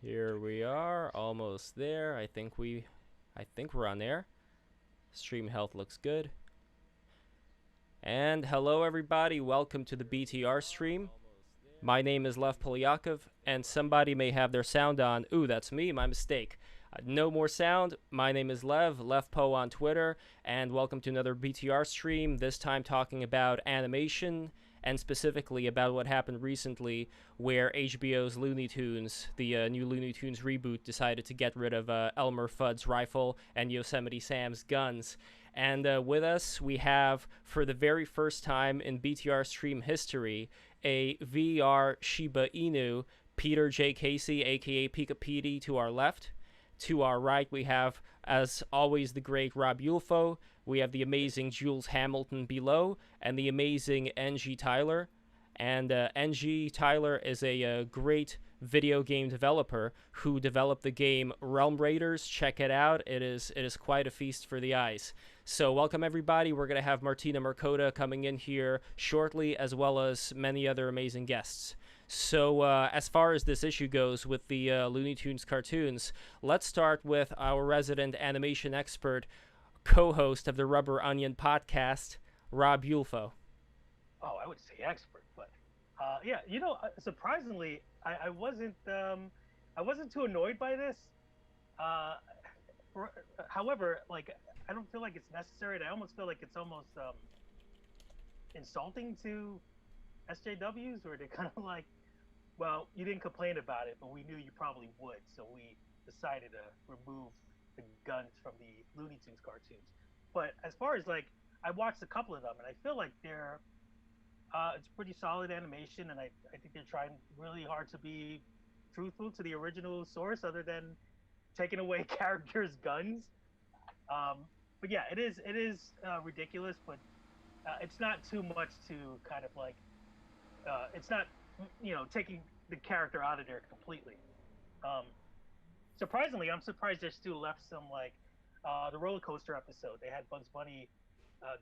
Here we are, almost there. I think we're on there. Stream health looks good. And hello everybody, welcome to the BTR stream. My name is Lev Polyakov, and somebody may have their sound on. Ooh, that's me, my mistake. No more sound. My name is Lev Po on Twitter, and welcome to another BTR stream, this time talking about animation, and specifically about what happened recently where HBO's Looney Tunes, the new Looney Tunes reboot, decided to get rid of Elmer Fudd's rifle and Yosemite Sam's guns. And with us, we have, for the very first time in BTR stream history, a VR Shiba Inu, Peter J. Casey, aka Pika Petey, to our left. To our right, we have, as always, the great Rob Yulfo. We have the amazing Jules Hamilton below, and the amazing NG Tyler. And NG Tyler is a great video game developer who developed the game Realm Raiders. Check it out. It is quite a feast for the eyes. So welcome everybody. We're going to have Martina Mercoda coming in here shortly, as well as many other amazing guests. So as far as this issue goes with the Looney Tunes cartoons, let's start with our resident animation expert, co-host of the Rubber Onion podcast, Rob Yulfo. Oh, I would say expert, but yeah, surprisingly, I wasn't too annoyed by this. Uh, However, like I don't feel like it's necessary. And I almost feel like it's almost insulting to SJWs, where they're kind of like, well, you didn't complain about it, but we knew you probably would, so we decided to remove the guns from the Looney Tunes cartoons. But as far as like, I watched a couple of them, and I feel like it's pretty solid animation, and I think they're trying really hard to be truthful to the original source, other than taking away characters' guns. But yeah, it is ridiculous, but it's not too much to kind of like it's not taking the character out of there completely. Um, Surprisingly, I'm surprised they still left some like the roller coaster episode. They had Bugs Bunny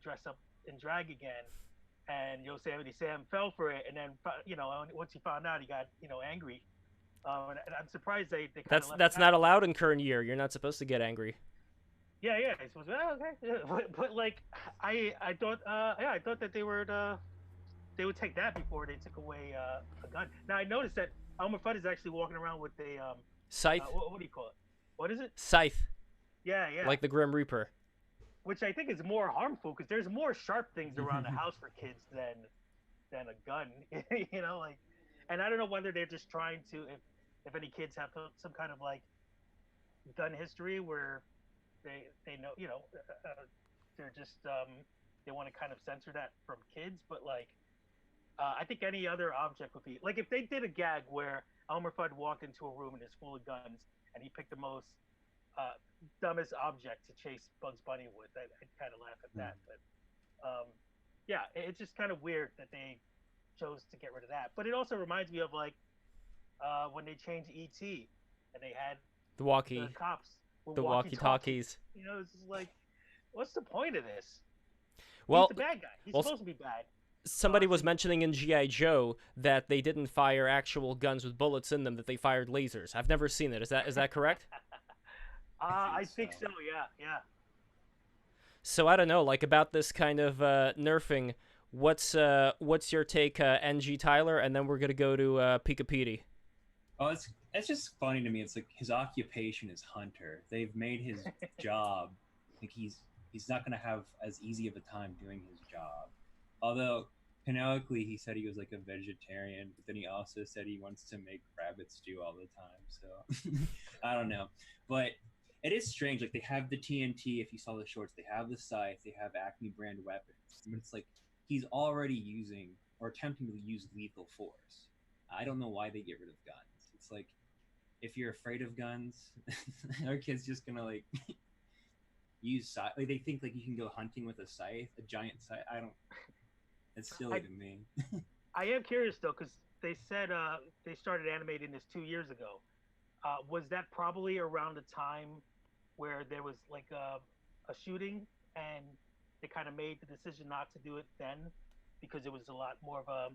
dress up in drag again, and Yosemite Sam fell for it, and then once he found out, he got angry. And I'm surprised they kind of That's left that's that. not allowed in current year. You're not supposed to get angry. Yeah, yeah. I suppose. Okay. Yeah. But like, I thought I thought that they would take that before they took away a gun. Now I noticed that Elmer Fudd is actually walking around with a Scythe? what do you call it? What is it? Scythe, Yeah, yeah. like the Grim Reaper. Which I think is more harmful because there's more sharp things around the house for kids than a gun. Like, and I don't know whether they're just trying to if any kids have some kind of like gun history where they know they're just they want to kind of censor that from kids, but like I think any other object would be like if they did a gag where Elmer Fudd walked into a room and it's full of guns and he picked the most uh, dumbest object to chase Bugs Bunny with. I'd kind of laugh at that, but yeah, it's just kind of weird that they chose to get rid of that. But it also reminds me of like when they changed ET and they had The the walkie, cops with the walkie talkies. walkie-talkies. It's just like, what's the point of this? He's Well, the bad guy. He's well, supposed to be bad. somebody So was mentioning in GI Joe that they didn't fire actual guns with bullets in them; that they fired lasers. I've never seen it. Is that correct? I I think think so. so. Yeah, yeah. So I don't know, like about this kind of nerfing. What's your take, NG Tyler? And then we're gonna go to Pika Petey. Oh, it's just funny to me. It's like his occupation is hunter. They've made his job like he's not gonna have as easy of a time doing his job. Although canonically he said he was like a vegetarian, but then he also said he wants to make rabbit stew all the time. So I don't know, but it is strange. Like they have the TNT. If you saw the shorts, they have the scythe. They have Acme brand weapons. But it's like he's already using or attempting to use lethal force. I don't know why they get rid of guns. It's like if you're afraid of guns, our kid's just gonna like use scythe. Like they think like you can go hunting with a scythe, a giant scythe. I don't. It's silly I to me. I am curious though because they said they started animating this 2 years ago. Was that probably around the time where there was like a shooting and they kind of made the decision not to do it then because it was a lot more of a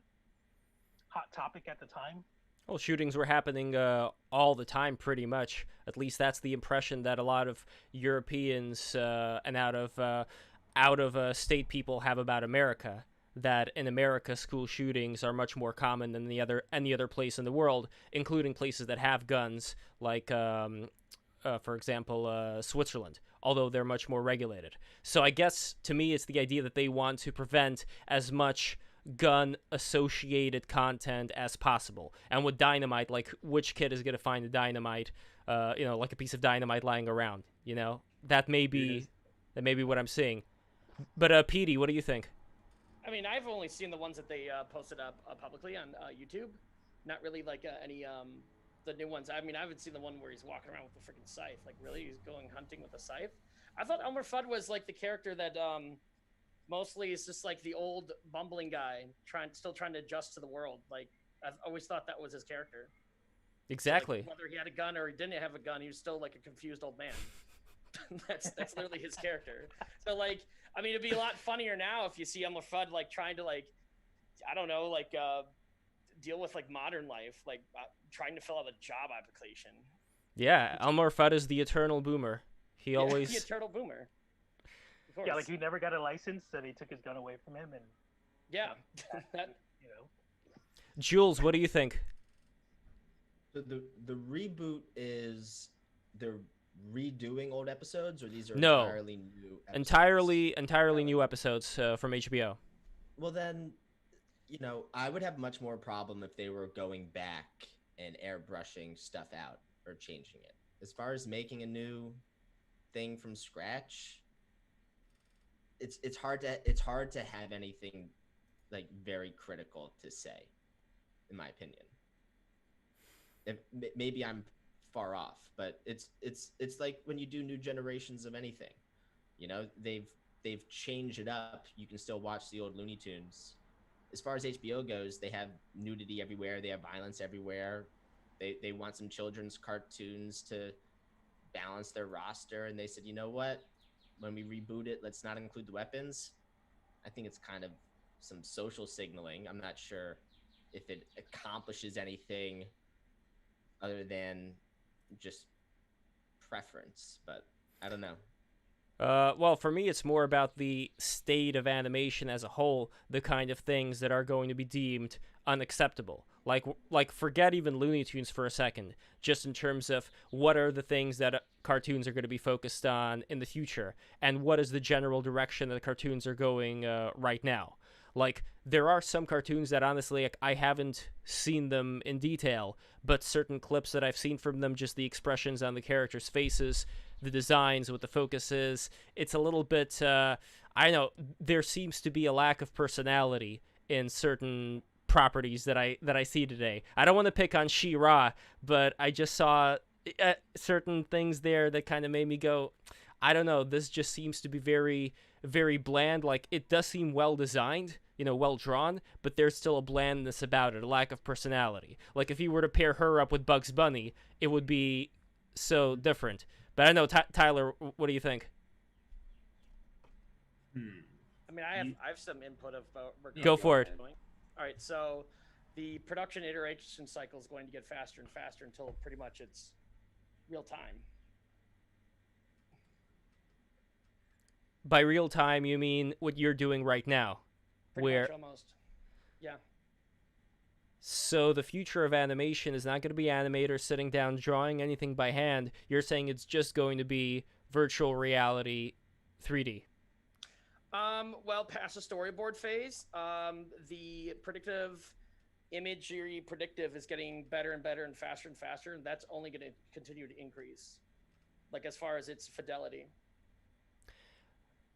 hot topic at the time? Well, shootings were happening all the time, pretty much. At least that's the impression that a lot of Europeans and out of state people have about America. That in America, school shootings are much more common than any other place in the world, including places that have guns, like for example, Switzerland. Although they're much more regulated. So I guess to me, it's the idea that they want to prevent as much gun associated content as possible. And with dynamite, like which kid is going to find a dynamite, like a piece of dynamite lying around, That may be Yes. what I'm seeing. But Petey, what do you think? I mean, I've only seen the ones that they posted up publicly on YouTube. Not really like any the new ones. I mean, I haven't seen the one where he's walking around with the freaking scythe. Like, really, he's going hunting with a scythe? I thought Elmer Fudd was like the character that mostly is just like the old bumbling guy still trying to adjust to the world. Like, I've always thought that was his character. Exactly. So, like, whether he had a gun or he didn't have a gun, he was still like a confused old man. that's literally his character. So, like, I mean, it'd be a lot funnier now if you see Elmer Fudd like trying to like, I don't know, like deal with like modern life, like trying to fill out a job application. Yeah, Elmer Fudd is the eternal boomer. He always the eternal boomer. Of course. Yeah, like he never got a license, and he took his gun away from him, and yeah, that, Jules, what do you think? The reboot is they're redoing old episodes, or these are No. entirely new episodes? Entirely new episodes from HBO. Well, then, I would have much more problem if they were going back and airbrushing stuff out or changing it. As far as making a new thing from scratch, it's hard to have anything like very critical to say, in my opinion. Maybe I'm far off, but it's like when you do new generations of anything, they've changed it up. You can still watch the old Looney Tunes. As far as HBO goes, they have nudity everywhere, they have violence everywhere. They want some children's cartoons to balance their roster, and they said, you know what, when we reboot it, let's not include the weapons. I think it's kind of some social signaling. I'm not sure if it accomplishes anything other than just preference, but I don't know. Well, for me, it's more about the state of animation as a whole, the kind of things that are going to be deemed unacceptable. Like forget even Looney Tunes for a second, just in terms of what are the things that cartoons are going to be focused on in the future, and what is the general direction that the cartoons are going right now. Like, there are some cartoons that honestly, like, I haven't seen them in detail, but certain clips that I've seen from them, just the expressions on the characters' faces, the designs, what the focus is, it's a little bit, I don't know, there seems to be a lack of personality in certain properties that I see today. I don't want to pick on She-Ra, but I just saw certain things there that kind of made me go, I don't know, this just seems to be very, very bland. Like, it does seem well designed, well drawn, but there's still a blandness about it, a lack of personality. Like, if you were to pair her up with Bugs Bunny, it would be so different. But I know, Tyler, what do you think? I mean, I have some input of Go for it. All right, so the production iteration cycle is going to get faster and faster until pretty much it's real time. By real time, you mean what you're doing right now? Pretty much almost. Yeah. So the future of animation is not going to be animators sitting down drawing anything by hand. You're saying it's just going to be virtual reality 3D. Well, past the storyboard phase, the predictive imagery predictive is getting better and better and faster, and that's only going to continue to increase, like as far as its fidelity.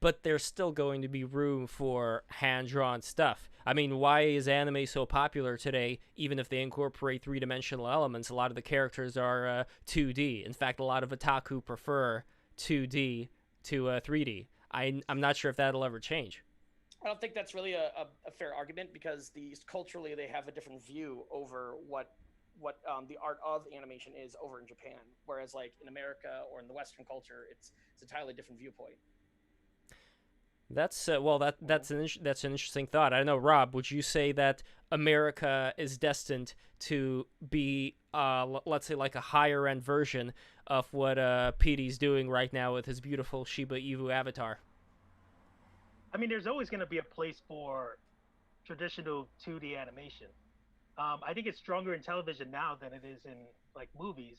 But there's still going to be room for hand-drawn stuff. I mean, why is anime so popular today? Even if they incorporate three-dimensional elements, a lot of the characters are 2D. In fact, a lot of otaku prefer 2D to 3D. I'm not sure if that'll ever change. I don't think that's really a fair argument, because culturally they have a different view over what the art of animation is over in Japan, whereas like in America or in the Western culture, it's a entirely different viewpoint. That's that's an interesting thought. I don't know, Rob. Would you say that America is destined to be, let's say, like a higher end version of what Petey's doing right now with his beautiful Shiba Inu avatar? I mean, there's always going to be a place for traditional 2D animation. I think it's stronger in television now than it is in like movies.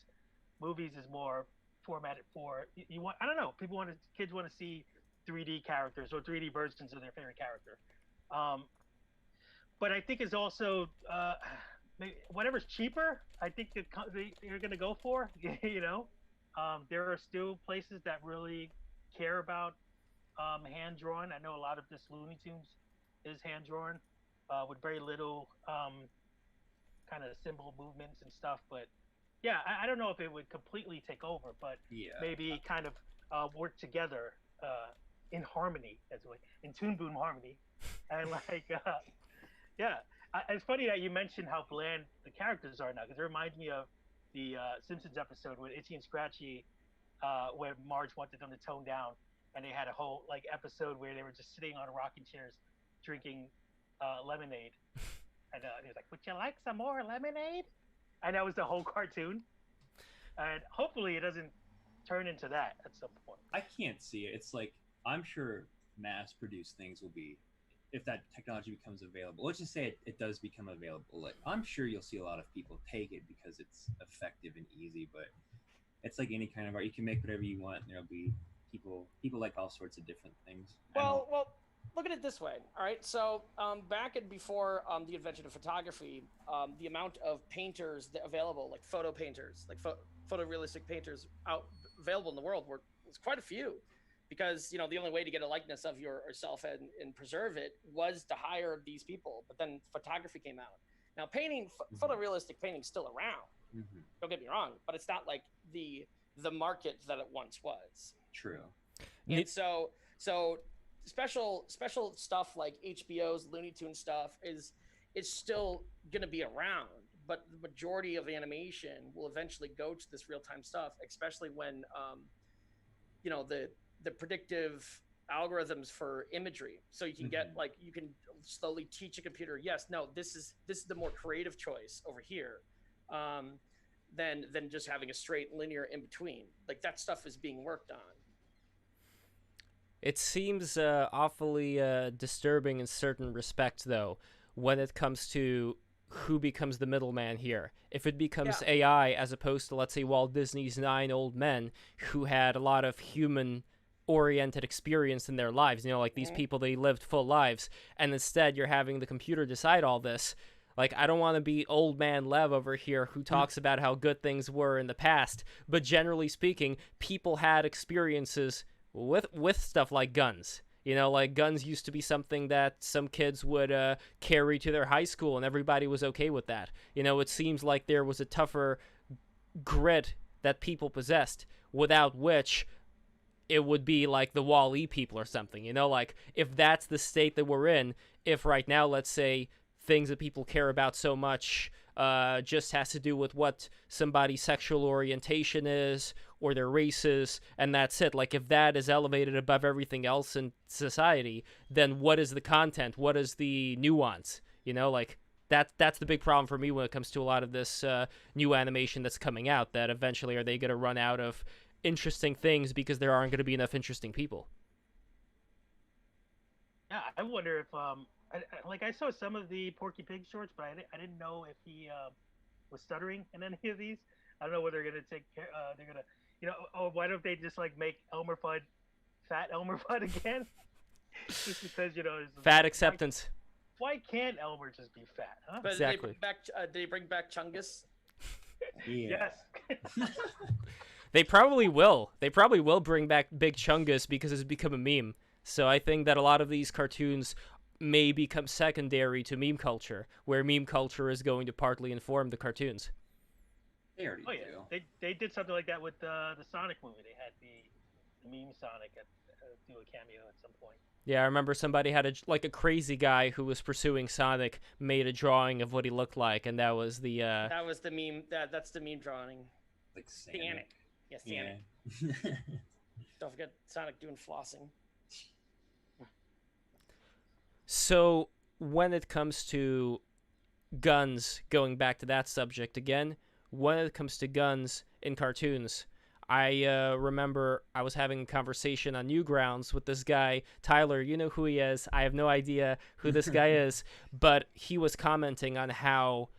Movies is more formatted for you want. I don't know. Kids want to see 3D characters or 3D versions of their favorite character. Um, but I think it's also whatever's cheaper. I think they're going to go for. You know, there are still places that really care about hand drawn. I know a lot of this Looney Tunes is hand drawn with very little kind of symbol movements and stuff. But yeah, I don't know if it would completely take over, but Yeah. maybe kind of work together in harmony, in Toon Boom harmony, and like yeah. It's funny that you mentioned how bland the characters are now, because it reminds me of the Simpsons episode with Itchy and Scratchy, where Marge wanted them to tone down, and they had a whole like episode where they were just sitting on rocking chairs drinking lemonade, and he was like, "Would you like some more lemonade?" And that was the whole cartoon. And hopefully, it doesn't turn into that at some point. I can't see it. It's like I'm sure mass-produced things will be, if that technology becomes available. Let's just say it does become available. Like I'm sure you'll see a lot of people take it because it's effective and easy. But it's like any kind of art. You can make whatever you want. And there'll be people like all sorts of different things. Well, look at it this way. All right, so back and before the invention of photography, the amount of painters available, like photo painters, like photorealistic painters available in the world was quite a few, because the only way to get a likeness of yourself and preserve it was to hire these people. But then photography came out. Now photorealistic painting's still around. Mm-hmm. Don't get me wrong, but it's not like the market that it once was. True. And so special stuff like HBO's Looney Tunes stuff is still going to be around, but the majority of animation will eventually go to this real-time stuff, especially when the predictive algorithms for imagery, so you can get like, you can slowly teach a computer, yes, no, this is the more creative choice over here, than just having a straight linear in between. Like that stuff is being worked on. It seems awfully disturbing in certain respects, though, when it comes to who becomes the middleman here. If it becomes AI as opposed to, let's say, Walt Disney's 9 old men who had a lot of human-oriented experience in their lives, like these people, they lived full lives, and instead you're having the computer decide all this. Like, I don't want to be old man Lev over here who talks about how good things were in the past, but generally speaking, people had experiences with stuff like guns. Like guns used to be something that some kids would carry to their high school, and everybody was okay with that. It seems like there was a tougher grit that people possessed, without which it would be like the Wall-E people or something. Like if that's the state that we're in, if right now, let's say, things that people care about so much just has to do with what somebody's sexual orientation is or their races, and that's it. Like if that is elevated above everything else in society, then what is the content? What is the nuance? Like that's the big problem for me when it comes to a lot of this new animation that's coming out, that eventually are they going to run out of interesting things because there aren't going to be enough interesting people. Yeah, I wonder if I saw some of the Porky Pig shorts, but I didn't know if he was stuttering in any of these. I don't know whether they're gonna take care. They're gonna, why don't they just like make Elmer Fudd, fat Elmer Fudd again? Just because fat acceptance. Why can't Elmer just be fat? Huh? But exactly. Did they bring back Chungus? Yeah. Yes. They probably will. They probably will bring back Big Chungus because it's become a meme. So I think that a lot of these cartoons may become secondary to meme culture, where meme culture is going to partly inform the cartoons. They already do. They did something like that with the Sonic movie. They had the meme Sonic do a cameo at some point. Yeah, I remember somebody had a crazy guy who was pursuing Sonic made a drawing of what he looked like, and that was the that was the meme. That's the meme drawing. Like Sonic. Yes, Sonic. Yeah. Don't forget Sonic doing flossing. So when it comes to guns, going back to that subject again, when it comes to guns in cartoons, I remember I was having a conversation on Newgrounds with this guy, Tyler. You know who he is. I have no idea who this guy is, but he was commenting on how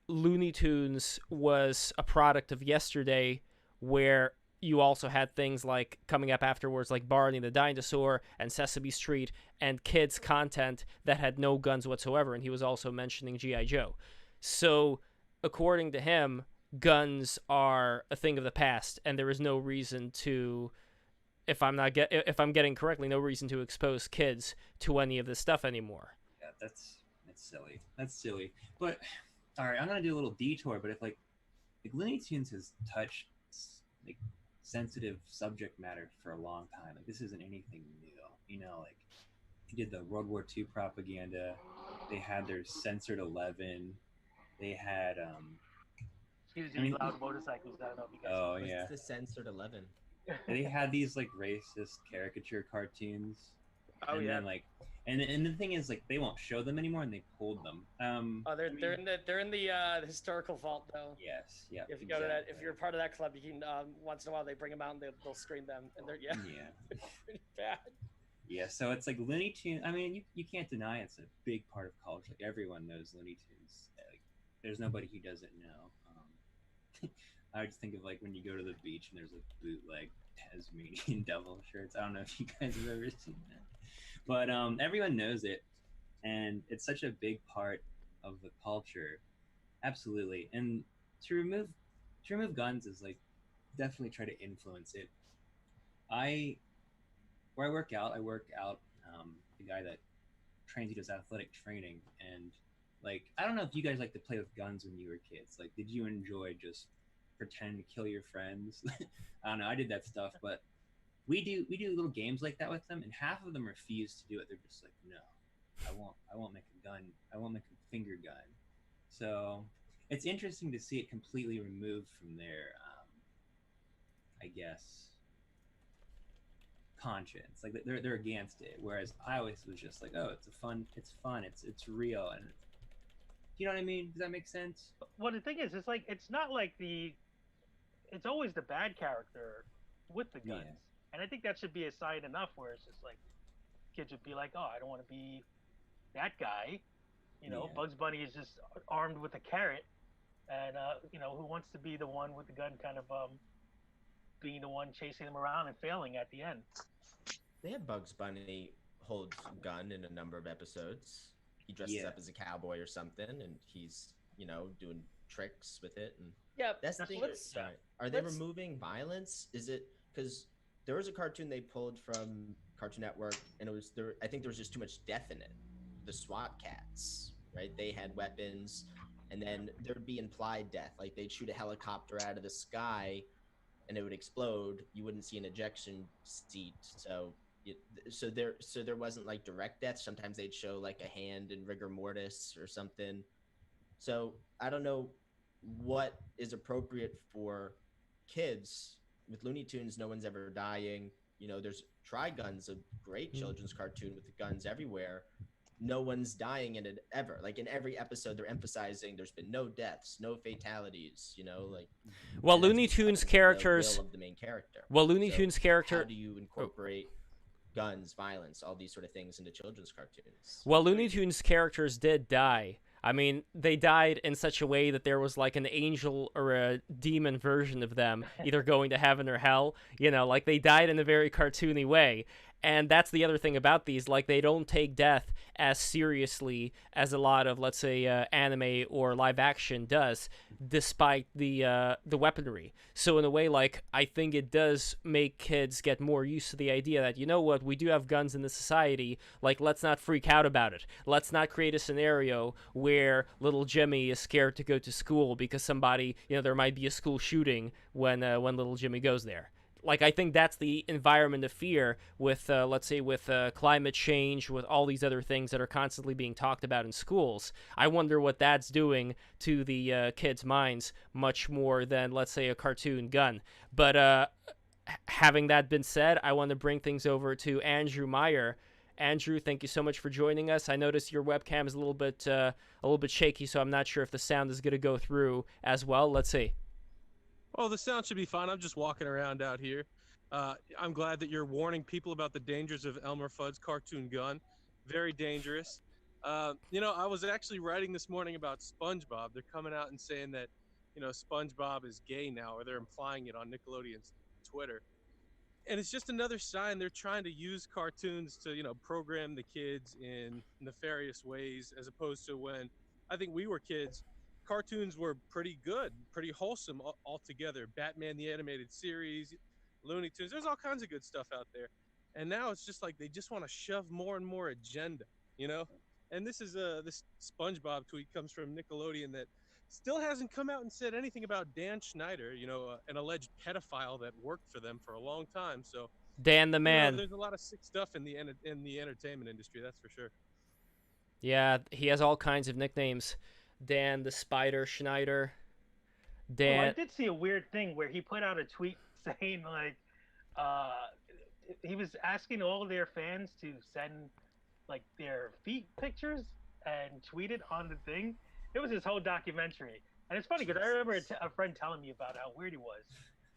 Looney Tunes was a product of yesterday, where you also had things like coming up afterwards, like Barney the Dinosaur and Sesame Street, and kids' content that had no guns whatsoever. And he was also mentioning G.I. Joe. So, according to him, guns are a thing of the past, and there is no reason to, if I'm getting correctly, no reason to expose kids to any of this stuff anymore. Yeah, that's silly. That's silly. But all right, I'm gonna do a little detour. But if like Looney Tunes has touched like sensitive subject matter for a long time, like this isn't anything new. You know, like he did the World War II propaganda. They had their censored 11. They had Using loud motorcycles. I don't know if you guys. Oh What's yeah. the censored 11? They had these like racist caricature cartoons. Oh and yeah. Then, like, and the thing is, like, they won't show them anymore, and they pulled them. Oh, they're in the historical vault though. Yes, yeah. If you go to that, if you're part of that club, you can once in a while they bring them out and they'll screen them, and they're yeah, pretty bad. yeah. So it's like Looney Tunes. I mean, you can't deny it's a big part of culture. Like everyone knows Looney Tunes. Like, there's nobody who doesn't know. I just think of like when you go to the beach and there's a bootleg Tasmanian devil shirts. I don't know if you guys have ever seen that, but everyone knows it, and it's such a big part of the culture. Absolutely, and to remove guns is like definitely try to influence it. Where I work out, the guy that trains, he does athletic training, and like I don't know if you guys like to play with guns when you were kids. Like, did you enjoy just pretend to kill your friends? I don't know. I did that stuff, but we do little games like that with them, and half of them refuse to do it. They're just like, no, I won't make a gun. I won't make a finger gun. So it's interesting to see it completely removed from their, I guess, conscience. Like they're against it. Whereas I always was just like, oh, it's fun, it's real, and you know what I mean? Does that make sense? Well, the thing is, it's not like it's always the bad character with the guns, and I think that should be a sign enough where it's just like kids would be like, oh, I don't want to be that guy. You know, Bugs Bunny is just armed with a carrot, and you know, who wants to be the one with the gun, kind of being the one chasing them around and failing at the end. They have Bugs Bunny holds a gun in a number of episodes. He dresses up as a cowboy or something, and he's, you know, doing tricks with it. And yeah, that's the thing. Are they removing violence? Is it because there was a cartoon they pulled from Cartoon Network, and it was there? I think there was just too much death in it. The SWAT cats, right? They had weapons, and then there'd be implied death. Like they'd shoot a helicopter out of the sky, and it would explode. You wouldn't see an ejection seat, so there wasn't like direct death. Sometimes they'd show like a hand in rigor mortis or something. So I don't know what is appropriate for kids. With Looney Tunes, no one's ever dying. You know, there's Trigun's, a great children's cartoon with the guns everywhere. No one's dying in it ever. Like in every episode, they're emphasizing there's been no deaths, no fatalities. You know, like well, Looney Tunes characters. The will of the main character. Well, Looney Tunes character. How do you incorporate guns, violence, all these sort of things into children's cartoons? Well, Looney Tunes characters did die. I mean, they died in such a way that there was like an angel or a demon version of them, either going to heaven or hell. You know, like they died in a very cartoony way. And that's the other thing about these, like they don't take death as seriously as a lot of, let's say, anime or live action does, despite the weaponry. So in a way, like I think it does make kids get more used to the idea that, you know what, we do have guns in the society. Like let's not freak out about it. Let's not create a scenario where little Jimmy is scared to go to school because somebody, you know, there might be a school shooting when little Jimmy goes there. Like, I think that's the environment of fear with, let's say, with climate change, with all these other things that are constantly being talked about in schools. I wonder what that's doing to the kids' minds much more than, let's say, a cartoon gun. But having that been said, I want to bring things over to Andrew Meyer. Andrew, thank you so much for joining us. I noticed your webcam is a little bit shaky, so I'm not sure if the sound is going to go through as well. Let's see. Oh, the sound should be fine. I'm just walking around out here. I'm glad that you're warning people about the dangers of Elmer Fudd's cartoon gun. Very dangerous. I was actually writing this morning about SpongeBob. They're coming out and saying that, SpongeBob is gay now, or they're implying it on Nickelodeon's Twitter. And it's just another sign they're trying to use cartoons to, program the kids in nefarious ways, as opposed to when I think we were kids, cartoons were pretty good, pretty wholesome altogether. Batman the Animated Series, Looney Tunes, there's all kinds of good stuff out there. And now it's just like they just want to shove more and more agenda, And this SpongeBob tweet comes from Nickelodeon that still hasn't come out and said anything about Dan Schneider, an alleged pedophile that worked for them for a long time. So Dan the man. there's a lot of sick stuff in the entertainment industry, that's for sure. Yeah, he has all kinds of nicknames. Dan the Spider Schneider. Dan. I did see a weird thing where he put out a tweet saying like, he was asking all of their fans to send like their feet pictures and tweet it on the thing. It was this whole documentary, and it's funny because I remember a friend telling me about how weird he was,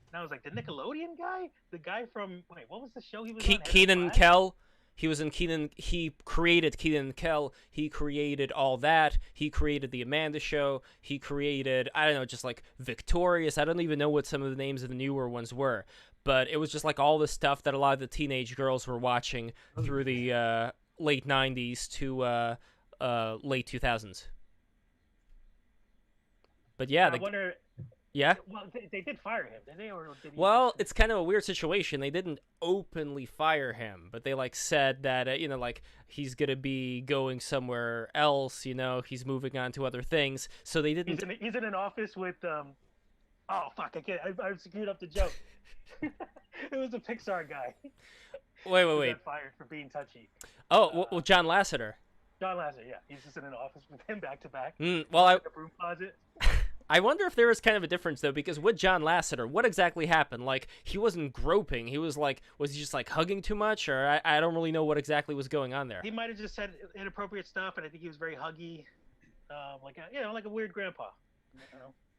and I was like, the Nickelodeon guy, the guy from what was the show he was on? Kenan and Kel. He was in Kenan. He created Kenan and Kel. He created all that. He created the Amanda Show. He created, I don't know, just like Victorious. I don't even know what some of the names of the newer ones were, but it was just like all the stuff that a lot of the teenage girls were watching through the late 90s to late 2000s. But yeah, I wonder. Yeah. Well, they did fire him, did they? Or did he well, it's kind of a weird situation. They didn't openly fire him, but they said that he's gonna be going somewhere else. He's moving on to other things. So they didn't. He's in an office with Oh fuck! I screwed up the joke. It was a Pixar guy. Wait. Got fired for being touchy. Oh, well, John Lasseter. John Lasseter, yeah, he's just in an office with him back to back. Well, a broom closet. I wonder if there is kind of a difference though, because with John Lasseter, what exactly happened? Like, he wasn't groping. He was he just hugging too much, or I don't really know what exactly was going on there. He might have just said inappropriate stuff, and I think he was very huggy, like a weird grandpa.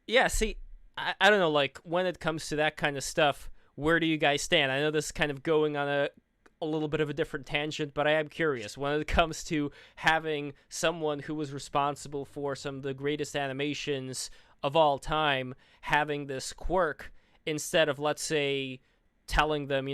Yeah. See, I don't know. When it comes to that kind of stuff, where do you guys stand? I know this is kind of going on a little bit of a different tangent, but I am curious when it comes to having someone who was responsible for some of the greatest animations of all time having this quirk, instead of, let's say, telling them,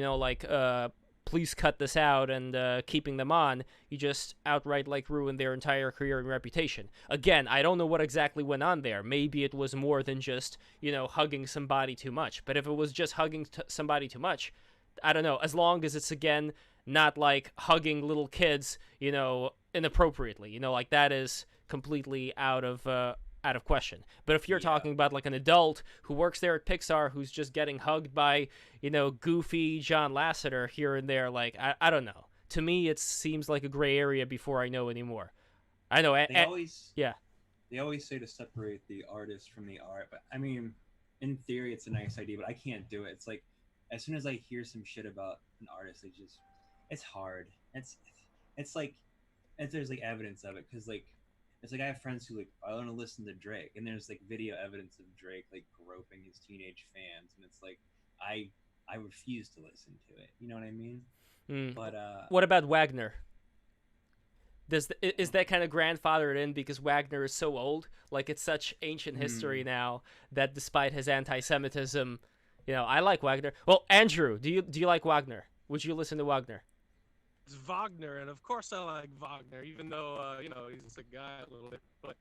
please cut this out and keeping them on, you just outright ruin their entire career and reputation. Again, I don't know what exactly went on there. Maybe it was more than just, hugging somebody too much. But if it was just hugging somebody too much, I don't know. As long as it's, again, not hugging little kids, inappropriately. That is completely out of question. But if you're talking about an adult who works there at Pixar who's just getting hugged by, goofy John Lasseter here and there, I don't know. To me, it seems like a gray area before I know anymore. I know. They always say to separate the artist from the art, but I mean, in theory, it's a nice idea, but I can't do it. It's as soon as I hear some shit about an artist, it's hard. It's there's evidence of it, because it's I have friends who I want to listen to Drake, and there's video evidence of Drake groping his teenage fans, and it's I refuse to listen to it. You know what I mean? But what about Wagner? Is that kind of grandfathered in because Wagner is so old? It's such ancient history now that despite his anti-Semitism, I like Wagner. Well, Andrew, do you like Wagner? Would you listen to Wagner? It's Wagner, and of course I like Wagner, even though he's a guy a little bit. But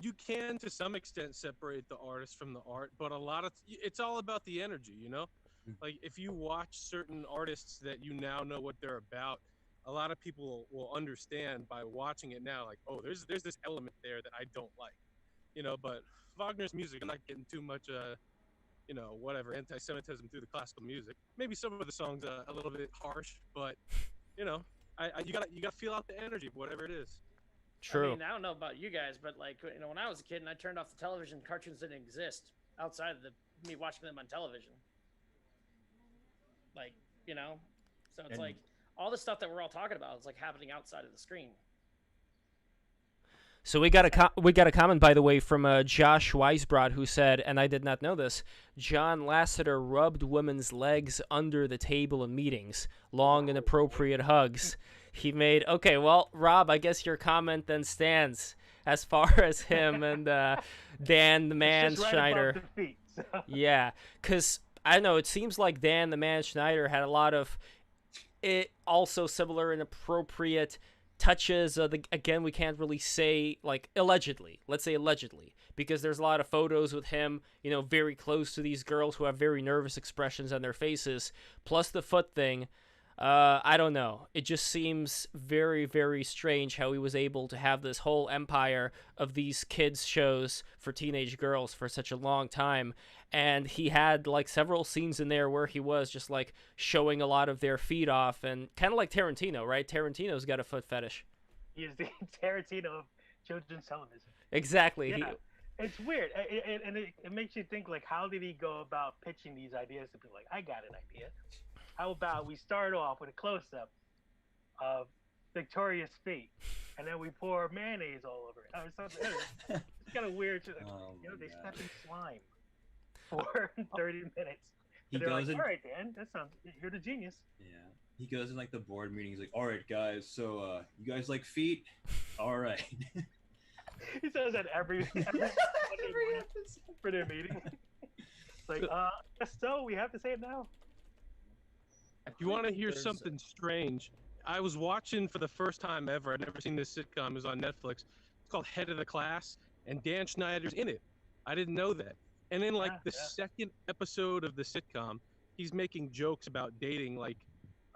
you can to some extent separate the artist from the art, but it's all about the energy. If you watch certain artists that you now know what they're about, a lot of people will understand by watching it now. Oh, there's this element there that I don't like. But Wagner's music, I'm not getting too much whatever, anti-Semitism through the classical music. Maybe some of the songs a little bit harsh, but you gotta feel out the energy of whatever it is. True. I mean, I don't know about you guys, but when I was a kid and I turned off the television, cartoons didn't exist outside of me watching them on television. So it's all the stuff that we're all talking about is like happening outside of the screen. So we got a comment, by the way, from Josh Weisbrod, who said, and I did not know this, John Lasseter rubbed women's legs under the table in meetings, long inappropriate hugs. He made, okay, well, Rob, I guess your comment then stands as far as him and Dan the Man It's just Schneider. right above the feet. So. Yeah, because I don't know, it seems like Dan the Man Schneider had a lot of it also similar inappropriate touches. Again, we can't really say, like, allegedly. Let's say allegedly, because there's a lot of photos with him, very close to these girls who have very nervous expressions on their faces. Plus the foot thing. I don't know. It just seems very, very strange how he was able to have this whole empire of these kids shows for teenage girls for such a long time. And he had like several scenes in there where he was just like showing a lot of their feet off, and kind of like Tarantino, right? Tarantino's got a foot fetish. He is the Tarantino of children's television. Exactly. Yeah. It's weird, and it makes you think, like, how did he go about pitching these ideas to people? Like, I got an idea. How about we start off with a close-up of Victoria's feet, and then we pour mayonnaise all over it, or something. It's kind of weird. They step in slime for 30 minutes. He They're goes like, in. all right, Dan, that sounds. You're the genius. Yeah. He goes in like the board meeting. He's like, "All right, guys. So, you guys like feet? All right." He says that every episode for their meeting. It's like, so we have to say it now. If you want to hear something strange, I was watching for the first time ever. I'd never seen this sitcom. It was on Netflix. It's called Head of the Class, and Dan Schneider's in it. I didn't know that. And in the second episode of the sitcom, he's making jokes about dating like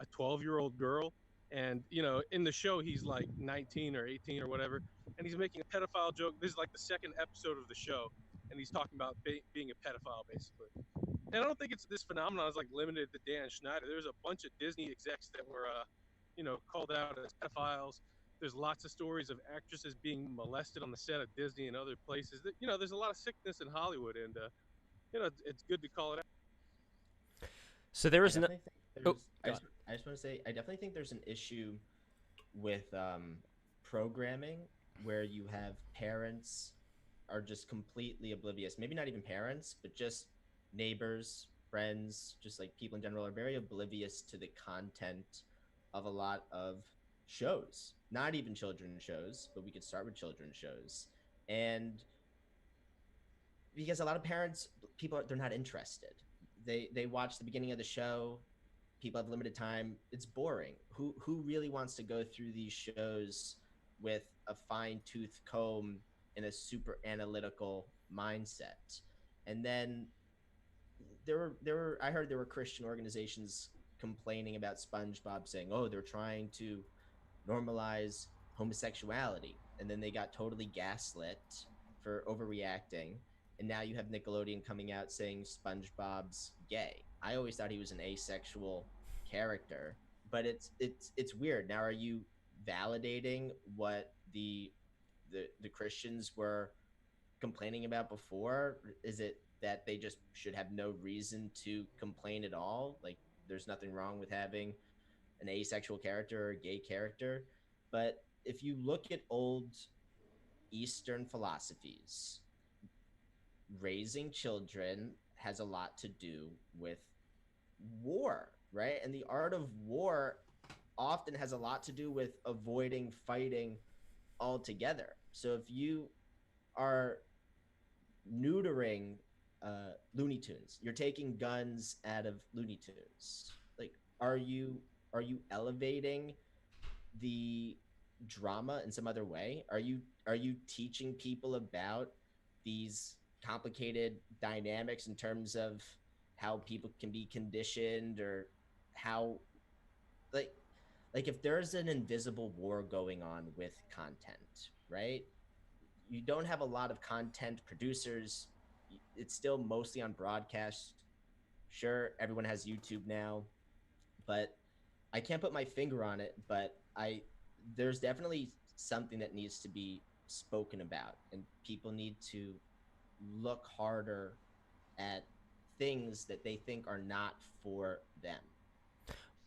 a 12-year-old girl. And, in the show, he's like 19 or 18 or whatever. And he's making a pedophile joke. This is like the second episode of the show. And he's talking about being a pedophile, basically. And I don't think this phenomenon is like limited to Dan Schneider. There's a bunch of Disney execs that were, called out as pedophiles. There's lots of stories of actresses being molested on the set of Disney and other places. There's a lot of sickness in Hollywood, and it's good to call it out. So there is I just want to say, I definitely think there's an issue with programming where you have parents are just completely oblivious. Maybe not even parents, but just neighbors, friends, just like people in general are very oblivious to the content of a lot of shows. Not even children's shows, but we could start with children's shows. And because a lot of parents, they're not interested. They watch the beginning of the show. People have limited time. It's boring. Who really wants to go through these shows with a fine-tooth comb in a super analytical mindset? And then I heard there were Christian organizations complaining about SpongeBob, saying, "Oh, they're trying to normalize homosexuality," and then they got totally gaslit for overreacting. And now you have Nickelodeon coming out saying SpongeBob's gay. I always thought he was an asexual character, but it's weird. Now, are you validating what the Christians were complaining about before? Is it that they just should have no reason to complain at all? Like, there's nothing wrong with having an asexual character or a gay character. But if you look at old Eastern philosophies, raising children has a lot to do with war, right? And the art of war often has a lot to do with avoiding fighting altogether. So if you are neutering Looney Tunes, you're taking guns out of Looney Tunes. Like, are you elevating the drama in some other way? Are you teaching people about these complicated dynamics in terms of how people can be conditioned, or how like if there's an invisible war going on with content, right? You don't have a lot of content producers. It's still mostly on broadcast. Sure, everyone has YouTube now, but I can't put my finger on it, but there's definitely something that needs to be spoken about, and people need to look harder at things that they think are not for them.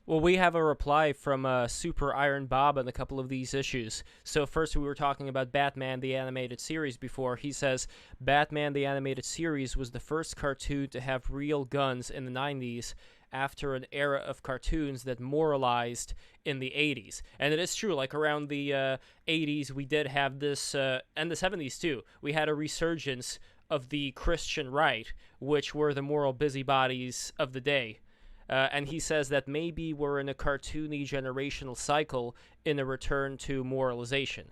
Well, we have a reply from Super Iron Bob on a couple of these issues. So first we were talking about Batman the Animated Series before. He says, Batman the Animated Series was the first cartoon to have real guns in the 90s after an era of cartoons that moralized in the 80s. And it is true, like around the 80s we did have this, and the 70s too, we had a resurgence of the Christian right, which were the moral busybodies of the day. And he says that maybe we're in a cartoony generational cycle in a return to moralization.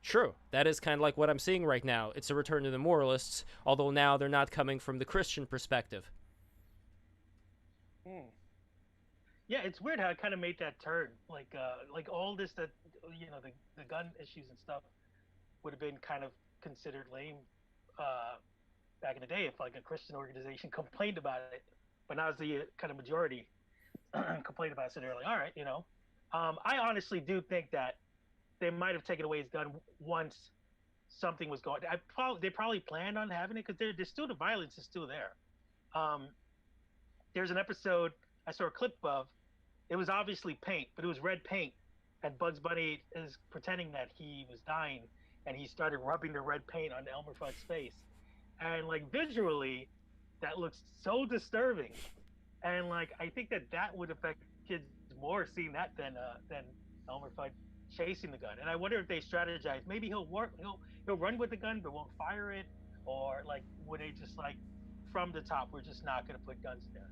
True, that is kind of like what I'm seeing right now. It's a return to the moralists, although now they're not coming from the Christian perspective. Yeah, it's weird how it kind of made that turn. Like all this that the gun issues and stuff would have been kind of considered lame back in the day if like a Christian organization complained about it. But now it's the kind of majority complained about it. So they're like, all right, I honestly do think that they might have taken away his gun once something was going. They probably planned on having it because there's still the violence is still there. There's an episode I saw a clip of. It was obviously paint, but it was red paint, and Bugs Bunny is pretending that he was dying, and he started rubbing the red paint on Elmer Fudd's face, and like visually, that looks so disturbing, and like I think that would affect kids more seeing that than Elmer Fudd chasing the gun. And I wonder if they strategize. Maybe he'll run with the gun but won't fire it, or like would they just like from the top we're just not going to put guns there.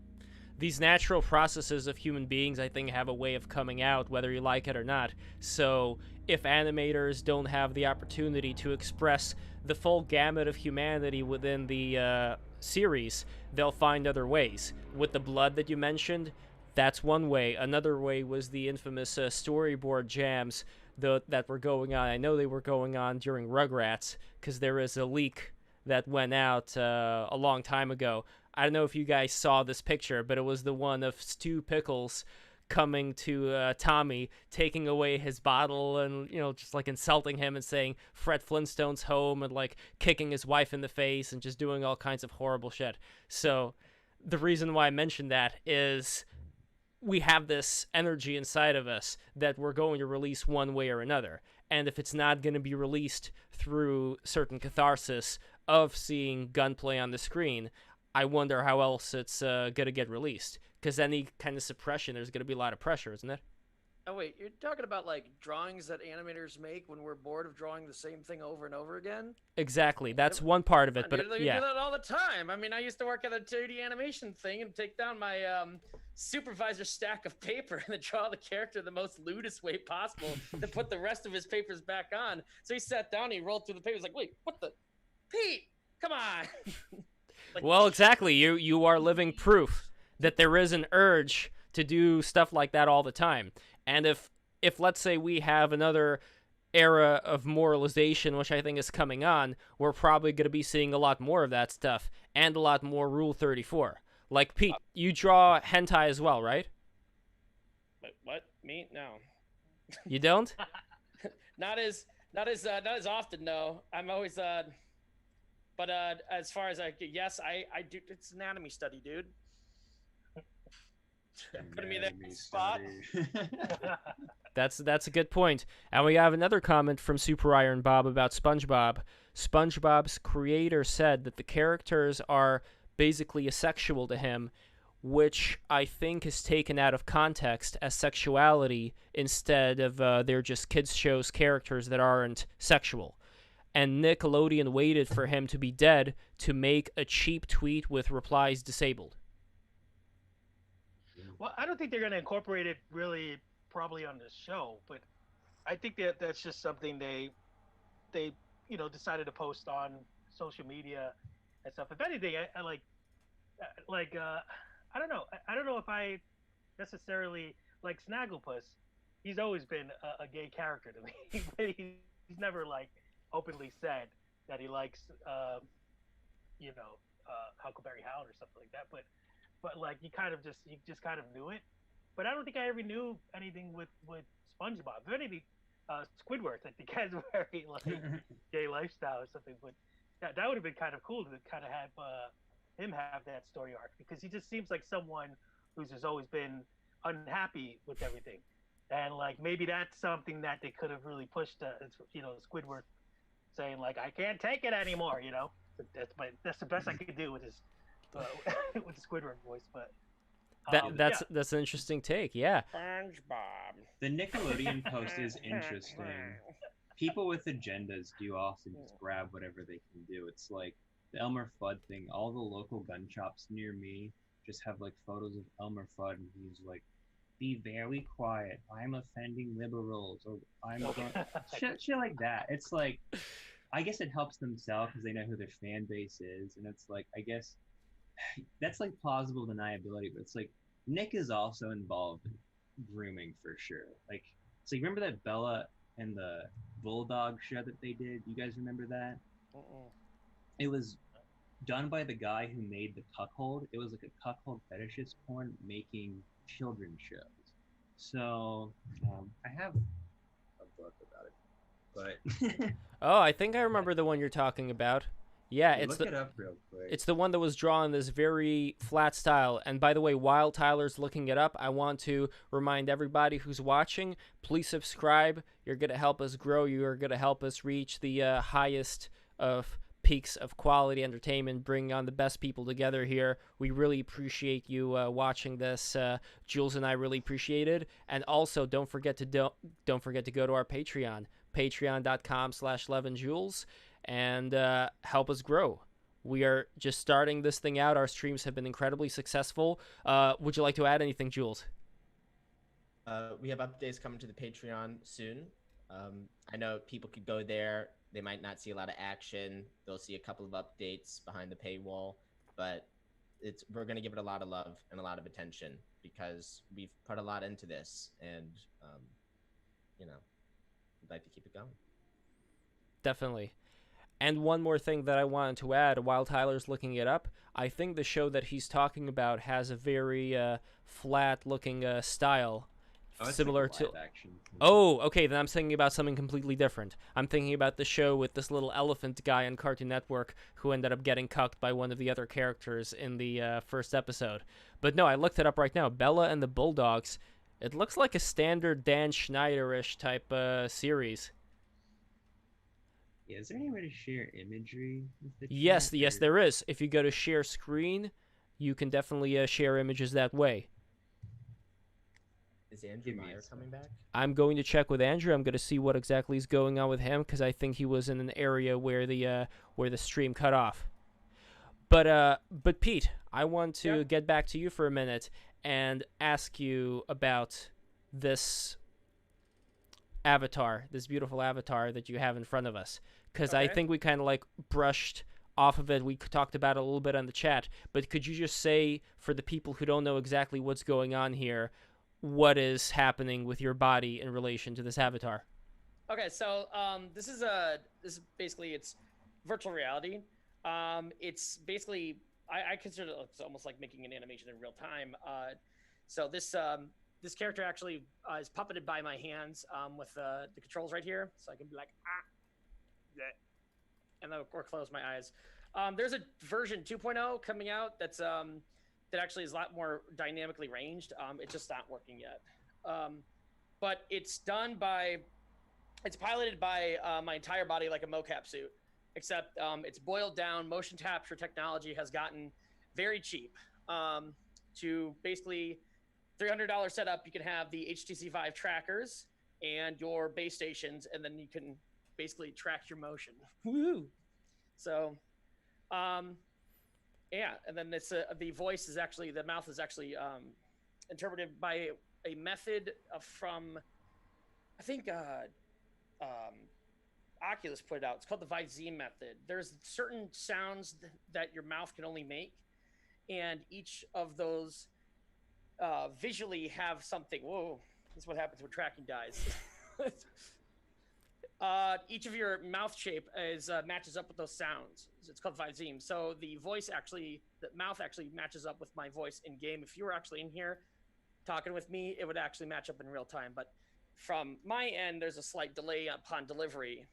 These natural processes of human beings, I think, have a way of coming out, whether you like it or not. So if animators don't have the opportunity to express the full gamut of humanity within the series, they'll find other ways. With the blood that you mentioned, that's one way. Another way was the infamous storyboard jams that were going on. I know they were going on during Rugrats, because there is a leak that went out a long time ago. I don't know if you guys saw this picture, but it was the one of Stu Pickles coming to Tommy, taking away his bottle and, just like insulting him and saying Fred Flintstone's home and like kicking his wife in the face and just doing all kinds of horrible shit. So the reason why I mentioned that is we have this energy inside of us that we're going to release one way or another. And if it's not going to be released through certain catharsis of seeing gunplay on the screen, I wonder how else it's going to get released. Because any kind of suppression, there's going to be a lot of pressure, isn't it? Oh, wait, you're talking about, like, drawings that animators make when we're bored of drawing the same thing over and over again? Exactly. That's one part of it, but you yeah. do that all the time. I mean, I used to work at a 2D animation thing and take down my supervisor's stack of paper and then draw the character the most lewdest way possible to put the rest of his papers back on. So he sat down, he rolled through the papers like, wait, what the? Pete, come on. Like, well, exactly. You are living proof that there is an urge to do stuff like that all the time. And if let's say we have another era of moralization, which I think is coming on, we're probably going to be seeing a lot more of that stuff and a lot more Rule 34. Like, Pete, you draw hentai as well, right? What? Me? No. You don't? Not as often, no. I'm always but as far as I do. It's anatomy study, dude. Putting me there in the spot. That's a good point. And we have another comment from Super Iron Bob about SpongeBob. SpongeBob's creator said that the characters are basically asexual to him, which I think is taken out of context as sexuality instead of they're just kids' shows characters that aren't sexual. And Nickelodeon waited for him to be dead to make a cheap tweet with replies disabled. Well, I don't think they're going to incorporate it really probably on the show, but I think that's just something they decided to post on social media and stuff. If anything, I don't know. I don't know if I necessarily like Snagglepuss. He's always been a gay character to me, but he's never like openly said that he likes Huckleberry Hound or something like that. But like you just kind of knew it. But I don't think I ever knew anything with SpongeBob. If anything, Squidward, I think has a very like gay lifestyle or something. But that would have been kind of cool to kind of have him have that story arc, because he just seems like someone who's just always been unhappy with everything, and like maybe that's something that they could have really pushed. Squidward saying like, I can't take it anymore. That's the best I could do with his with the Squidward voice. But That's an interesting take. Yeah. SpongeBob. The Nickelodeon post is interesting. People with agendas do often just grab whatever they can do. It's like the Elmer Fudd thing. All the local gun shops near me just have like photos of Elmer Fudd, and he's like, "Be very quiet. I'm offending liberals," or "I'm going shit like that." It's like, I guess it helps them sell because they know who their fan base is, and it's like, I guess that's like plausible deniability, but it's like Nick is also involved in grooming for sure. Like, so you remember that Bella and the Bulldog show that they did? You guys remember that? It was done by the guy who made the Cuckold. It was like a cuckold fetishist porn making children's shows. So I have a book about it, but Oh, I think I remember the one you're talking about. Yeah, it's look it up real quick. It's the one that was drawn in this very flat style. And by the way, while Tyler's looking it up, I want to remind everybody who's watching, please subscribe. You're going to help us grow. You're going to help us reach the highest of peaks of quality entertainment, bringing on the best people together here. We really appreciate you watching this. Jules and I really appreciate it. And also, don't forget to go to our Patreon, patreon.com/levinjules. And help us grow. We are just starting this thing out. Our streams have been incredibly successful. Would you like to add anything, Jules? We have updates coming to the Patreon soon. I know people could go there. They might not see a lot of action. They'll see a couple of updates behind the paywall, but we're going to give it a lot of love and a lot of attention because we've put a lot into this, and we'd like to keep it going. Definitely. And one more thing that I wanted to add while Tyler's looking it up, I think the show that he's talking about has a very flat-looking style, similar to... Oh, okay, then I'm thinking about something completely different. I'm thinking about the show with this little elephant guy on Cartoon Network who ended up getting cucked by one of the other characters in the first episode. But no, I looked it up right now. Bella and the Bulldogs. It looks like a standard Dan Schneider-ish type series. Yeah, is there any way to share imagery with the Yes, chat, yes, or- there is. If you go to share screen, you can definitely share images that way. Is Andrew Give me Meyer a coming back? I'm going to check with Andrew. I'm going to see what exactly is going on with him because I think he was in an area where the stream cut off. But Pete, I want to get back to you for a minute and ask you about this avatar, this beautiful avatar that you have in front of us, because I think we kind of like brushed off of it. We talked about it a little bit on the chat, but could you just say, for the people who don't know exactly what's going on here, what is happening with your body in relation to this avatar? Okay, so this is basically it's virtual reality. It's basically I consider it's almost like making an animation in real time. So this character actually is puppeted by my hands with the controls right here, so I can be like and then or close my eyes. There's a version 2.0 coming out that actually is a lot more dynamically ranged. It's just not working yet, but it's piloted by my entire body like a mocap suit, except it's boiled down. Motion capture technology has gotten very cheap. To basically $300 setup, you can have the HTC Vive trackers and your base stations, and then you can basically track your motion. Woo! So, yeah, and then it's the voice is actually, the mouth is actually interpreted by a method from, I think, Oculus put it out. It's called the Visine method. There's certain sounds that your mouth can only make, and each of those visually have something. Whoa, this is what happens when tracking dies. Each of your mouth shape is matches up with those sounds. It's called Visine. So the mouth actually matches up with my voice in game. If you were actually in here talking with me, it would actually match up in real time. But from my end, there's a slight delay upon delivery.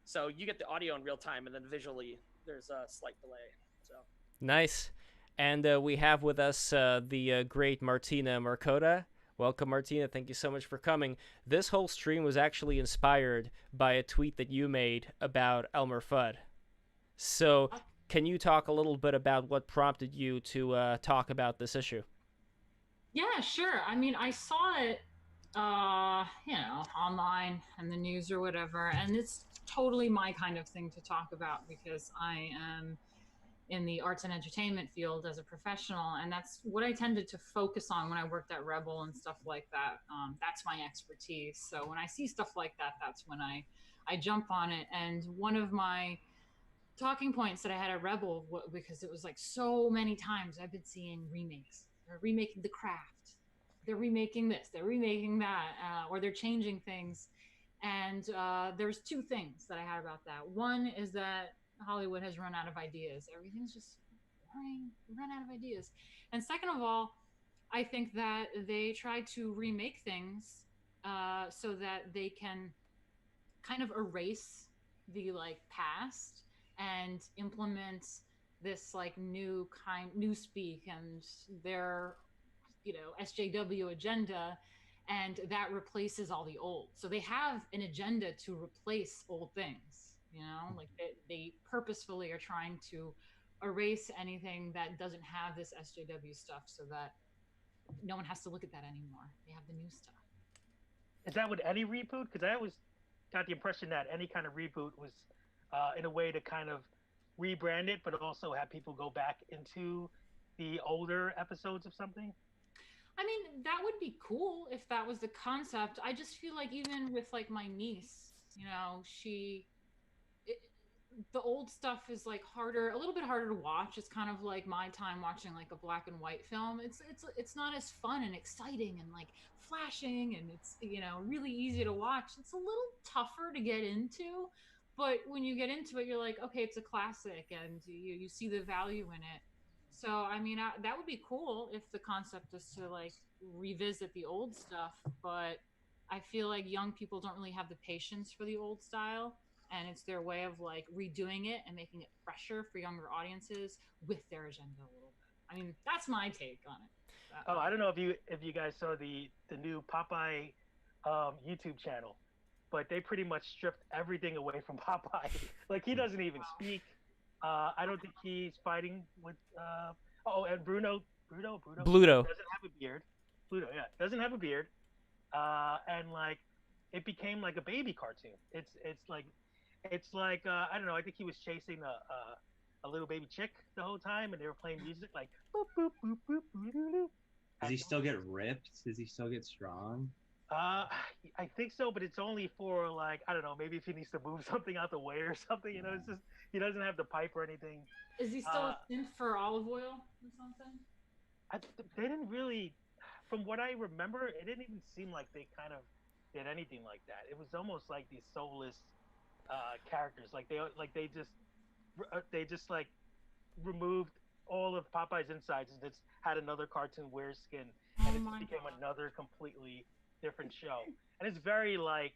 So you get the audio in real time, and then visually there's a slight delay. So nice. And we have with us the great Martina Marcota. Welcome, Martina. Thank you so much for coming. This whole stream was actually inspired by a tweet that you made about Elmer Fudd. So, can you talk a little bit about what prompted you to talk about this issue? Yeah, sure. I mean, I saw it, online and the news or whatever, and it's totally my kind of thing to talk about because I am in the arts and entertainment field as a professional, and that's what I tended to focus on when I worked at Rebel and stuff like that. That's my expertise. So when I see stuff like that, that's when I jump on it. And one of my talking points that I had at Rebel, because it was like so many times I've been seeing remakes. They're remaking The Craft. They're remaking this. They're remaking that, or they're changing things. And there's two things that I had about that. One is that Hollywood has run out of ideas. Everything's just boring. We run out of ideas. And second of all, I think that they try to remake things so that they can kind of erase the past and implement this new speak and their SJW agenda, and that replaces all the old. So they have an agenda to replace old things, like they purposefully are trying to erase anything that doesn't have this SJW stuff so that no one has to look at that anymore. They have the new stuff. Is that with any reboot? Because I always got the impression that any kind of reboot was in a way to kind of rebrand it, but also have people go back into the older episodes of something. I mean, that would be cool if that was the concept. I just feel like even with my niece, the old stuff is a little bit harder to watch. It's kind of like my time watching a black and white film. It's not as fun and exciting and flashing, and it's really easy to watch. It's a little tougher to get into, but when you get into it, you're like, okay, it's a classic, and you see the value in it. So I mean, that would be cool if the concept is to revisit the old stuff, but I feel like young people don't really have the patience for the old style, and it's their way of redoing it and making it fresher for younger audiences with their agenda a little bit. I mean, that's my take on it. I don't know if you guys saw the new Popeye YouTube channel, but they pretty much stripped everything away from Popeye. He doesn't even speak. I don't think he's fighting with. And Bluto doesn't have a beard. Bluto, yeah, doesn't have a beard. And it became like a baby cartoon. It's like I don't know. I think he was chasing a little baby chick the whole time, and they were playing music like boop boop boop boop boop boop boop. Does he still get ripped? Does he still get strong? I think so, but it's only for I don't know, maybe if he needs to move something out the way or something. It's just he doesn't have the pipe or anything. Is he still a synth for olive oil or something? They didn't really, from what I remember, it didn't even seem like they kind of did anything like that. It was almost like these soulless characters. They just removed all of Popeye's insides and just had another cartoon wear skin, and it just became another completely different show. And it's very I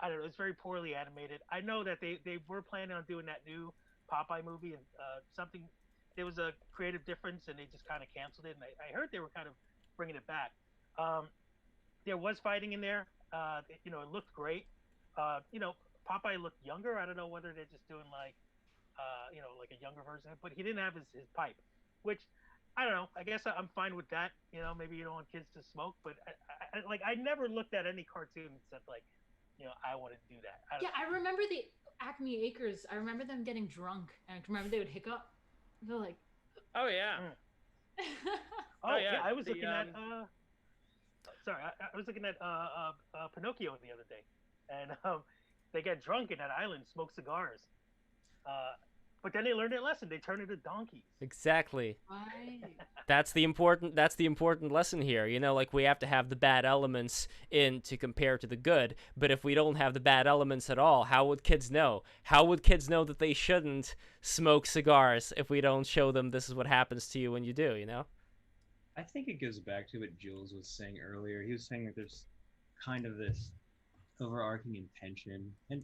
don't know, it's very poorly animated. I know that they were planning on doing that new Popeye movie, and there was a creative difference, and they just kind of canceled it. And I heard they were kind of bringing it back. There was fighting in there. It looked great. Popeye looked younger. I don't know whether they're just doing a younger version, but he didn't have his pipe, which I don't know. I guess I'm fine with that. Maybe you don't want kids to smoke, but I never looked at any cartoon and said I want to do that. I remember the Acme Acres. I remember them getting drunk, and I remember they would hiccup. They're like, oh yeah. Yeah. I was looking at. Sorry, I was looking at Pinocchio the other day, and they get drunk in that island, smoke cigars. But then they learned their lesson. They turn into donkeys. Exactly. right. That's the important lesson here. We have to have the bad elements in to compare to the good. But if we don't have the bad elements at all, how would kids know? How would kids know that they shouldn't smoke cigars if we don't show them this is what happens to you when you do, I think it goes back to what Jules was saying earlier. He was saying that there's kind of this overarching intention, and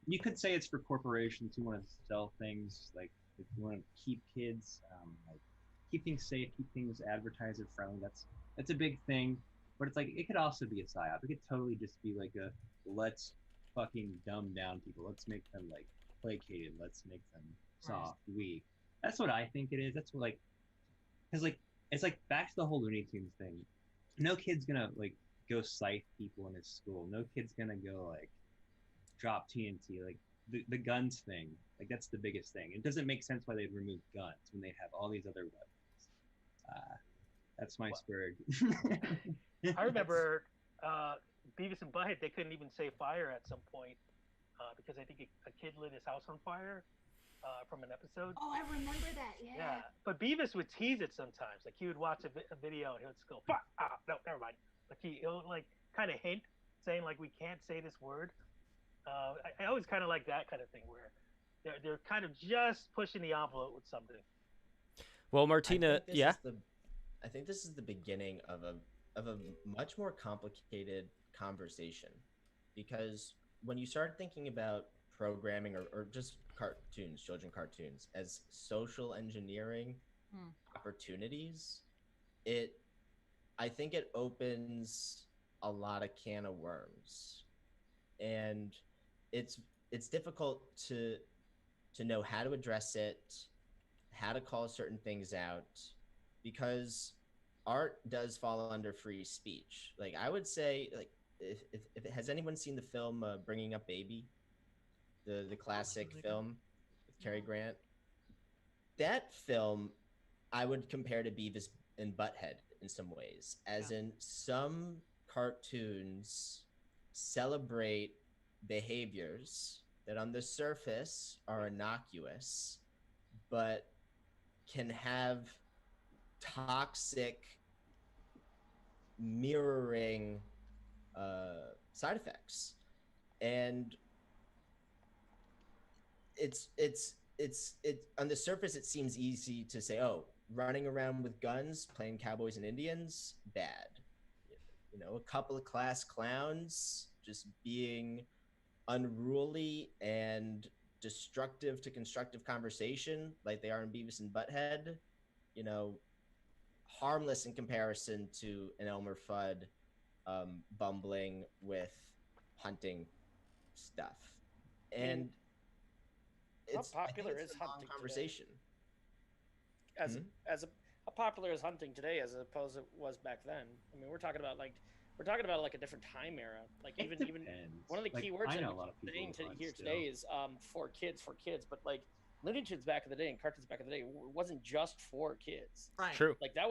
you could say it's for corporations who want to sell things like If you want to keep kids, like keep things safe, keep things advertiser friendly. That's a big thing. But it's like it could also be a psyop. It could totally just be like a let's fucking dumb down people. Let's make them like placated. Let's make them soft, weak. That's what I think it is. That's what like, cause like it's like back to the whole Looney Tunes thing. No kid's gonna like go scythe people in his school. No kid's gonna go like drop TNT. Like the guns thing. Like that's the biggest thing. It doesn't make sense why they'd remove guns when they have all these other weapons. That's my spurg. I remember Beavis and Butthead. They couldn't even say fire at some point because I think a kid lit his house on fire from an episode. Oh, I remember that. Yeah. But Beavis would tease it sometimes. Like he would watch a video and he would just go, "Fuck! No, never mind." Like he'll like kind of hint, saying like we can't say this word. I always kind of like that kind of thing where they're kind of just pushing the envelope with something. Well, Martina, yeah. I think this is the beginning of a much more complicated conversation, because when you start thinking about programming or just cartoons, children cartoons, as social engineering opportunities, I think it opens a lot of can of worms, and it's difficult to know how to address it, how to call certain things out, because art does fall under free speech. Like I would say, like if has anyone seen the film Bringing Up Baby, the classic film with Cary Grant? That film I would compare to Beavis and Butthead in some ways, as in some cartoons celebrate behaviors that on the surface are innocuous, but can have toxic mirroring side effects. And it's on the surface it seems easy to say, oh, running around with guns playing cowboys and Indians, bad. You know, a couple of class clowns just being unruly and destructive to constructive conversation like they are in Beavis and Butthead, you know, harmless in comparison to an Elmer Fudd bumbling with hunting stuff. And how popular is a long hunting conversation today? How popular is hunting today as opposed to it was back then? I mean, we're talking about like a different time era. Like even one of the key words I'm saying here today is for kids, but like Looney Tunes back in the day and cartoons back in the day wasn't just for kids. Right. True. Like that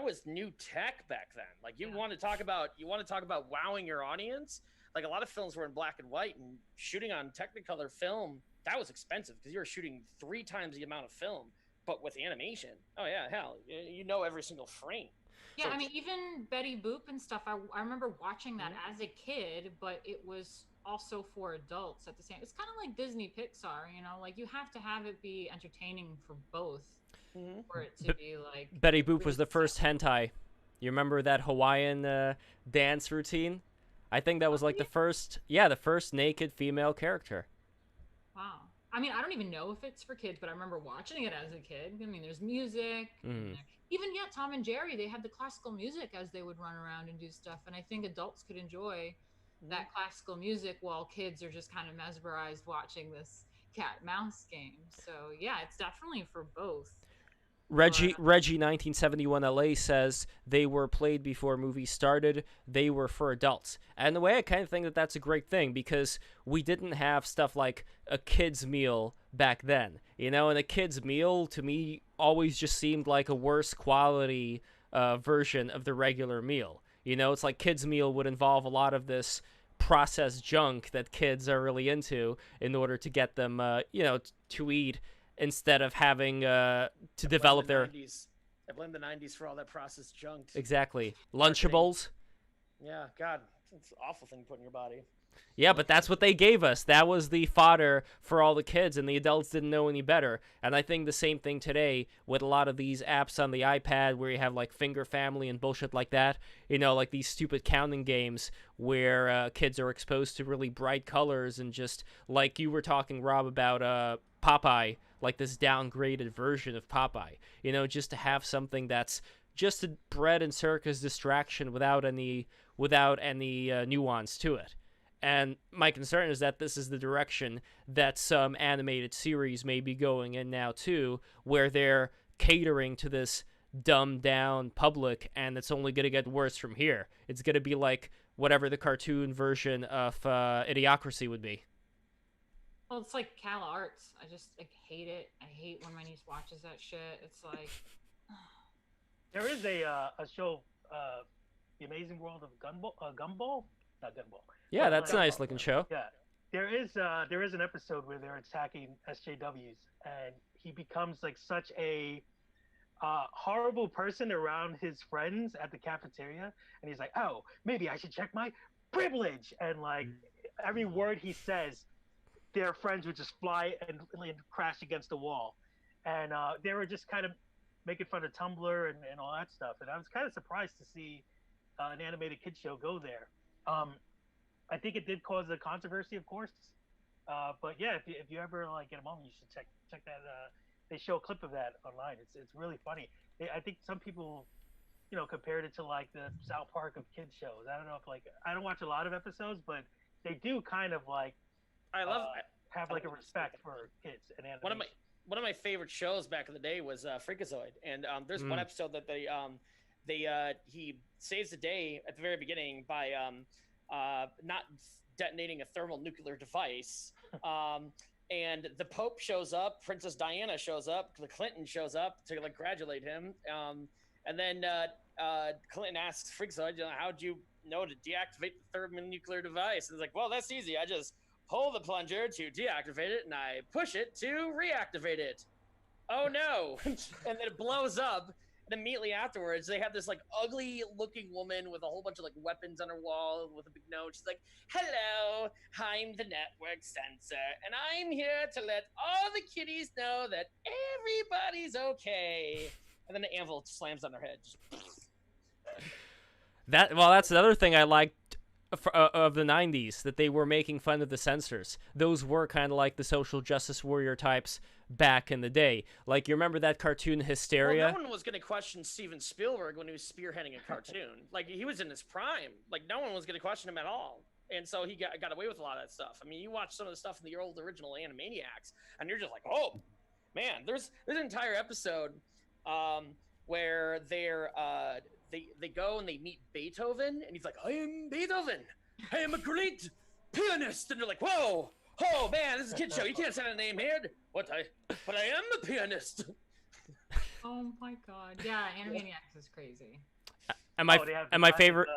was new tech back then. Like you want to talk about wowing your audience. Like a lot of films were in black and white, and shooting on Technicolor film, that was expensive because you were shooting 3 times the amount of film. But with animation, oh yeah, hell, you know every single frame. Yeah, So I mean, even Betty Boop and stuff, I remember watching that as a kid, but it was also for adults at the same. It's kind of like Disney Pixar, you know, like you have to have it be entertaining for both for it to be like. Betty Boop was the first hentai. You remember that Hawaiian dance routine? I think that was like the first naked female character. Wow. I mean, I don't even know if it's for kids, but I remember watching it as a kid. I mean, there's music. Even yet, Tom and Jerry, they had the classical music as they would run around and do stuff. And I think adults could enjoy that classical music while kids are just kind of mesmerized watching this cat-mouse game. So, yeah, it's definitely for both. Reggie 1971 LA says they were played before movies started. They were for adults. And in a way, I kind of think that that's a great thing because we didn't have stuff like a kid's meal back then. You know, and a kid's meal to me always just seemed like a worse quality version of the regular meal. You know, it's like kids' meal would involve a lot of this processed junk that kids are really into in order to get them, to eat. Instead of having to develop their... 90s. I blame the 90s for all that processed junk. Exactly. Lunchables. Yeah, God, it's an awful thing to put in your body. Yeah, but that's what they gave us. That was the fodder for all the kids, and the adults didn't know any better. And I think the same thing today with a lot of these apps on the iPad where you have like Finger Family and bullshit like that. You know, like these stupid counting games where kids are exposed to really bright colors and just like you were talking, Rob, about Popeye, like this downgraded version of Popeye. You know, just to have something that's just a bread and circus distraction without any nuance to it. And my concern is that this is the direction that some animated series may be going in now too, where they're catering to this dumbed down public, and it's only going to get worse from here. It's going to be like whatever the cartoon version of Idiocracy would be. Well, it's like Cal Arts. I hate it. I hate when my niece watches that shit. It's like There is a show, The Amazing World of Gumball, not Gumball. Yeah, But, that's a like, nice looking show. Yeah, there is an episode where they're attacking SJWs, and he becomes like such a horrible person around his friends at the cafeteria, and he's like, "Oh, maybe I should check my privilege," and like every word he says, their friends would just fly and crash against the wall, and they were just kind of making fun of Tumblr and all that stuff, and I was kind of surprised to see an animated kid show go there. I think it did cause a controversy, of course. But yeah, if you ever like get a moment, you should check that. They show a clip of that online. It's really funny. I think some people, compared it to like the South Park of kids shows. I don't know if I don't watch a lot of episodes, but they do kind of like have like a respect for kids and animation. One of my favorite shows back in the day was Freakazoid, and there's one episode that he saves the day at the very beginning by not detonating a thermal nuclear device. And the Pope shows up, Princess Diana shows up, the Clinton shows up to like congratulate him. And then Clinton asks Freakazoid, how'd you know to deactivate the thermonuclear device? And it's like, well, that's easy. I just pull the plunger to deactivate it, and I push it to reactivate it. Oh no! And then it blows up. And immediately afterwards, they have this like ugly looking woman with a whole bunch of like weapons on her wall with a big nose. She's like, "Hello, I'm the network censor, and I'm here to let all the kiddies know that everybody's okay." And then the anvil slams on her head. That's another thing I liked of the 90s, that they were making fun of the censors. Those were kind of like the social justice warrior types back in the day. Like, you remember that cartoon Hysteria? Well, no one was going to question Steven Spielberg when he was spearheading a cartoon. Like, he was in his prime. Like, no one was going to question him at all. And so he got away with a lot of that stuff. I mean, you watch some of the stuff in the old original Animaniacs, and you're just like, oh, man. There's an entire episode where they go and they meet Beethoven, and he's like, I am Beethoven. I am a great pianist. And they're like, whoa, oh man, this is a kid show. You can't say that name here. But I am a pianist. oh my god, yeah, Animaniacs is crazy. And my favorite.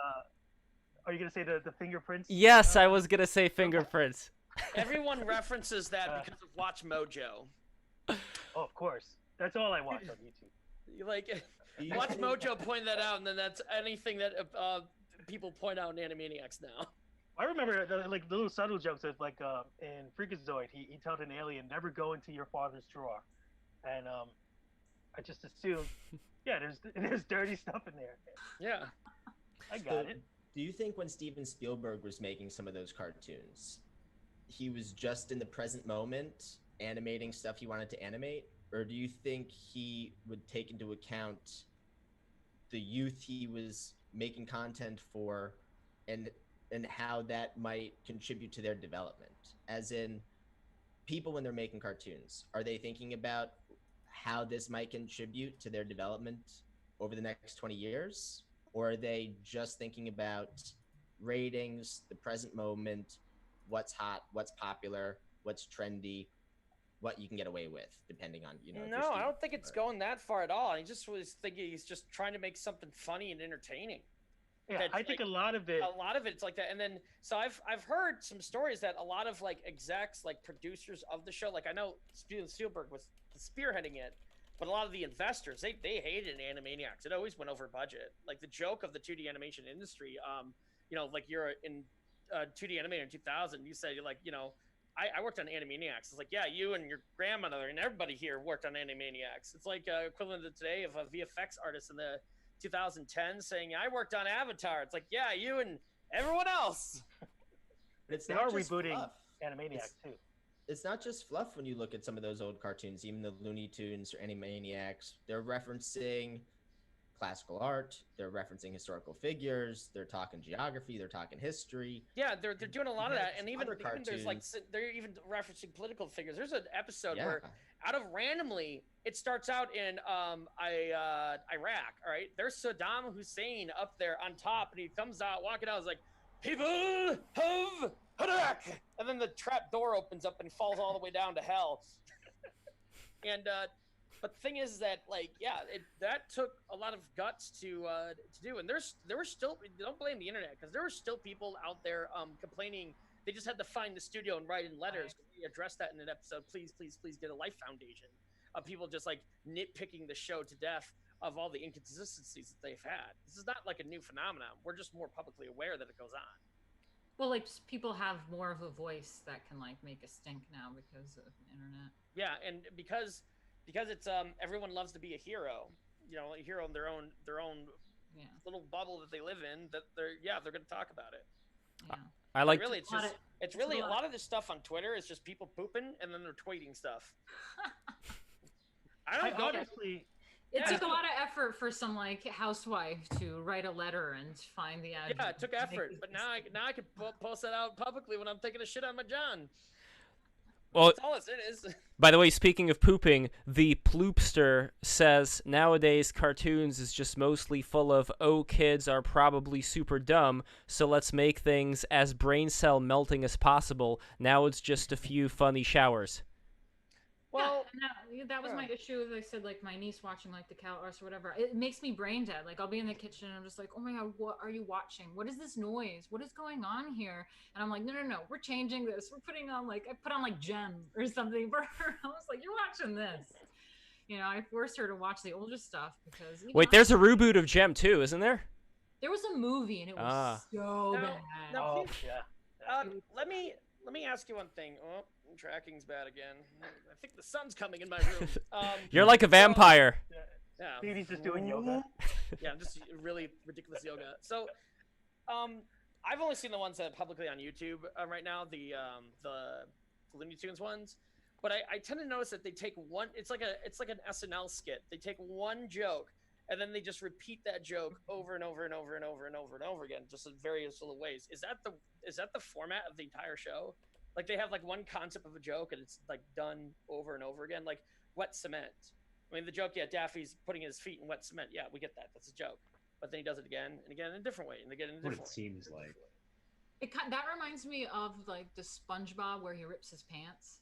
Are you gonna say the fingerprints? Yes, I was gonna say fingerprints. Everyone references that because of Watch Mojo. Oh, of course. That's all I watch on YouTube. Like, Watch Mojo pointed that out, and then that's anything that people point out in Animaniacs now. I remember the little subtle jokes of like in Freakazoid, he told an alien, never go into your father's drawer, and I just assumed, yeah, there's dirty stuff in there. Yeah, I got it. Do you think when Steven Spielberg was making some of those cartoons, he was just in the present moment animating stuff he wanted to animate? Or do you think he would take into account the youth he was making content for and how that might contribute to their development? As in, people when they're making cartoons, are they thinking about how this might contribute to their development over the next 20 years? Or are they just thinking about ratings, the present moment, what's hot, what's popular, what's trendy, what you can get away with, depending on, No, I don't think it's going that far at all. I just was thinking he's just trying to make something funny and entertaining. Yeah, I think a lot of it's like that. And then, so I've heard some stories that a lot of like execs, like producers of the show, like I know Steven Spielberg was spearheading it, but a lot of the investors, they hated Animaniacs. It always went over budget. Like the joke of the 2D animation industry, like you're in 2D animator in 2000. You said, you're like, I worked on Animaniacs. It's like, yeah, you and your grandmother and everybody here worked on Animaniacs. It's like equivalent to today of a VFX artist in the 2010 saying, I worked on Avatar. It's like, yeah, you and everyone else. But it's They not are just rebooting fluff. Animaniacs too. It's not just fluff when you look at some of those old cartoons, even the Looney Tunes or Animaniacs. They're referencing classical art. They're referencing historical figures. They're talking geography. They're talking history. Yeah, they're doing a lot of that, and even Other there's like cartoons. they're even referencing political figures. There's an episode Yeah. where out of randomly it starts out in Iraq. All right, there's Saddam Hussein up there on top, and he comes out walking out. He's like, "People of Iraq," and then the trap door opens up and falls all the way down to hell. And but the thing is that, like, yeah, that took a lot of guts to do, and there were still, don't blame the internet, because there were still people out there complaining. They just had to find the studio and write in letters. We addressed that in an episode. Please, please, please get a Life Foundation. People just like nitpicking the show to death of all the inconsistencies that they've had. This is not like a new phenomenon. We're just more publicly aware that it goes on. Well, like people have more of a voice that can like make a stink now because of the internet. Yeah, and because it's everyone loves to be a hero. A hero in their own Yeah. little bubble that they live in. That they're going to talk about it. Yeah. I like. Really, it's really a lot of this stuff on Twitter is just people pooping and then they're tweeting stuff. I don't go honestly. It took a lot of effort for some like housewife to write a letter and find the address. Yeah, it took effort, but now I can post that out publicly when I'm taking a shit on my John. Well, That's all it is. by the way, speaking of pooping, the Ploopster says nowadays cartoons is just mostly full of, oh, kids are probably super dumb, so let's make things as brain cell melting as possible. Now it's just a few funny showers. Well, yeah, that was my issue. As I said, like my niece watching like the Cal Arts or whatever, it makes me brain dead. Like I'll be in the kitchen and I'm just like, oh my god, what are you watching? What is this noise? What is going on here? And I'm like, no, we're changing this. We're putting on like I put on like Gem or something for her. I was like, you're watching this. I forced her to watch the older stuff because. Wait, there's a reboot of Gem too, isn't there? There was a movie and it was so bad. Now, yeah. Let me ask you one thing. Oh, tracking's bad again. I think the sun's coming in my room. You're like a vampire. Yeah. Phoebe's just doing yoga. Yeah, I'm just really ridiculous yoga. So, I've only seen the ones that are publicly on YouTube right now, the Looney Tunes ones. But I tend to notice that they take one. It's like an SNL skit. They take one joke and then they just repeat that joke over and over and over and over and over and over again, just in various little ways. Is that the format of the entire show? Like they have like one concept of a joke and it's like done over and over again, like wet cement. I mean, the joke, yeah, Daffy's putting his feet in wet cement. Yeah, we get that. That's a joke. But then he does it again and again in a different way, and again in a different way. What it seems like. That reminds me of like the SpongeBob where he rips his pants.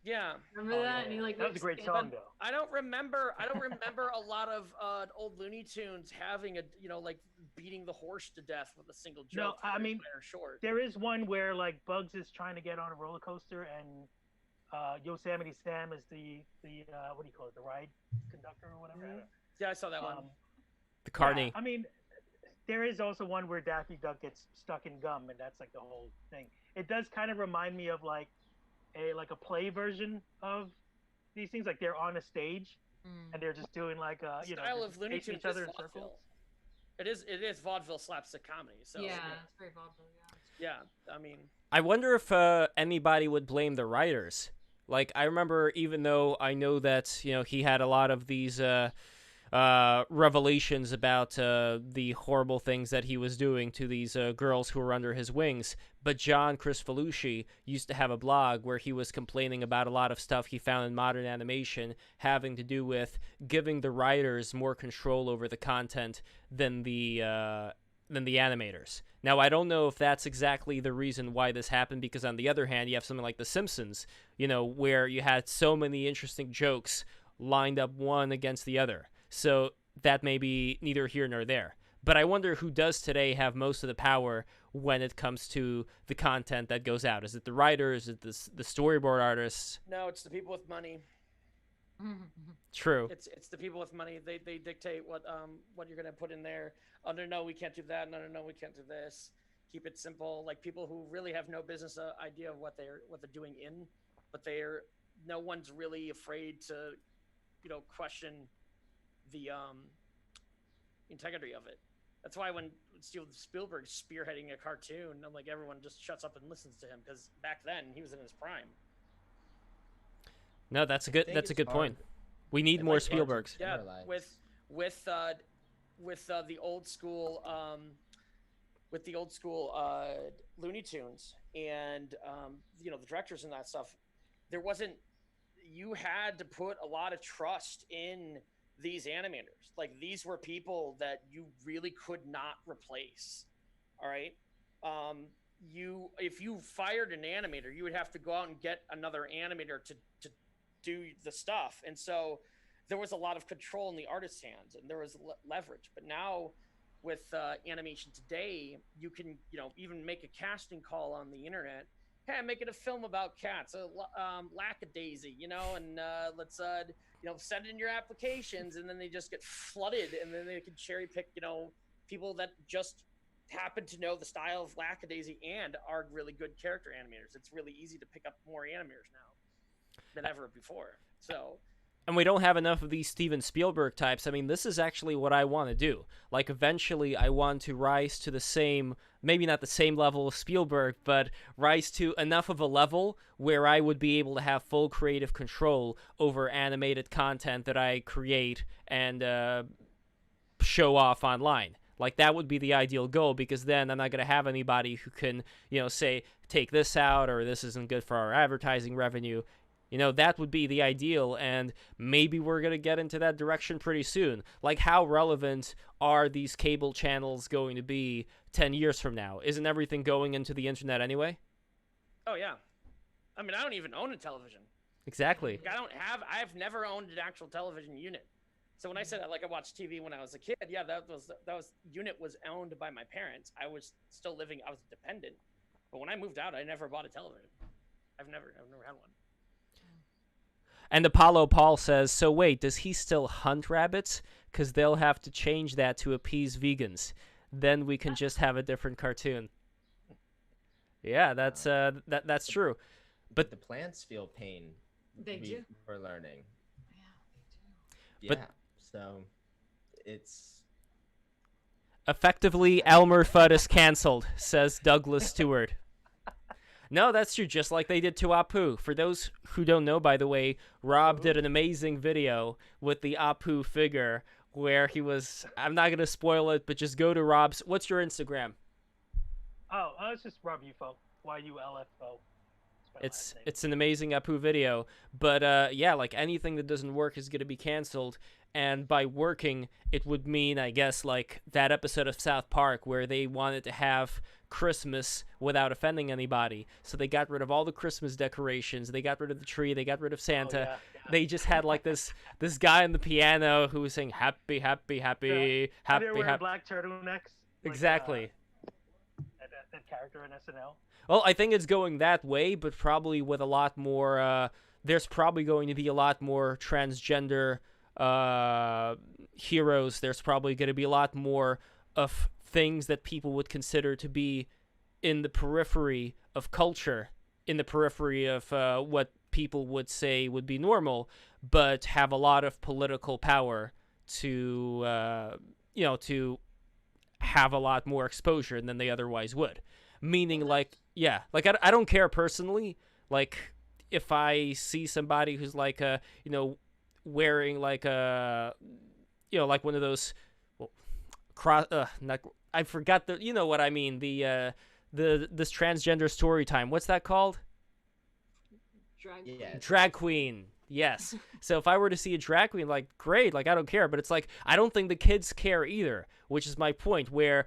Yeah. Remember that? And he like that was a great song though. I don't remember a lot of old Looney Tunes having like beating the horse to death with a single joke. No, I mean short. There is one where like Bugs is trying to get on a roller coaster and Yosemite Sam is the what do you call it, the ride conductor or whatever. Yeah, I saw that one. The carny. Yeah, I mean, there is also one where Daffy Duck gets stuck in gum, and that's like the whole thing. It does kind of remind me of like a play version of these things. Like they're on a stage and they're just doing like style of Looney Tunes each other in vaudeville. circles. It is vaudeville slapstick comedy. So yeah, it's very vaudeville. Yeah, I mean, I wonder if anybody would blame the writers. Like I remember, even though I know that he had a lot of these revelations about the horrible things that he was doing to these girls who were under his wings. But John Cristofalucci used to have a blog where he was complaining about a lot of stuff he found in modern animation having to do with giving the writers more control over the content than the animators. Now, I don't know if that's exactly the reason why this happened, because on the other hand, you have something like The Simpsons, where you had so many interesting jokes lined up one against the other. So that may be neither here nor there. But I wonder who does today have most of the power when it comes to the content that goes out. Is it the writers? Is it the storyboard artists? No, it's the people with money. True. It's the people with money. They dictate what you're gonna put in there. Oh no, we can't do that. No, we can't do this. keep it simple. Like people who really have no business idea of what they're doing but no one's really afraid to, question the integrity of it. That's why when Steven Spielberg's spearheading a cartoon, I'm like, everyone just shuts up and listens to him, because back then he was in his prime. No, that's a good point. We need more Spielbergs. Yeah, with the old school Looney Tunes and the directors and that stuff, you had to put a lot of trust in these animators. Like, these were people that you really could not replace. All right. If you fired an animator, you would have to go out and get another animator to do the stuff. And so there was a lot of control in the artist's hands, and there was leverage. But now with animation today, you can, even make a casting call on the internet. Hey, I'm making a film about cats, lackadaisy, and let's, send in your applications, and then they just get flooded, and then they can cherry pick, people that just happen to know the style of lackadaisy and are really good character animators. It's really easy to pick up more animators now than ever before. So. And we don't have enough of these Steven Spielberg types. I mean, this is actually what I want to do. Like, eventually I want to rise to the same, maybe not the same level of Spielberg, but rise to enough of a level where I would be able to have full creative control over animated content that I create and show off online. Like, that would be the ideal goal, because then I'm not going to have anybody who can, say, take this out, or this isn't good for our advertising revenue. That would be the ideal, and maybe we're going to get into that direction pretty soon. Like, how relevant are these cable channels going to be 10 years from now? Isn't everything going into the internet anyway? Oh, yeah. I mean, I don't even own a television. Exactly. I've never owned an actual television unit. So when I said I watched TV when I was a kid, yeah, unit was owned by my parents. I was still living, I was dependent. But when I moved out, I never bought a television. I've never had one. And Apollo Paul says, so wait, does he still hunt rabbits? Because they'll have to change that to appease vegans. Then we can just have a different cartoon. Yeah, that's true. But the plants feel pain. They do. We're learning. Yeah, they do. Yeah, so it's... Effectively, Elmer Fudd is canceled, says Douglas Stewart. No, that's true, just like they did to Apu. For those who don't know, by the way, Rob did an amazing video with the Apu figure where he was... I'm not going to spoil it, but just go to Rob's... What's your Instagram? Oh, it's just Rob Ufo. YULFO. It's an amazing Apu video. But, yeah, like, anything that doesn't work is going to be canceled. And by working, it would mean, I guess, like that episode of South Park where they wanted to have Christmas without offending anybody. So they got rid of all the Christmas decorations. They got rid of the tree. They got rid of Santa. Oh, yeah. They just had like this guy on the piano who was saying happy, happy, happy, happy, They're wearing happy. black turtlenecks. Exactly. That character in SNL. Well, I think it's going that way, but probably with a lot more... there's probably going to be a lot more transgender heroes. There's probably going to be a lot more of things that people would consider to be in the periphery of culture, in the periphery of what people would say would be normal, but have a lot of political power to, to have a lot more exposure than they otherwise would. Meaning, like, yeah, like, I don't care personally, like, if I see somebody who's like, wearing like a, like one of those, well, I forgot the, you know what I mean, this transgender story time. What's that called? Drag queen. Yes. So if I were to see a drag queen, like, great, like, I don't care, but it's like, I don't think the kids care either, which is my point, where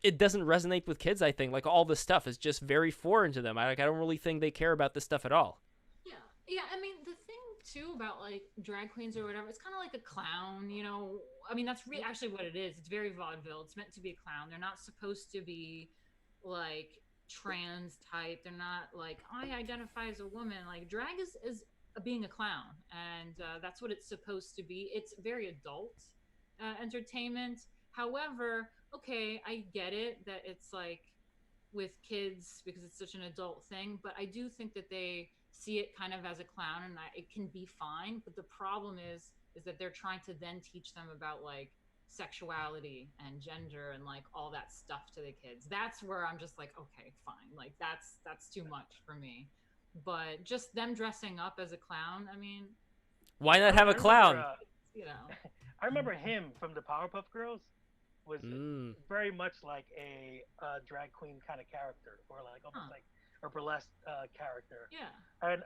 it doesn't resonate with kids. I think, like, all this stuff is just very foreign to them. I don't really think they care about this stuff at all. Yeah, I mean, the thing too about like drag queens or whatever, it's kind of like a clown, I mean, that's actually what it is. It's very vaudeville. It's meant to be a clown. They're not supposed to be like trans type. They're not like, I identify as a woman. Like, drag is being a clown, and that's what it's supposed to be. It's very adult entertainment. However, okay, I get it that it's like with kids because it's such an adult thing, but I do think that they see it kind of as a clown, and that it can be fine. But the problem is that they're trying to then teach them about like sexuality and gender and like all that stuff to the kids. That's where I'm just like, okay, fine, like that's too much for me. But just them dressing up as a clown, I mean, Why not I have a remember, clown? you know. I remember him from the Powerpuff Girls was Mm. very much like a drag queen kind of character, or like almost Huh. like a burlesque character. Yeah. And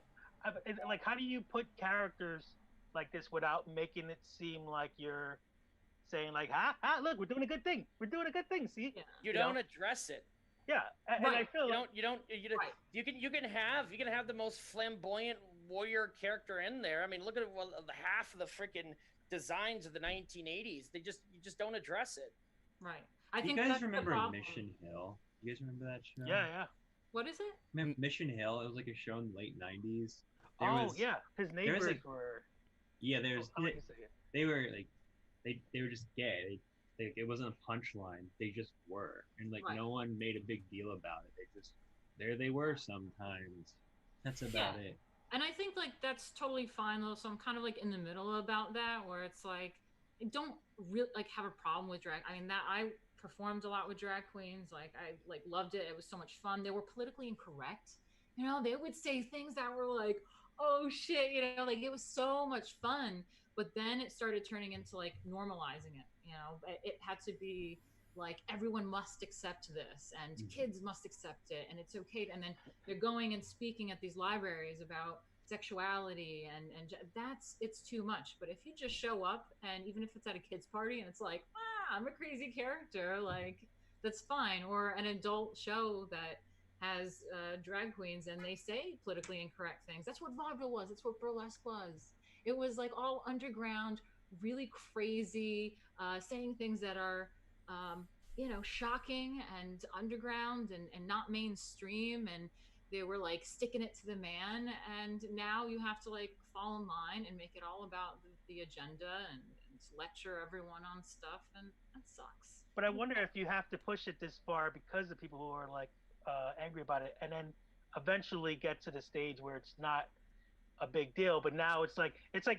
like, how do you put characters like this without making it seem like you're saying like, look, we're doing a good thing. We're doing a good thing. See? Yeah. You know? don't address it. Yeah. And I Right. feel like You don't Right. you can have the most flamboyant warrior character in there. I mean, look at the half of the freaking designs of the 1980s. You just don't address it. Right. I Do you think guys that's the remember problem. Mission Hill? You guys remember that show? yeah. What is it? Mission Hill. It was like a show in the late '90s. Yeah. His neighbors like- were. Yeah, there's I'll let you say it. they were like they were just gay. It wasn't a punchline. They just were, and like Right. no one made a big deal about it. They just there they were sometimes. That's about it. And I think like that's totally fine though. So I'm kind of like in the middle about that, where it's like I don't really like have a problem with drag. I mean that I performed a lot with drag queens. Like I like loved it. It was so much fun. They were politically incorrect. You know, they would say things that were like, oh shit, you know, like it was so much fun. But then it started turning into like normalizing it. You know, it had to be like everyone must accept this and Mhm. kids must accept it and it's okay. And then they're going and speaking at these libraries about sexuality and that's it's too much. But if you just show up and even if it's at a kids party and it's like, I'm a crazy character, like that's fine. Or an adult show that has drag queens and they say politically incorrect things. That's what vaudeville was. That's what burlesque was. It was like all underground, really crazy, saying things that are you know, shocking and underground and not mainstream. And they were like sticking it to the man. And now you have to like fall in line and make it all about the agenda and lecture everyone on stuff. And that sucks. But I wonder if you have to push it this far because of people who are like angry about it, and then eventually get to the stage where it's not a big deal. But now it's like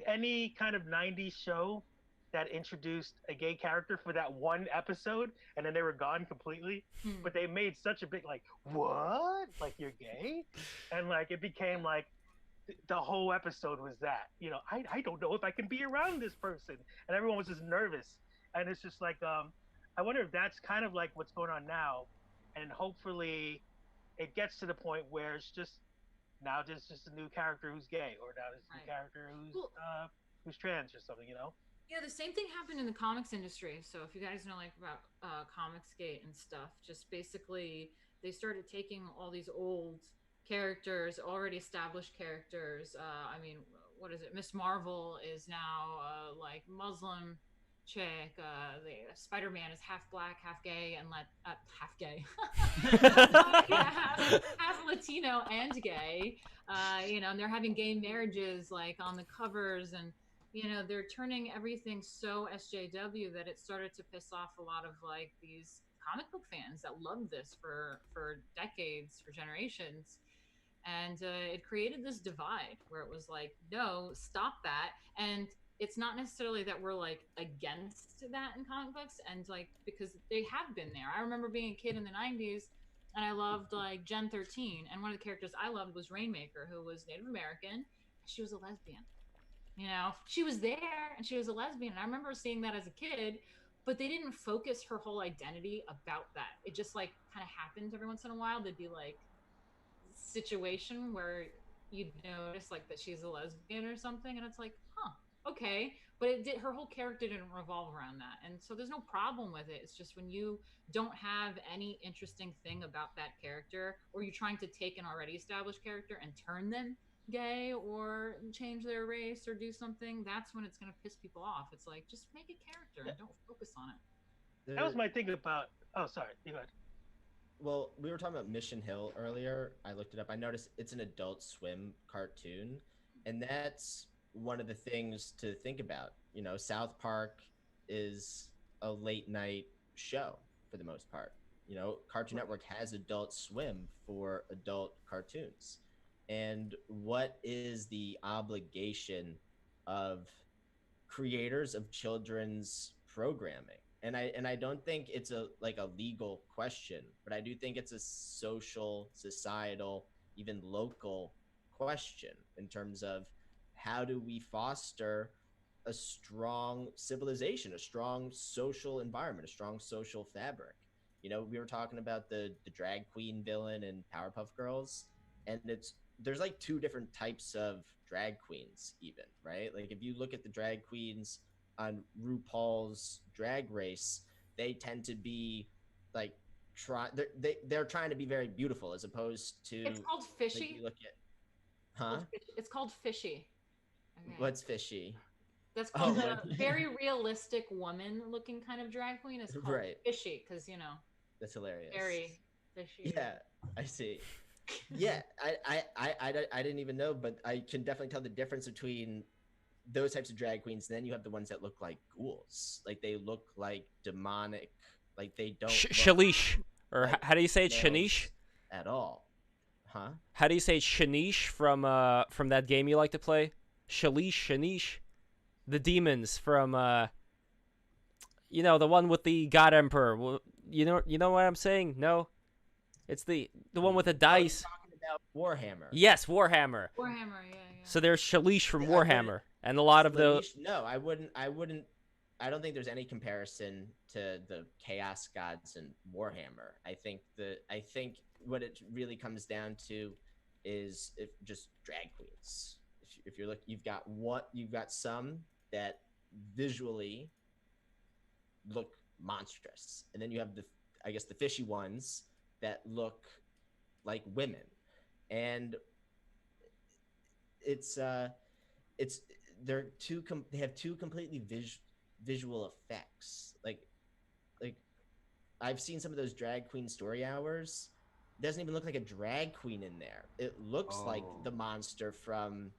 any kind of '90s show that introduced a gay character for that one episode, and then they were gone completely. But they made such a big like, what? Like you're gay, and like it became like the whole episode was that. You know, I don't know if I can be around this person, and everyone was just nervous. And it's just like I wonder if that's kind of like what's going on now, and hopefully it gets to the point where it's just now there's just a new character who's gay, or now there's a new Right. character Well- who's trans or something, you know? Yeah, the same thing happened in the comics industry. So if you guys know like about Comicsgate and stuff, just basically they started taking all these old characters, already established characters. I mean, what is it? Miss Marvel is now like Muslim chick. The Spider-Man is half black, half gay, and half gay. Yeah, half Latino and gay. You know, and they're having gay marriages like on the covers and you know they're turning everything so SJW that it started to piss off a lot of like these comic book fans that loved this for decades, for generations. And it created this divide where it was like, no, stop that. And it's not necessarily that we're like against that in comic books, and like because they have been there. I remember being a kid in the 90s and I loved like Gen 13, and one of the characters I loved was Rainmaker, who was Native American. She was a lesbian. You know, she was there and she was a lesbian. And I remember seeing that as a kid, but they didn't focus her whole identity about that. It just like kind of happened every once in a while. There'd be like situation where you'd notice like that she's a lesbian or something, and it's like, huh, okay. But it did, her whole character didn't revolve around that. And so there's no problem with it. It's just when you don't have any interesting thing about that character, or you're trying to take an already established character and turn them gay or change their race or do something, that's when it's going to piss people off. It's like, just make a character and don't focus on it. That was my thing about. Oh, sorry. You go ahead. Well, we were talking about Mission Hill earlier. I looked it up. I noticed it's an Adult Swim cartoon, and that's one of the things to think about. You know, South Park is a late night show for the most part. Cartoon Network has Adult Swim for adult cartoons. And what is the obligation of creators of children's programming? And I don't think it's a legal question, but I do think it's a social, societal, even local question in terms of how do we foster a strong civilization, a strong social environment, a strong social fabric. We were talking about the drag queen villain in Powerpuff Girls, and there's like two different types of drag queens, even, right? Like if you look at the drag queens on RuPaul's Drag Race, they tend to be like they're trying to be very beautiful, as opposed It's to called like fishy. you look at, huh? It's called fishy. Okay. What's fishy? That's Oh, called what? a very realistic woman-looking kind of drag queen. Is called Right. fishy because That's hilarious. very fishy. Yeah, I see. Yeah, I didn't even know, but I can definitely tell the difference between those types of drag queens. And then you have the ones that look like ghouls, like they look like demonic, like they don't look Shalish, or like how do you say it? males Shanish? at all, huh? How do you say Shanish from that game you like to play? Shanish, the demons from the one with the God Emperor. You know what I'm saying? No, it's the one with the Oh, you're dice. talking about Warhammer. Yes, Warhammer. Warhammer, yeah. So there's Shalish from I wouldn't- Warhammer, and a lot of the Slaanesh? No, I wouldn't. I don't think there's any comparison to the Chaos Gods and Warhammer. I think what it really comes down to is if just drag queens. If you're you've got some that visually look monstrous, and then you have the fishy ones that look like women, and it's they have two completely visual effects. Like I've seen some of those drag queen story hours. It doesn't even look like a drag queen in there. It looks like the monster from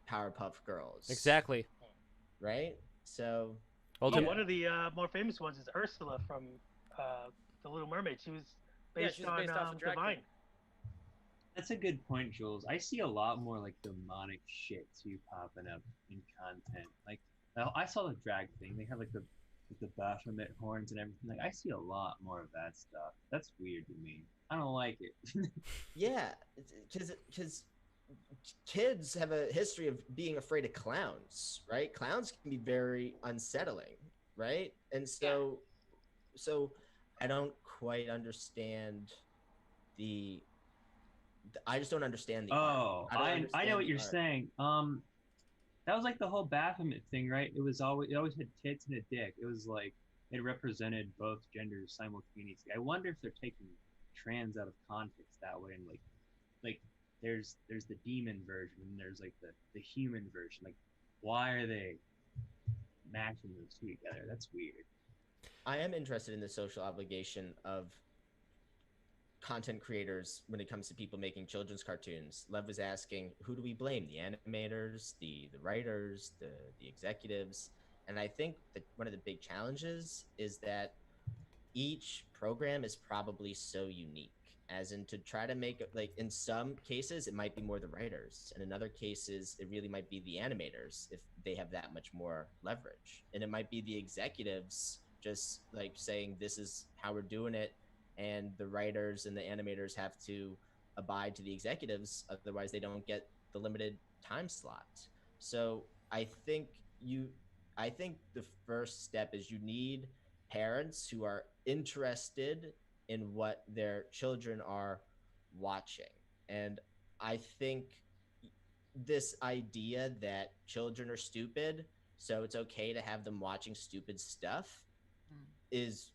Powerpuff Girls. exactly. Right? So Ultimate. One of the more famous ones is Ursula from The Little Mermaid. She was based she was on based off of drag Divine. queen. That's a good point, Jules. I see a lot more like demonic shit too popping up in content. Like I saw the drag thing. They have like the Baphomet horns and everything. Like I see a lot more of that stuff. That's weird to me. I don't like it. yeah, because kids have a history of being afraid of clowns, right? Clowns can be very unsettling, right? And so I don't quite understand the I just don't understand the Oh, art. I know what you're art. saying. That was like the whole Baphomet thing, right? It always had tits and a dick. It was like it represented both genders simultaneously. I wonder if they're taking trans out of context that way, and like there's the demon version and there's like the human version. Like why are they matching those two together? That's weird. I am interested in the social obligation of content creators when it comes to people making children's cartoons. Lev was asking, who do we blame? The animators, the writers, the executives? And I think that one of the big challenges is that each program is probably so unique, as in to try to make it, like in some cases it might be more the writers, and in other cases it really might be the animators if they have that much more leverage, and it might be the executives just like saying this is how we're doing it, and the writers and the animators have to abide to the executives, otherwise they don't get the limited time slot. So you I think the first step is you need parents who are interested in what their children are watching. And I think this idea that children are stupid, so it's okay to have them watching stupid stuff, is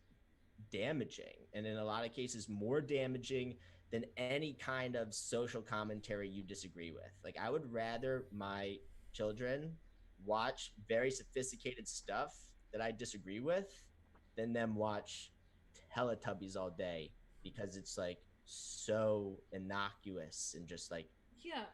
damaging, and in a lot of cases more damaging than any kind of social commentary you disagree with. Like I would rather my children watch very sophisticated stuff that I disagree with than them watch Teletubbies all day because it's like so innocuous and just like Yeah,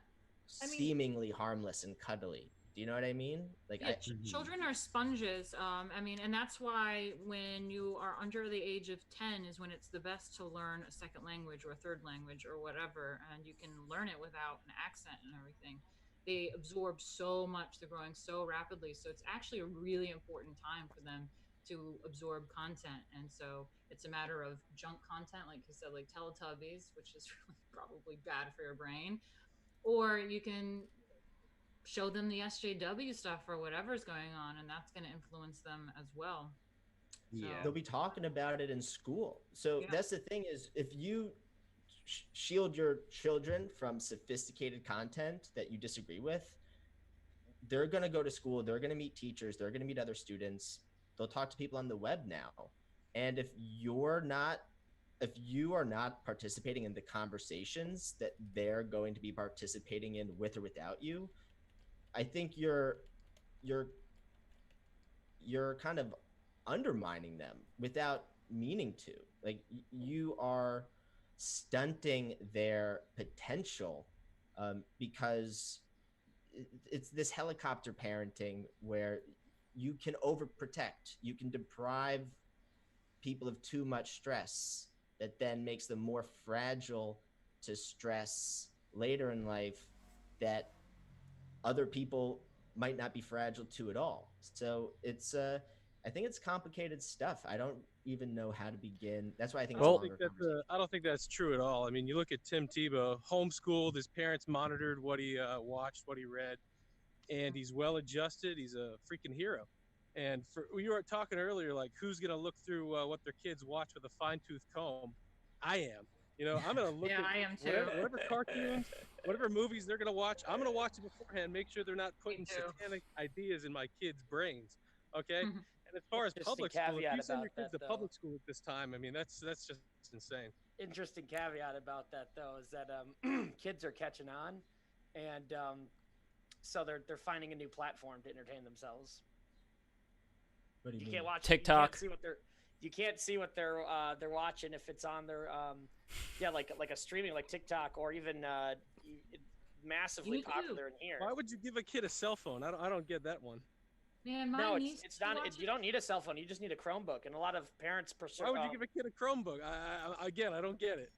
I mean, seemingly harmless and cuddly. Do you know what I mean? Like Yeah, children are sponges. I mean, and that's why when you are under the age of 10 is when it's the best to learn a second language or a third language or whatever, and you can learn it without an accent and everything. They absorb so much, they're growing so rapidly. So it's actually a really important time for them to absorb content. And so it's a matter of junk content, like you said, like Teletubbies, which is really probably bad for your brain. Or you can show them the SJW stuff or whatever's going on, and that's going to influence them as well. Yeah. they'll be talking about it in school. So Yeah. that's the thing is if you shield your children from sophisticated content that you disagree with, they're going to go to school, they're going to meet teachers, they're going to meet other students, they'll talk to people on the web now. And if you are not participating in the conversations that they're going to be participating in with or without you, I think you're kind of undermining them without meaning to. Like you are stunting their potential because it's this helicopter parenting where you can overprotect, you can deprive people of too much stress that then makes them more fragile to stress later in life that other people might not be fragile to at all. So it's I think it's complicated stuff. I don't even know how to begin. That's why I think it's a longer conversation. I don't think that's true at all. I mean, you look at Tim Tebow, homeschooled, his parents monitored what he watched, what he read, and he's well adjusted. He's a freaking hero. And you were talking earlier, like who's gonna look through what their kids watch with a fine-tooth comb? I am. You know, I'm gonna look Yeah, at I am too. whatever cartoons, whatever movies they're gonna watch. I'm gonna watch it beforehand, make sure they're not putting too. satanic ideas in my kids' brains. Okay. Mhm. And as far as Interesting public school, if caveat you send your about kids that, to though. public school at this time, I mean, that's just insane. Interesting caveat about that though is that kids are catching on, and so they're finding a new platform to entertain themselves. What do You you can't mean? watch TikTok. You can't see what they're watching if it's on their like a streaming like TikTok or even massively YouTube. popular in here. Why would you give a kid a cell phone? I don't get that one. Man, my No, niece it's not. watches- You don't need a cell phone. You just need a Chromebook, and a lot of parents prefer. Why would you give a kid a Chromebook? I don't get it.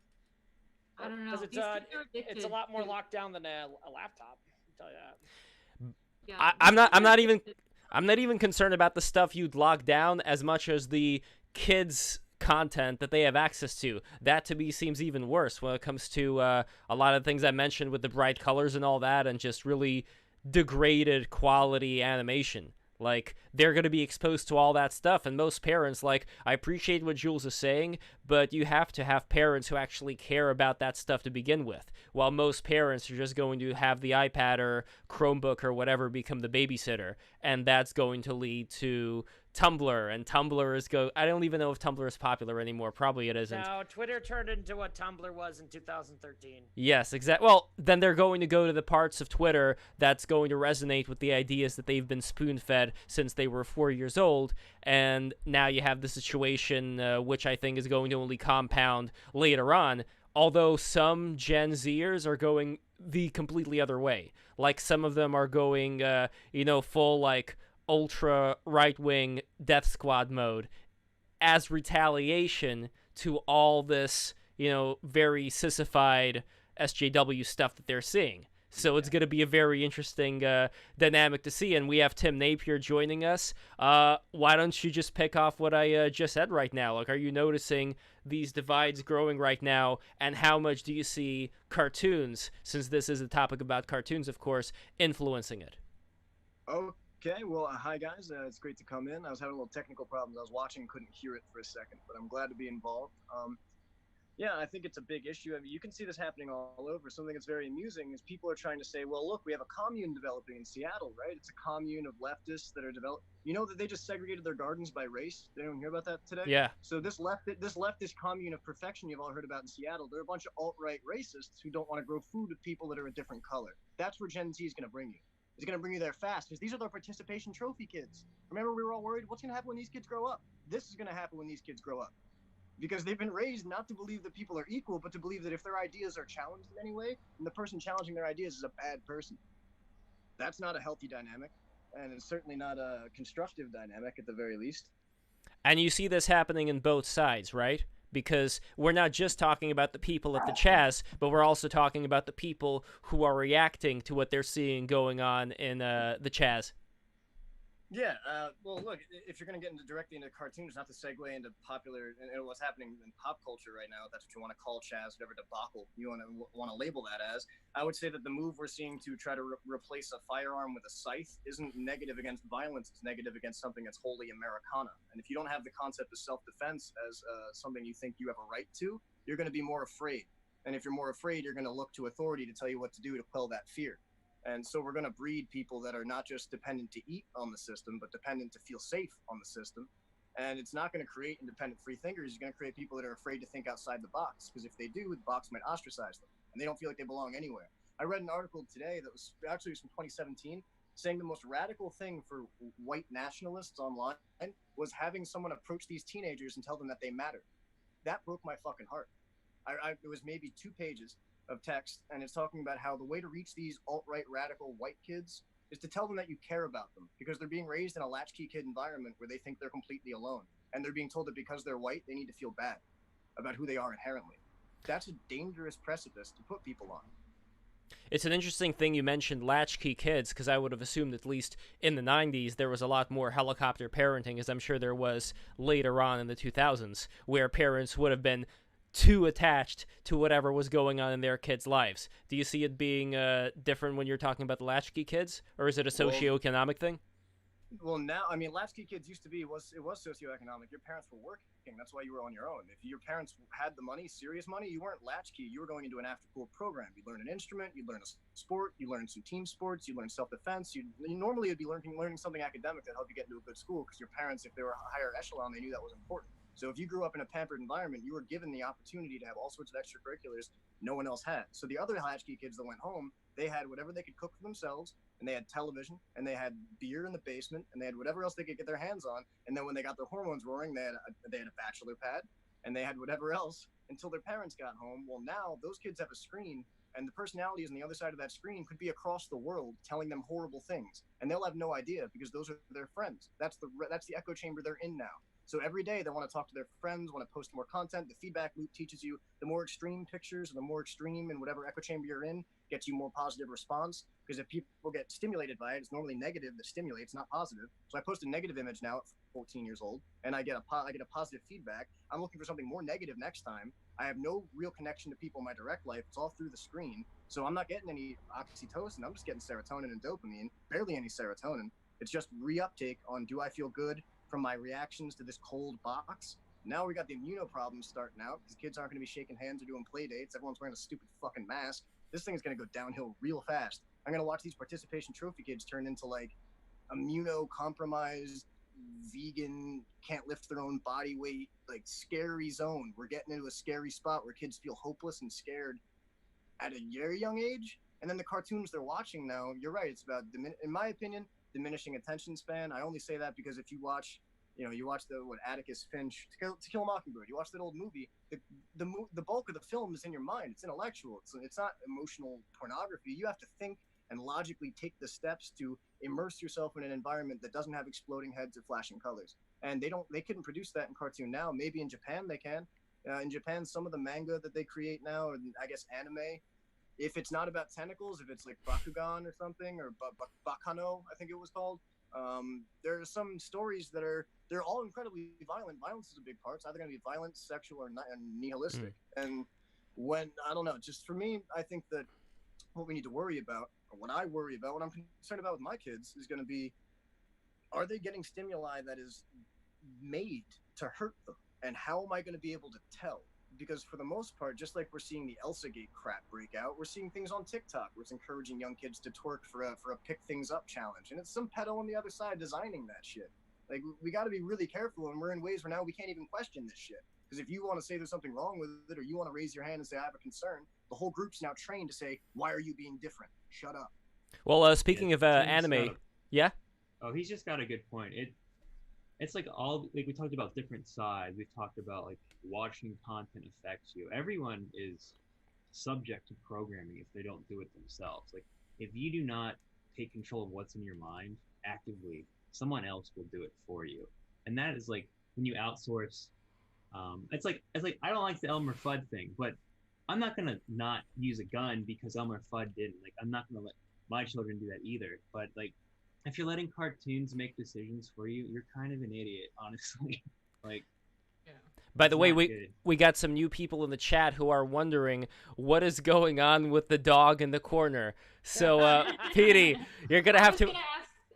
I don't know. Because it's These kids are it's a addicted lot more to- locked down than a laptop. I'll tell you that. Yeah, I'm these not. kids I'm are not even. addicted. I'm not even concerned about the stuff you'd lock down as much as the kids' content that they have access to. That to me seems even worse when it comes to a lot of the things I mentioned with the bright colors and all that, and just really degraded quality animation. Like, they're going to be exposed to all that stuff, and most parents, like, I appreciate what Jules is saying, but you have to have parents who actually care about that stuff to begin with, while most parents are just going to have the iPad or Chromebook or whatever become the babysitter, and that's going to lead to Tumblr, and Tumblr is I don't even know if Tumblr is popular anymore. Probably it isn't. No, Twitter turned into what Tumblr was in 2013. Yes, exactly. Well, then they're going to go to the parts of Twitter that's going to resonate with the ideas that they've been spoon-fed since they were 4 years old, and now you have the situation which I think is going to only compound later on, although some Gen Zers are going the completely other way. Like, some of them are going, full, like, ultra right-wing death squad mode as retaliation to all this, very sissified SJW stuff that they're seeing. So it's going to be a very interesting dynamic to see, and we have Tim Napier joining us. Why don't you just pick off what I just said right now? Like, are you noticing these divides growing right now, and how much do you see cartoons, since this is a topic about cartoons, of course, influencing it? Okay, well, hi guys. It's great to come in. I was having a little technical problems. I was watching, couldn't hear it for a second, but I'm glad to be involved. Yeah, I think it's a big issue. I mean, you can see this happening all over. Something that's very amusing is people are trying to say, well, look, we have a commune developing in Seattle, right? It's a commune of leftists that are developed. You know that they just segregated their gardens by race? Did anyone hear about that today? Yeah. So this leftist commune of perfection you've all heard about in Seattle, they're a bunch of alt-right racists who don't want to grow food with people that are a different color. That's where Gen Z is going to bring you. It's going to bring you there fast because these are their participation trophy kids. Remember, we were all worried, what's going to happen when these kids grow up? This is going to happen when these kids grow up. Because they've been raised not to believe that people are equal, but to believe that if their ideas are challenged in any way, then the person challenging their ideas is a bad person. That's not a healthy dynamic, and it's certainly not a constructive dynamic at the very least. And you see this happening in both sides, right? Because we're not just talking about the people at the Chaz, but we're also talking about the people who are reacting to what they're seeing going on in the Chaz. Yeah, well, look, if you're going to get directly into cartoons, not to segue into popular and what's happening in pop culture right now, if that's what you want to call Chaz, whatever debacle you want to label that as, I would say that the move we're seeing to try to replace a firearm with a scythe isn't negative against violence; it's negative against something that's wholly Americana. And if you don't have the concept of self-defense as something you think you have a right to, you're going to be more afraid. And if you're more afraid, you're going to look to authority to tell you what to do to quell that fear. And so we're going to breed people that are not just dependent to eat on the system, but dependent to feel safe on the system. And it's not going to create independent free thinkers. It's going to create people that are afraid to think outside the box, because if they do, the box might ostracize them, and they don't feel like they belong anywhere. I read an article today that was actually from 2017 saying the most radical thing for white nationalists online was having someone approach these teenagers and tell them that they matter. That broke my fucking heart. It was maybe 2 pages of text, and it's talking about how the way to reach these alt-right radical white kids is to tell them that you care about them, because they're being raised in a latchkey kid environment where they think they're completely alone, and they're being told that because they're white they need to feel bad about who they are inherently. That's a dangerous precipice to put people on. It's an interesting thing you mentioned latchkey kids, because I would have assumed at least in the 90s there was a lot more helicopter parenting, as I'm sure there was later on in the 2000s, where parents would have been too attached to whatever was going on in their kids' lives. Do you see it being different when you're talking about the latchkey kids, or is it a socioeconomic thing? Well, now, I mean, latchkey kids used to be, it was socioeconomic. Your parents were working. That's why you were on your own. If your parents had the money, serious money, you weren't latchkey. You were going into an after-school program. You'd learn an instrument, you'd learn a sport, you learn some team sports, you learn self-defense. Normally you'd be learning something academic that helped you get into a good school, because your parents, if they were higher echelon, they knew that was important. So if you grew up in a pampered environment, you were given the opportunity to have all sorts of extracurriculars no one else had. So the other latchkey kids that went home, they had whatever they could cook for themselves, and they had television, and they had beer in the basement, and they had whatever else they could get their hands on. And then when they got their hormones roaring, they had a bachelor pad, and they had whatever else until their parents got home. Well, now those kids have a screen, and the personalities on the other side of that screen could be across the world telling them horrible things, and they'll have no idea, because those are their friends. That's the echo chamber they're in now. So every day they want to talk to their friends, want to post more content. The feedback loop teaches you the more extreme pictures, or the more extreme in whatever echo chamber you're in, gets you more positive response. Because if people get stimulated by it, it's normally negative that stimulates, not positive. So I post a negative image now at 14 years old, and I get a positive feedback. I'm looking for something more negative next time. I have no real connection to people in my direct life. It's all through the screen. So I'm not getting any oxytocin. I'm just getting serotonin and dopamine, barely any serotonin. It's just reuptake on, do I feel good from my reactions to this cold box? Now we got the immuno problems starting out, because kids aren't going to be shaking hands or doing play dates. Everyone's wearing a stupid fucking mask. This thing's going to go downhill real fast. I'm going to watch these participation trophy kids turn into like immunocompromised, vegan, can't lift their own body weight, like scary zone. We're getting into a scary spot where kids feel hopeless and scared at a very young age. And then the cartoons they're watching now, you're right, it's about, in my opinion, diminishing attention span. I only say that because if you watch, you watch Atticus Finch, To Kill a Mockingbird, you watch that old movie, the bulk of the film is in your mind. It's intellectual. It's not emotional pornography. You have to think and logically take the steps to immerse yourself in an environment that doesn't have exploding heads or flashing colors. And they couldn't produce that in cartoon now. Maybe in Japan they can. In Japan, some of the manga that they create now, and I guess anime, if it's not about tentacles, if it's like Bakugan or something, or Bakano, I think it was called, there are some stories they're all incredibly violent. Violence is a big part. It's either going to be violent, sexual, or nihilistic. And I don't know, just for me, I think that what we need to worry about, or what I worry about, what I'm concerned about with my kids, is going to be, are they getting stimuli that is made to hurt them? And how am I going to be able to tell? Because for the most part, just like we're seeing the Elsagate crap break out, we're seeing things on TikTok where it's encouraging young kids to twerk for a pick things up challenge. And it's some pedo on the other side designing that shit. Like, we got to be really careful, and we're in ways where now we can't even question this shit. Because if you want to say there's something wrong with it, or you want to raise your hand and say, I have a concern, the whole group's now trained to say, why are you being different? Shut up. Well, speaking of anime, yeah? Oh, he's just got a good point. It's like we talked about different sides. We've talked about like watching content affects you. Everyone is subject to programming if they don't do it themselves. Like if you do not take control of what's in your mind actively, someone else will do it for you. And that is like when you outsource. It's like I don't like the Elmer Fudd thing, but I'm not gonna not use a gun because Elmer Fudd didn't. Like I'm not gonna let my children do that either. But like if you're letting cartoons make decisions for you, you're kind of an idiot, honestly. Like By the it's way, not we good. we got some new people in the chat who are wondering what is going on with the dog in the corner. So, Petey, you're gonna have to.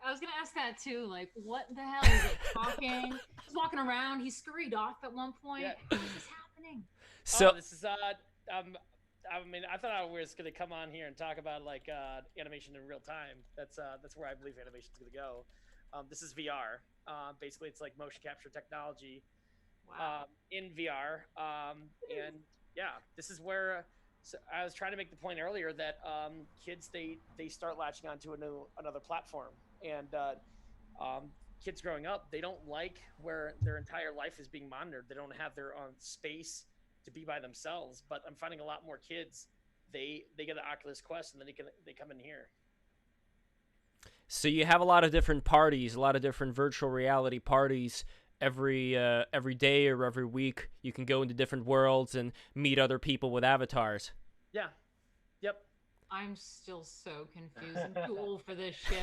I was gonna ask that too. Like, what the hell is it talking? He's walking around. He scurried off at one point. Yeah. What is happening? So this is I mean, I thought I was gonna come on here and talk about like animation in real time. That's where I believe animation's gonna go. This is VR. Basically, it's like motion capture technology Wow. in VR. And yeah, this is where so I was trying to make the point earlier that kids they start latching onto another platform, and kids growing up they don't like where their entire life is being monitored. They don't have their own space to be by themselves. But I'm finding a lot more kids they get an Oculus Quest and then they come in here. So you have a lot of different parties, a lot of different virtual reality parties every day or every week. You can go into different worlds and meet other people with avatars. Yeah. Yep. I'm still so confused. I'm too old for this shit.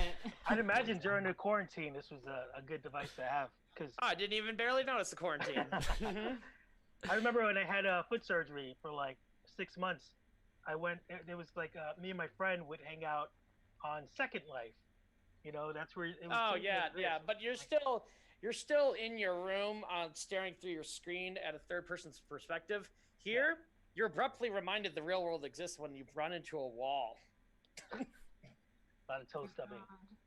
I'd imagine during the quarantine, this was a good device to have. Cause I didn't even barely notice the quarantine. I remember when I had foot surgery for like 6 months. I went. There was like me and my friend would hang out on Second Life. You know, that's where it was. Oh yeah, yeah. But you're still in your room, staring through your screen at a third person's perspective. Here, you're abruptly reminded the real world exists when you run into a wall. A lot of toe stubbing.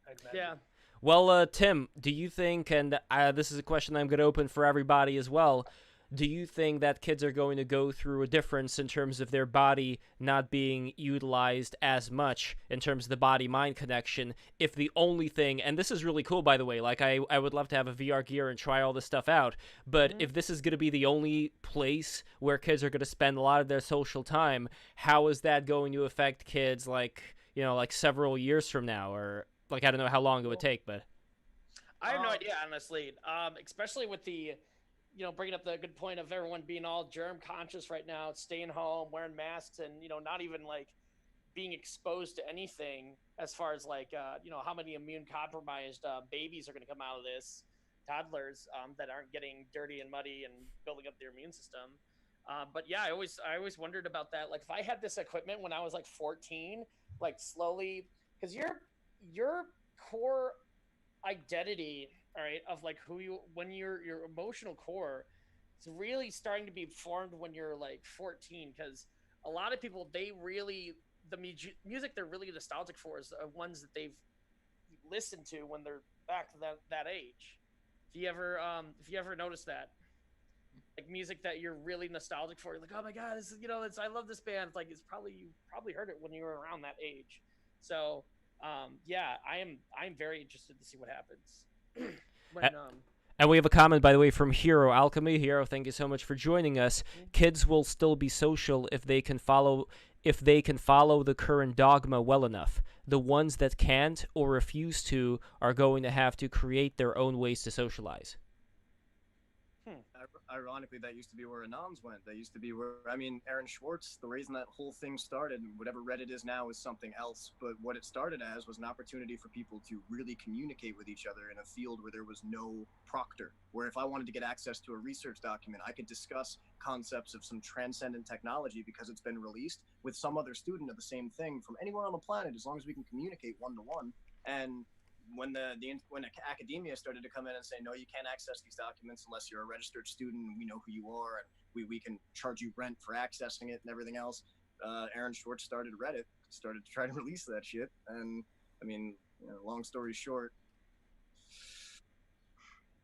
I'd imagine. Yeah. Well, Tim, do you think, and this is a question I'm going to open for everybody as well, do you think that kids are going to go through a difference in terms of their body not being utilized as much in terms of the body-mind connection if the only thing, and this is really cool, by the way, like I would love to have a VR gear and try all this stuff out, but if this is going to be the only place where kids are going to spend a lot of their social time, how is that going to affect kids like, you know, like several years from now, or like I don't know how long it would take, but I have no idea, honestly. Especially with the, bringing up the good point of everyone being all germ conscious right now, staying home, wearing masks, and not even like being exposed to anything as far as like how many immune compromised babies are going to come out of this, toddlers that aren't getting dirty and muddy and building up their immune system. But yeah, I always wondered about that. Like if I had this equipment when I was like 14, like slowly, because your core identity, all right, of like who you, when your emotional core, it's really starting to be formed when you're like 14, because a lot of people, they really, the music they're really nostalgic for is the ones that they've listened to when they're back to that age. If you ever noticed that, like music that you're really nostalgic for, you're like, oh my god, this is, I love this band. It's like you probably heard it when you were around that age. So yeah, I'm very interested to see what happens. And we have a comment, by the way, from Hero Alchemy. Hero, thank you so much for joining us. Kids will still be social if they can follow the current dogma well enough. The ones that can't or refuse to are going to have to create their own ways to socialize. Ironically, that used to be where Anons went. That used to be where, Aaron Schwartz, the reason that whole thing started, whatever Reddit is now is something else, but what it started as was an opportunity for people to really communicate with each other in a field where there was no proctor, where if I wanted to get access to a research document, I could discuss concepts of some transcendent technology because it's been released with some other student of the same thing from anywhere on the planet, as long as we can communicate one-to-one. And when when academia started to come in and say, no, you can't access these documents unless you're a registered student and we know who you are and we can charge you rent for accessing it and everything else, Aaron Schwartz started Reddit, started to try to release that shit. And long story short,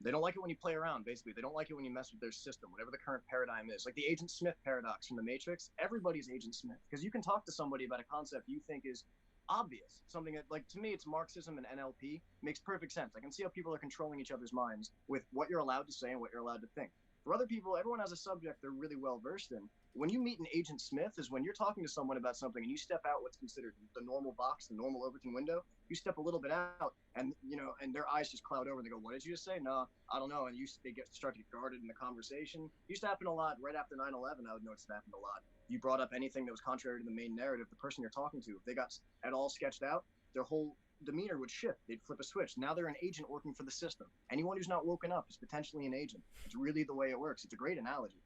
they don't like it when you play around, basically. They don't like it when you mess with their system, whatever the current paradigm is. Like the Agent Smith paradox from The Matrix, everybody's Agent Smith. Because you can talk to somebody about a concept you think is obvious, something that, like, to me, it's Marxism and NLP, makes perfect sense. I can see how people are controlling each other's minds with what you're allowed to say and what you're allowed to think. For other people, everyone has a subject they're really well versed in, when you meet an Agent Smith is when you're talking to someone about something and you step out what's considered the normal box, the normal Overton window. You step a little bit out, and and their eyes just cloud over. And they go, "What did you just say?" "No, I don't know." And they start to get guarded in the conversation. Used to happen a lot right after 9/11. I would notice it happened a lot. You brought up anything that was contrary to the main narrative. The person you're talking to, if they got at all sketched out, their whole demeanor would shift. They'd flip a switch. Now they're an agent working for the system. Anyone who's not woken up is potentially an agent. It's really the way it works. It's a great analogy.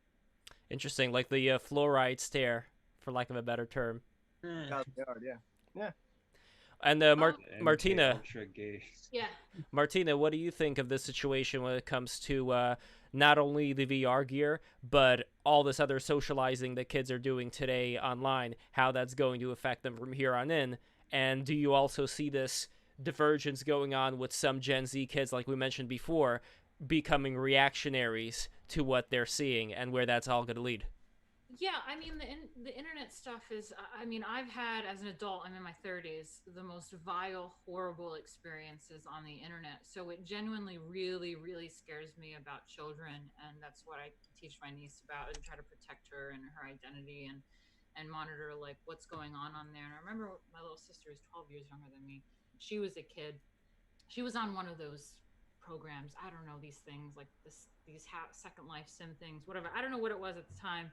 Interesting, like the fluoride stare, for lack of a better term. Yeah. And Martina, Ultra gay. Yeah. Martina, what do you think of this situation when it comes to not only the VR gear, but all this other socializing that kids are doing today online, how that's going to affect them from here on in? And do you also see this divergence going on with some Gen Z kids, like we mentioned before, becoming reactionaries to what they're seeing and where that's all going to lead? Yeah, I mean, the internet stuff is, I mean, I've had, as an adult, I'm in my 30s, the most vile, horrible experiences on the internet. So it genuinely really, really scares me about children. And that's what I teach my niece about and try to protect her and her identity and monitor like what's going on there. And I remember my little sister is 12 years younger than me. She was a kid. She was on one of those programs. I don't know, these things like these Second Life sim things, whatever. I don't know what it was at the time.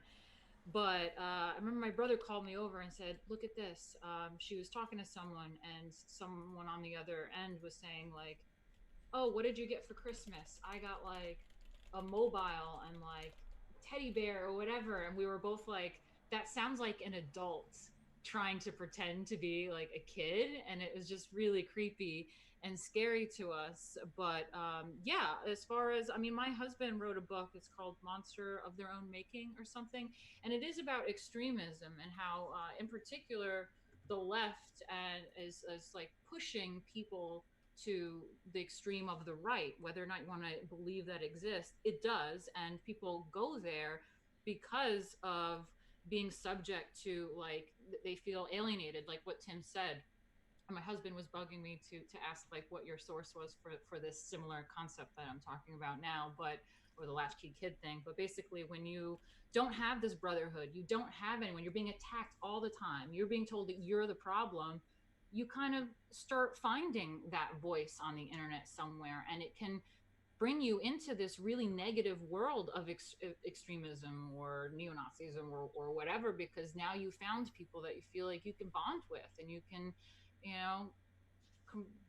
But I remember my brother called me over and said, "Look at this." She was talking to someone, and someone on the other end was saying like, "Oh, what did you get for Christmas?" I got like a mobile and like teddy bear or whatever. And we were both like, that sounds like an adult trying to pretend to be like a kid. And it was just really creepy and scary to us. But yeah, as far as, I mean, my husband wrote a book. It's called Monster of Their Own Making or something. And it is about extremism and how, in particular, the left is like pushing people to the extreme of the right, whether or not you want to believe that exists. It does. And people go there because of being subject to, like, they feel alienated, like what Tim said. And my husband was bugging me to ask like what your source was for this similar concept that I'm talking about now, but or the latchkey kid thing. But basically, when you don't have this brotherhood, you don't have anyone, you're being attacked all the time, you're being told that you're the problem, you kind of start finding that voice on the internet somewhere, and it can bring you into this really negative world of extremism or neo-Nazism or whatever, because now you found people that you feel like you can bond with and you can, you know,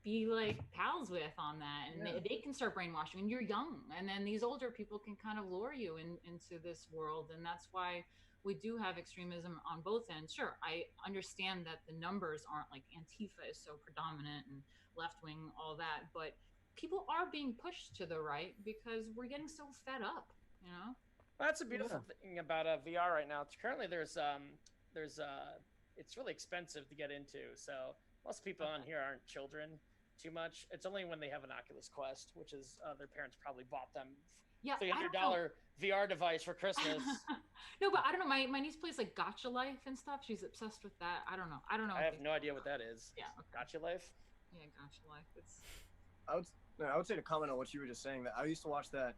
be like pals with on that, and they can start brainwashing, and you're young, and then these older people can kind of lure you into this world. And that's why we do have extremism on both ends. Sure, I understand that the numbers aren't like Antifa is so predominant and left-wing, all that, but people are being pushed to the right because we're getting so fed up, you know. That's a beautiful thing about VR right now. Currently, there's it's really expensive to get into. So most people on here aren't children too much. It's only when they have an Oculus Quest, which is their parents probably bought them $300 VR device for Christmas. No, but I don't know. My niece plays like Gacha Life and stuff. She's obsessed with that. I don't know. I have no idea what that is. Yeah. Okay. Gacha Life? Yeah, Gacha Life. It's. I would say to comment on what you were just saying, that I used to watch that.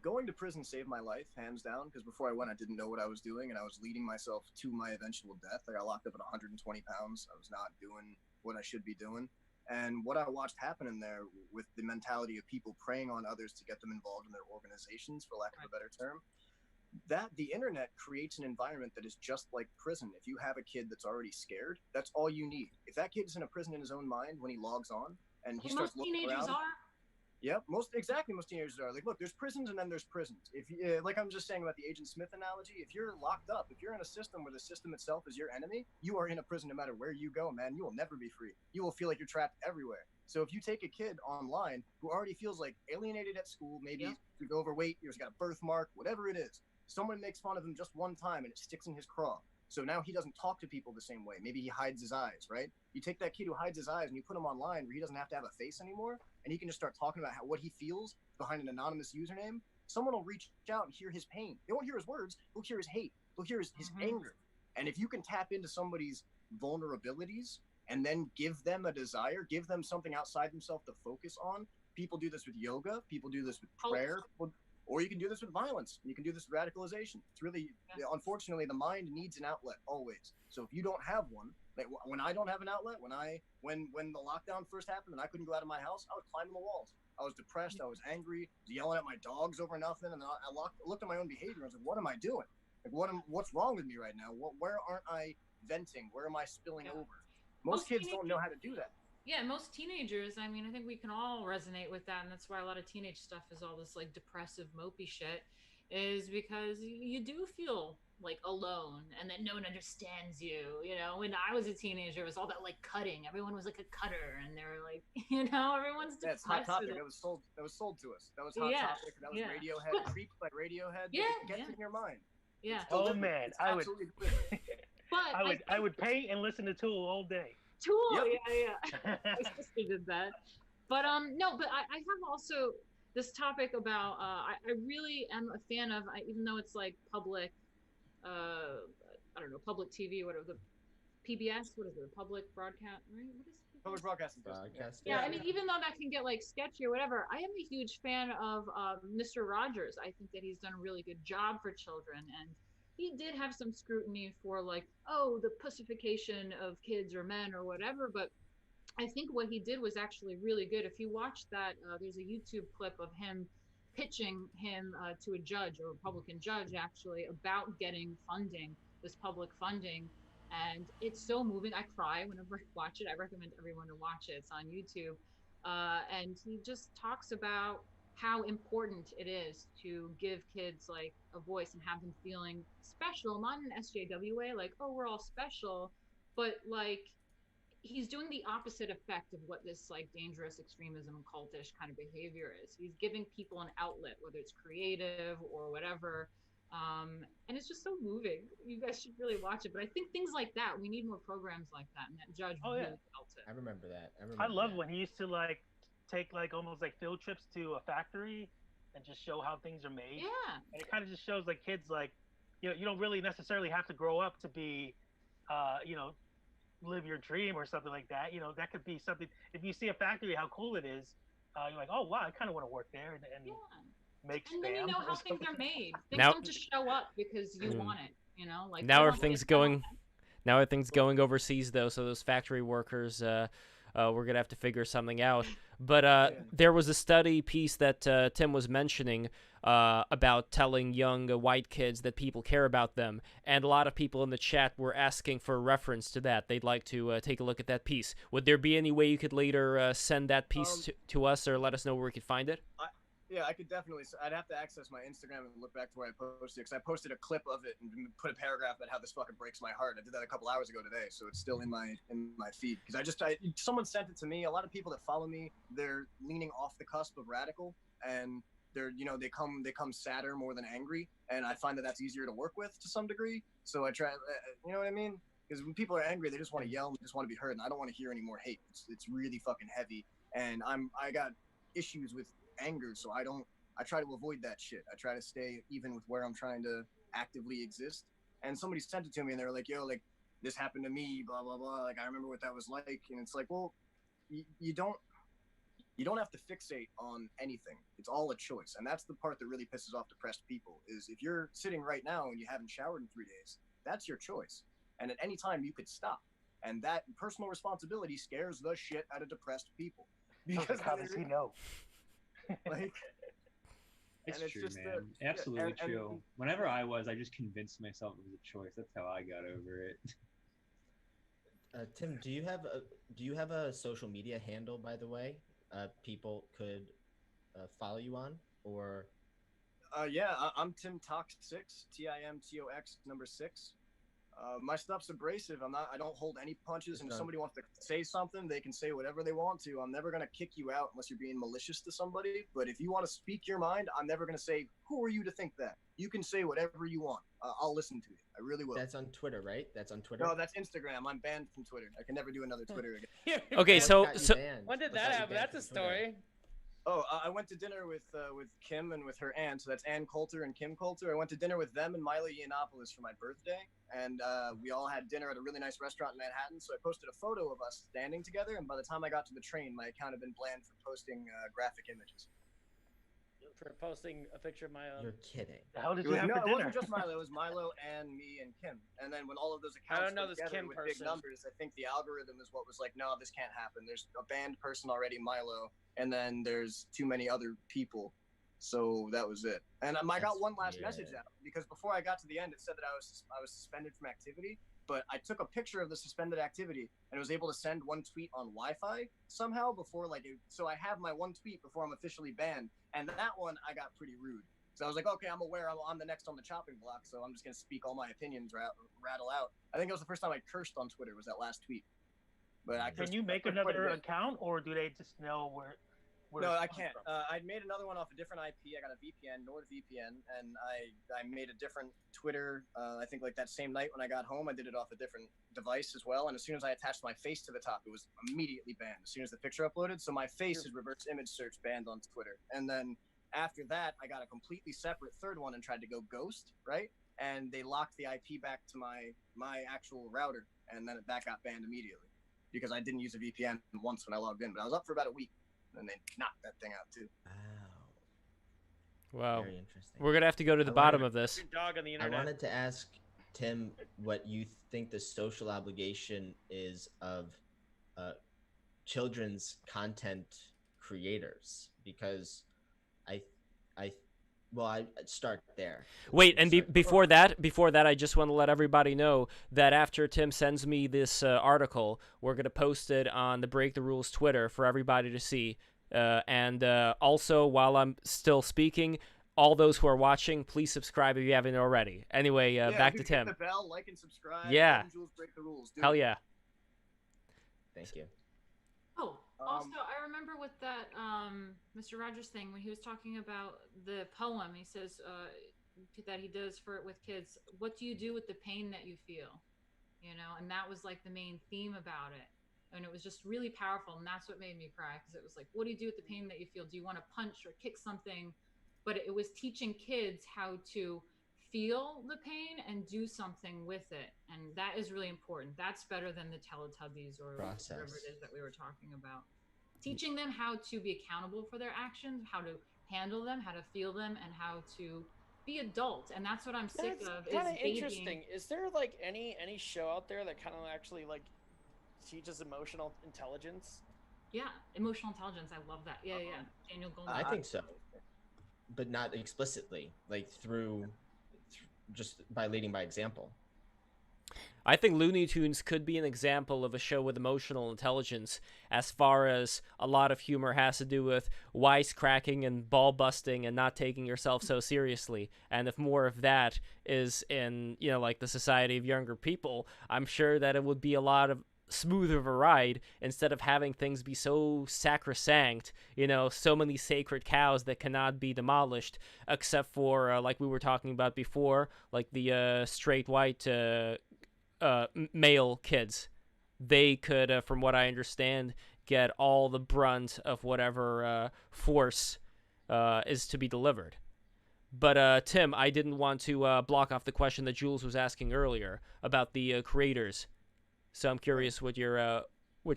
Going to prison saved my life, hands down, because before I went, I didn't know what I was doing, and I was leading myself to my eventual death. I got locked up at 120 pounds. I was not doing what I should be doing. And what I watched happen in there with the mentality of people preying on others to get them involved in their organizations, for lack of a better term, that the internet creates an environment that is just like prison. If you have a kid that's already scared, that's all you need. If that kid's in a prison in his own mind when he logs on and he starts looking around, yep, most teenagers are. Like, look, there's prisons and then there's prisons. If you, like I'm just saying about the Agent Smith analogy, if you're locked up, if you're in a system where the system itself is your enemy, you are in a prison no matter where you go, man. You will never be free. You will feel like you're trapped everywhere. So if you take a kid online who already feels like alienated at school, maybe he's overweight, he's got a birthmark, whatever it is, someone makes fun of him just one time and it sticks in his craw. So now he doesn't talk to people the same way. Maybe he hides his eyes, right? You take that kid who hides his eyes and you put him online where he doesn't have to have a face anymore, and he can just start talking about what he feels behind an anonymous username. Someone will reach out and hear his pain. They won't hear his words. They'll hear his hate. They'll hear his anger. And if you can tap into somebody's vulnerabilities and then give them a desire, give them something outside themselves to focus on. People do this with yoga. People do this with prayer. or you can do this with violence. You can do this with radicalization. It's really, unfortunately, the mind needs an outlet always. So if you don't have one, like when I don't have an outlet, when the lockdown first happened and I couldn't go out of my house, I was climbing the walls. I was depressed. I was angry. I was yelling at my dogs over nothing. And I looked at my own behavior. I was like, what am I doing? Like, what's wrong with me right now? Where aren't I venting? Where am I spilling over? Most kids don't know how to do that. Yeah, most teenagers, I mean, I think we can all resonate with that, and that's why a lot of teenage stuff is all this like depressive, mopey shit, is because you do feel like alone and that no one understands you. You know, when I was a teenager, it was all that like cutting. Everyone was like a cutter, and they were like, you know, everyone's depressed. Yeah, it's Hot Topic. That was sold to us. That was Hot Topic. That was Radiohead. Creeped by Radiohead. Yeah, it gets in your mind. Yeah. Oh man, I would. But I would paint and listen to Tool all day. Tool, yeah. My sister did that. But no, but I have also this topic about I really am a fan of, even though it's like public, I don't know, public TV, whatever, the PBS, what is it, public broadcast, right? What is it? Public broadcasting. Yeah, I mean, even though that can get like sketchy or whatever, I am a huge fan of Mr. Rogers. I think that he's done a really good job for children, and he did have some scrutiny for like, oh, the pussification of kids or men or whatever, but I think what he did was actually really good. If you watch that, there's a YouTube clip of him pitching him to a judge, a Republican judge actually, about getting funding, this public funding, and it's so moving. I cry whenever I watch it. I recommend everyone to watch it. It's on YouTube. And he just talks about how important it is to give kids like a voice and have them feeling special, not in an SJW way, like, oh, we're all special, but like he's doing the opposite effect of what this like dangerous extremism and cultish kind of behavior is. He's giving people an outlet, whether it's creative or whatever. And it's just so moving. You guys should really watch it. But I think things like that, we need more programs like that. And that judge really felt it. I remember that. I love when he used to like take like almost like field trips to a factory and just show how things are made. Yeah. And it kind of just shows like kids like, you know, you don't really necessarily have to grow up to be, you know, live your dream or something like that. You know, that could be something. If you see a factory, how cool it is, you're like, oh wow, I kind of want to work there and make spam. And then you know how things are made. Things Now- don't just show up because you want it. You know, like Now everything's going overseas though, so those factory workers, we're gonna have to figure something out. But there was a study piece that Tim was mentioning about telling young white kids that people care about them, and a lot of people in the chat were asking for a reference to that. They'd like to take a look at that piece. Would there be any way you could later send that piece to us, or let us know where we could find it? Yeah, I could definitely. I'd have to access my Instagram and look back to where I posted it, because I posted a clip of it and put a paragraph about how this fucking breaks my heart. I did that a couple hours ago today, so it's still in my feed. Because someone sent it to me. A lot of people that follow me, they're leaning off the cusp of radical, and they're, you know, they come sadder more than angry, and I find that that's easier to work with to some degree. So I try, you know what I mean? Because when people are angry, they just want to yell and they just want to be heard, and I don't want to hear any more hate. It's really fucking heavy, and I got issues with anger, so I try to avoid that shit. I try to stay even with where I'm trying to actively exist. And somebody sent it to me and they were like, yo, like, this happened to me, blah blah blah, like I remember what that was like. And it's like, well, you don't have to fixate on anything. It's all a choice. And that's the part that really pisses off depressed people, is if you're sitting right now and you haven't showered in 3 days, that's your choice. And at any time you could stop. And that personal responsibility scares the shit out of depressed people. Because how does he know? Like, it's true, just man. Absolutely true. Whenever I just convinced myself it was a choice. That's how I got over it. Tim, do you have a social media handle, by the way? People could follow you on, or? Yeah, I'm Tim Tox 6, TIMTOX number 6. My stuff's abrasive. I don't hold any punches, and if somebody wants to say something, they can say whatever they want to. I'm never going to kick you out unless you're being malicious to somebody. But if you want to speak your mind, I'm never going to say, who are you to think that? You can say whatever you want. I'll listen to you. I really will. That's on Twitter, right? That's on Twitter? No, that's Instagram. I'm banned from Twitter. I can never do another Twitter again. Okay, so when did that happen? That's a story. Oh, I went to dinner with Kim and with her aunt. So that's Ann Coulter and Kim Coulter. I went to dinner with them and Milo Yiannopoulos for my birthday, and we all had dinner at a really nice restaurant in Manhattan. So I posted a photo of us standing together, and by the time I got to the train, my account had been banned for posting graphic images. for posting a picture of Milo. You're kidding. How did It you was, have no, for it dinner? wasn't just Milo. It was Milo and me and Kim. And then when all of those I accounts don't know were this together Kim with person. big numbers, I think the algorithm is what was like, no, this can't happen. There's a banned person already, Milo, and then there's too many other people. So that was it. And I got That's one last weird. message out because before I got to the end, it said that I was suspended from activity. But I took a picture of the suspended activity and was able to send one tweet on Wi-Fi somehow before so I have my one tweet before I'm officially banned, and that one I got pretty rude. So I was like, okay, I'm aware I'm the next on the chopping block, so I'm just gonna speak all my opinions, rattle out. I think it was the first time I cursed on Twitter was that last tweet. But I Can you make cursed quite a another bit. account, or do they just know where? No, it's I coming can't. from? I made another one off a different IP. I got a VPN, NordVPN, and I made a different Twitter. I think like that same night when I got home, I did it off a different device as well. And as soon as I attached my face to the top, it was immediately banned as soon as the picture uploaded. So my face is reverse image search banned on Twitter. And then after that, I got a completely separate third one and tried to go ghost, right? And they locked the IP back to my actual router, and then that got banned immediately because I didn't use a VPN once when I logged in. But I was up for about a week. And they knocked that thing out too. Wow. Very interesting. We're gonna have to go to the I bottom wanted- of this. Your dog on the I internet. wanted to ask Tim what you think the social obligation is of children's content creators, because I start there. Wait, and Start- before that, I just want to let everybody know that after Tim sends me this article, we're gonna post it on the Break the Rules Twitter for everybody to see. And also, while I'm still speaking, all those who are watching, please subscribe if you haven't already. Anyway, back to hit Tim. the bell, like and subscribe. Yeah. Let Jules break the rules. Do Hell it. yeah. Thank you. Oh, also, I remember with that Mr. Rogers thing when he was talking about the poem. He says that he does for it with kids. What do you do with the pain that you feel? You know, and that was like the main theme about it. And it was just really powerful, and that's what made me cry, because it was like, what do you do with the pain that you feel? Do you want to punch or kick something? But it was teaching kids how to feel the pain and do something with it, and that is really important. That's better than the Teletubbies or Process. whatever it is that we were talking about. Teaching them how to be accountable for their actions, how to handle them, how to feel them, and how to be adult. And that's what I'm sick That's of. kind Is of babying. interesting. Is there like any show out there that kind of actually like teaches emotional intelligence? Yeah, emotional intelligence. I love that. Yeah, yeah. Daniel Goleman. I think so, but not explicitly, like through just by leading by example. I think Looney Tunes could be an example of a show with emotional intelligence, as far as a lot of humor has to do with wisecracking and ball busting and not taking yourself so seriously. And if more of that is in, like the society of younger people, I'm sure that it would be a lot of smoother of a ride, instead of having things be so sacrosanct, so many sacred cows that cannot be demolished, except for like we were talking about before, like the straight white male kids. They could, from what I understand, get all the brunt of whatever force is to be delivered. But Tim, I didn't want to block off the question that Jules was asking earlier about the creators. So I'm curious what your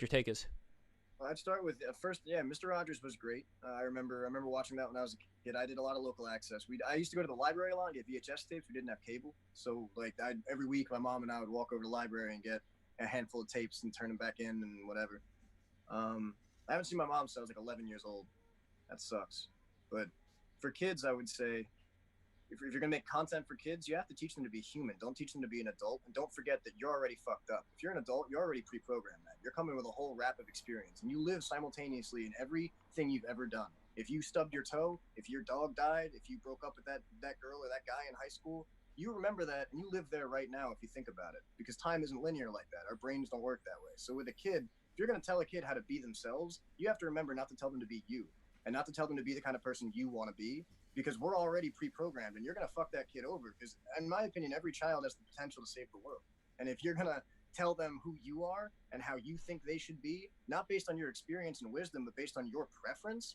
take is. Well, I'd start with first. Yeah, Mr. Rogers was great. I remember watching that when I was a kid. I did a lot of local access. I used to go to the library a lot and get VHS tapes. We didn't have cable, so like every week my mom and I would walk over to the library and get a handful of tapes and turn them back in and whatever. I haven't seen my mom since I was like 11 years old. That sucks. But for kids, I would say, if you're gonna make content for kids, you have to teach them to be human. Don't teach them to be an adult, and don't forget that you're already fucked up. If you're an adult, you're already pre-programmed. That you're coming with a whole wrap of experience, and you live simultaneously in everything you've ever done. If you stubbed your toe, if your dog died, if you broke up with that girl or that guy in high school, you remember that, and you live there right now. If you think about it, because time isn't linear like that. Our brains don't work that way. So with a kid, if you're gonna tell a kid how to be themselves, you have to remember not to tell them to be you, and not to tell them to be the kind of person you want to be. Because we're already pre-programmed, and you're gonna fuck that kid over. Because, in my opinion, every child has the potential to save the world. And if you're gonna tell them who you are and how you think they should be, not based on your experience and wisdom, but based on your preference,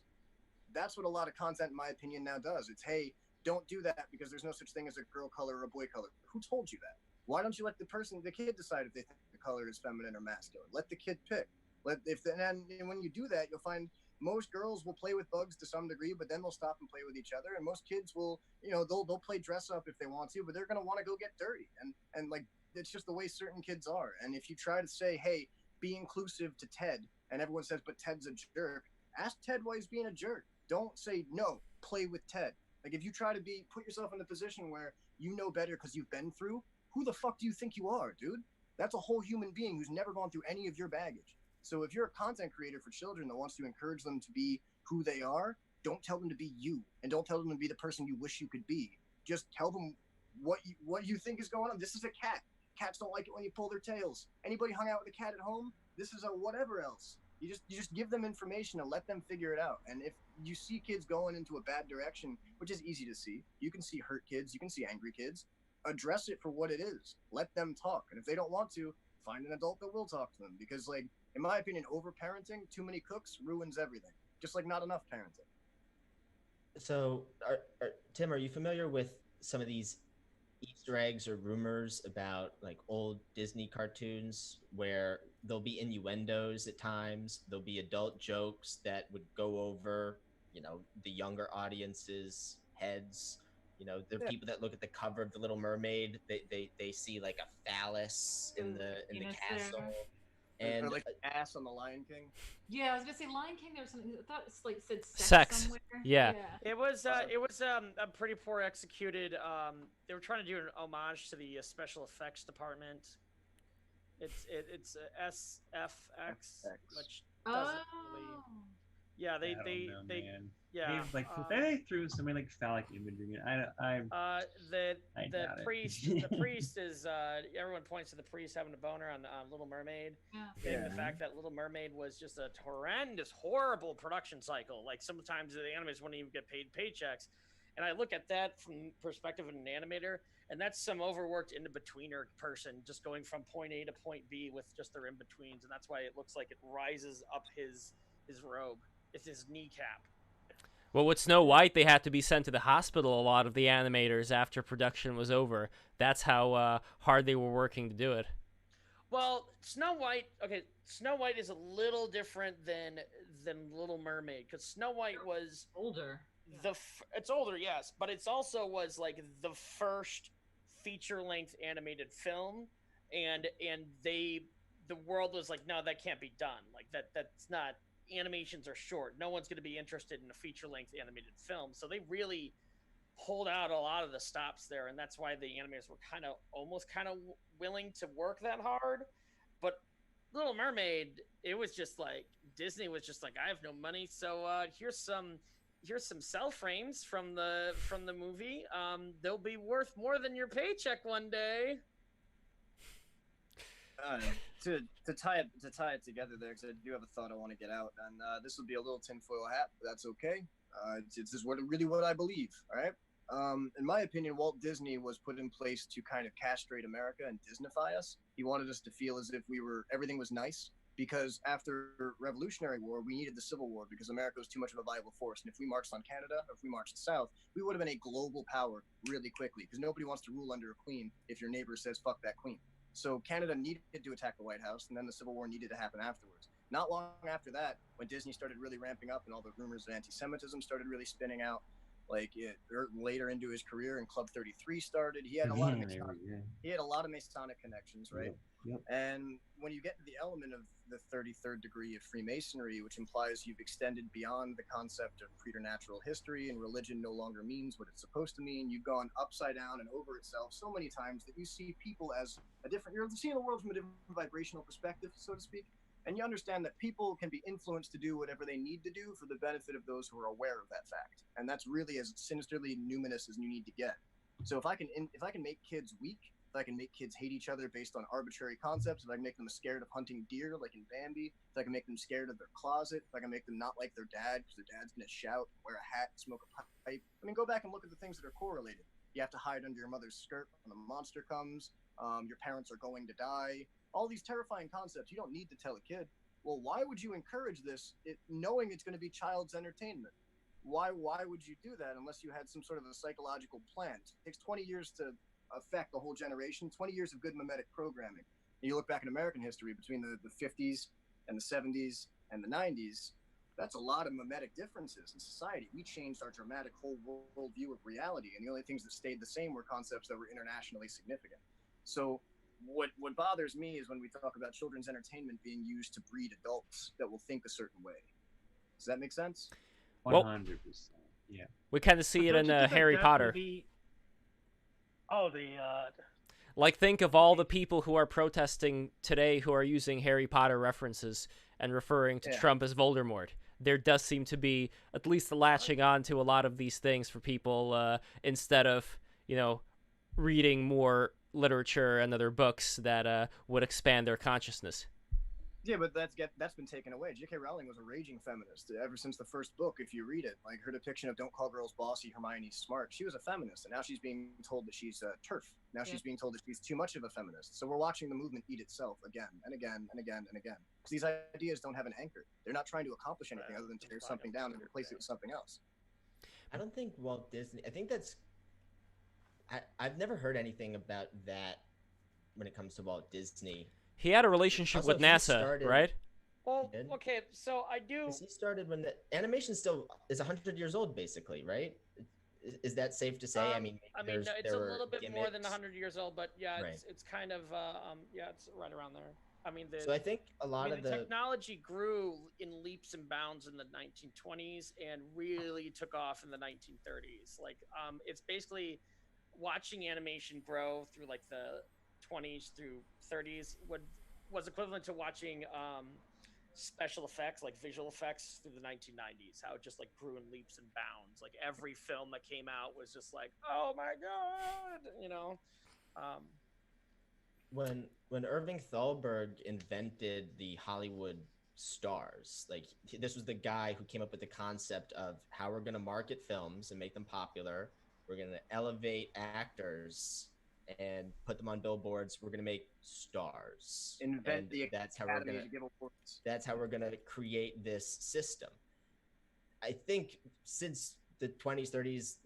that's what a lot of content, in my opinion, now does. It's, hey, don't do that because there's no such thing as a girl color or a boy color. Who told you that? Why don't you let the kid decide if they think the color is feminine or masculine? Let the kid pick. And when you do that, you'll find most girls will play with bugs to some degree, but then they'll stop and play with each other. And most kids will, they'll play dress up if they want to, but they're gonna want to go get dirty. And like it's just the way certain kids are. And if you try to say, hey, be inclusive to Ted, and everyone says, but Ted's a jerk, ask Ted why he's being a jerk. Don't say no, play with Ted. Like if you try to put yourself in a position where you know better because you've been through, who the fuck do you think you are, dude? That's a whole human being who's never gone through any of your baggage. So if you're a content creator for children that wants to encourage them to be who they are, don't tell them to be you, and don't tell them to be the person you wish you could be. Just tell them what you think is going on. This is a cat. Cats don't like it when you pull their tails. Anybody hung out with a cat at home? This is a whatever else. You just give them information and let them figure it out. And if you see kids going into a bad direction, which is easy to see, you can see hurt kids, you can see angry kids, address it for what it is. Let them talk. And if they don't want to, find an adult that will talk to them. Because, like, in my opinion, over-parenting, too many cooks ruins everything. Just like not enough parenting. So, Tim, are you familiar with some of these Easter eggs or rumors about like old Disney cartoons where there'll be innuendos at times, there'll be adult jokes that would go over, the younger audience's heads? There are people that look at the cover of The Little Mermaid, they see like a phallus in the castle. And or like ass on the Lion King. Yeah, I was gonna say Lion King. There was something. I thought it's like said Sex. somewhere. Yeah. It was a pretty poor executed. They were trying to do an homage to the special effects department. It's SFX, which doesn't really. Yeah, they they threw something like phallic imagery. The priest is everyone points to the priest having a boner on Little Mermaid. Yeah. The fact that Little Mermaid was just a horrendous, horrible production cycle. Like sometimes the animators wouldn't even get paid paychecks. And I look at that from the perspective of an animator, and that's some overworked in-betweener person just going from point A to point B with just their in-betweens, and that's why it looks like it rises up his robe. It's his kneecap. Well, with Snow White, they had to be sent to the hospital, a lot of the animators, after production was over. That's how hard they were working to do it. Well, Snow White is a little different than Little Mermaid, because Snow White was older. It's older, yes, but it's also was like the first feature-length animated film, and the world was like, no, that can't be done. Like that's not. Animations are short. No one's going to be interested in a feature-length animated film, so they really pulled out a lot of the stops there, and that's why the animators were almost willing to work that hard. But Little Mermaid, it was just like Disney was just like, I have no money, so here's some cell frames from the movie. They'll be worth more than your paycheck one day. To tie it together there, because I do have a thought I want to get out, and this will be a little tinfoil hat, but that's okay. It's just what I believe. All right. In my opinion, Walt Disney was put in place to kind of castrate America and Disneyfy us. He wanted us to feel as if everything was nice, because after Revolutionary War, we needed the Civil War because America was too much of a viable force. And if we marched on Canada, or if we marched south, we would have been a global power really quickly, because nobody wants to rule under a queen if your neighbor says fuck that queen. So Canada needed to attack the White House, and then the Civil War needed to happen afterwards. Not long after that, when Disney started really ramping up and all the rumors of anti-Semitism started really spinning out, later into his career, and Club 33 started. He had a lot of Masonic connections, right? Yep. And when you get to the element of the 33rd degree of Freemasonry, which implies you've extended beyond the concept of preternatural history, and religion no longer means what it's supposed to mean, you've gone upside down and over itself so many times that you see people as you're seeing the world from a different vibrational perspective, so to speak. And you understand that people can be influenced to do whatever they need to do for the benefit of those who are aware of that fact. And that's really as sinisterly numinous as you need to get. So if I can make kids weak, if I can make kids hate each other based on arbitrary concepts, if I can make them scared of hunting deer like in Bambi, if I can make them scared of their closet, if I can make them not like their dad because their dad's going to shout, wear a hat, smoke a pipe. I mean, go back and look at the things that are correlated. You have to hide under your mother's skirt when the monster comes. Your parents are going to die. All these terrifying concepts you don't need to tell a kid. Well, why would you encourage this knowing it's going to be child's entertainment? Why would you do that unless you had some sort of a psychological plan? It takes 20 years to affect a whole generation, 20 years of good mimetic programming. And you look back in American history between the 50s and the 70s and the 90s, That's a lot of mimetic differences in society. We changed our dramatic whole world view of reality, and the only things that stayed the same were concepts that were internationally significant. So what bothers me is when we talk about children's entertainment being used to breed adults that will think a certain way. Does that make sense? 100%. Yeah. We kind of see it Don't in you think that Harry Potter. definitely- Oh, the Like, think of all the people who are protesting today who are using Harry Potter references and referring to Yeah. Trump as Voldemort. There does seem to be at least latching on to a lot of these things for people instead of, reading more literature and other books that would expand their consciousness. Yeah, but that's been taken away. J.K. Rowling was a raging feminist ever since the first book. If you read it, like her depiction of "Don't call girls bossy, Hermione's smart," she was a feminist, and now she's being told that she's turf. Now she's being told that she's too much of a feminist. So we're watching the movement eat itself again and again and again and again. Because these ideas don't have an anchor. They're not trying to accomplish anything other than tear something down and replace it with something else. I don't think Walt Disney. I think that's. I've never heard anything about that when it comes to Walt Disney. He had a relationship Also, with he NASA, started- right? Well, did? okay, so I do. 'Cause he started when the animation still is 100 years old, basically, right? Is that safe to say? I mean, it's there a were little bit more than gimmicks. 100 years old, but yeah, Right. it's kind of it's right around there. I mean, So I think a lot of the the technology grew in leaps and bounds in the 1920s and really took off in the 1930s. Like, it's basically watching animation grow through like the 20s through 30s was equivalent to watching special effects, like visual effects, through the 1990s. How it just like grew in leaps and bounds. Like every film that came out was just like, oh my god, when Irving Thalberg invented the Hollywood stars, like this was the guy who came up with the concept of how we're going to market films and make them popular. We're going to elevate actors and put them on billboards. We're going to make stars. Invent the that's how we're Academy going to give awards. That's how we're going to create this system. I think since the 20s, 30s,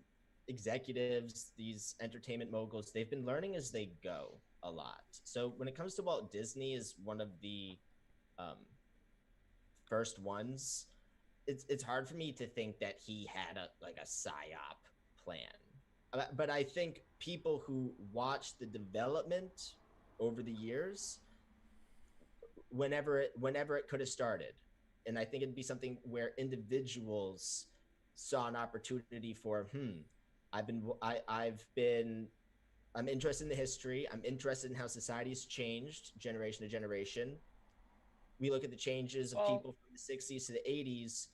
executives, these entertainment moguls, they've been learning as they go a lot. So when it comes to Walt Disney is one of the first ones, it's hard for me to think that he had a psyop plan. But I think people who watched the development over the years, whenever it could have started, and I think it'd be something where individuals saw an opportunity for, I'm interested in the history. I'm interested in how society's changed generation to generation. We look at the changes of people from the 60s to the 80s.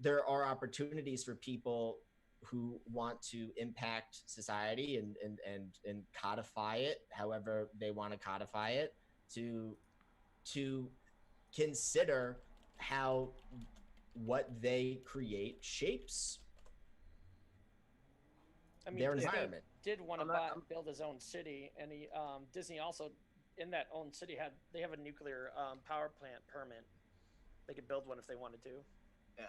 There are opportunities for people who want to impact society and codify it however they want to codify it, to consider how what they create shapes their environment. Did want to build his own city, and he Disney also in that own city they have a nuclear power plant permit. They could build one if they wanted to.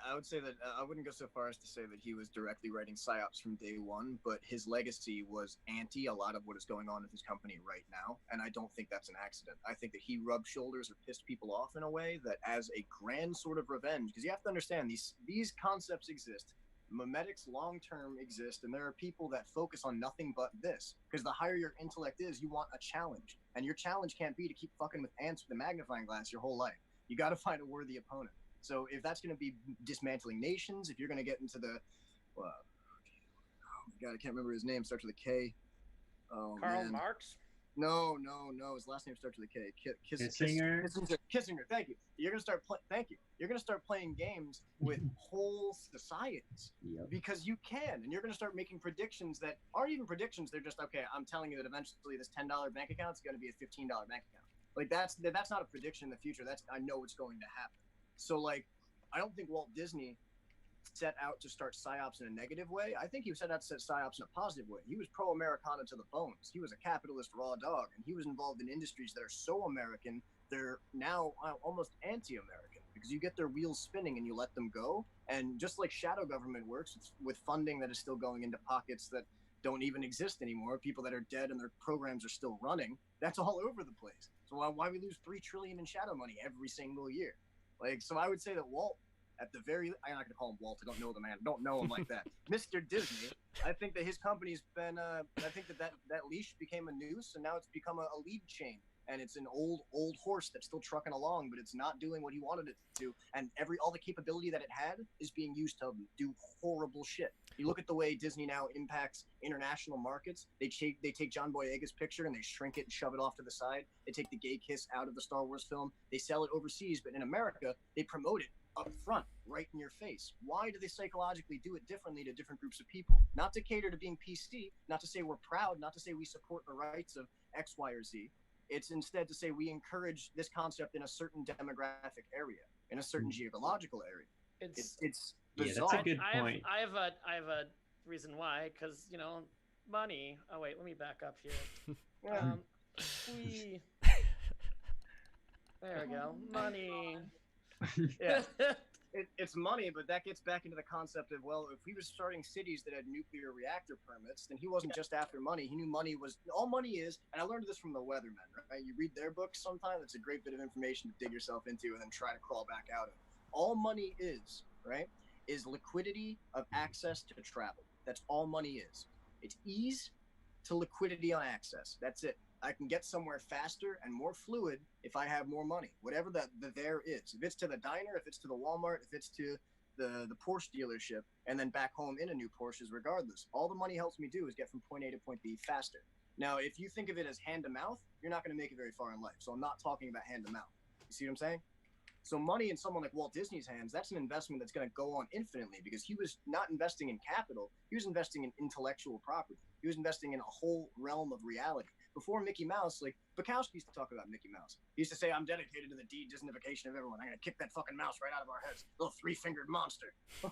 I would say that I wouldn't go so far as to say that he was directly writing psyops from day one, but his legacy was anti a lot of what is going on with his company right now, and I don't think that's an accident. I think that he rubbed shoulders or pissed people off in a way that, as a grand sort of revenge, because you have to understand these concepts exist. Memetics long-term exist, and there are people that focus on nothing but this, because the higher your intellect is, you want a challenge, and your challenge can't be to keep fucking with ants with a magnifying glass your whole life. You got to find a worthy opponent. So if that's going to be dismantling nations, if you're going to get into the oh God, I can't remember his name, starts with a K. Oh, Karl Marx? No, his last name starts with a K. Kissinger. Kissinger. Thank you. You're gonna start You're gonna start playing games with whole societies because you can, and you're gonna start making predictions that aren't even predictions. They're just okay. I'm telling you that eventually this $10 bank account is gonna be a $15 bank account. Like that's not a prediction in the future. I know it's going to happen. So like, I don't think Walt Disney set out to start psyops in a negative way. I think he set out to set psyops in a positive way. He was pro-Americana to the bones. He was a capitalist raw dog, and he was involved in industries that are so American, they're now almost anti-American because you get their wheels spinning and you let them go. And just like shadow government works with funding that is still going into pockets that don't even exist anymore, people that are dead and their programs are still running, that's all over the place. So why we lose $3 trillion in shadow money every single year? Like, so I would say that Walt at the very, I'm not gonna call him Walt. I don't know the man. I don't know him like that. Mr. Disney. I think that his company's been. I think that leash became a noose, and now it's become a lead chain. And it's an old horse that's still trucking along, but it's not doing what he wanted it to. And all the capability that it had is being used to do horrible shit. You look at the way Disney now impacts international markets. They take John Boyega's picture and they shrink it and shove it off to the side. They take the gay kiss out of the Star Wars film. They sell it overseas, but in America, they promote it up front, right in your face. Why do they psychologically do it differently to different groups of people? Not to cater to being PC, not to say we're proud, not to say we support the rights of X, Y, or Z. It's instead to say we encourage this concept in a certain demographic area, in a certain geological area. It's bizarre. That's a good point. I have a reason why, because money. Oh wait, let me back up here. There we go. Money. Yeah. It's money, but that gets back into the concept of, well, if he was starting cities that had nuclear reactor permits, then he wasn't just after money. He knew money was all money is, and I learned this from the Weathermen, right? You read their books sometimes, it's a great bit of information to dig yourself into and then try to crawl back out of. All money is, right, is liquidity of access to travel. That's all money is. It's ease to liquidity on access. That's it. I can get somewhere faster and more fluid if I have more money, whatever the there is. If it's to the diner, if it's to the Walmart, if it's to the Porsche dealership, and then back home in a new Porsche, regardless. All the money helps me do is get from point A to point B faster. Now, if you think of it as hand to mouth, you're not going to make it very far in life. So I'm not talking about hand to mouth. You see what I'm saying? So money in someone like Walt Disney's hands, that's an investment that's going to go on infinitely, because he was not investing in capital. He was investing in intellectual property. He was investing in a whole realm of reality. Before Mickey Mouse, like Bukowski used to talk about Mickey Mouse. He used to say, I'm dedicated to the de-Disneyfication of everyone. I'm going to kick that fucking mouse right out of our heads. Little three-fingered monster.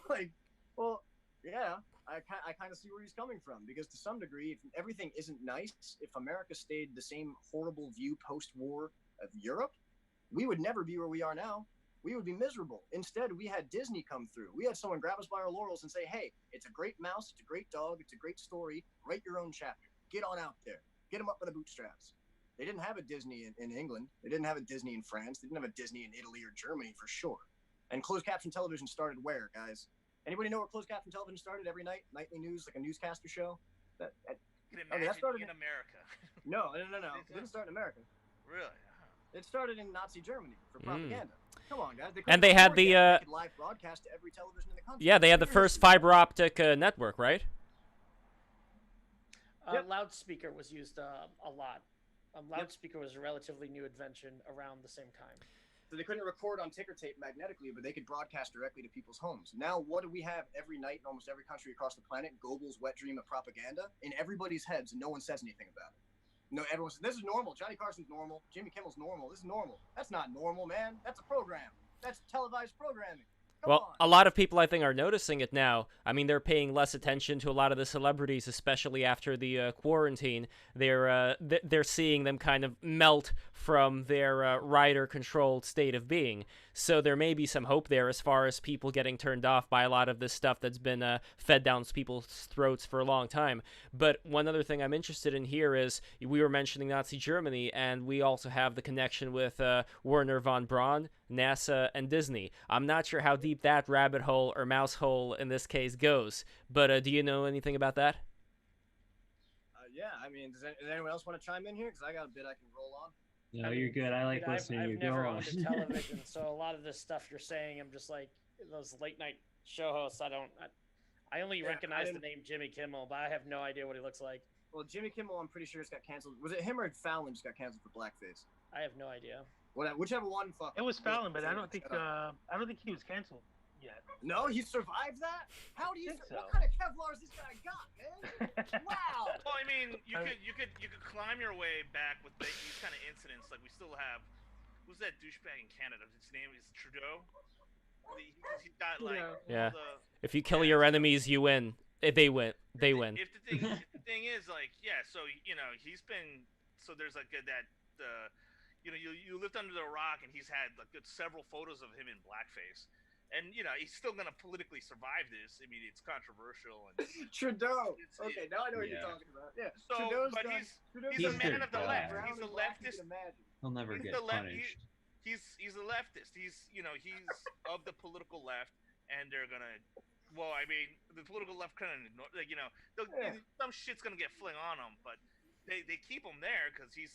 Like, well, yeah, I kind of see where he's coming from, because to some degree, if everything isn't nice, if America stayed the same horrible view post-war of Europe, we would never be where we are now. We would be miserable. Instead, we had Disney come through. We had someone grab us by our laurels and say, hey, it's a great mouse, it's a great dog, it's a great story. Write your own chapter. Get on out there. Get them up by the bootstraps. They didn't have a Disney in England. They didn't have a Disney in France. They didn't have a Disney in Italy or Germany for sure. And closed caption television started where, guys? Anybody know where closed caption television started every night? Nightly news, like a newscaster show? You can imagine that started in America. No. It didn't start in America. Really? It started in Nazi Germany for propaganda. Come on, guys. And they had the live broadcast to every television in the country. yeah, they had the first fiber optic network, right? Yep. Loudspeaker was used a lot. Loudspeaker was a relatively new invention around the same time. So they couldn't record on ticker tape magnetically, but they could broadcast directly to people's homes. Now, what do we have every night in almost every country across the planet? Goebbels' wet dream of propaganda in everybody's heads, and no one says anything about it. No, everyone says, this is normal. Johnny Carson's normal. Jimmy Kimmel's normal. This is normal. That's not normal, man. That's a program. That's televised programming. Well, a lot of people, I think, are noticing it now. I mean, they're paying less attention to a lot of the celebrities, especially after the quarantine. They're seeing them kind of melt from their writer-controlled state of being. So there may be some hope there as far as people getting turned off by a lot of this stuff that's been fed down people's throats for a long time. But one other thing I'm interested in here is we were mentioning Nazi Germany, and we also have the connection with Werner von Braun, NASA, and Disney. I'm not sure how deep that rabbit hole or mouse hole in this case goes, but do you know anything about that? Yeah, I mean, does anyone else want to chime in here? Because I got a bit I can roll on. No, you're good. I like listening. I've You never go owned a television, so a lot of this stuff you're saying, I'm just like, those late night show hosts, I only recognize the name Jimmy Kimmel, but I have no idea what he looks like. Well, Jimmy Kimmel, I'm pretty sure just got canceled. Was it him or Fallon just got canceled for blackface? I have no idea. Whichever one. Fuck. It was Fallon, but I don't think he was canceled yet. No, he survived that. How do you? So. What kind of Kevlar is this guy got, man? Wow. Well, I mean, you could climb your way back with these kind of incidents. Like we still have, who's that douchebag in Canada? His name is Trudeau. He got like yeah. If you kill your enemies, you win. If they win, they win. If the thing is like, yeah, so he's been, so there's like that you lived under the rock, and he's had like several photos of him in blackface. And he's still gonna politically survive this. I mean, it's controversial. And Trudeau. Okay, now I know what you're talking about. Yeah. So, but he's a man of the left. He's a leftist. He'll never get punished. he's a leftist. He's he's of the political left, and they're gonna. Well, I mean, the political left kind of like some shit's gonna get fling on him, but they keep him there because he's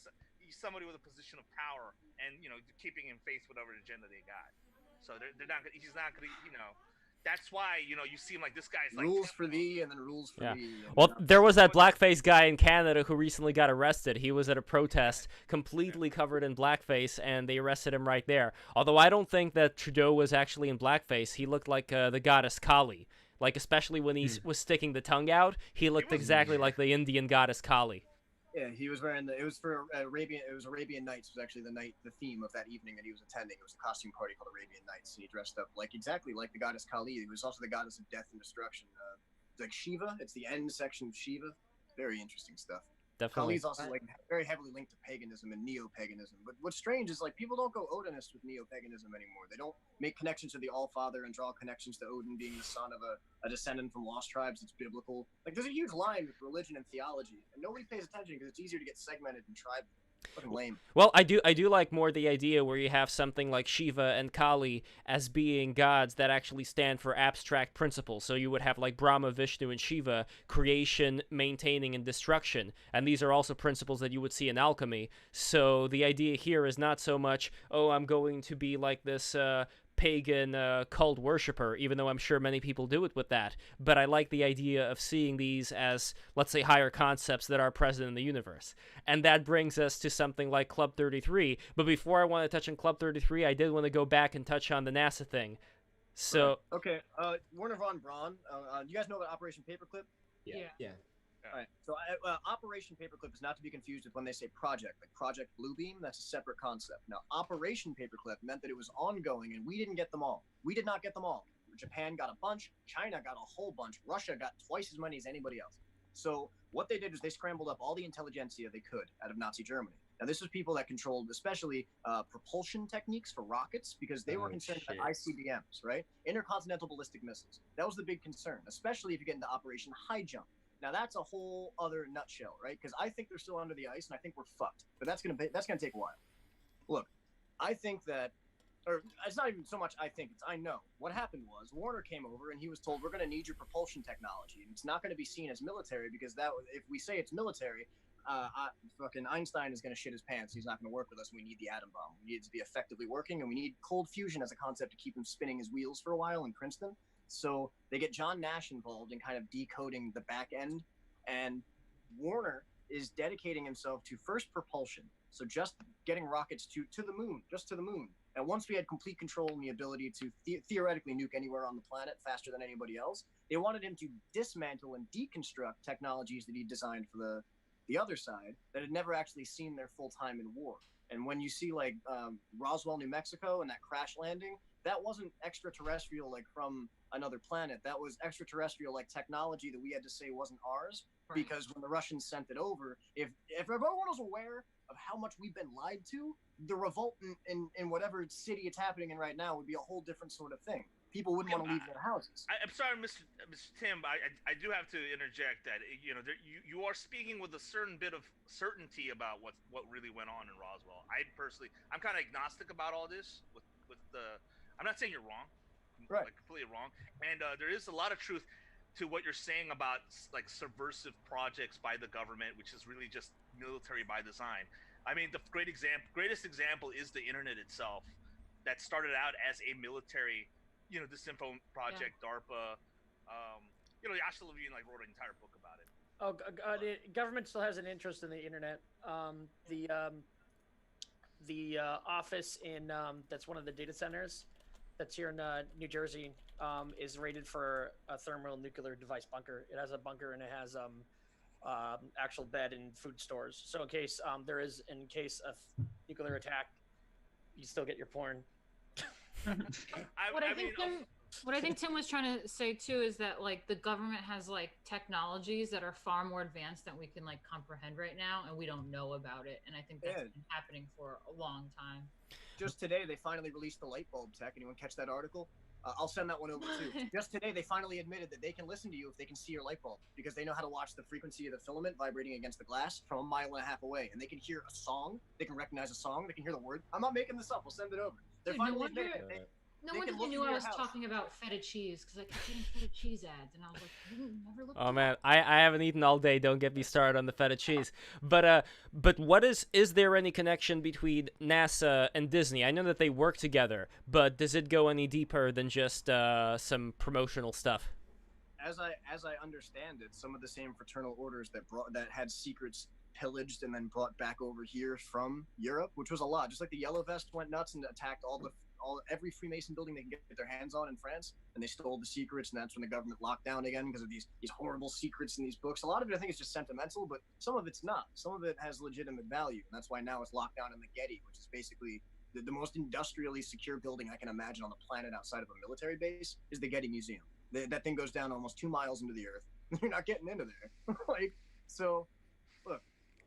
somebody with a position of power, and keeping in faith whatever agenda they got. So they're not. He's not gonna. That's why you seem like this guy's like rules for thee and then rules for Yeah. me. And Well, there was that blackface guy in Canada who recently got arrested. He was at a protest, completely covered in blackface, and they arrested him right there. Although I don't think that Trudeau was actually in blackface. He looked like the goddess Kali. Like, especially when he was sticking the tongue out, he looked exactly like the Indian goddess Kali. Yeah, he was wearing it was for Arabian. It was Arabian Nights was actually the theme of that evening that he was attending. It was a costume party called Arabian Nights, and he dressed up exactly like the goddess Kali. He was also the goddess of death and destruction. Like Shiva, it's the end section of Shiva. Very interesting stuff. Definitely. Kali's also very heavily linked to paganism and neo-paganism. But what's strange is people don't go Odinist with neo-paganism anymore. They don't make connections to the All-Father and draw connections to Odin being the son of a descendant from lost tribes. It's biblical. There's a huge line with religion and theology, and nobody pays attention because it's easier to get segmented and tribal. Fucking lame. Well, I do like more the idea where you have something like Shiva and Kali as being gods that actually stand for abstract principles. So you would have Brahma, Vishnu, and Shiva, creation, maintaining, and destruction. And these are also principles that you would see in alchemy. So the idea here is not so much, oh, I'm going to be like this pagan cult worshiper, even though I'm sure many people do it with that. But I like the idea of seeing these as, let's say, higher concepts that are present in the universe. And that brings us to something like Club 33. But before I want to touch on Club 33, I did want to go back and touch on the NASA thing. So okay, Werner von Braun. You guys know about Operation Paperclip? Yeah. All right. So Operation Paperclip is not to be confused with when they say project, like Project Bluebeam. That's a separate concept. Now, Operation Paperclip meant that it was ongoing, and we didn't get them all. We did not get them all. Japan got a bunch. China got a whole bunch. Russia got twice as many as anybody else. So what they did was they scrambled up all the intelligentsia they could out of Nazi Germany. Now, this was people that controlled especially propulsion techniques for rockets because they were concerned about ICBMs, right? Intercontinental ballistic missiles. That was the big concern, especially if you get into Operation High Jump. Now that's a whole other nutshell, right? Because I think they're still under the ice, and I think we're fucked. But that's gonna take a while. Look, I think that, or it's not even so much I think, it's I know. What happened was Warner came over and he was told we're gonna need your propulsion technology, and it's not gonna be seen as military because if we say it's military, fucking Einstein is gonna shit his pants. He's not gonna work with us. We need the atom bomb. We need it to be effectively working, and we need cold fusion as a concept to keep him spinning his wheels for a while in Princeton. So they get John Nash involved in kind of decoding the back end, and Warner is dedicating himself to first propulsion. So just getting rockets to the moon, just to the moon. And once we had complete control and the ability to theoretically nuke anywhere on the planet faster than anybody else, they wanted him to dismantle and deconstruct technologies that he designed for the other side that had never actually seen their full time in war. And when you see Roswell, New Mexico, and that crash landing, that wasn't extraterrestrial from another planet. That was extraterrestrial technology that we had to say wasn't ours, because when the Russians sent it over, if everyone was aware of how much we've been lied to, the revolt in whatever city it's happening in right now would be a whole different sort of thing. People wouldn't want to leave their houses. I'm sorry, Mr. Tim, I do have to interject that you are speaking with a certain bit of certainty about what really went on in Roswell. I'm kind of agnostic about all this. I'm not saying you're wrong, right? Completely wrong. And there is a lot of truth to what you're saying about subversive projects by the government, which is really just military by design. I mean, the greatest example is the internet itself, that started out as a military, disinfo project, DARPA. Yasha Levine wrote an entire book about it. Oh, the government still has an interest in the internet. The office in that's one of the data centers that's here in New Jersey is rated for a thermonuclear device bunker. It has a bunker and it has actual bed and food stores. So in case in case of nuclear attack, you still get your porn. What I think Tim was trying to say too is that the government has technologies that are far more advanced than we can comprehend right now, and we don't know about it. And I think that's been happening for a long time. Just today, they finally released the light bulb tech. Anyone catch that article? I'll send that one over too. Just today, they finally admitted that they can listen to you if they can see your light bulb because they know how to watch the frequency of the filament vibrating against the glass from 1.5 miles away, and they can hear a song. They can recognize a song. They can hear the word. I'm not making this up. I'll send it over. They're Dude, no finally wonder. admitting it. No They wonder can they look knew into I your was house. talking about feta cheese because I kept getting feta cheese ads, and I was like, never looked. Oh it man, up. I haven't eaten all day. Don't get me started on the feta cheese. But what is there any connection between NASA and Disney? I know that they work together, but does it go any deeper than just some promotional stuff? As I understand it, some of the same fraternal orders that had secrets pillaged and then brought back over here from Europe, which was a lot. Just like the Yellow Vest went nuts and attacked every Freemason building they can get their hands on in France, and they stole the secrets, and that's when the government locked down again because of these horrible secrets in these books. A lot of it, I think, is just sentimental, but some of it's not. Some of it has legitimate value, and that's why now it's locked down in the Getty, which is basically the most industrially secure building I can imagine on the planet outside of a military base is the Getty Museum. That thing goes down almost 2 miles into the earth. You're not getting into there. So, look,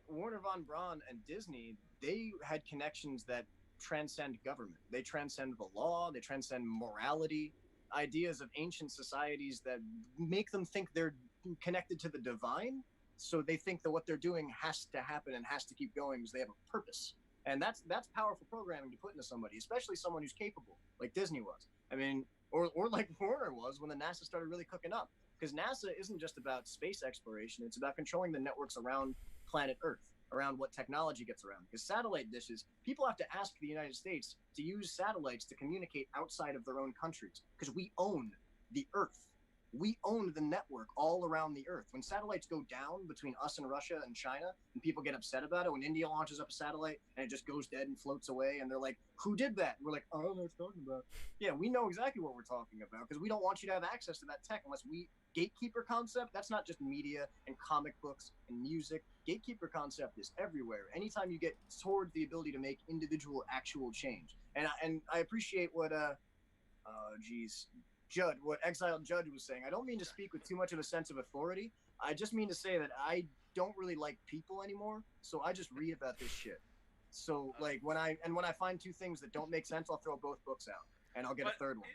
Warner von Braun and Disney, they had connections that transcend government. They transcend the law. They transcend morality. Ideas of ancient societies that make them think they're connected to the divine. So they think that what they're doing has to happen and has to keep going because they have a purpose. And that's powerful programming to put into somebody, especially someone who's capable, like Disney was. I mean, or like Warner was when the NASA started really cooking up. Because NASA isn't just about space exploration; it's about controlling the networks around planet Earth, around what technology gets around. Because satellite dishes, people have to ask the United States to use satellites to communicate outside of their own countries. Because we own the Earth. We own the network all around the Earth. When satellites go down between us and Russia and China, and people get upset about it, when India launches up a satellite and it just goes dead and floats away, and they're like, "Who did that?" And we're like, "I don't know what you're talking about." Yeah, we know exactly what we're talking about because we don't want you to have access to that tech unless we gatekeeper concept. That's not just media and comic books and music. Gatekeeper concept is everywhere. Anytime you get towards the ability to make individual actual change, and I appreciate what Judd, what Exiled Judd was saying. I don't mean to speak with too much of a sense of authority. I just mean to say that I don't really like people anymore, so I just read about this shit. So like when I find two things that don't make sense, I'll throw both books out and I'll get a third one.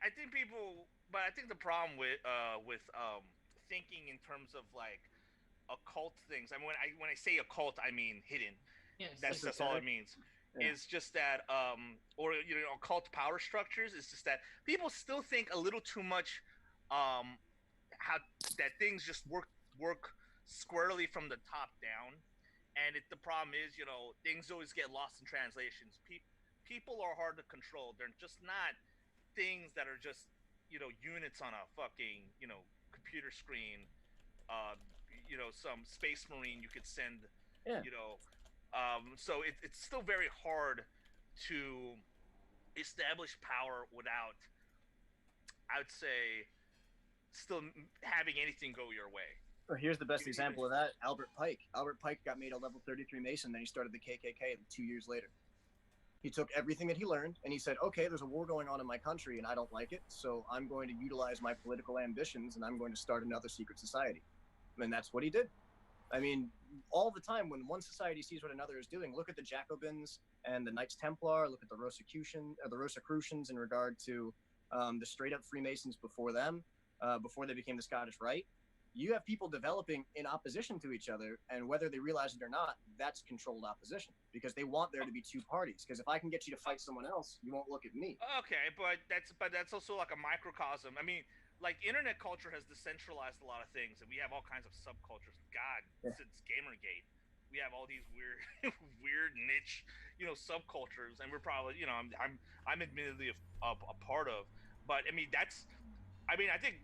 I think people, but I think the problem with thinking in terms of like occult things. I mean, when I say occult, I mean hidden. Yes. That's all it means. Yeah. Is just that or occult power structures is just that people still think a little too much how that things just work squarely from the top down, and the problem is things always get lost in translations. People are hard to control. They're just not things that are just units on a fucking computer screen. Some space marine you could send. Yeah. So it's still very hard to establish power without, I would say, still having anything go your way. Well, here's the best example of that: Albert Pike. Albert Pike got made a level 33 Mason, then he started the KKK 2 years later. He took everything that he learned and he said, okay, there's a war going on in my country and I don't like it, so I'm going to utilize my political ambitions and I'm going to start another secret society. And that's what he did. I mean, all the time when one society sees what another is doing, look at the Jacobins and the Knights Templar, look at the Rosicrucians in regard to the straight up Freemasons before them, before they became the Scottish Rite. You have people developing in opposition to each other, and whether they realize it or not, that's controlled opposition because they want there to be two parties. Because if I can get you to fight someone else, you won't look at me. Okay, but that's also like a microcosm. I mean, like internet culture has decentralized a lot of things, and we have all kinds of subcultures. God, since Gamergate, we have all these weird, weird niche, subcultures, and we're probably, I'm admittedly a part of. But I mean, I think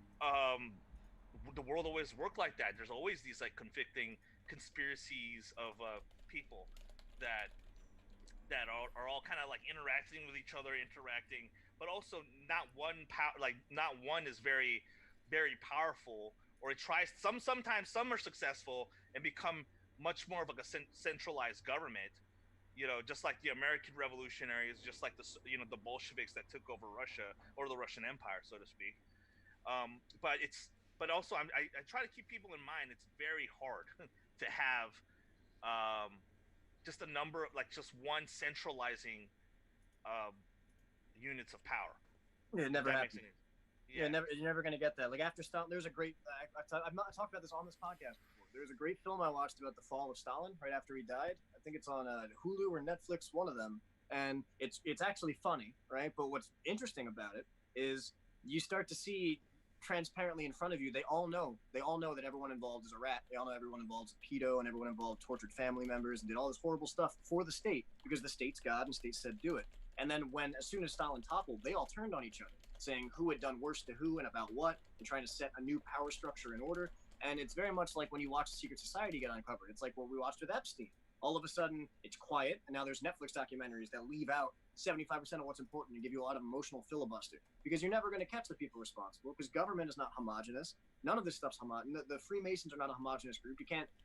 the world always worked like that. There's always these like conflicting conspiracies of people that are all kind of like interacting with each other, but also not one is very, very powerful, or it tries sometimes some are successful and become much more of like a centralized government, just like the American revolutionaries, just like the Bolsheviks that took over Russia or the Russian Empire, so to speak. But also I try to keep people in mind. It's very hard to have just a number of like just one centralizing units of power. It never That makes happened. any. Yeah, Yeah. you're never gonna get that. Like after Stalin, there's a great. I've not talked about this on this podcast before. There's a great film I watched about the fall of Stalin right after he died. I think it's on Hulu or Netflix, one of them, and it's actually funny, right? But what's interesting about it is you start to see transparently in front of you. They all know that everyone involved is a rat. They all know everyone involved is a pedo, and everyone involved tortured family members and did all this horrible stuff for the state because the state's God and state said do it. And then as soon as Stalin toppled, they all turned on each other, saying who had done worse to who and about what, and trying to set a new power structure in order. And it's very much like when you watch the Secret Society get uncovered. It's like what we watched with Epstein. All of a sudden, it's quiet, and now there's Netflix documentaries that leave out 75% of what's important and give you a lot of emotional filibuster. Because you're never going to catch the people responsible, because government is not homogenous. None of this stuff's homogenous. The Freemasons are not a homogenous group.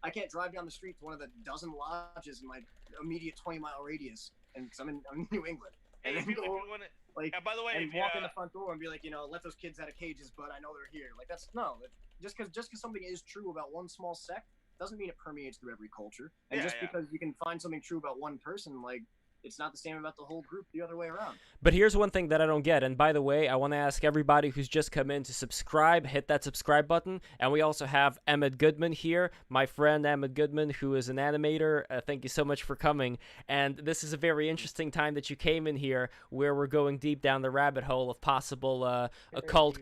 I can't drive down the street to one of the dozen lodges in my immediate 20-mile radius, and because I'm in New England. And Hey, then if you go, want to, like, by the way, and if you, walk in the front door and be like, let those kids out of cages, but I know they're here. Like, that's no. Just because something is true about one small sect doesn't mean it permeates through every culture. And Yeah, just yeah. because you can find something true about one person, like, it's not the same about the whole group the other way around. But here's one thing that I don't get, and by the way, I want to ask everybody who's just come in to subscribe, hit that subscribe button, and we also have Emmett Goodman here, my friend Emmett Goodman, who is an animator. Thank you so much for coming, and this is a very interesting time that you came in here, where we're going deep down the rabbit hole of possible occult...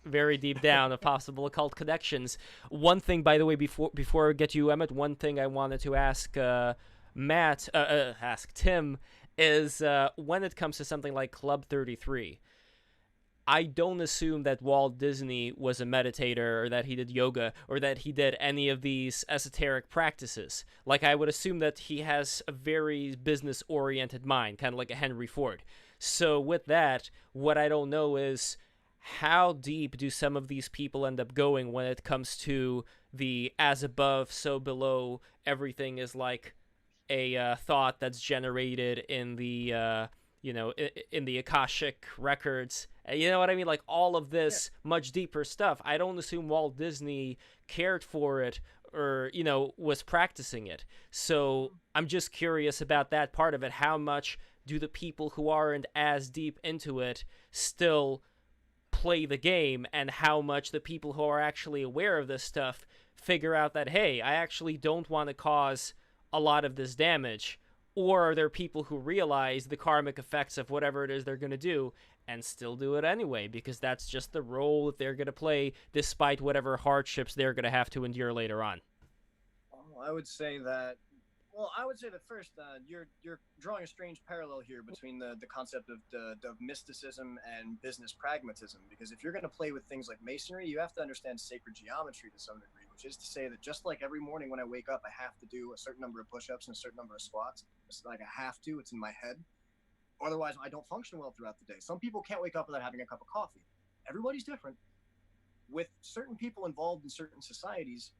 Very deep down of possible occult connections. One thing, by the way, before I get to you, Emmett, one thing I wanted to ask ask Tim is when it comes to something like Club 33, I don't assume that Walt Disney was a meditator or that he did yoga or that he did any of these esoteric practices. Like, I would assume that he has a very business-oriented mind, kind of like a Henry Ford. So with that, what I don't know is how deep do some of these people end up going when it comes to the as above, so below, everything is like a thought that's generated in the in the Akashic records. You know what I mean? Like all of this much deeper stuff. I don't assume Walt Disney cared for it or was practicing it. So I'm just curious about that part of it. How much do the people who aren't as deep into it still play the game, and how much the people who are actually aware of this stuff figure out that, hey, I actually don't want to cause a lot of this damage? Or are there people who realize the karmic effects of whatever it is they're going to do and still do it anyway, because that's just the role that they're going to play despite whatever hardships they're going to have to endure later on? I would say that first, you're drawing a strange parallel here between the concept of mysticism and business pragmatism. Because if you're going to play with things like masonry, you have to understand sacred geometry to some degree, which is to say that just like every morning when I wake up, I have to do a certain number of push-ups and a certain number of squats. It's like I have to. It's in my head. Otherwise, I don't function well throughout the day. Some people can't wake up without having a cup of coffee. Everybody's different. With certain people involved in certain societies,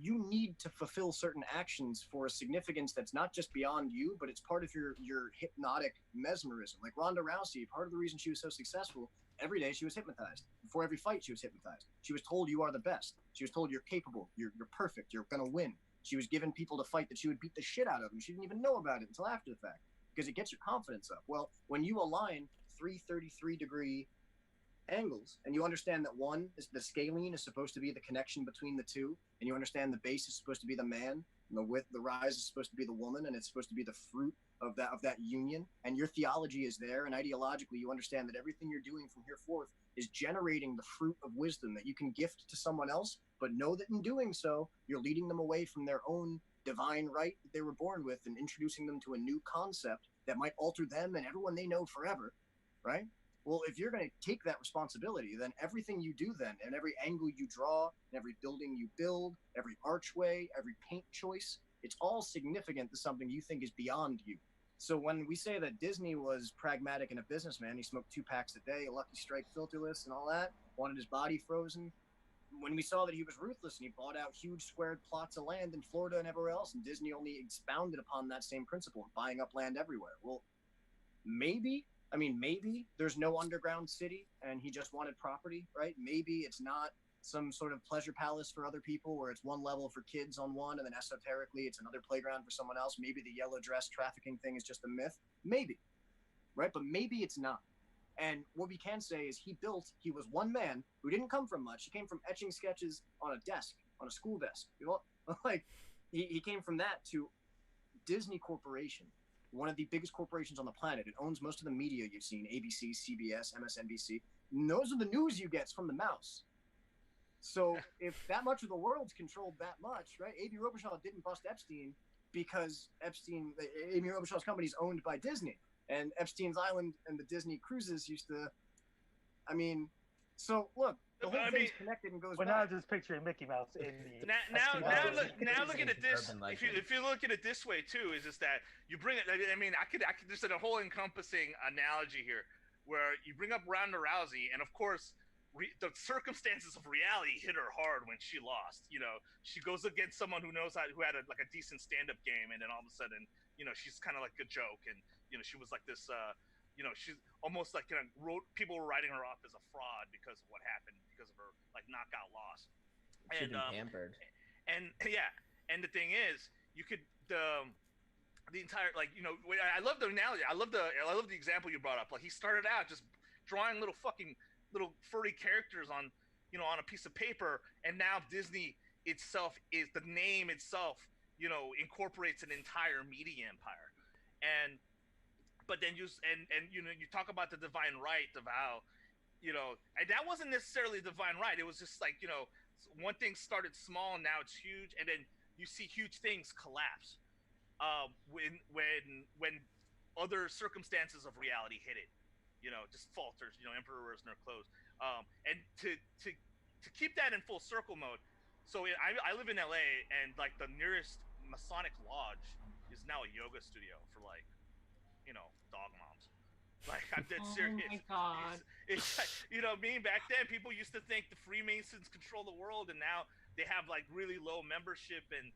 you need to fulfill certain actions for a significance that's not just beyond you, but it's part of your hypnotic mesmerism. Like Ronda Rousey, part of the reason she was so successful, every day she was hypnotized. Before every fight, she was hypnotized. She was told you are the best. She was told you're capable, you're perfect, you're gonna win. She was given people to fight that she would beat the shit out of, and she didn't even know about it until after the fact, because it gets your confidence up. Well, when you align 333-degree angles, and you understand that one is the scalene is supposed to be the connection between the two, and you understand the base is supposed to be the man, and the rise is supposed to be the woman, and it's supposed to be the fruit of that union, and your theology is there, and ideologically you understand that everything you're doing from here forth is generating the fruit of wisdom that you can gift to someone else, but know that in doing so you're leading them away from their own divine right that they were born with and introducing them to a new concept that might alter them and everyone they know forever, right? Well, if you're going to take that responsibility, then everything you do then, and every angle you draw, and every building you build, every archway, every paint choice, it's all significant to something you think is beyond you. So when we say that Disney was pragmatic and a businessman, he smoked 2 packs a day, a Lucky Strike filterless and all that, wanted his body frozen. When we saw that he was ruthless and he bought out huge squared plots of land in Florida and everywhere else, and Disney only expounded upon that same principle, buying up land everywhere. Well, maybe there's no underground city and he just wanted property, right? Maybe it's not some sort of pleasure palace for other people where it's one level for kids on one and then esoterically it's another playground for someone else. Maybe the yellow dress trafficking thing is just a myth. Maybe, right? But maybe it's not. And what we can say is he was one man who didn't come from much. He came from etching sketches on a desk, on a school desk. You know, like he came from that to Disney Corporation, one of the biggest corporations on the planet. It owns most of the media you've seen, ABC, CBS, MSNBC. And those are the news you get from the mouse. So if that much of the world's controlled that much, right? Amy Robichaud didn't bust Epstein because Amy Robishaw's company is owned by Disney. And Epstein's Island and the Disney cruises used to, so look, the whole thing's connected and goes We're back. not just picturing Mickey Mouse in the. Now look at it this. If you look at it this way too, is just that you bring it. I mean, I could there's a whole encompassing analogy here, where you bring up Ronda Rousey, and of course, the circumstances of reality hit her hard when she lost. You know, she goes against someone who had a decent stand-up game, and then all of a sudden, she's kind of like a joke, and she was like this. She's almost like people were writing her off as a fraud because of what happened because of her knockout loss. She's been pampered. And and the thing is, you could the entire I love the analogy. I love the example you brought up. Like, he started out just drawing little furry characters on on a piece of paper, and now Disney itself is the name itself incorporates an entire media empire. But then you talk about the divine right of how and that wasn't necessarily divine right. It was just like one thing started small and now it's huge, and then you see huge things collapse when other circumstances of reality hit it. Just falters. Emperor wears no clothes. And to keep that in full circle mode. So I live in LA, and the nearest Masonic lodge is now a yoga studio for dog moms. I'm dead serious. Oh my God. It's back then people used to think the Freemasons control the world, and now they have really low membership, and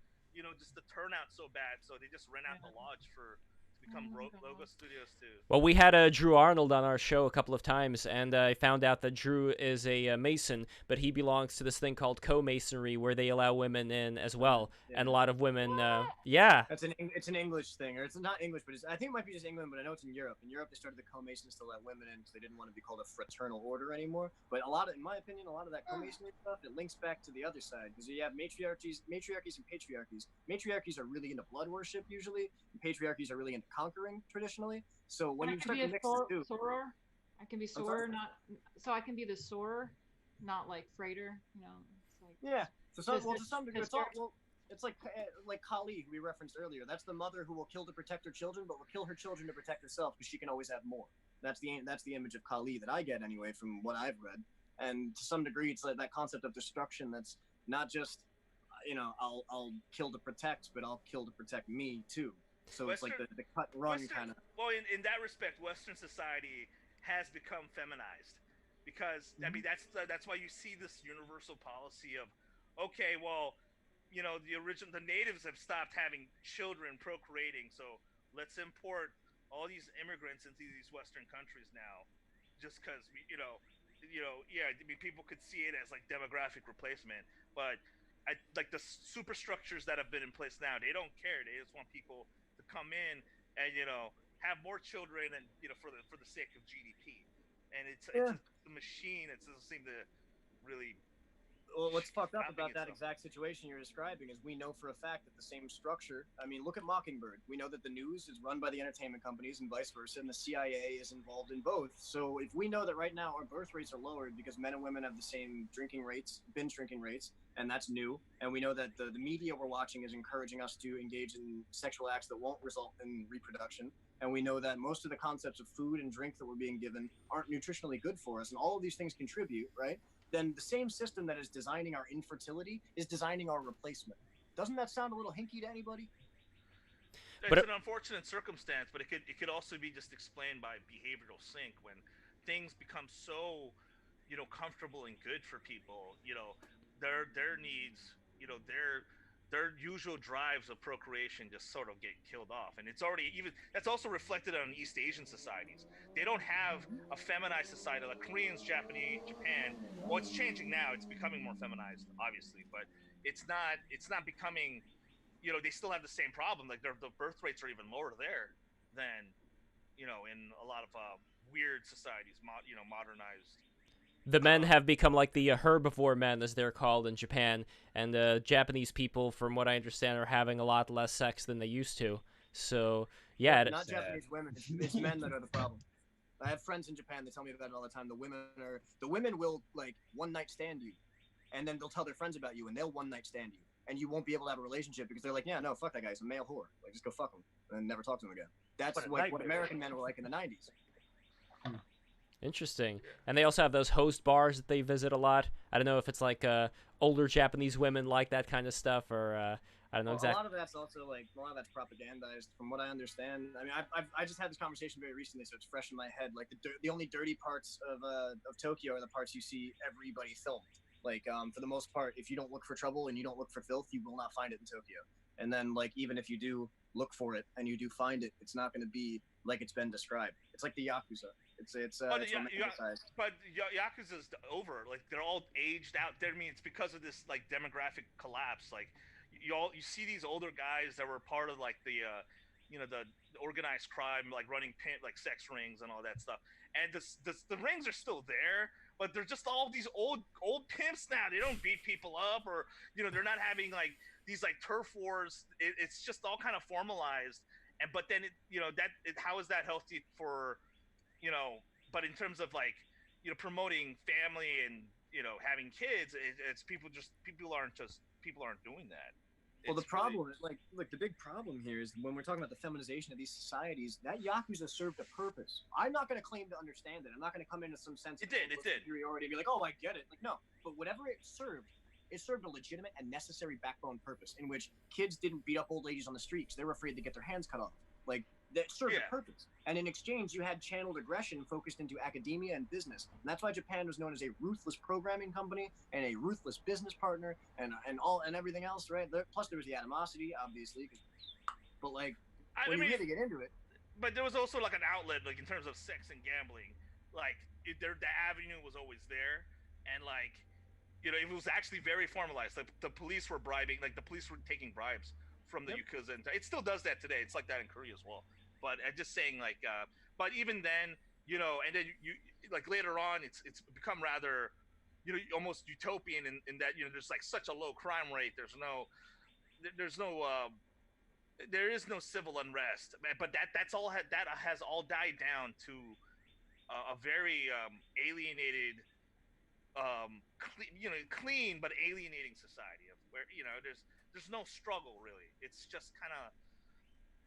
just the turnout's so bad, so they just rent out the lodge to become logo studios too. Well, we had Drew Arnold on our show a couple of times, and I found out that Drew is a Mason, but he belongs to this thing called co-Masonry, where they allow women in as well, and a lot of women. It's an English thing, or it's not English, but I think it might be just England, but I know it's in Europe. In Europe, they started the co-Masons to let women in because they didn't want to be called a fraternal order anymore. But in my opinion, a lot of that co-Masonry stuff, it links back to the other side, because you have matriarchies and patriarchies. Matriarchies are really into blood worship usually, and patriarchies are really into conquering traditionally. So when you start to mix the two, soror. I can be soror, I can be the soror, not like freighter. It's like to some degree, it's like Kali, who we referenced earlier. That's the mother who will kill to protect her children, but will kill her children to protect herself because she can always have more. That's the image of Kali that I get anyway from what I've read. And to some degree, it's like that concept of destruction. That's not just I'll kill to protect, but I'll kill to protect me too. So it's like the cut and run kind of. Well, in that respect, Western society has become feminized, because I mean that's why you see this universal policy of, okay, well, the natives have stopped having children, procreating, so let's import all these immigrants into these Western countries now, just because people could see it as demographic replacement, but the superstructures that have been in place now, they don't care. They just want people to come in and have more children, and for the sake of GDP, and it's just the machine. It doesn't seem to really. Well, what's fucked up about that exact situation you're describing is we know for a fact that the same structure. I mean, look at Mockingbird. We know that the news is run by the entertainment companies and vice versa, and the CIA is involved in both. So if we know that right now our birth rates are lowered because men and women have the same binge drinking rates, and that's new, and we know that the media we're watching is encouraging us to engage in sexual acts that won't result in reproduction, and we know that most of the concepts of food and drink that we're being given aren't nutritionally good for us, and all of these things contribute, right? Then the same system that is designing our infertility is designing our replacement. Doesn't that sound a little hinky to anybody? It's an unfortunate circumstance, but it could also be just explained by behavioral sync when things become so, comfortable and good for people. Their needs, their usual drives of procreation just sort of get killed off, and it's already that's also reflected on East Asian societies. They don't have a feminized society like Koreans, Japanese, Japan. Well, it's changing now. It's becoming more feminized, obviously, but it's not becoming. They still have the same problem. The birth rates are even lower there than, in a lot of weird societies, modernized. The men have become like the herbivore men, as they're called in Japan, and the Japanese people, from what I understand, are having a lot less sex than they used to. So yeah, Not Sad. Japanese women. It's men that are the problem. I have friends in Japan that tell me about it all the time. The women will like one night stand you, and then they'll tell their friends about you, and they'll one night stand you, and you won't be able to have a relationship because they're like, yeah, no, fuck that guy, he's a male whore. Like, just go fuck him and never talk to him again. That's What a like what nightmare. American men were like in the '90s. interesting. And they also have those host bars that they visit a lot. I don't know if it's like older Japanese women like that kind of stuff, or I don't know Well, exactly. a lot of that's also like a lot of that's propagandized, from what I understand. I mean, I just had this conversation very recently, so it's fresh in my head. Like the only dirty parts of Tokyo are the parts you see everybody filmed. Like for the most part, if you don't look for trouble and you don't look for filth, you will not find it in Tokyo. And then like even if you do look for it and you do find it, it's not going to be like it's been described. It's like the Yakuza. It's romanticized. But Yakuza's over. Like they're all aged out. I mean, it's because of this like demographic collapse. Like you see these older guys that were part of like the the organized crime, like running like sex rings and all that stuff. And the rings are still there, but they're just all these old pimps now. They don't beat people up, or they're not having like these like turf wars. It's just all kind of formalized. And but then how is that healthy for but in terms of like promoting family and having kids, it's people aren't doing that. Well, the It's really- problem is like the big problem here is when we're talking about the feminization of these societies, that Yakuza served a purpose. I'm not going to claim to understand it. I'm not going to come into some sense It of did. superiority and be like, oh, I get it. Like, no. But whatever it served a legitimate and necessary backbone purpose in which kids didn't beat up old ladies on the streets. They were afraid to get their hands cut off. Like, that served Yeah. a purpose. And in exchange, you had channeled aggression focused into academia and business. And that's why Japan was known as a ruthless programming company and a ruthless business partner and everything else, right? Plus, there was the animosity, obviously. But like, when you really get into it, but there was also like an outlet, like in terms of sex and gambling. Like the avenue was always there, and like it was actually very formalized. Like the police were bribing, like the police were taking bribes from the Yakuza, and it still does that today. It's like that in Korea as well. But I'm just saying, like, but even then, and then you like later on, it's become rather, almost utopian in that there's like such a low crime rate. There is no civil unrest, but that has all died down to a very alienated, clean but alienating society of where there's no struggle really. It's just kind of.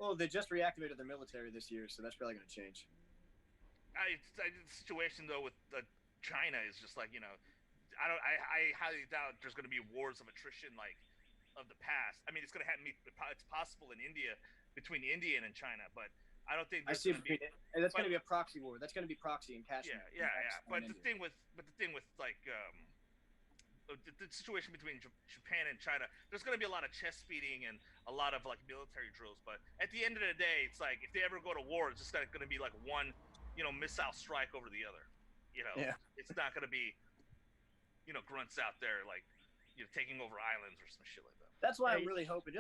well, they just reactivated their military this year, so that's probably going to change. The situation though with China is just like I highly doubt there's going to be wars of attrition like of the past. I mean, it's going to happen. It's possible in India between India and China, but I don't think That's going to be a proxy war. That's going to be proxy and cash. Yeah. But the thing with like the situation between Japan and China, there's going to be a lot of chest beating and a lot of like military drills. But at the end of the day, it's like if they ever go to war, it's just going to be like one, missile strike over the other. It's not going to be, grunts out there like, taking over islands or some shit like that. That's why I'm really hoping,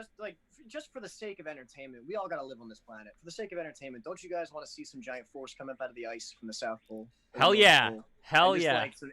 just for the sake of entertainment, we all got to live on this planet. For the sake of entertainment, don't you guys want to see some giant force come up out of the ice from the South Pole? Hell yeah. Hell just, yeah. Like, some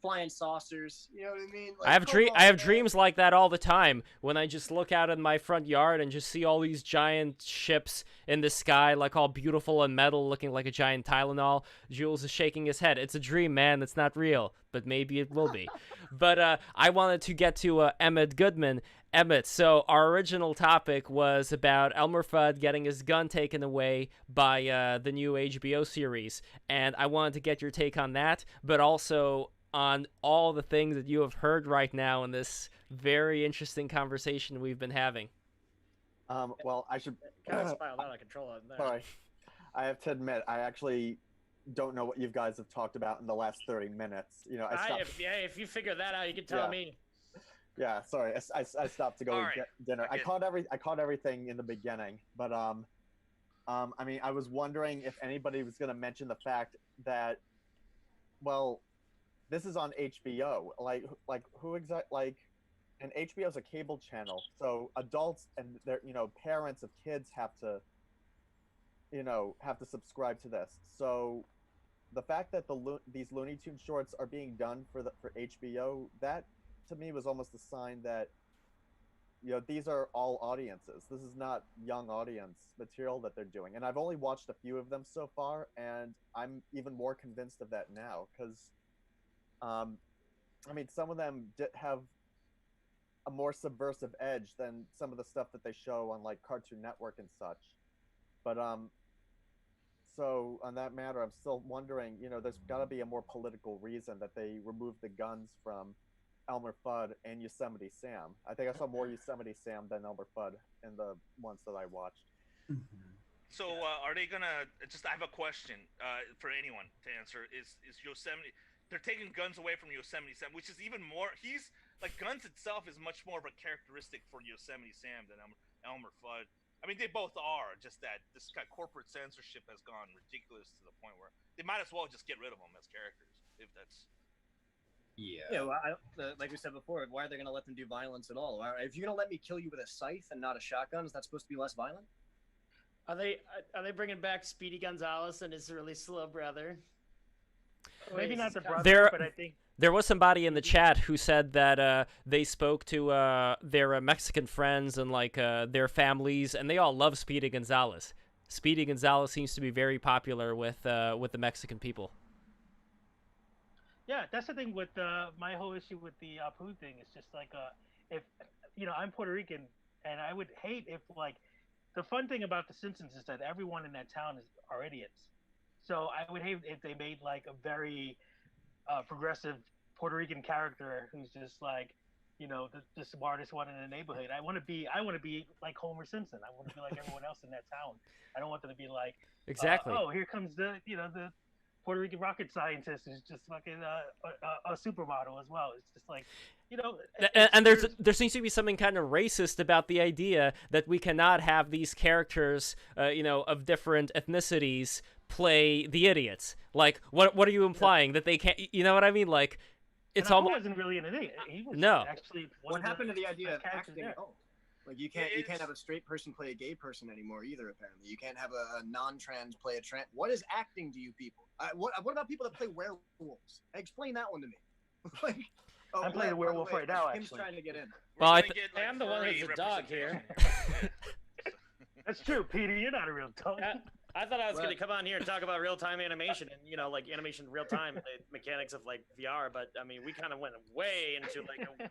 flying saucers, you know what I mean? Like, I have dreams like that all the time when I just look out in my front yard and just see all these giant ships in the sky, like all beautiful and metal, looking like a giant Tylenol. Jules is shaking his head. It's a dream, man. It's not real, but maybe it will be. But I wanted to get to Emmett Goodman. Emmett, so our original topic was about Elmer Fudd getting his gun taken away by the new HBO series, and I wanted to get your take on that, but also on all the things that you have heard right now in this very interesting conversation we've been having. Well, I should Kind of spiraled out of control in there. sorry. I have to admit, I actually don't know what you guys have talked about in the last 30 minutes. I stopped. If you figure that out, you can tell Yeah. me. Yeah, sorry. I stopped to go All right. get dinner. I caught everything in the beginning, but I mean, I was wondering if anybody was going to mention the fact that, well, this is on HBO. Like who exact and HBO is a cable channel, so adults and their parents of kids have to subscribe to this. So the fact that these Looney Tune shorts are being done for HBO, that to me was almost a sign that these are all audiences. This is not young audience material that they're doing. And I've only watched a few of them so far, and I'm even more convinced of that now because, I mean, some of them have a more subversive edge than some of the stuff that they show on like Cartoon Network and such. But so on that matter, I'm still wondering, there's got to be a more political reason that they removed the guns from Elmer Fudd and Yosemite Sam. I think I saw more Yosemite Sam than Elmer Fudd in the ones that I watched. So are they gonna? I have a question for anyone to answer. Is Yosemite? They're taking guns away from Yosemite Sam, which is even more. He's like guns itself is much more of a characteristic for Yosemite Sam than Elmer Fudd. I mean, they both are. Just that this kind of corporate censorship has gone ridiculous to the point where they might as well just get rid of them as characters. If that's Yeah, well, like we said before, why are they going to let them do violence at all? If you're going to let me kill you with a scythe and not a shotgun, is that supposed to be less violent? Are they bringing back Speedy Gonzalez and his really slow brother? Maybe not the brother, There- but I think There was somebody in the chat who said that they spoke to their Mexican friends and like their families, and they all love Speedy Gonzalez. Speedy Gonzalez seems to be very popular with the Mexican people. yeah, that's the thing with my whole issue with the Apu thing. It's just like if I'm Puerto Rican, and I would hate if like the fun thing about The Simpsons is that everyone in that town are idiots. So I would hate if they made like a very progressive Puerto Rican character who's just like, the smartest one in the neighborhood. I want to be like Homer Simpson. I want to be like everyone else in that town. I don't want them to be like, Exactly. oh, here comes the Puerto Rican rocket scientist who's just fucking a supermodel as well. It's just like, And there seems to be something kind of racist about the idea that we cannot have these characters, of different ethnicities play the idiots. Like, what are you implying? That they can't? You know what I mean? Like, it's and Apu almost wasn't really an idiot. He was No. actually What happened to the idea of characters acting there. at all? Like you can't have a straight person play a gay person anymore either. Apparently, you can't have a non-trans play a trans. What is acting to you people? What about people that play werewolves? Explain that one to me. like, I'm playing a werewolf right now. Kim's Actually, trying to get in. Well, I I'm the one who's a dog here. that's true, Peter. You're not a real dog. I thought I was going to Right. come on here and talk about real-time animation and, like animation in real time, the mechanics of like VR, but I mean, we kind of went way into like a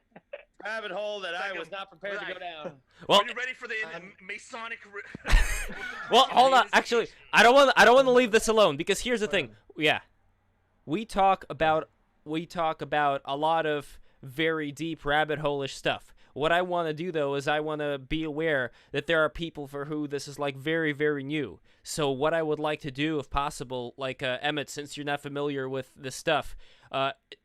rabbit hole that I was not prepared to go down. well. are you ready for the Masonic? Well, hold on. Actually, I don't want to leave this alone because here's the thing. Yeah, we talk about a lot of very deep rabbit hole-ish stuff. What I want to do though is I want to be aware that there are people for who this is like very, very new. So what I would like to do, if possible, like Emmett, since you're not familiar with this stuff,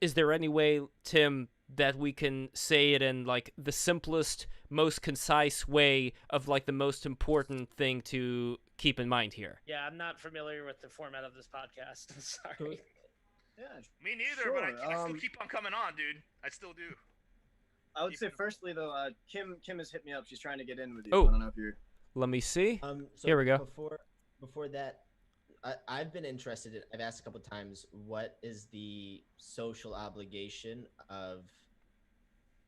is there any way, Tim, that we can say it in like the simplest, most concise way of like the most important thing to keep in mind here? Yeah, I'm not familiar with the format of this podcast. I'm sorry. Yeah, Me neither, Sure, but I still keep on coming on, dude. I still do. I would say firstly though, Kim has hit me up. She's trying to get in with you. Oh. I don't know if you're. Let me see. So Here we go. Before that, I've been interested in, I've asked a couple times, what is the social obligation of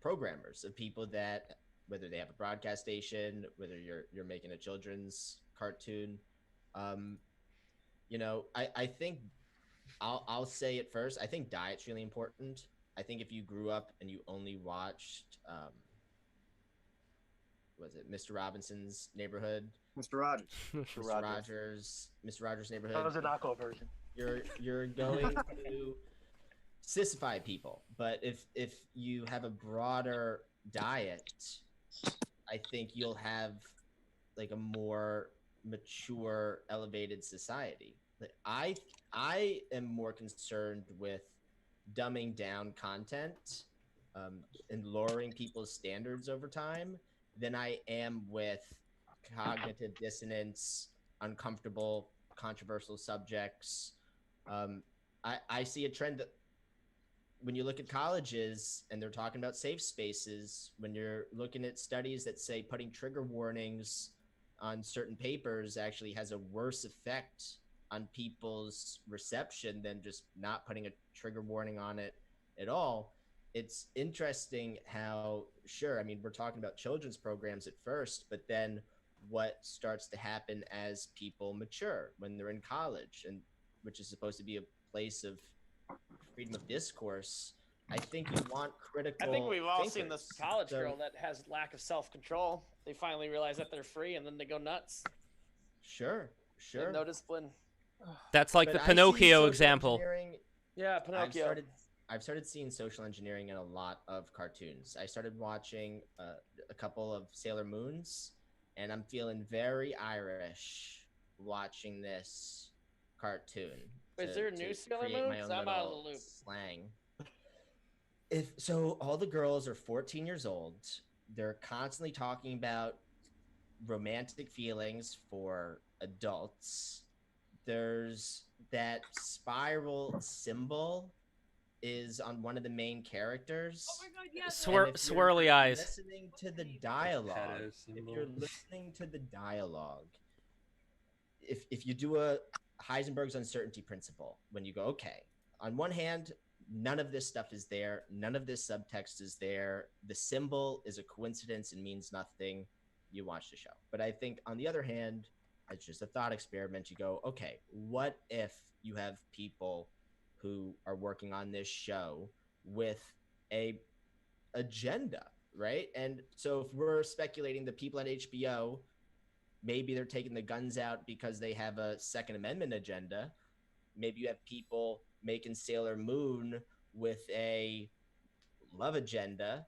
programmers, of people that, whether they have a broadcast station, whether you're making a children's cartoon, I think I'll say it first. I think diet's really important. I think if you grew up and you only watched, was it Mr. Robinson's Neighborhood? Mr. Rogers. Mr. Rogers' Neighborhood. That was a knockoff version. You're going to sissify people, but if you have a broader diet, I think you'll have like a more mature, elevated society. Like, I am more concerned with dumbing down content and lowering people's standards over time than I am with cognitive dissonance, uncomfortable, controversial subjects. I see a trend that when you look at colleges and they're talking about safe spaces, when you're looking at studies that say putting trigger warnings on certain papers actually has a worse effect on people's reception than just not putting a trigger warning on it at all. It's interesting how, sure, I mean, we're talking about children's programs at first, but then what starts to happen as people mature when they're in college, and which is supposed to be a place of freedom of discourse. I think you want critical. I think we've all seen thinkers. the college So, girl that has lack of self-control. They finally realize that they're free, and then they go nuts. Sure, They have sure. no discipline. That's like But the I see Pinocchio social example. engineering- Yeah, Pinocchio. I've started seeing social engineering in a lot of cartoons. I started watching a couple of Sailor Moons, and I'm feeling very Irish watching this cartoon. Is there a new Sailor create my Moon? own 'Cause I'm out of the little loop. slang. If so, all the girls are 14 years old. They're constantly talking about romantic feelings for adults. There's that spiral symbol is on one of the main characters. Oh my god, yes. And if you're Swirly eyes. Listening to the dialogue, Pedo if symbol. you're listening to the dialogue, if you do a Heisenberg's uncertainty principle, when you go, okay, on one hand, none of this stuff is there, none of this subtext is there, the symbol is a coincidence and means nothing, you watch the show. But I think on the other hand, it's just a thought experiment. You go, okay, what if you have people who are working on this show with a agenda, right? And so if we're speculating the people at HBO, maybe they're taking the guns out because they have a Second Amendment agenda. Maybe you have people making Sailor Moon with a love agenda.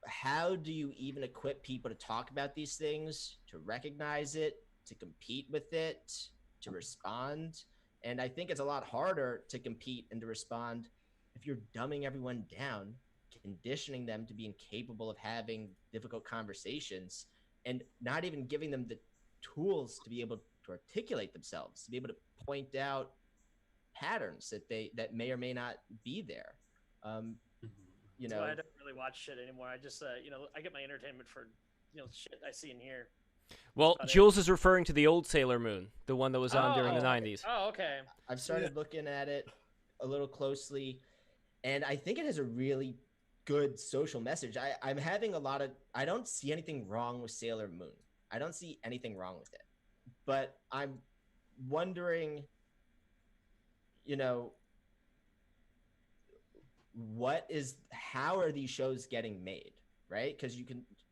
How do you even equip people to talk about these things, to recognize it, to compete with it, to respond? And I think it's a lot harder to compete and to respond if you're dumbing everyone down, conditioning them to be incapable of having difficult conversations, and not even giving them the tools to be able to articulate themselves, to be able to point out patterns that may or may not be there. You That's know, why I don't really watch shit anymore. I just, I get my entertainment for, shit I see and hear. Well, About it. Jules is referring to the old Sailor Moon, the one that was on during the Oh, 90s. Oh, okay. I've started looking at it a little closely, and I think it has a really good social message. I'm having a lot of, I don't see anything wrong with Sailor Moon. I don't see anything wrong with it. But I'm wondering, how are these shows getting made, right? Because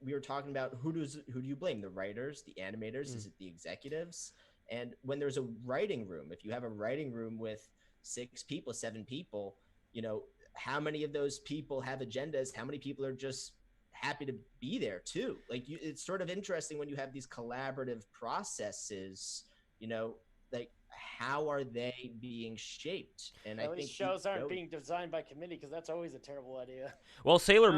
we were talking about who do you blame? The writers, the animators? Is it the executives? And when there's a writing room, if you have a writing room with 6 people, 7 people, how many of those people have agendas? How many people are just happy to be there too? Like, it's sort of interesting when you have these collaborative processes, like, how are they being shaped? And At I least think shows aren't being designed by committee, because that's always a terrible idea. Well, Sailor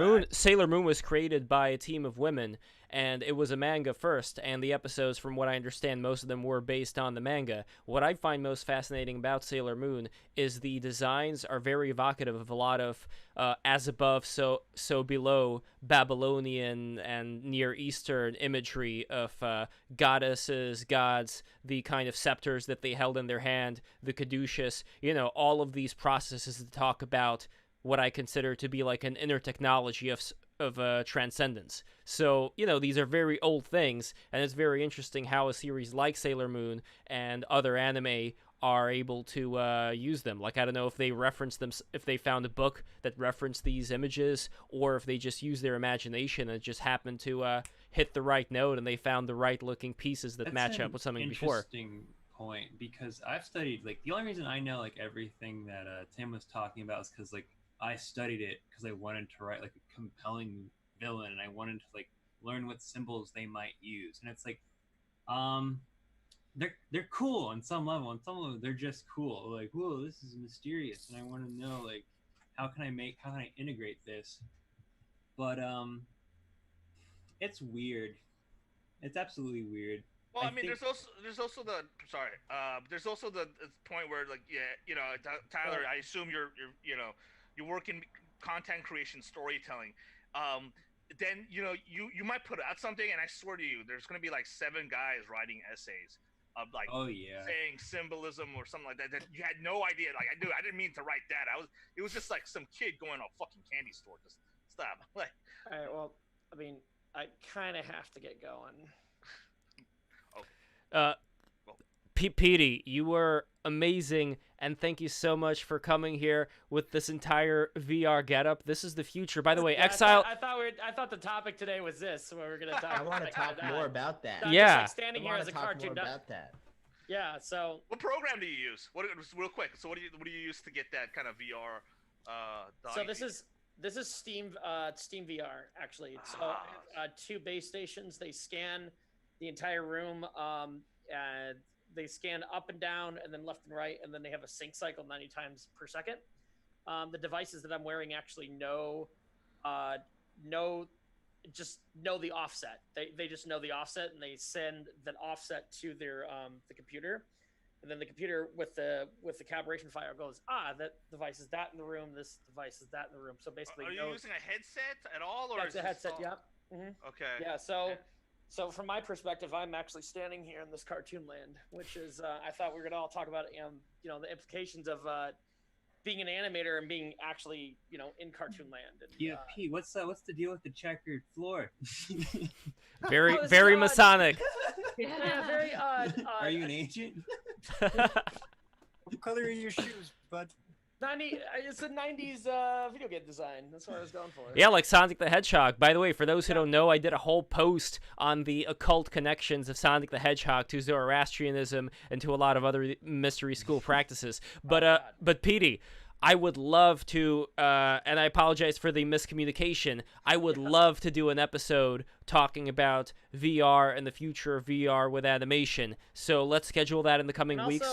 Moon was created by a team of women, and it was a manga first, and the episodes, from what I understand, most of them were based on the manga. What I find most fascinating about Sailor Moon is the designs are very evocative of a lot of as above, so below Babylonian and Near Eastern imagery of goddesses, gods, the kind of scepters that they held in their hand, the caduceus, all of these processes to talk about what I consider to be like an inner technology of transcendence. So, these are very old things, and it's very interesting how a series like Sailor Moon and other anime are able to use them. Like, I don't know if they reference them, if they found a book that referenced these images, or if they just use their imagination and it just happened to hit the right note and they found the right looking pieces that match up with something before. Interesting point, because I've studied, like, the only reason I know like everything that Tim was talking about is because, like, I studied it because I wanted to write like a compelling villain, and I wanted to like learn what symbols they might use. And it's like, they're cool on some level. On some level, they're just cool. Like, whoa, this is mysterious, and I want to know, like, how can I integrate this? But it's weird. It's absolutely weird. Well, I mean, there's also the point where, like, Tyler, I assume you work in content creation, storytelling. Then you might put out something, and I swear to you, there's gonna be like 7 guys writing essays of like Oh yeah. saying symbolism or something like that that you had no idea. Like I didn't mean to write that. It was just like some kid going to a fucking candy store. Just stop. Like, All right. Well, I mean, I kind of have to get going. Petey, you were amazing, and thank you so much for coming here with this entire VR getup. This is the future. By the way, Yeah, Exile. I thought the topic today was this, where we're gonna talk. I want to talk more about that. I'm Yeah. just, like, standing I here want as to a talk cartoon. more about that. Yeah. So what program do you use? Real quick? So what do you use to get that kind of VR? So this is Steam VR actually. So 2 base stations. They scan the entire room. And they scan up and down, and then left and right, and then they have a sync cycle 90 times per second. The devices that I'm wearing actually know the offset. They just know the offset, and they send that offset to their the computer, and then the computer with the calibration file goes, that device is that in the room, this device is that in the room. So basically, are you using a headset at all, or that's a headset? Yep. Mm-hmm. Okay. Yeah. So from my perspective, I'm actually standing here in this cartoon land, which is I thought we were gonna all talk about the implications of being an animator and being actually in cartoon land. And, Yeah, Pete, what's the deal with the checkered floor? Very Masonic. Yeah, very odd. Are you an agent? What color are your shoes, bud? It's a 90s video game design. That's what I was going for. Yeah, like Sonic the Hedgehog. By the way, for those who don't know, I did a whole post on the occult connections of Sonic the Hedgehog to Zoroastrianism and to a lot of other mystery school practices. But Petey, I would love to, and I apologize for the miscommunication, I would love to do an episode talking about VR and the future of VR with animation. So let's schedule that in the coming weeks.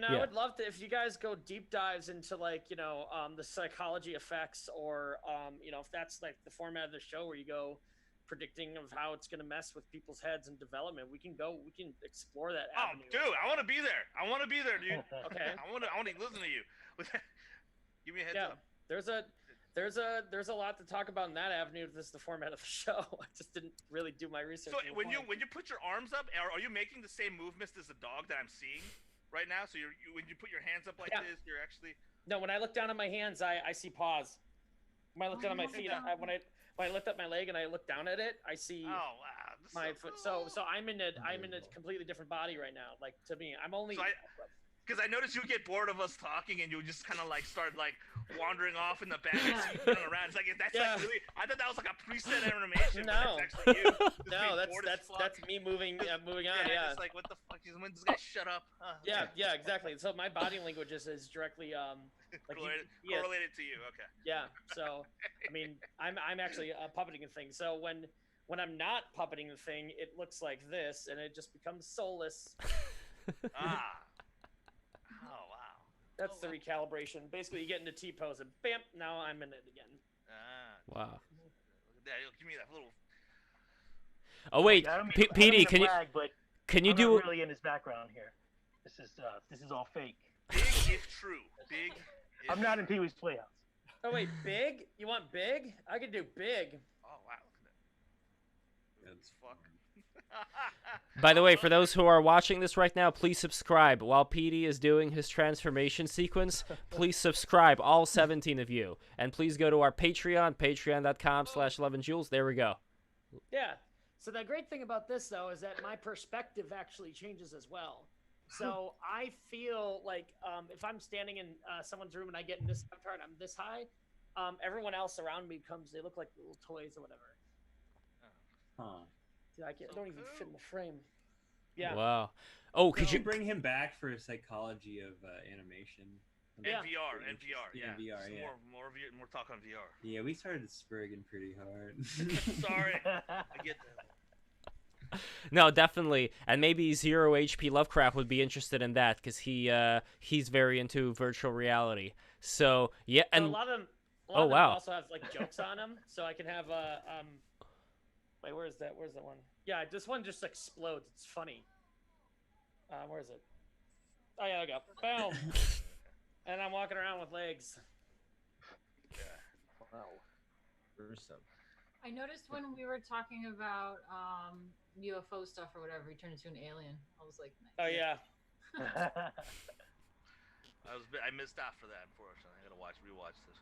I would love to, if you guys go deep dives into the psychology effects, or if that's like the format of the show where you go predicting of how it's going to mess with people's heads and development, we can explore that avenue. Dude, I want to be there. Dude. Okay. I want to listen to you. Give me a heads up. There's a lot to talk about in that avenue. If this is the format of the show. I just didn't really do my research. So when you put your arms up, are you making the same movements as the dog that I'm seeing right now? So when you put your hands up like this, you're actually. No, when I look down at my hands, I see paws. When I look down at my feet, when I lift up my leg and I look down at it, I see my foot. So I'm in a completely different body right now. Like, to me, I'm only. Because I noticed you get bored of us talking and you just kind of like start like wandering off in the back and running around. It's like like really. I thought that was like a preset animation. No, but it's actually you. No, that's me moving on. Yeah, it's like, what the fuck? When this guy shut up? Yeah, exactly. So my body language is directly correlated to you. Okay. Yeah. So I mean, I'm actually puppeting a thing. So when I'm not puppeting the thing, it looks like this, and it just becomes soulless. Oh, wow. That's the recalibration. Basically, you get into T-pose and bam, now I'm in it again. Wow. Give me that little. Oh wait, Petey, can you do? I'm really in his background here. This is all fake. Big is true. Big. I'm not in Pee-wee's Playhouse. Oh wait, big? You want big? I could do big. Oh wow, look at that. That's fuck. By the way, for those who are watching this right now, please subscribe. While Petey is doing his transformation sequence, please subscribe, all 17 of you. And please go to our Patreon, patreon.com/11jules. There we go. Yeah. So the great thing about this, though, is that my perspective actually changes as well. So I feel like if I'm standing in someone's room and I get in this avatar and I'm this high, everyone else around me they look like little toys or whatever. Huh. Yeah, I don't even fit in the frame. Yeah. Wow. Oh, could you bring him back for a psychology of animation? Yeah. NVR, yeah. NVR, yeah. More talk on VR. Yeah, we started spurging pretty hard. Sorry, I get that. No, definitely, and maybe Zero HP Lovecraft would be interested in that because he's very into virtual reality. So yeah, and so a lot of them also have like jokes on them, so I can have Wait, where's that? Where's that one? Yeah, this one just explodes. It's funny. Where is it? Oh yeah, there we go. Boom. And I'm walking around with legs. Yeah. Wow. Gruesome. I noticed when we were talking about UFO stuff or whatever, he turned into an alien. I was like, Oh nice. yeah. I missed out for that. Unfortunately, I gotta rewatch this.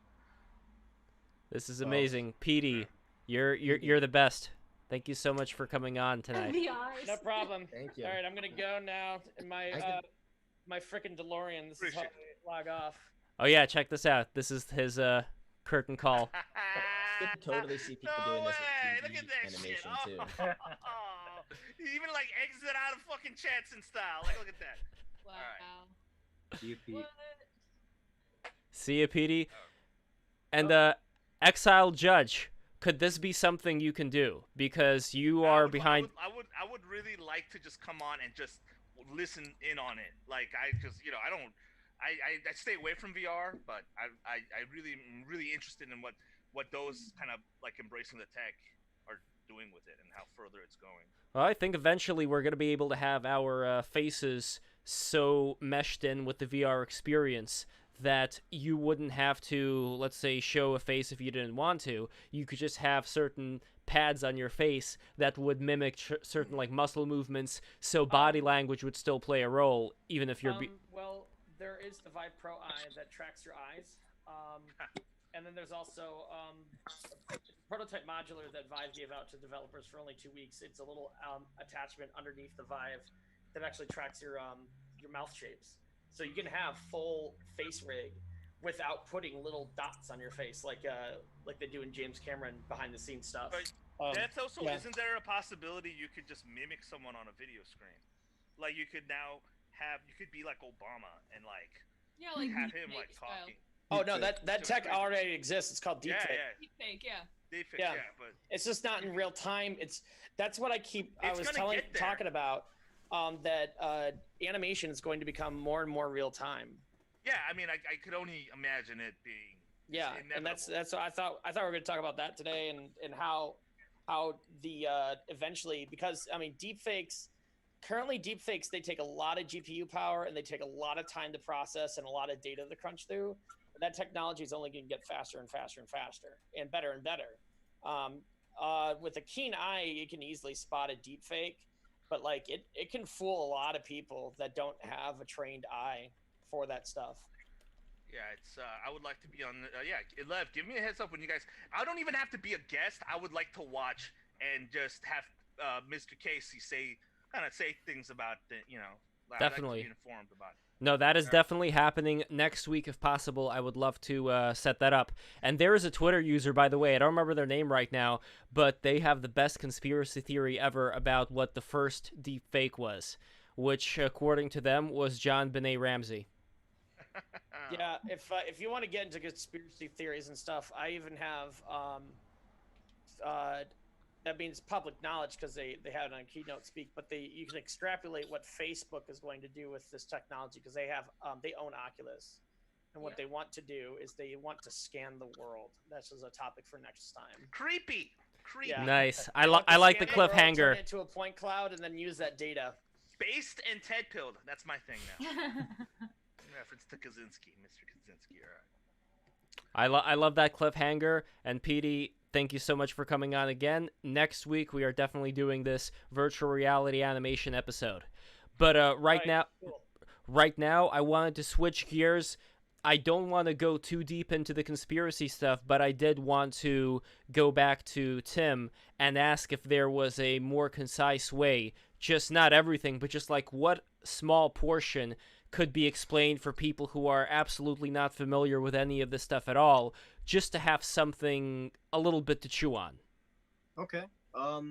This is Well, amazing, Petey. You're the best. Thank you so much for coming on tonight. The eyes. No problem. Thank you. All right, I'm gonna go now in my I can- my frickin' DeLorean. This is how I log off. Oh yeah, check this out. This is his curtain call. I could totally see people No doing this way! with Look at that animation shit. too. Oh, he even like exit out of fucking chats and style. Like, look at that. Wow. See you, Pete. What? See ya, Petey. And Exiled Judge. Could this be something you can do? Because you are behind. I would really like to just come on and just listen in on it. Like, because I stay away from VR, but I really am really interested in what those kind of like embracing the tech are doing with it and how further it's going. Well, I think eventually we're going to be able to have our faces so meshed in with the VR experience that you wouldn't have to, let's say, show a face if you didn't want to. You could just have certain pads on your face that would mimic certain like muscle movements, so body language would still play a role, even if you're. Well, there is the Vive Pro Eye that tracks your eyes, and then there's also a prototype modular that Vive gave out to developers for only 2 weeks. It's a little attachment underneath the Vive that actually tracks your mouth shapes. So you can have full face rig without putting little dots on your face, like they do in James Cameron behind the scenes stuff. But that's also yeah. Isn't there a possibility you could just mimic someone on a video screen? Like you could be like Obama and like Yeah, like have him deepfake like style. talking. Oh no, that tech already exists. It's called deepfake. Deepfake, yeah. Deepfake, Yeah. but It's just not in real time. That's what I It's was gonna get there. talking about. That animation is going to become more and more real time. yeah, I mean, I could only imagine it being. Yeah, and that's what I thought we were going to talk about that today, and how the eventually, because I mean deepfakes they take a lot of GPU power and they take a lot of time to process and a lot of data to crunch through. That technology is only going to get faster and faster and faster and better and better. With a keen eye, you can easily spot a deepfake. But like it can fool a lot of people that don't have a trained eye for that stuff. Yeah, it's. I would like to be on. Lev, give me a heads up when you guys. I don't even have to be a guest. I would like to watch and just have Mr. Casey say things about the. Definitely. I'd like to be informed about it. No, that is definitely happening next week if possible. I would love to set that up. And there is a Twitter user, by the way, I don't remember their name right now, but they have the best conspiracy theory ever about what the first deep fake was, which, according to them, was John Benet Ramsey. Yeah, if you want to get into conspiracy theories and stuff, I even have that means public knowledge because they had it on Keynote Speak, but you can extrapolate what Facebook is going to do with this technology because they own Oculus, and what they want to do is they want to scan the world. That's just a topic for next time. Creepy. Yeah. Nice. They want to I like the scan world, turn cliffhanger. it into a point cloud, and then use that data. Based and Ted pilled. That's my thing now. Reference to Kaczynski, Mr. Kaczynski. All right. I love that cliffhanger. And Petey, thank you so much for coming on again. Next week, we are definitely doing this virtual reality animation episode. But right now, I wanted to switch gears. I don't want to go too deep into the conspiracy stuff, but I did want to go back to Tim and ask if there was a more concise way, just not everything, but just like what small portion could be explained for people who are absolutely not familiar with any of this stuff at all, just to have something a little bit to chew on. Okay. A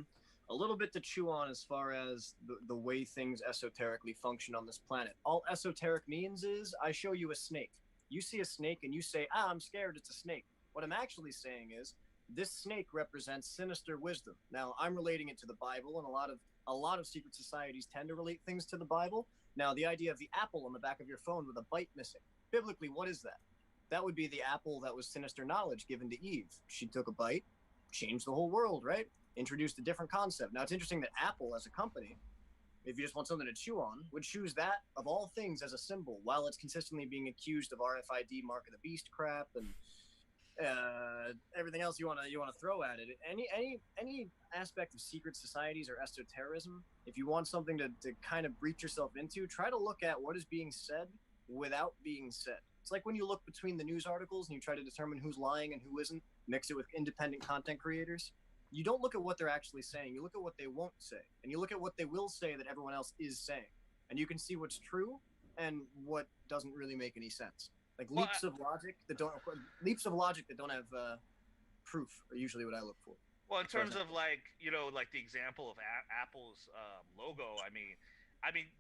little bit to chew on as far as the way things esoterically function on this planet. All esoteric means is I show you a snake. You see a snake and you say, I'm scared, it's a snake. What I'm actually saying is this snake represents sinister wisdom. Now, I'm relating it to the Bible, and a lot of secret societies tend to relate things to the Bible. Now, the idea of the apple on the back of your phone with a bite missing. Biblically, what is that? That would be the apple that was sinister knowledge given to Eve. She took a bite, changed the whole world, right? Introduced a different concept. Now, it's interesting that Apple, as a company, if you just want something to chew on, would choose that, of all things, as a symbol, while it's consistently being accused of RFID, Mark of the Beast crap, and everything else you wanna throw at it. Any aspect of secret societies or esotericism, if you want something to kind of breach yourself into, try to look at what is being said without being said. It's like when you look between the news articles and you try to determine who's lying and who isn't, mix it with independent content creators. You don't look at what they're actually saying, you look at what they won't say. And you look at what they will say that everyone else is saying. And you can see what's true and what doesn't really make any sense. Like leaps of logic that don't have proof are usually what I look for. Well, in terms of like like the example of Apple's logo, I mean,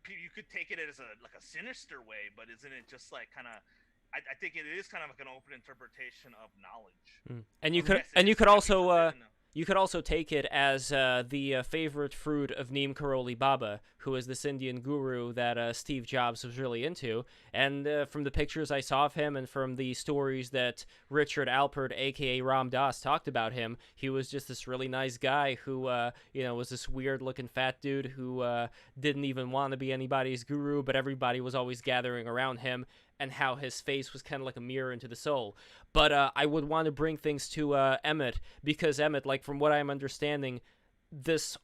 you could take it as a sinister way, but isn't it just like kind of? I think it is kind of like an open interpretation of knowledge. And you could also take it as the favorite fruit of Neem Karoli Baba, who is this Indian guru that Steve Jobs was really into. And from the pictures I saw of him and from the stories that Richard Alpert, a.k.a. Ram Dass, talked about him, he was just this really nice guy who, was this weird-looking fat dude who didn't even want to be anybody's guru, but everybody was always gathering around him, and how his face was kind of like a mirror into the soul. But I would want to bring things to Emmett, because Emmett, like from what I'm understanding,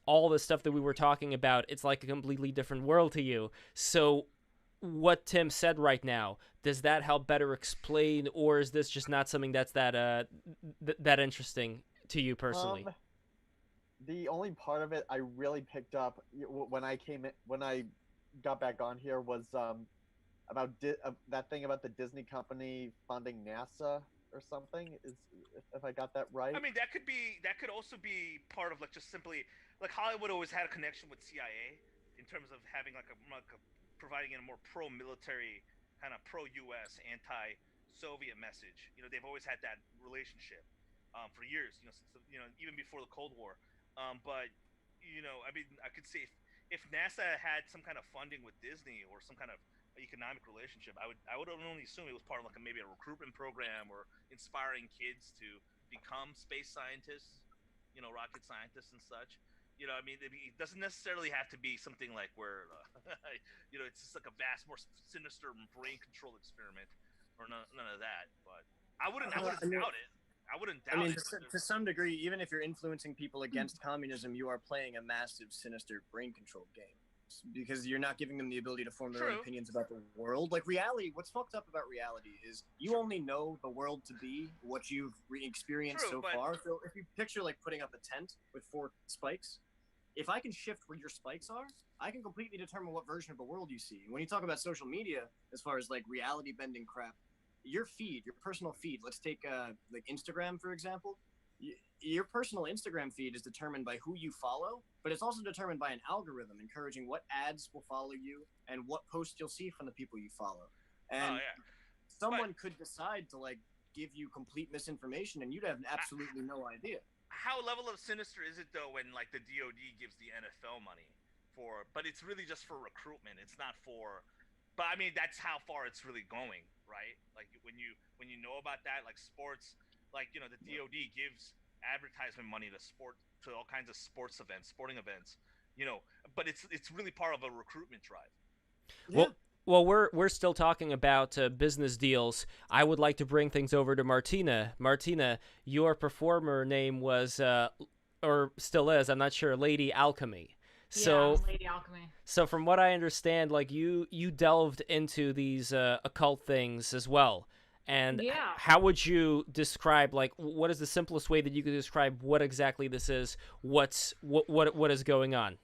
all the stuff that we were talking about, it's like a completely different world to you. So what Tim said right now, does that help better explain, or is this just not something that's that interesting to you personally? The only part of it I really picked up when I got back on here was about that thing about the Disney company funding NASA or something. If I got that right? I mean, that could also be part of like just simply like Hollywood always had a connection with CIA in terms of having like a providing a more pro-military kind of pro-US anti-Soviet message. They've always had that relationship for years. Since even before the Cold War. But I mean, I could see if NASA had some kind of funding with Disney or some kind of economic relationship, I would only assume it was part of like maybe a recruitment program or inspiring kids to become space scientists, rocket scientists and such. I mean, it doesn't necessarily have to be something like where, it's just like a vast, more sinister brain control experiment, or none of that. But I wouldn't doubt it. I wouldn't doubt it. To some degree, even if you're influencing people against communism, you are playing a massive, sinister brain control game. Because you're not giving them the ability to form their own opinions about the world. Like reality, what's fucked up about reality is you only know the world to be what you've experienced so far. So if you picture like putting up a tent with 4 spikes, if I can shift where your spikes are, I can completely determine what version of the world you see. When you talk about social media, as far as like reality bending crap, your feed, your personal feed, let's take like Instagram, for example. Your personal Instagram feed is determined by who you follow, but it's also determined by an algorithm encouraging what ads will follow you and what posts you'll see from the people you follow. And someone could decide to like give you complete misinformation and you'd have absolutely no idea. How level of sinister is it though when like the DoD gives the NFL money but it's really just for recruitment. It's not for, but I mean that's how far it's really going, right? Like when you know about that, like sports. Like the DoD gives advertisement money to all kinds of sporting events, but it's really part of a recruitment drive. Yeah. Well, we're still talking about business deals. I would like to bring things over to Martina. Martina, your performer name was, or still is, I'm not sure, Lady Alchemy. So, yeah, Lady Alchemy. So from what I understand, like you delved into these occult things as well. And how would you describe, like, what is the simplest way that you could describe what exactly this is? What is going on?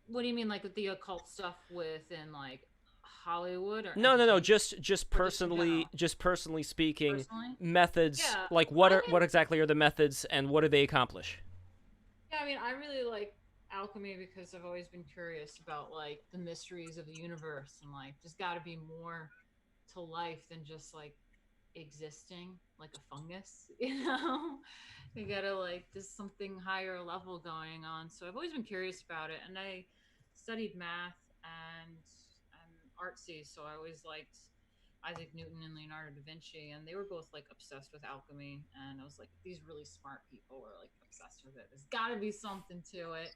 What do you mean, like with the occult stuff within like Hollywood? Or no, just personally, speaking, methods. Yeah, like what exactly are the methods, and what do they accomplish? Yeah, I mean, I really like alchemy because I've always been curious about like the mysteries of the universe, and like there's got to be more to life than just like existing like a fungus. You gotta like there's something higher level going on. So I've always been curious about it, and I studied math and artsy, so I always liked Isaac Newton and Leonardo da Vinci, and they were both like obsessed with alchemy, and I was like, these really smart people were like obsessed with it. There's got to be something to it.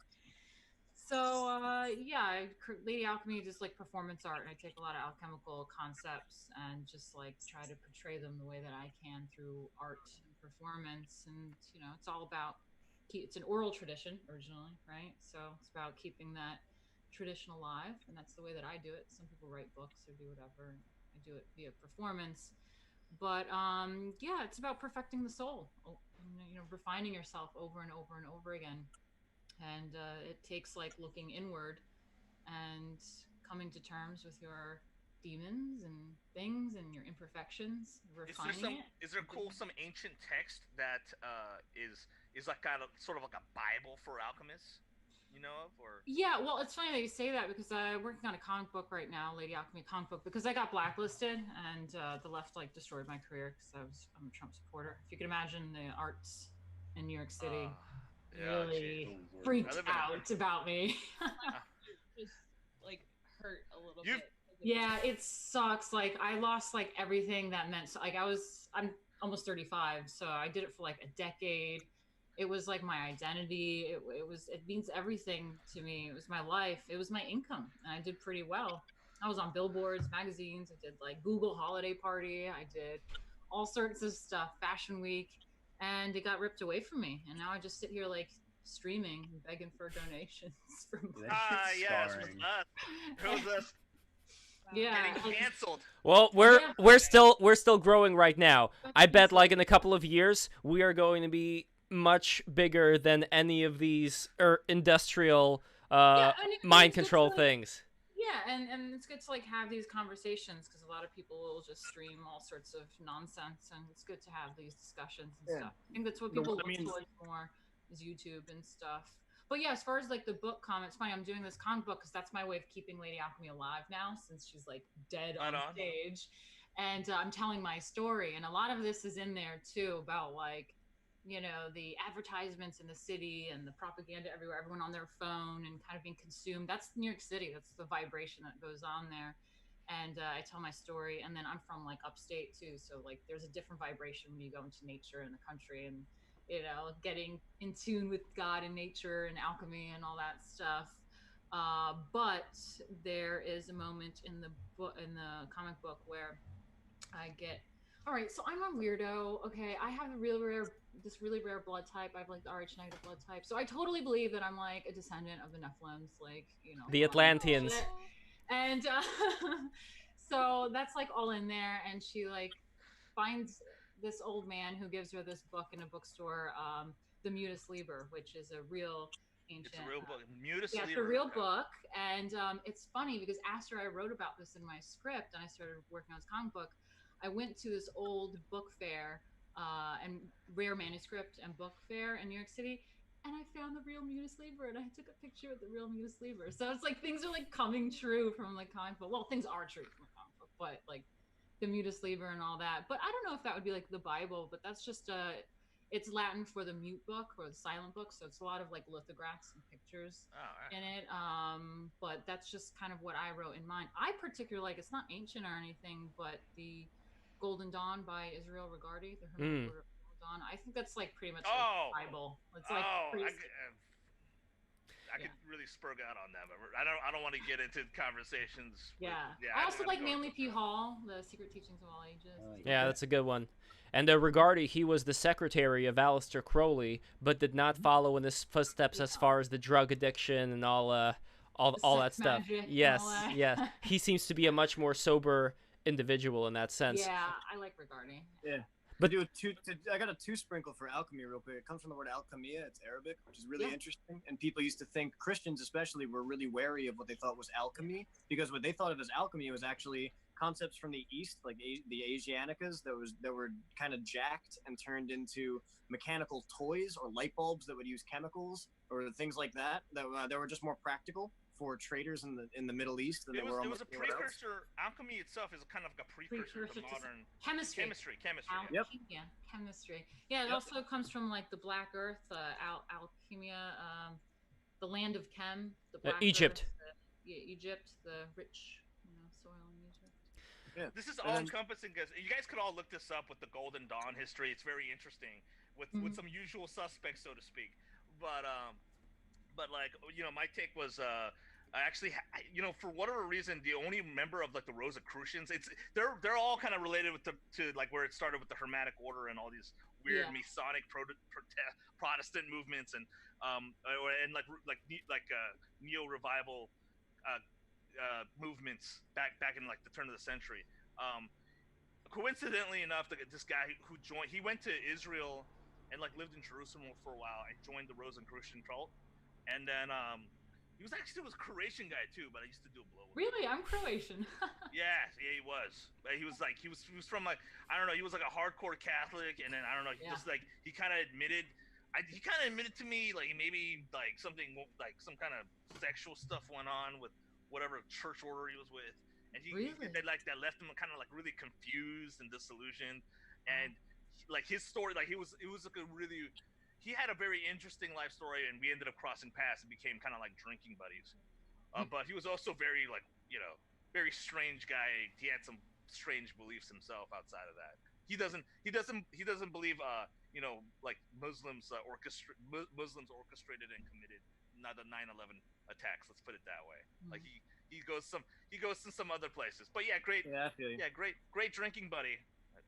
So yeah, Lady Alchemy just like performance art, and I take a lot of alchemical concepts and just like try to portray them the way that I can through art and performance. And it's all about it's an oral tradition originally, right? So it's about keeping that tradition alive, and that's the way that I do it. Some people write books or do whatever. I do it via performance. But yeah, it's about perfecting the soul, refining yourself over and over and over again. And it takes like looking inward and coming to terms with your demons and things and your imperfections, refining it. Is there some ancient text that is like kind of sort of like a Bible for alchemists? You know of or? Yeah, well, it's funny that you say that because I'm working on a comic book right now, Lady Alchemy comic book, because I got blacklisted and the left like destroyed my career because I'm a Trump supporter. If you can imagine the arts in New York City. Really freaked out about me. Just like hurt a little You've- bit. Yeah, it sucks. Like I lost like everything that meant. So, like I'm almost 35, so I did it for like a decade. It was like my identity. It means everything to me. It was my life. It was my income, and I did pretty well. I was on billboards, magazines. I did like Google Holiday Party. I did all sorts of stuff, Fashion Week, and it got ripped away from me. And now I just sit here like streaming, and begging for donations from. Yes, it was us. Yeah, Getting canceled. Well, we're still growing right now. I bet like in a couple of years we are going to be much bigger than any of these industrial mind control things. Yeah, and it's good to like have these conversations because a lot of people will just stream all sorts of nonsense, and it's good to have these discussions and stuff. I think that's what people look towards more is YouTube and stuff. But yeah, as far as like the book comments, funny, I'm doing this comic book because that's my way of keeping Lady Alchemy alive now since she's like dead on stage. And I'm telling my story, and a lot of this is in there too about like the advertisements in the city and the propaganda everywhere, everyone on their phone and kind of being consumed. That's New York City. That's the vibration that goes on there. And I tell my story, and then I'm from like upstate too, so like there's a different vibration when you go into nature in the country, and getting in tune with God and nature and alchemy and all that stuff. But there is a moment in the comic book where I get, all right, so I'm a weirdo. Okay, I have this really rare blood type. I have like the Rh negative blood type. So I totally believe that I'm like a descendant of the Nephilims, like, the Atlanteans. And so that's like all in there. And she like finds this old man who gives her this book in a bookstore, the Mutus Liber, which is a real ancient. It's a real book. Mutus Liber. Yeah, it's a real book, and it's funny because after I wrote about this in my script and I started working on this comic book, I went to this old book fair and rare manuscript and book fair in New York City, and I found the real Mutus Liber, and I took a picture with the real Mutus Liber. So it's like things are like coming true from like comic book. Well, things are true from a comic book, but like the Mutus Liber and all that. But I don't know if that would be like the Bible, but that's just it's Latin for the mute book or the silent book, so it's a lot of like lithographs and pictures in it. But that's just kind of what I wrote in mine. I particularly like, it's not ancient or anything, but the Golden Dawn by Israel Regardie, the Hermetic Order of Golden Dawn. I think that's like pretty much like the Bible. It's like I could really spurg out on that, but I don't want to get into conversations. Yeah. I also like Manly P. Hall, The Secret Teachings of All Ages. Yeah, that's a good one. And Regardie, he was the secretary of Aleister Crowley, but did not follow in his footsteps as far as the drug addiction and all that stuff. Yes, yes. He seems to be a much more sober individual in that sense. Yeah, I like Regardie. Yeah. But I got a two sprinkle for alchemy real quick. It comes from the word alchemia. It's Arabic, which is really interesting. And people used to think, Christians especially, were really wary of what they thought was alchemy, because what they thought of as alchemy was actually concepts from the East, like the Asianicas, that were kind of jacked and turned into mechanical toys or light bulbs that would use chemicals or things like that. That were just more practical for traders in the Middle East than it they were. It was a precursor. Alchemy itself is kind of like a precursor to modern chemistry. Yep. Yeah, chemistry. Yeah, it also comes from like the Black Earth, alchemia, the land of Chem, the Black Egypt. Earth, Egypt, the rich soil in Egypt. Yeah. This is all encompassing, because you guys could all look this up with the Golden Dawn history. It's very interesting with some usual suspects, so to speak. But but like my take was I actually for whatever reason the only member of like the Rosicrucians, they're all kind of related with to like where it started with the Hermetic Order and all these weird Masonic Protestant movements and and neo revival movements back in like the turn of the century. Coincidentally enough, this guy who joined, he went to Israel and like lived in Jerusalem for a while and joined the Rosicrucian cult, and then he was actually a Croatian guy too, but I used to do a blow with Really, him. I'm Croatian. Yeah, he was. But he was from like I don't know, he was like a hardcore Catholic, and then I don't know, he just like he kind of admitted. He kind of admitted to me like maybe like something like some kind of sexual stuff went on with whatever church order he was with, and that left him kind of like really confused and disillusioned, and like his story, like it was like a really, he had a very interesting life story, and we ended up crossing paths and became kind of like drinking buddies. But he was also very like very strange guy. He had some strange beliefs himself outside of that. He doesn't believe like Muslims orchestrated and committed not the 9/11 attacks. Let's put it that way. Like he goes to some other places. But yeah, great. Yeah, I feel you. Yeah, great drinking buddy.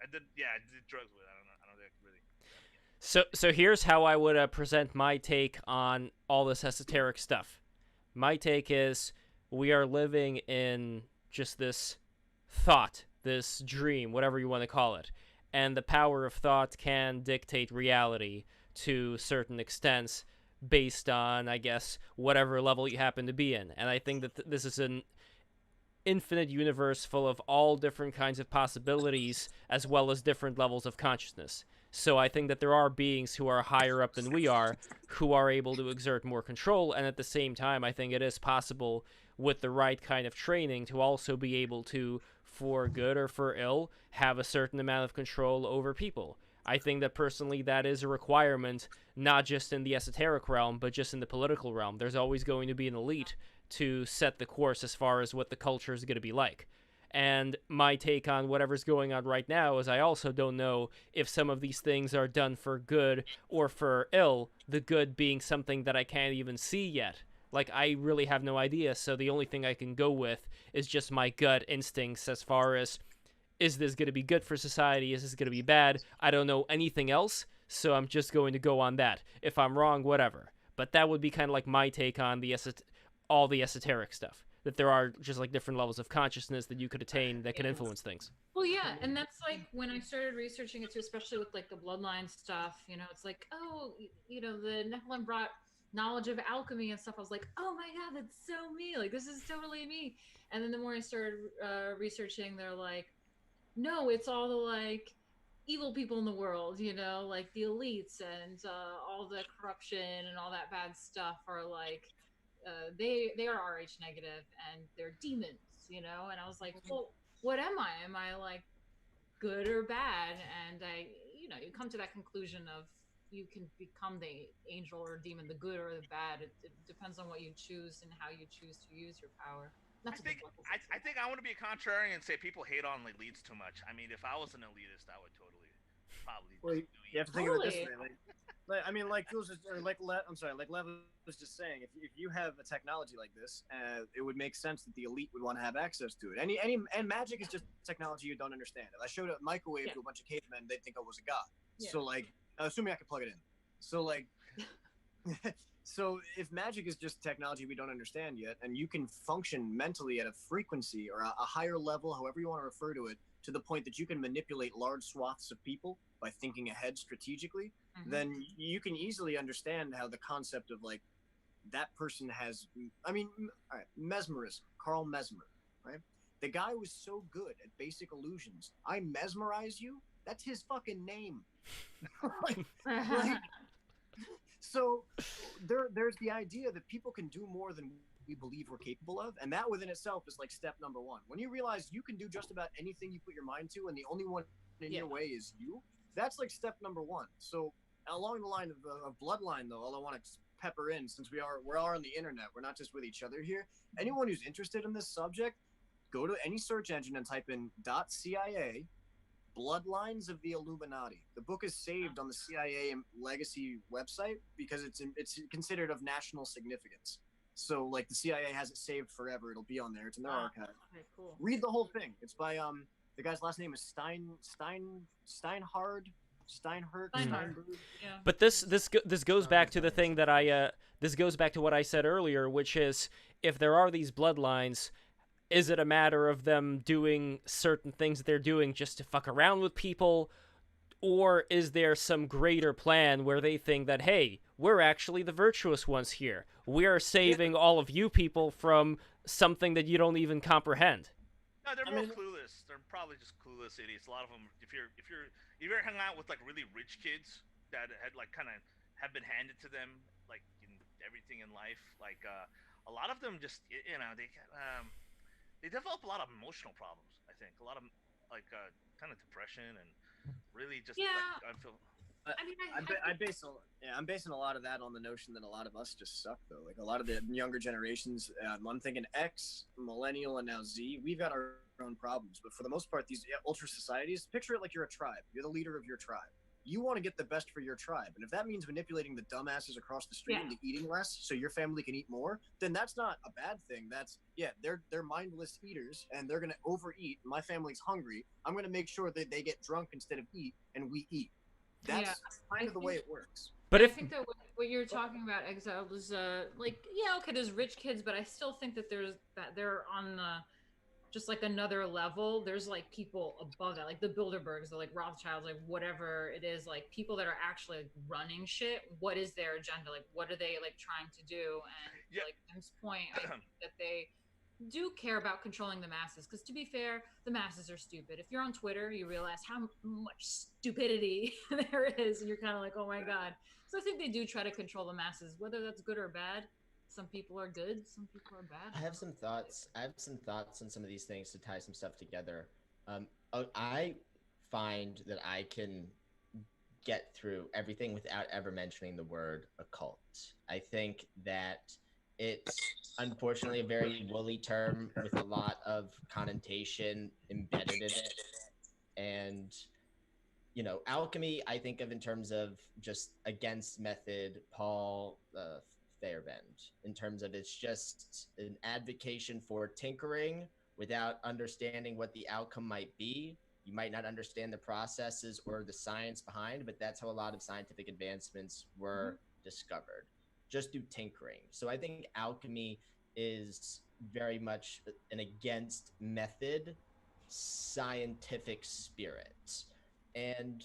I did drugs with. I don't think I could really. So here's how I would present my take on all this esoteric stuff. My take is we are living in just this thought, this dream, whatever you want to call it. And the power of thought can dictate reality to certain extents based on, I guess, whatever level you happen to be in. And I think that this is an infinite universe full of all different kinds of possibilities as well as different levels of consciousness. So I think that there are beings who are higher up than we are who are able to exert more control, and at the same time I think it is possible with the right kind of training to also be able to, for good or for ill, have a certain amount of control over people. I think that personally that is a requirement not just in the esoteric realm but just in the political realm. There's always going to be an elite to set the course as far as what the culture is going to be like. And my take on whatever's going on right now is I also don't know if some of these things are done for good or for ill, the good being something that I can't even see yet. Like, I really have no idea, so the only thing I can go with is just my gut instincts as far as, is this going to be good for society? Is this going to be bad? I don't know anything else, so I'm just going to go on that. If I'm wrong, whatever. But that would be kind of like my take on all the esoteric stuff. That there are just like different levels of consciousness that you could attain that can influence things. Well, yeah, and that's like when I started researching it too, especially with like the bloodline stuff. It's like, oh, the Nephilim brought knowledge of alchemy and stuff. I was like, oh my god, that's so me. Like, this is totally me. And then the more I started researching, they're like, no, it's all the like evil people in the world. Like the elites and all the corruption and all that bad stuff are like. They are Rh negative and they're demons, and I was like, well, what am I? Am I like good or bad? And you come to that conclusion of you can become the angel or demon, the good or the bad. It depends on what you choose and how you choose to use your power. I think I want to be a contrarian and say people hate on elites too much. I mean, if I was an elitist, I would probably. Well, you have to think of it this way. Like Jules was, or like Lev was just saying, if you have a technology like this, it would make sense that the elite would want to have access to it. And magic is just technology you don't understand. If I showed a microwave to a bunch of cavemen, they'd think I was a god. Yeah. So like, assuming I could plug it in. So like, so if magic is just technology we don't understand yet, and you can function mentally at a frequency or a higher level, however you want to refer to it, to the point that you can manipulate large swaths of people by thinking ahead strategically, then you can easily understand how the concept of like that person has, all right, mesmerism, Carl Mesmer, right? The guy was so good at basic illusions. I mesmerize you. That's his fucking name. So there's the idea that people can do more than we believe we're capable of, and that within itself is like step number one. When you realize you can do just about anything you put your mind to, and the only one in your way is you, that's like step number one. So along the line of bloodline, though, all I want to pepper in, since we are on the internet, we're not just with each other here. Anyone who's interested in this subject, go to any search engine and type in .cia Bloodlines of the Illuminati. The book is saved on the CIA legacy website because it's considered of national significance. So like the CIA has it saved forever. It'll be on there. It's in their archive. Okay, cool. Read the whole thing. It's by the guy's last name is Steinhard. Steinberg. Yeah. But this goes back to the thing that this goes back to what I said earlier, which is if there are these bloodlines, is it a matter of them doing certain things that they're doing just to fuck around with people, or is there some greater plan where they think that, hey, we're actually the virtuous ones here. We are saving all of you people from something that you don't even comprehend. No, they're more clueless. They're probably just clueless idiots. A lot of them, if you ever hung out with like really rich kids that had like kind of have been handed to them like in everything in life, like a lot of them just they develop a lot of emotional problems. I think a lot of like kind of depression and really just like, I feel. I'm basing a lot of that on the notion that a lot of us just suck though. Like a lot of the younger generations, I'm thinking X, Millennial, and now Z. We've got our own problems, but for the most part, these ultra societies, picture it like you're a tribe. You're the leader of your tribe. You want to get the best for your tribe, and if that means manipulating the dumbasses across the street into eating less so your family can eat more, then that's not a bad thing. That's they're mindless eaters, and they're gonna overeat. My family's hungry. I'm gonna make sure that they get drunk instead of eat, and we eat. That's kind of the way it works. But I think that what you're talking about, Exile, was there's rich kids, but I still think that they're on the just like another level. There's like people above that, like the Bilderbergs, the like Rothschilds, like whatever it is, like people that are actually like running shit. What is their agenda? Like what are they like trying to do? And like Tim's point, I think that they do care about controlling the masses, because to be fair, the masses are stupid. If you're on Twitter, you realize how much stupidity there is, and you're kind of like, oh my god. So I think they do try to control the masses, whether that's good or bad. Some people are good, some people are bad. I have some thoughts on some of these things to tie some stuff together. I find that I can get through everything without ever mentioning the word occult. I think that it's unfortunately a very woolly term with a lot of connotation embedded in it. And, alchemy, I think of in terms of just against method, Paul Feyerabend, in terms of it's just an advocation for tinkering without understanding what the outcome might be. You might not understand the processes or the science behind, but that's how a lot of scientific advancements were discovered. Just do tinkering. So I think alchemy is very much an against method scientific spirit. And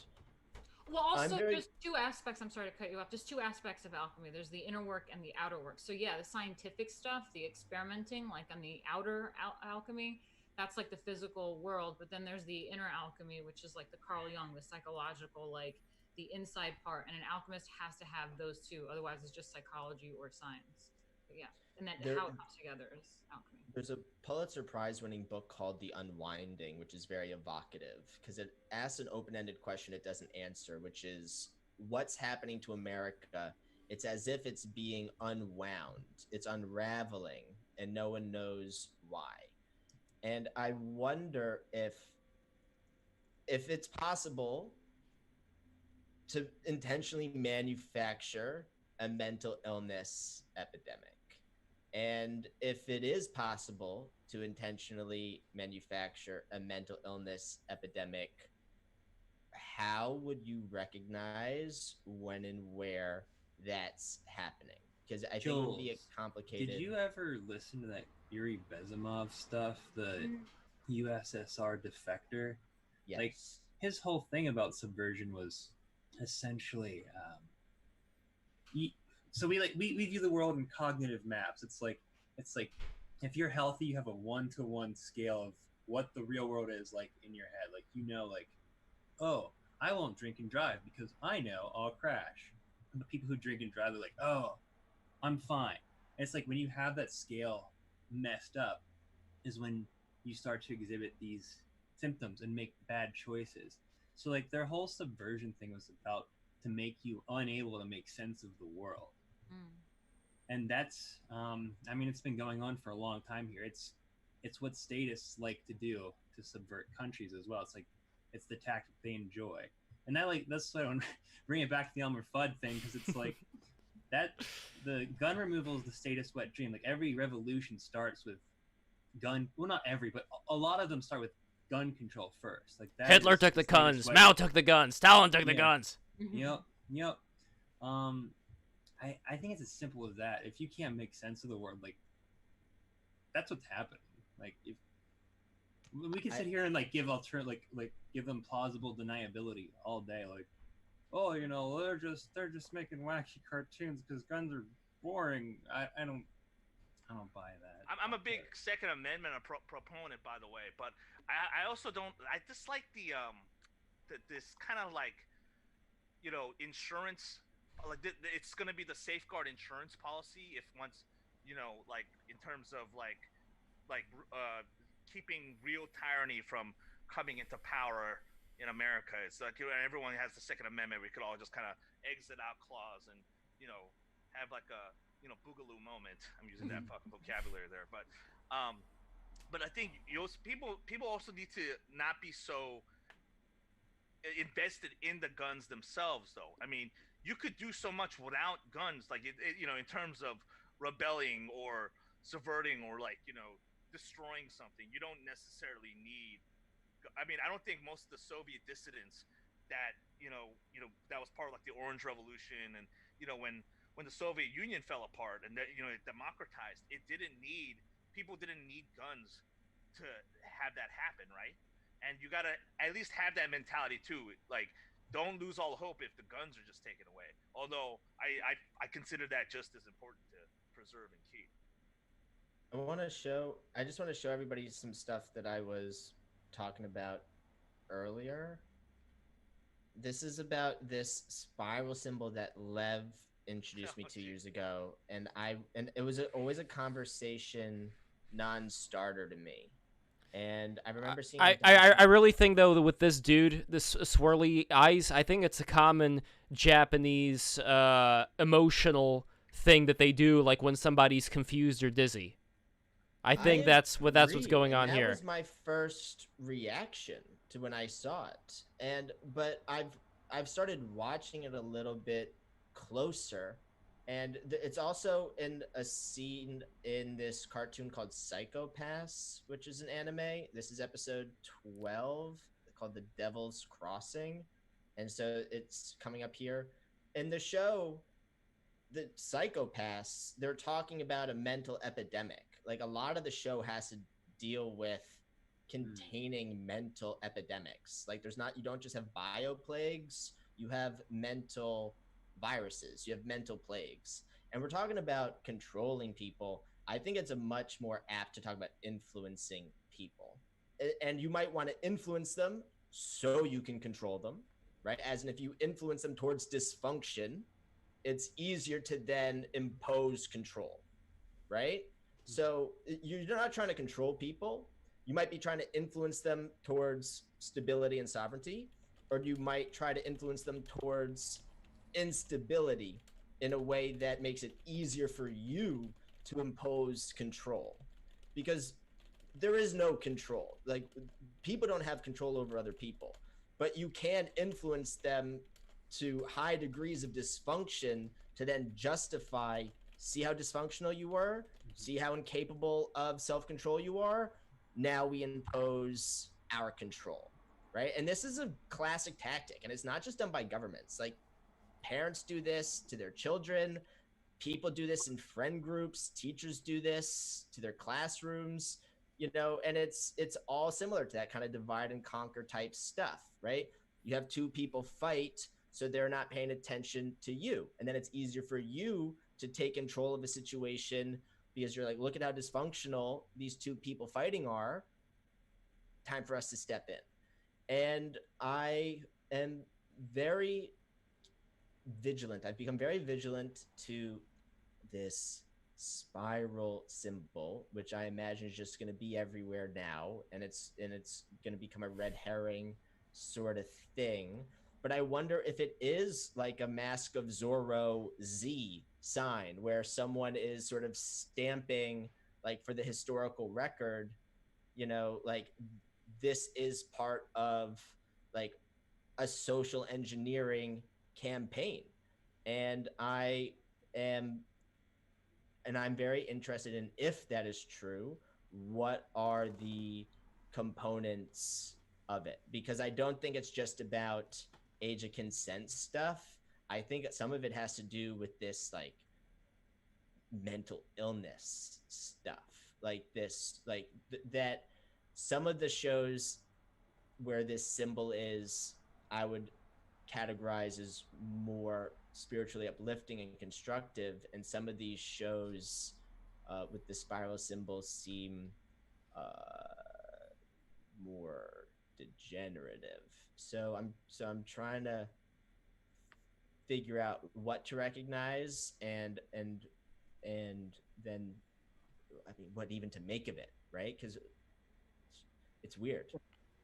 well, also there's two aspects. I'm sorry to cut you off. There's two aspects of alchemy. There's the inner work and the outer work. So yeah, the scientific stuff, the experimenting, like on the outer alchemy, that's like the physical world. But then there's the inner alchemy, which is like the Carl Jung, the psychological, like the inside part. And an alchemist has to have those two. Otherwise, it's just psychology or science. But yeah, and then how it comes together is alchemy. There's a Pulitzer Prize-winning book called The Unwinding, which is very evocative because it asks an open-ended question it doesn't answer, which is what's happening to America? It's as if it's being unwound. It's unraveling, and no one knows why. And I wonder if it's possible to intentionally manufacture a mental illness epidemic. And if it is possible to intentionally manufacture a mental illness epidemic, how would you recognize when and where that's happening? Because I think it would be a complicated... Did you ever listen to that Yuri Bezimov stuff, the USSR defector? Yes. Like, his whole thing about subversion was essentially... So we view the world in cognitive maps. It's like if you're healthy, you have a 1-to-1 scale of what the real world is like in your head. Like oh, I won't drink and drive because I know I'll crash. And the people who drink and drive are like, oh, I'm fine. And it's like when you have that scale messed up is when you start to exhibit these symptoms and make bad choices. So like their whole subversion thing was about to make you unable to make sense of the world. And that's it's been going on for a long time here. It's what statists like to do to subvert countries as well. It's like It's the tactic they enjoy, and that's why I want to bring it back to the Elmer Fudd thing, because it's like that the gun removal is the status wet dream. Like every revolution starts with gun. Well, not every, but a lot of them start with gun control first. Like that Hitler is took the status guns. wet- Mao took the guns. Stalin took the Yeah. guns. Yep, yep. I think it's as simple as that. If you can't make sense of the word, like that's what's happening. Like if we can sit here and like give give them plausible deniability all day, like, oh, they're just making wacky cartoons because guns are boring. I don't buy that. I'm a big Second Amendment proponent, by the way, but I also don't. I dislike this kind of like, insurance. Like it's gonna be the safeguard insurance policy if once, like in terms of keeping real tyranny from coming into power in America. It's like everyone has the Second Amendment. We could all just kind of exit out clause and have like a boogaloo moment. I'm using that fucking vocabulary there, but I think people also need to not be so invested in the guns themselves, though. I mean, you could do so much without guns, like in terms of rebelling or subverting or destroying something. You don't necessarily need. I mean, I don't think most of the Soviet dissidents that that was part of like the Orange Revolution, and when the Soviet Union fell apart and that it democratized, people didn't need guns to have that happen, right? And you gotta at least have that mentality too. Like, don't lose all hope if the guns are just taken away. Although I consider that just as important to preserve and keep. I just want to show everybody some stuff that I was talking about earlier. This is about this spiral symbol that Lev introduced me 2 years ago, and it was always a conversation non-starter to me. And I remember seeing. I really think though that with this dude, this swirly eyes, I think it's a common Japanese emotional thing that they do, like when somebody's confused or dizzy. I think that's what's going on here. That was my first reaction to when I saw it, but I've started watching it a little bit closer, and it's also in a scene in this cartoon called Psycho Pass, which is an anime. This is episode 12, called The Devil's Crossing, and so it's coming up here in the show. The Psycho Pass, they're talking about a mental epidemic. Like a lot of the show has to deal with containing mental epidemics. Like you don't just have bioplagues, you have mental viruses, you have mental plagues. And we're talking about controlling people. I think it's a much more apt to talk about influencing people. And you might want to influence them so you can control them, right? As in, if you influence them towards dysfunction, it's easier to then impose control, right? So you're not trying to control people. You might be trying to influence them towards stability and sovereignty, or you might try to influence them towards instability in a way that makes it easier for you to impose control. Because there is no control. Like, people don't have control over other people, but you can influence them to high degrees of dysfunction to then justify, see how dysfunctional you were, see how incapable of self-control you are, now we impose our control, right? And this is a classic tactic, and it's not just done by governments. Like, parents do this to their children, people do this in friend groups, teachers do this to their classrooms, and it's all similar to that kind of divide and conquer type stuff, right? You have two people fight, so they're not paying attention to you, and then it's easier for you to take control of a situation because you're like, look at how dysfunctional these two people fighting are. Time for us to step in. And I am very vigilant. I've become very vigilant to this spiral symbol, which I imagine is just going to be everywhere now, and it's going to become a red herring sort of thing. But I wonder if it is like a Mask of Zorro Z sign, where someone is sort of stamping, like, for the historical record, like, this is part of like a social engineering campaign. And am I'm very interested in, if that is true, what are the components of it? Because I don't think it's just about age of consent stuff. I think some of it has to do with this like mental illness stuff, like this, like that. Some of the shows where this symbol is, I would categorize as more spiritually uplifting and constructive, and some of these shows with the spiral symbol seem more degenerative. So I'm trying to figure out what to recognize, and then, I mean, what even to make of it, right? Because it's weird.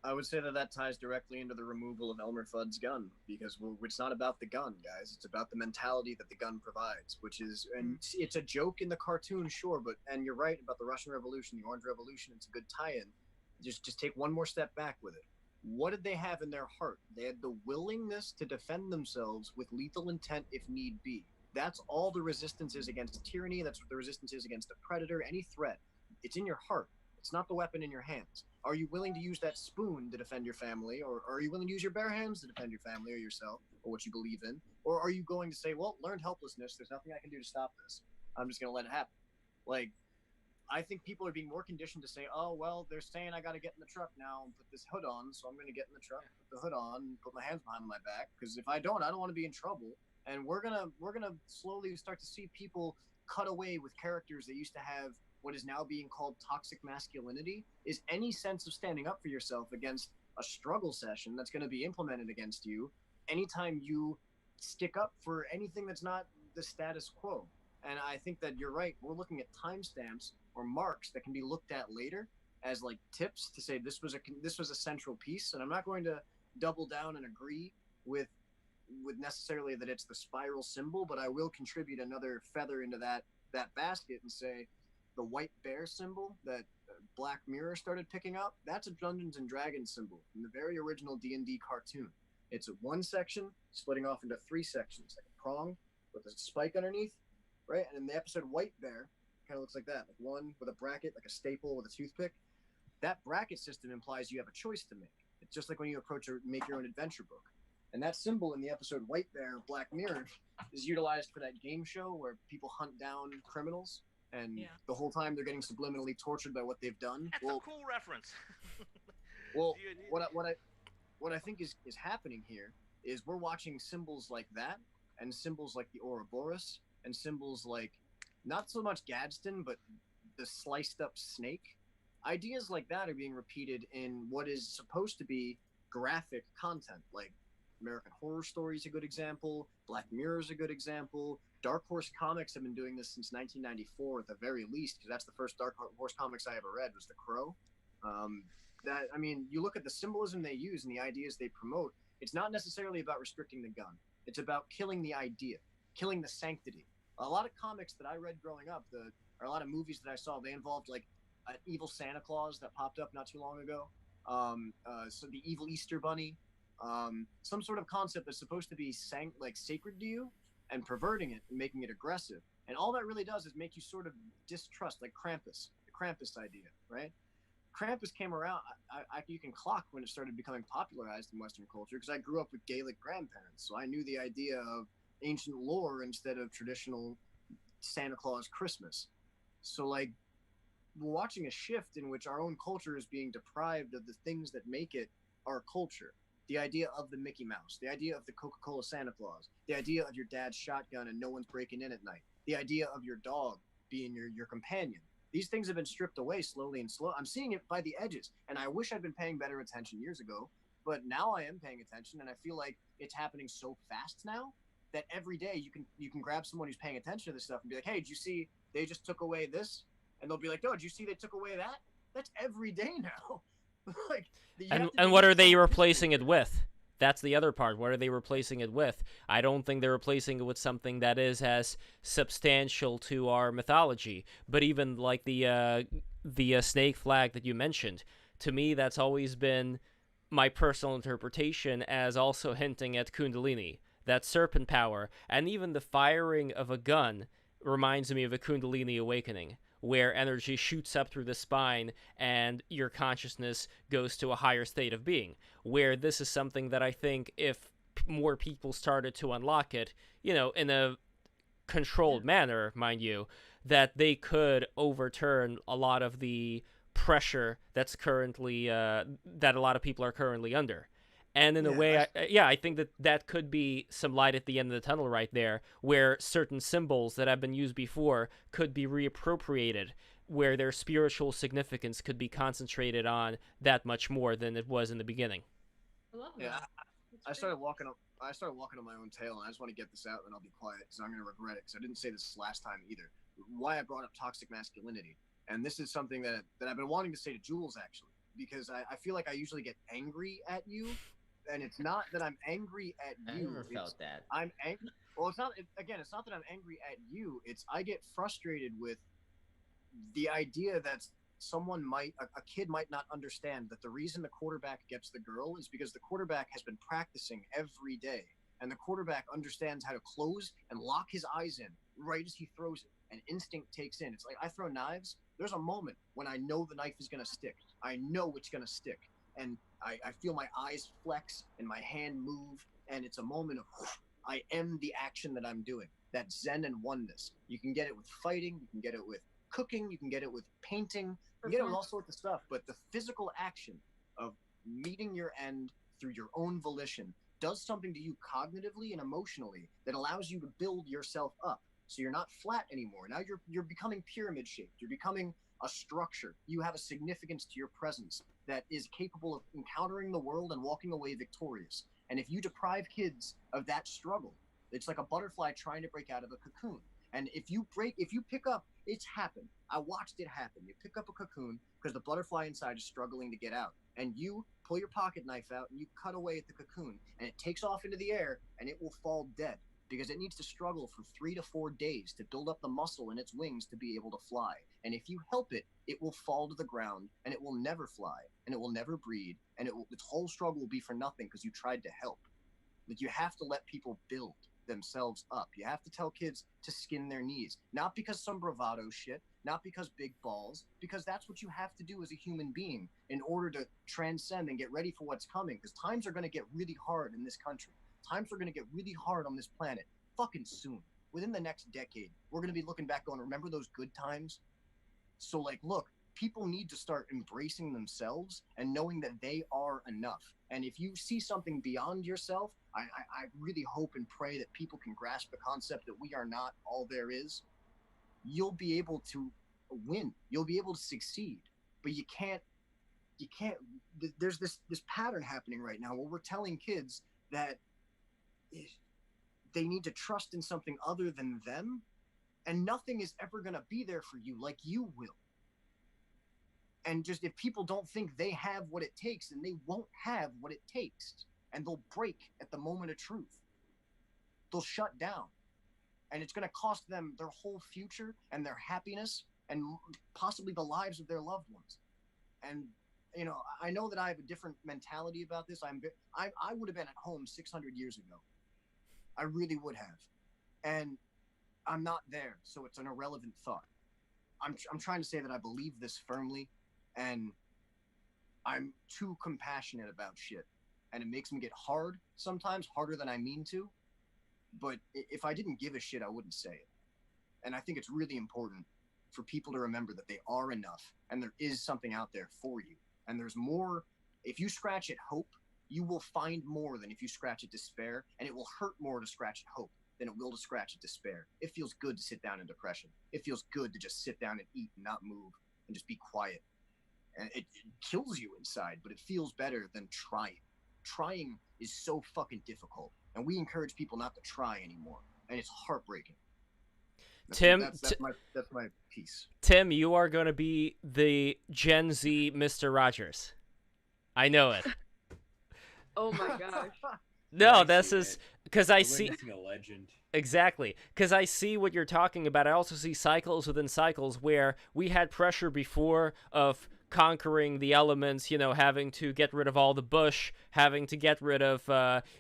I would say that ties directly into the removal of Elmer Fudd's gun, because it's not about the gun, guys. It's about the mentality that the gun provides, which is, and it's a joke in the cartoon, sure, and you're right about the Russian Revolution, the Orange Revolution. It's a good tie-in. Just take one more step back with it. What did they have in their heart? They had the willingness to defend themselves with lethal intent if need be. That's all the resistance is against tyranny. That's what the resistance is against a predator, any threat. It's in your heart. It's not the weapon in your hands. Are you willing to use that spoon to defend your family? Or are you willing to use your bare hands to defend your family or yourself or what you believe in? Or are you going to say, well, learned helplessness, there's nothing I can do to stop this. I'm just going to let it happen. Like, I think people are being more conditioned to say, oh, well, they're saying I got to get in the truck now and put this hood on, so I'm going to get in the truck, put the hood on, and put my hands behind my back, because if I don't want to be in trouble. And we're gonna slowly start to see people cut away with characters that used to have what is now being called toxic masculinity, is any sense of standing up for yourself against a struggle session that's going to be implemented against you anytime you stick up for anything that's not the status quo. And I think that you're right. We're looking at timestamps or marks that can be looked at later as like tips to say this was a central piece. And I'm not going to double down and agree with necessarily that it's the spiral symbol, but I will contribute another feather into that basket and say the white bear symbol that Black Mirror started picking up, that's a Dungeons and Dragons symbol from the very original D&D cartoon. It's one section splitting off into three sections, like a prong with a spike underneath, right? And in the episode White Bear, kind of looks like that, like one with a bracket, like a staple with a toothpick. That bracket system implies you have a choice to make. It's just like when you approach or make your own adventure book. And that symbol in the episode White Bear, Black Mirror, is utilized for that game show where people hunt down criminals, and the whole time they're getting subliminally tortured by what they've done. That's a cool reference. Well, what I think is happening here is we're watching symbols like that, and symbols like the Ouroboros, and symbols like not so much Gadsden, but the sliced up snake. Ideas like that are being repeated in what is supposed to be graphic content, like American Horror Story is a good example. Black Mirror is a good example. Dark Horse Comics have been doing this since 1994 at the very least, because that's the first Dark Horse Comics I ever read was The Crow. You look at the symbolism they use and the ideas they promote, it's not necessarily about restricting the gun. It's about killing the idea, killing the sanctity. A lot of comics that I read growing up, or a lot of movies that I saw, they involved like an evil Santa Claus that popped up not too long ago. So the evil Easter Bunny. Some sort of concept that's supposed to be sacred to you, and perverting it and making it aggressive. And all that really does is make you sort of distrust, like Krampus, the Krampus idea, right? Krampus came around, you can clock when it started becoming popularized in Western culture, because I grew up with Gaelic grandparents, so I knew the idea of ancient lore instead of traditional Santa Claus Christmas. So like, we're watching a shift in which our own culture is being deprived of the things that make it our culture. The idea of the Mickey Mouse, the idea of the Coca-Cola Santa Claus, the idea of your dad's shotgun and no one's breaking in at night, the idea of your dog being your companion. These things have been stripped away slowly and slow. I'm seeing it by the edges, and I wish I'd been paying better attention years ago, but now I am paying attention, and I feel like it's happening so fast now that every day you can grab someone who's paying attention to this stuff and be like, hey, did you see they just took away this? And they'll be like, oh, did you see they took away that? That's every day now. Like, and what are they replacing it with? That's the other part. What are they replacing it with? I don't think they're replacing it with something that is as substantial to our mythology. But even like the snake flag that you mentioned, to me, that's always been my personal interpretation as also hinting at Kundalini, that serpent power, and even the firing of a gun reminds me of a Kundalini awakening, where energy shoots up through the spine and your consciousness goes to a higher state of being. Where this is something that I think if more people started to unlock it, in a controlled manner, mind you, that they could overturn a lot of the pressure that's currently that a lot of people are currently under. And in a way, I think that could be some light at the end of the tunnel right there, where certain symbols that have been used before could be reappropriated, where their spiritual significance could be concentrated on that much more than it was in the beginning. I love that. Yeah, I started walking up. I started walking on my own tail, and I just want to get this out, and I'll be quiet because I'm going to regret it because I didn't say this last time either. Why I brought up toxic masculinity, and this is something that I've been wanting to say to Jules actually, because I feel like I usually get angry at you, and it's not that I'm angry at you. I never felt that. I'm angry. Well, it's not. It's not that I'm angry at you. It's I get frustrated with the idea that a kid might not understand that the reason the quarterback gets the girl is because the quarterback has been practicing every day, and the quarterback understands how to close and lock his eyes in right as he throws it, and instinct takes in. It's like I throw knives. There's a moment when I know the knife is going to stick. I know it's going to stick, and I feel my eyes flex and my hand move, and it's a moment of I am the action that I'm doing. That zen and oneness. You can get it with fighting. You can get it with cooking. You can get it with painting. You get it with all sorts of stuff. But the physical action of meeting your end through your own volition does something to you cognitively and emotionally that allows you to build yourself up. So you're not flat anymore. Now you're becoming pyramid shaped. You're becoming a structure. You have a significance to your presence that is capable of encountering the world and walking away victorious. And if you deprive kids of that struggle, it's like a butterfly trying to break out of a cocoon. And if you pick up, it's happened. I watched it happen. You pick up a cocoon because the butterfly inside is struggling to get out. And you pull your pocket knife out and you cut away at the cocoon. And it takes off into the air and it will fall dead because it needs to struggle for 3 to 4 days to build up the muscle in its wings to be able to fly. And if you help it, it will fall to the ground and it will never fly and it will never breed. And its whole struggle will be for nothing because you tried to help. Like you have to let people build themselves up. You have to tell kids to skin their knees, not because some bravado shit, not because big balls, because that's what you have to do as a human being in order to transcend and get ready for what's coming, because times are going to get really hard in this country. Times are going to get really hard on this planet fucking soon. Within the next decade, we're going to be looking back going, remember those good times? So like, look, people need to start embracing themselves and knowing that they are enough. And if you see something beyond yourself, I really hope and pray that people can grasp the concept that we are not all there is. You'll be able to win. You'll be able to succeed. But you can't, there's this pattern happening right now where we're telling kids that they need to trust in something other than them, and nothing is ever going to be there for you like you will. And just if people don't think they have what it takes, then they won't have what it takes. And they'll break at the moment of truth. They'll shut down. And it's going to cost them their whole future and their happiness and possibly the lives of their loved ones. And, you know, I know that I have a different mentality about this. I would have been at home 600 years ago. I really would have. And I'm not there, so it's an irrelevant thought. I'm trying to say that I believe this firmly, and I'm too compassionate about shit. And it makes me get hard sometimes, harder than I mean to. But if I didn't give a shit, I wouldn't say it. And I think it's really important for people to remember that they are enough and there is something out there for you. And there's more. If you scratch at hope, you will find more than if you scratch at despair. And it will hurt more to scratch at hope than it will to scratch at despair. It feels good to sit down in depression. It feels good to just sit down and eat and not move and just be quiet. And it kills you inside, but it feels better than trying. Trying is so fucking difficult, and we encourage people not to try anymore, and it's heartbreaking. That's my piece. Tim, you are going to be the Gen Z Mr. Rogers. I know it. Oh my gosh. No, this is because I see a legend. Exactly, because I see what you're talking about. I also see cycles within cycles where we had pressure before of conquering the elements, having to get rid of all the bush, having to get rid of,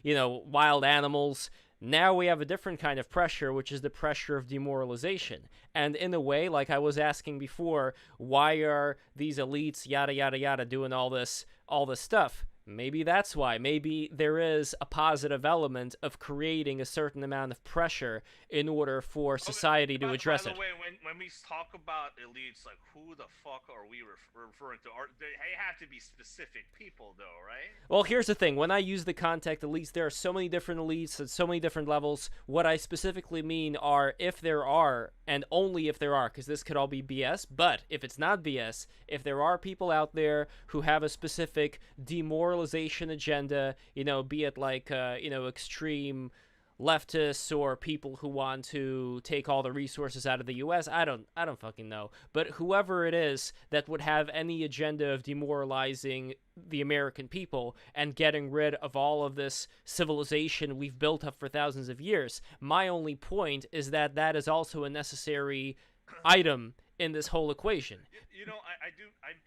wild animals. Now we have a different kind of pressure, which is the pressure of demoralization. And in a way, like I was asking before, why are these elites, yada, yada, yada, doing all this stuff? Maybe that's why. Maybe there is a positive element of creating a certain amount of pressure in order for society to address it. By the way, when we talk about elites, like who the fuck are we referring to? They have to be specific people, though, right? Well, here's the thing. When I use the concept elites, there are so many different elites at so many different levels. What I specifically mean are if there are, and only if there are, because this could all be BS, but if it's not BS, if there are people out there who have a specific demoralization agenda, be it like, extreme leftists or people who want to take all the resources out of the US, I don't fucking know. But whoever it is that would have any agenda of demoralizing the American people and getting rid of all of this civilization we've built up for thousands of years, my only point is that that is also a necessary item in this whole equation.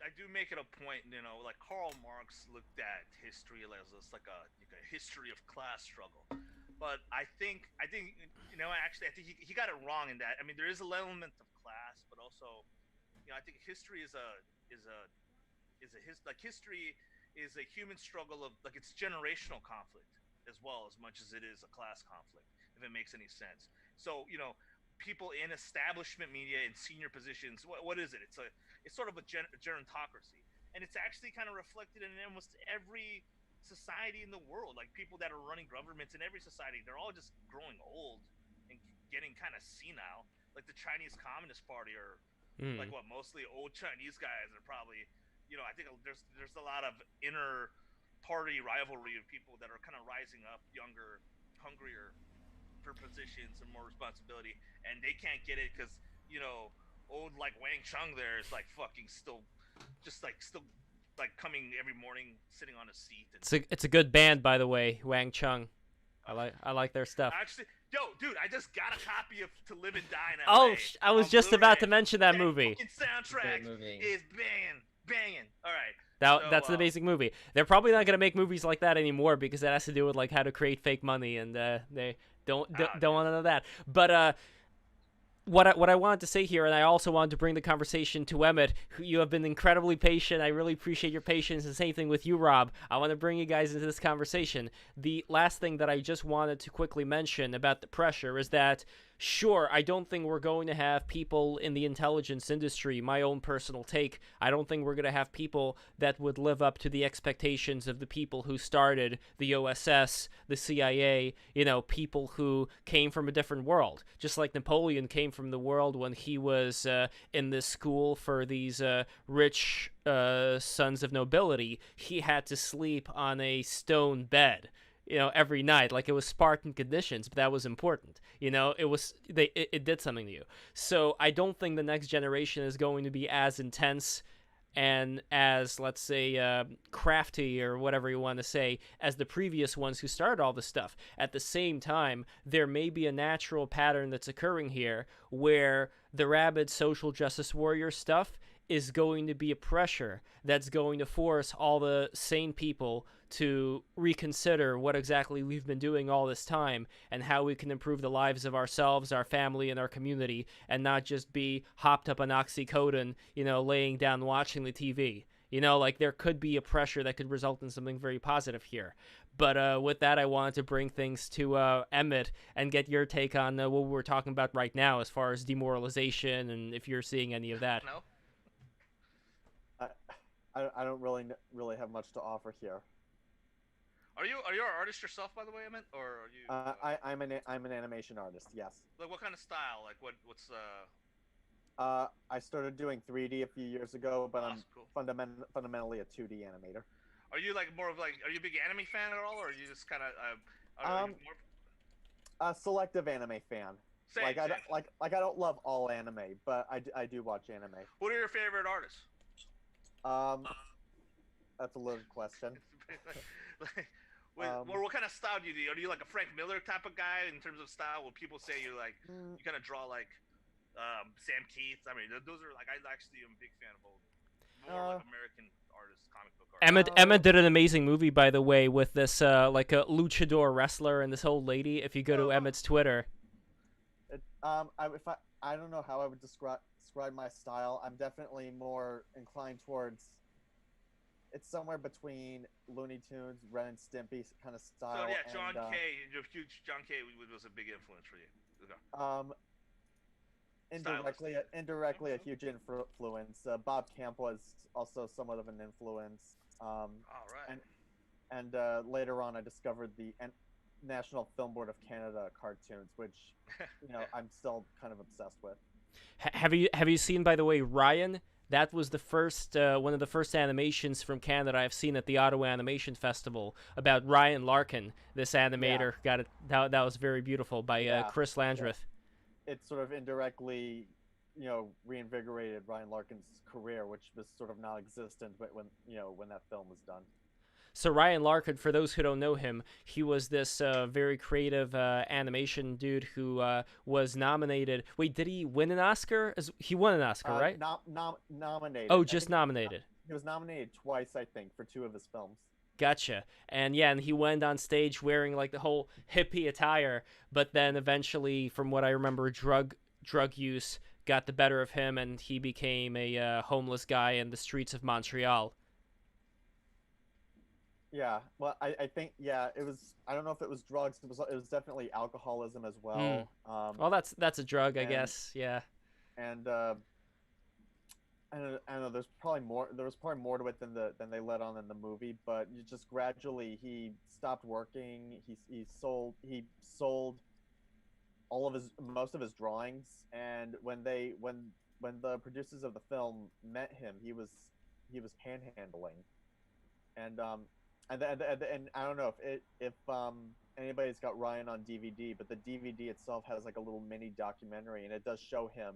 I do make it a point, like Karl Marx looked at history as like a history of class struggle. But I think actually, I think he got it wrong in that. I mean, there is an element of class, but also, I think history is history is a human struggle of, like, it's generational conflict as well, as much as it is a class conflict, if it makes any sense. So, people in establishment media in senior positions, what is it? It's sort of a gerontocracy, and it's actually kind of reflected in almost every society in the world. Like, people that are running governments in every society, they're all just growing old and getting kind of senile. Like the Chinese Communist Party are like mostly old Chinese guys are probably, I think there's a lot of inner party rivalry of people that are kind of rising up, younger, hungrier for positions and more responsibility, and they can't get it because old like Wang Chung there is like fucking still coming every morning, sitting on a seat. And it's a good band, by the way, Wang Chung. I like their stuff. Actually, dude, I just got a copy of To Live and Die in Oh, LA. I was just about to mention that movie. Fucking soundtrack is banging. All right. That's an amazing movie. They're probably not gonna make movies like that anymore because that has to do with like how to create fake money, and they don't want to know that. But what I wanted to say here, and I also wanted to bring the conversation to Emmett, who you have been incredibly patient. I really appreciate your patience, and same thing with you, Rob. I want to bring you guys into this conversation. The last thing that I just wanted to quickly mention about the pressure is that, sure, I don't think we're going to have people in the intelligence industry, my own personal take, I don't think we're going to have people that would live up to the expectations of the people who started the OSS, the CIA, people who came from a different world. Just like Napoleon came from the world when he was in this school for these rich sons of nobility, he had to sleep on a stone bed, every night. Like, it was Spartan conditions, but that was important. It did something to you. So I don't think the next generation is going to be as intense and as, let's say, crafty or whatever you want to say, as the previous ones who started all this stuff. At the same time, there may be a natural pattern that's occurring here where the rabid social justice warrior stuff is going to be a pressure that's going to force all the sane people to reconsider what exactly we've been doing all this time and how we can improve the lives of ourselves, our family, and our community, and not just be hopped up on oxycodone, laying down watching the TV. Like, there could be a pressure that could result in something very positive here. But with that, I wanted to bring things to Emmett and get your take on what we're talking about right now as far as demoralization, and if you're seeing any of that. No. I don't really have much to offer here. Are you an artist yourself, by the way, Emmett, or are you? I'm an animation artist. Yes. Like, what kind of style? Like, what's I started doing 3D a few years ago, but I'm cool. fundamentally a 2D animator. Are you like more of like? Are you a big anime fan at all, or are you just kind of? A selective anime fan. Same. I don't love all anime, but I do watch anime. What are your favorite artists? That's a loaded question. What kind of style do you do? Are you like a Frank Miller type of guy in terms of style? Will people say you're like you kind of draw like Sam Keith? I mean, those are like, I actually am a big fan of both. more like American artists, comic book artists. Emma did an amazing movie, by the way, with this like a luchador wrestler and this old lady. If you go to Emmett's Twitter, I don't know how I would describe my style. I'm definitely more inclined towards. It's somewhere between Looney Tunes, Ren and Stimpy kind of style. So yeah, John K was a big influence for you. Indirectly a huge influence. Bob Camp was also somewhat of an influence. All right. And later on, I discovered the National Film Board of Canada cartoons, which I'm still kind of obsessed with. Have you seen, by the way, Ryan? That was the first one of the first animations from Canada I've seen at the Ottawa Animation Festival about Ryan Larkin. This animator got it. That was very beautiful by Chris Landreth. Yeah. It sort of indirectly, reinvigorated Ryan Larkin's career, which was sort of non-existent when that film was done. So Ryan Larkin, for those who don't know him, he was this very creative animation dude who was nominated. Wait, did he win an Oscar? He won an Oscar, right? Nominated. Oh, just nominated. He was nominated twice, I think, for 2 of his films. Gotcha. And he went on stage wearing like the whole hippie attire, but then eventually, from what I remember, drug use got the better of him, and he became a homeless guy in the streets of Montreal. Yeah, well, I think it was. I don't know if it was drugs. It was definitely alcoholism as well. Well, that's a drug, I guess. Yeah. And I don't know. There was probably more to it than they let on in the movie. But you just gradually he stopped working. He sold most of his drawings. And when the producers of the film met him, he was panhandling. And I don't know if anybody's got Ryan on DVD, but the DVD itself has like a little mini documentary, and it does show him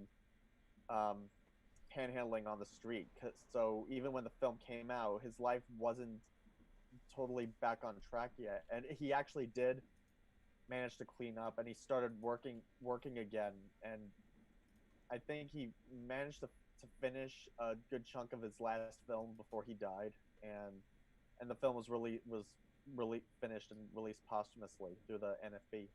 panhandling on the street. So even when the film came out, his life wasn't totally back on track yet, and he actually did manage to clean up, and he started working again, and I think he managed to finish a good chunk of his last film before he died, and the film was really finished and released posthumously through the NFB.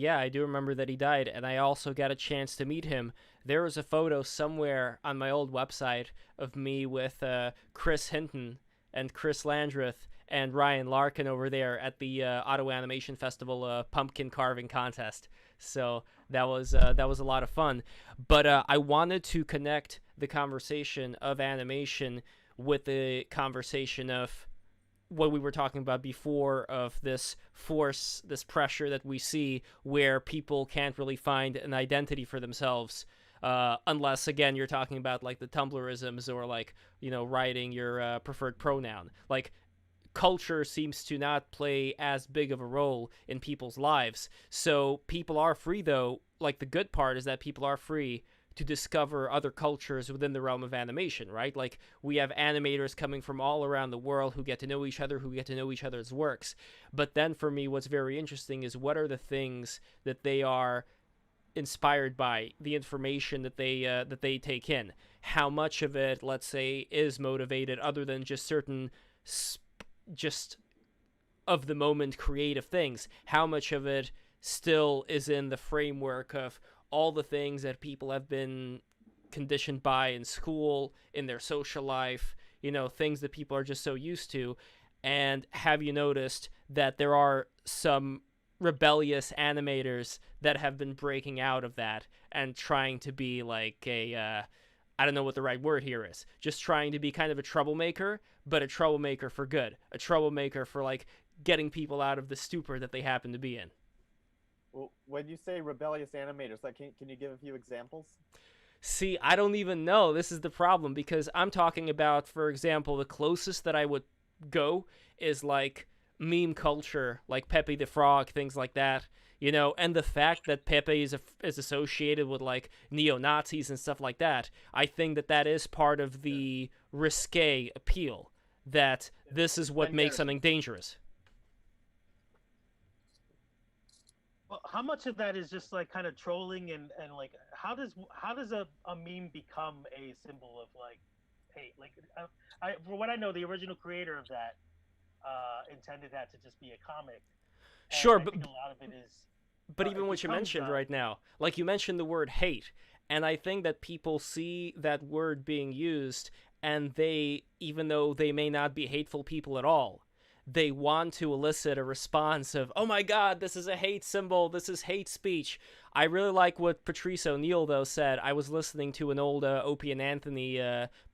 I do remember that he died, and I also got a chance to meet him. There was a photo somewhere on my old website of me with Chris Hinton and Chris Landreth and Ryan Larkin over there at the Ottawa Animation Festival pumpkin carving contest. So that was a lot of fun. But I wanted to connect the conversation of animation with the conversation of what we were talking about before, of this force, this pressure that we see where people can't really find an identity for themselves, unless, again, you're talking about like the Tumblrisms or like, writing your preferred pronoun. Like, culture seems to not play as big of a role in people's lives. So people are free, though. Like, the good part is that people are free to discover other cultures within the realm of animation, right? Like, we have animators coming from all around the world who get to know each other, who get to know each other's works. But then for me, what's very interesting is what are the things that they are inspired by, the information that they take in. How much of it, let's say, is motivated other than just certain just of the moment creative things? How much of it still is in the framework of all the things that people have been conditioned by in school, in their social life, things that people are just so used to? And have you noticed that there are some rebellious animators that have been breaking out of that and trying to be like I don't know what the right word here is, just trying to be kind of a troublemaker, but a troublemaker for good, a troublemaker for like getting people out of the stupor that they happen to be in? Well, when you say rebellious animators, like, can you give a few examples? See, I don't even know. This is the problem, because I'm talking about, for example, the closest that I would go is like meme culture, like Pepe the Frog, things like that, and the fact that Pepe is associated with like neo-Nazis and stuff like that. I think that is part of the risque appeal, that this is what makes something dangerous. Well, how much of that is just like kind of trolling and like how does a meme become a symbol of like hate? Like, for what I know, the original creator of that intended that to just be a comic, and Sure, I think a lot of it is but even it what you becomes mentioned right now, like you mentioned the word hate, and I think that people see that word being used, and they, even though they may not be hateful people at all, they want to elicit a response of, oh my god, this is a hate symbol, this is hate speech. I really like what Patrice O'Neill, though, said. I was listening to an old Opie and Anthony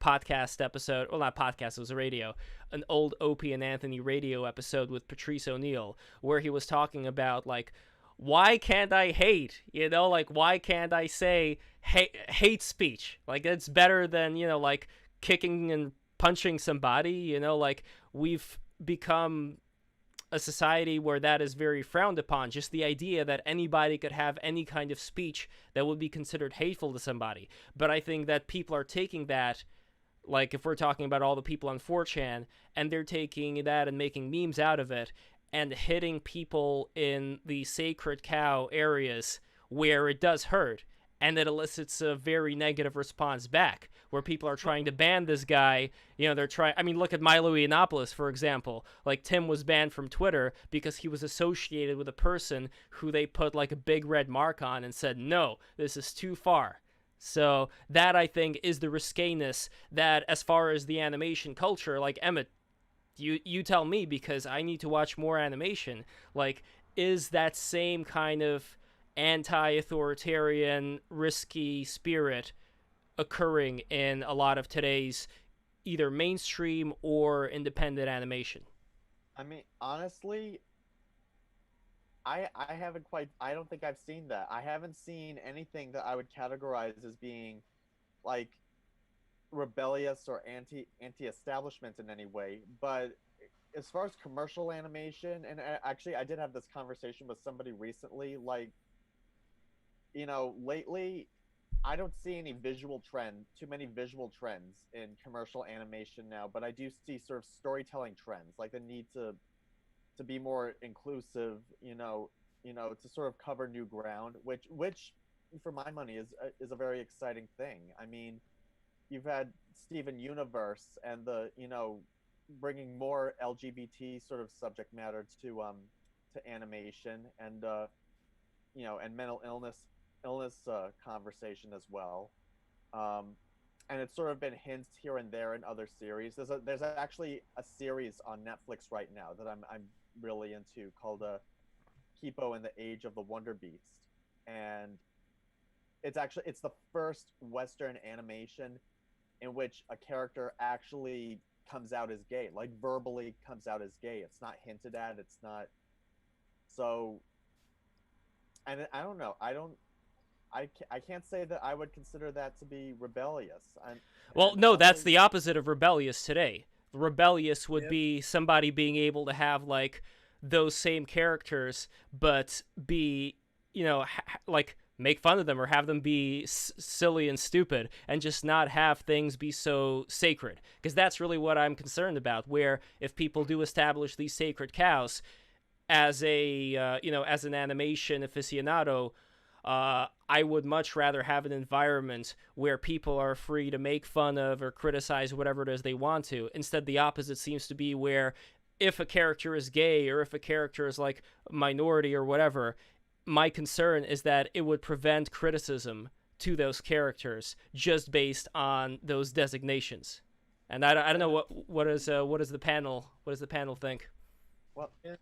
podcast episode. Well, not podcast, it was a radio. An old Opie and Anthony radio episode with Patrice O'Neill, where he was talking about, like, why can't I hate? You know, like, why can't I say hate speech? Like, it's better than, you know, like, kicking and punching somebody. You know, like, we've become a society where that is very frowned upon. Just the idea that anybody could have any kind of speech that would be considered hateful to somebody. But I think that people are taking that, like, if we're talking about all the people on 4chan, and they're taking that and making memes out of it, and hitting people in the sacred cow areas where it does hurt, and it elicits a very negative response back, where people are trying to ban this guy. You know, they're trying. I mean, look at Milo Yiannopoulos, for example. Like, Tim was banned from Twitter because he was associated with a person who they put like a big red mark on and said, no, this is too far. So that, I think, is the risqueness that, as far as the animation culture, like, Emmett, you tell me, because I need to watch more animation. Like, is that same kind of anti-authoritarian, risky spirit occurring in a lot of today's either mainstream or independent animation? I mean, honestly, I haven't quite. I don't think I've seen that. I haven't seen anything that I would categorize as being like rebellious or anti-establishment in any way. But as far as commercial animation, and actually I did have this conversation with somebody recently, like, you know, lately I don't see too many visual trends in commercial animation now, but I do see sort of storytelling trends, like the need to be more inclusive, to sort of cover new ground, which for my money is a very exciting thing. I mean, you've had Steven Universe and bringing more LGBT sort of subject matter to animation, and and mental illness conversation as well. And it's sort of been hints here and there in other series. There's actually a series on Netflix right now that I'm really into, called Kipo and the Age of the Wonder Beast, and it's the first Western animation in which a character actually comes out as gay, like verbally comes out as gay. It's not hinted at. It's not so. And I don't know. I can't say that I would consider that to be rebellious. Well, no, that's the opposite of rebellious today. Rebellious would be somebody being able to have, like, those same characters, but be, like, make fun of them or have them be silly and stupid, and just not have things be so sacred. Because that's really what I'm concerned about, where if people do establish these sacred cows as as an animation aficionado, I would much rather have an environment where people are free to make fun of or criticize whatever it is they want to. Instead, the opposite seems to be where if a character is gay or if a character is like minority or whatever, my concern is that it would prevent criticism to those characters just based on those designations. And I don't know what does the panel think? Well, yeah,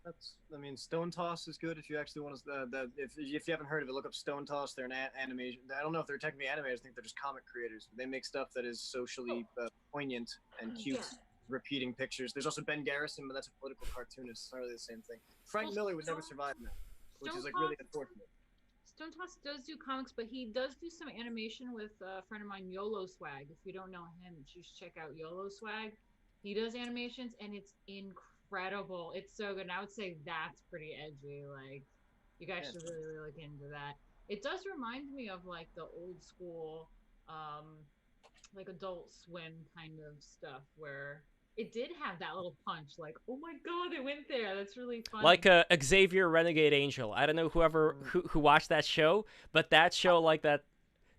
Stone Toss is good if you actually want to. If you haven't heard of it, look up Stone Toss. They're an animation. I don't know if they're technically animators. I think they're just comic creators. They make stuff that is socially poignant and cute, repeating pictures. There's also Ben Garrison, but that's a political cartoonist. It's not really the same thing. Frank Miller would never survive that, which is like really unfortunate. Stone Toss does do comics, but he does do some animation with a friend of mine, YOLO Swag. If you don't know him, you should check out YOLO Swag. He does animations, and it's incredible. It's so good. And I would say that's pretty edgy. Like, you guys should really look into that. It does remind me of like the old school, like Adult Swim kind of stuff, where it did have that little punch. Like, oh my god, it went there. That's really funny. Like Xavier Renegade Angel. I don't know who watched that show, but that show like that.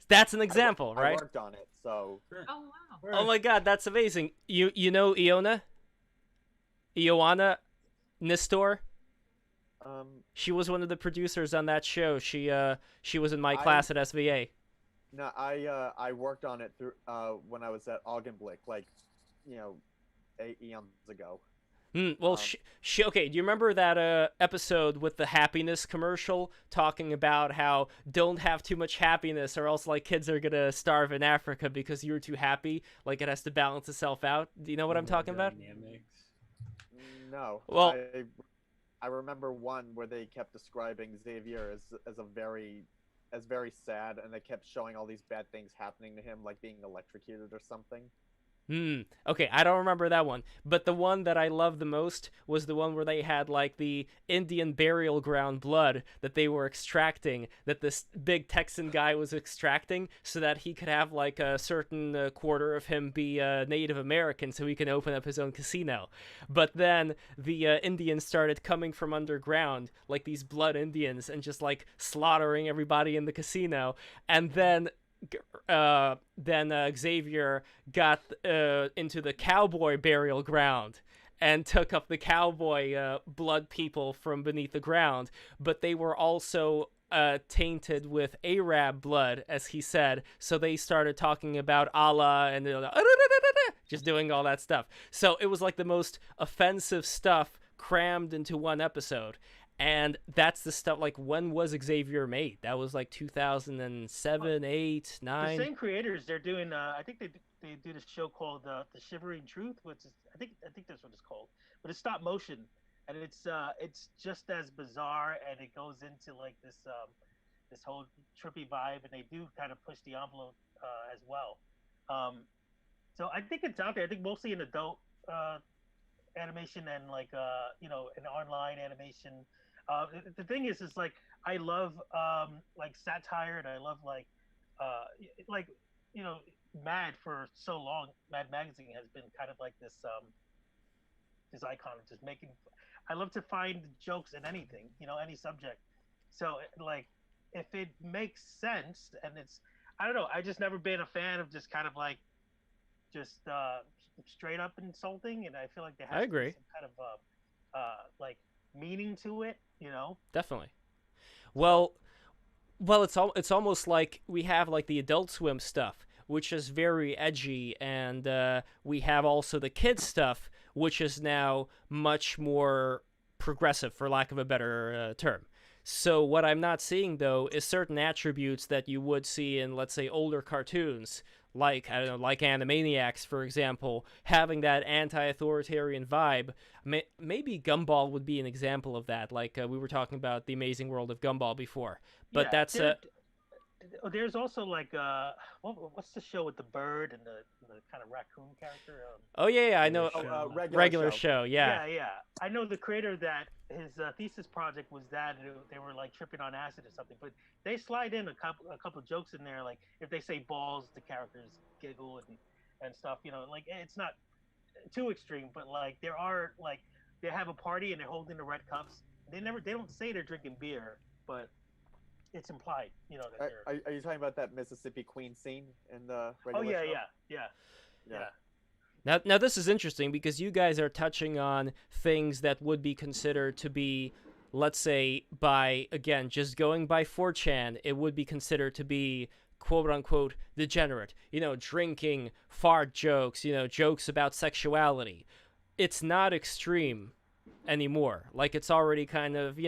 That's an example, I right? worked on it, so Oh wow. Oh my god, that's amazing. You know Ioana Nistor? She was one of the producers on that show. She was in my class at SVA. no, I worked on it through when I was at Augenblick, like 8 eons ago. Well, she okay. Do you remember that episode with the happiness commercial talking about how don't have too much happiness or else like kids are gonna starve in Africa because you're too happy? Like it has to balance itself out. Do you know what I'm talking about? No. Well, I remember one where they kept describing Xavier as very sad, and they kept showing all these bad things happening to him, like being electrocuted or something. Okay, I don't remember that one. But the one that I loved the most was the one where they had, like, the Indian burial ground blood that they were extracting, that this big Texan guy was extracting, so that he could have, like, a certain quarter of him be Native American so he can open up his own casino. But then the Indians started coming from underground, like these blood Indians, and just, like, slaughtering everybody in the casino. And then Xavier got into the cowboy burial ground and took up the cowboy blood people from beneath the ground, but they were also tainted with Arab blood, as he said, so they started talking about Allah and just doing all that stuff. So it was like the most offensive stuff crammed into one episode. And that's the stuff, like, when was Xavier made? That was like 2007, 8, 9. The same creators, they're doing, I think they do this show called The Shivering Truth, which is, I think that's what it's called. But it's stop motion, and it's just as bizarre, and it goes into, like, this whole trippy vibe, and they do kind of push the envelope as well. So I think it's out there. I think mostly in adult animation and, like, an online animation. The thing is like I love like satire, and I love like Mad for so long. Mad Magazine has been kind of like this icon of just making. I love to find jokes in anything, any subject. So like if it makes sense, and it's, I don't know, I just never been a fan of just kind of like just straight up insulting, and I feel like there has to be some kind of like meaning to it, Definitely. Well, it's almost like we have like the Adult Swim stuff, which is very edgy, and we have also the kids stuff, which is now much more progressive, for lack of a better term. So what I'm not seeing, though, is certain attributes that you would see in, let's say, older cartoons, like, I don't know, like Animaniacs, for example, having that anti-authoritarian vibe. Maybe Gumball would be an example of that, like we were talking about The Amazing World of Gumball before. But yeah, that's... there's also like what's the show with the bird and the kind of raccoon character? Oh yeah, I know. Regular show. Yeah. I know the creator that his thesis project was that they were like tripping on acid or something, but they slide in a couple jokes in there, like if they say balls, the characters giggle and stuff. Like it's not too extreme, but like there are, like, they have a party and they're holding the red cups. They don't say they're drinking beer, but it's implied, that are you talking about that Mississippi Queen scene in the regular show? Yeah. Now this is interesting because you guys are touching on things that would be considered to be, let's say, by, again, just going by 4chan, it would be considered to be quote-unquote degenerate. Drinking, fart jokes, jokes about sexuality. It's not extreme anymore. Like, it's already kind of,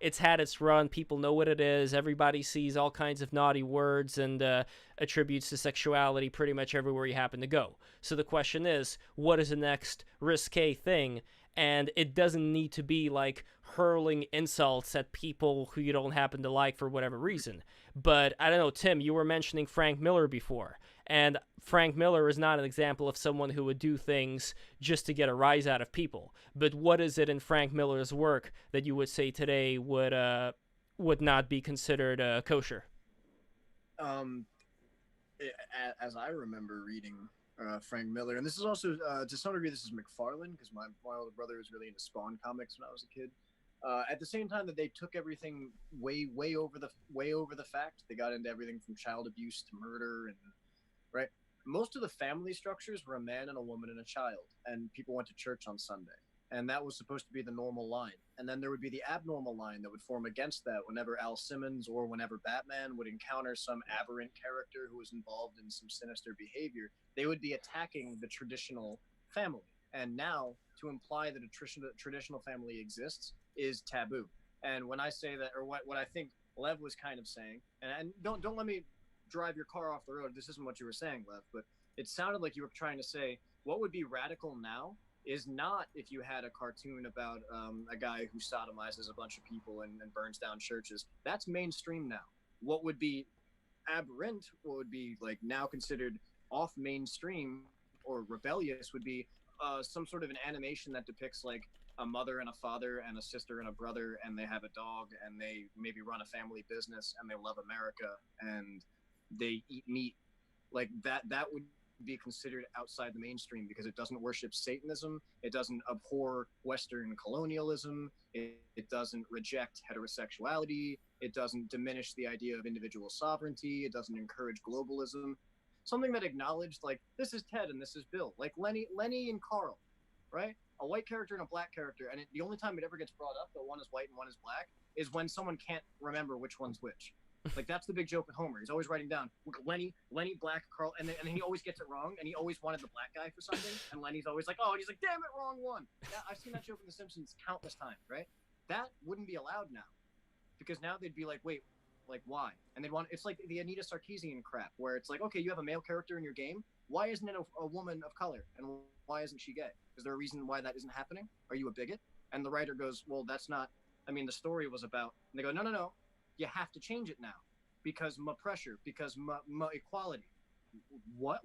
it's had its run. People know what it is. Everybody sees all kinds of naughty words and attributes to sexuality pretty much everywhere you happen to go. So the question is, what is the next risque thing? And it doesn't need to be like hurling insults at people who you don't happen to like for whatever reason. But I don't know, Tim, you were mentioning Frank Miller before. And Frank Miller is not an example of someone who would do things just to get a rise out of people. But what is it in Frank Miller's work that you would say today would not be considered kosher? As I remember reading Frank Miller, and this is also to some degree this is McFarlane, because my older brother was really into Spawn comics when I was a kid. At the same time that they took everything way over the fact, they got into everything from child abuse to murder, and right. Most of the family structures were a man and a woman and a child, and people went to church on Sunday, and that was supposed to be the normal line. And then there would be the abnormal line that would form against that whenever Al Simmons or whenever Batman would encounter some aberrant character who was involved in some sinister behavior. They would be attacking the traditional family. And now, to imply that a traditional family exists is taboo. And when I say that, or what I think Lev was kind of saying, and don't let me drive your car off the road. This isn't what you were saying, Lev, but it sounded like you were trying to say what would be radical now is not if you had a cartoon about a guy who sodomizes a bunch of people and burns down churches. That's mainstream now. What would be aberrant, what would be like now considered off mainstream or rebellious would be some sort of an animation that depicts like a mother and a father and a sister and a brother, and they have a dog, and they maybe run a family business, and they love America, and they eat meat. Like that would be considered outside the mainstream because it doesn't worship Satanism, it doesn't abhor Western colonialism, it doesn't reject heterosexuality, it doesn't diminish the idea of individual sovereignty, it doesn't encourage globalism. Something that acknowledged like this is Ted and this is Bill, like Lenny and Carl, right? A white character and a black character, and the only time it ever gets brought up that one is white and one is black is when someone can't remember which one's which. Like that's the big joke with Homer. He's always writing down Lenny, black, Carl, and then he always gets it wrong, and he always wanted the black guy for something, and Lenny's always like, oh, and he's like, damn it, wrong one. Yeah, I've seen that joke in The Simpsons countless times, right? That wouldn't be allowed now, because now they'd be like, wait, like why? And they'd want it's like the Anita Sarkeesian crap, where it's like, okay, you have a male character in your game, why isn't it a woman of color, and why isn't she gay? Is there a reason why that isn't happening? Are you a bigot? And the writer goes, well, that's not. I mean, the story was about. And they go, no, you have to change it now. Because pressure, because equality. What?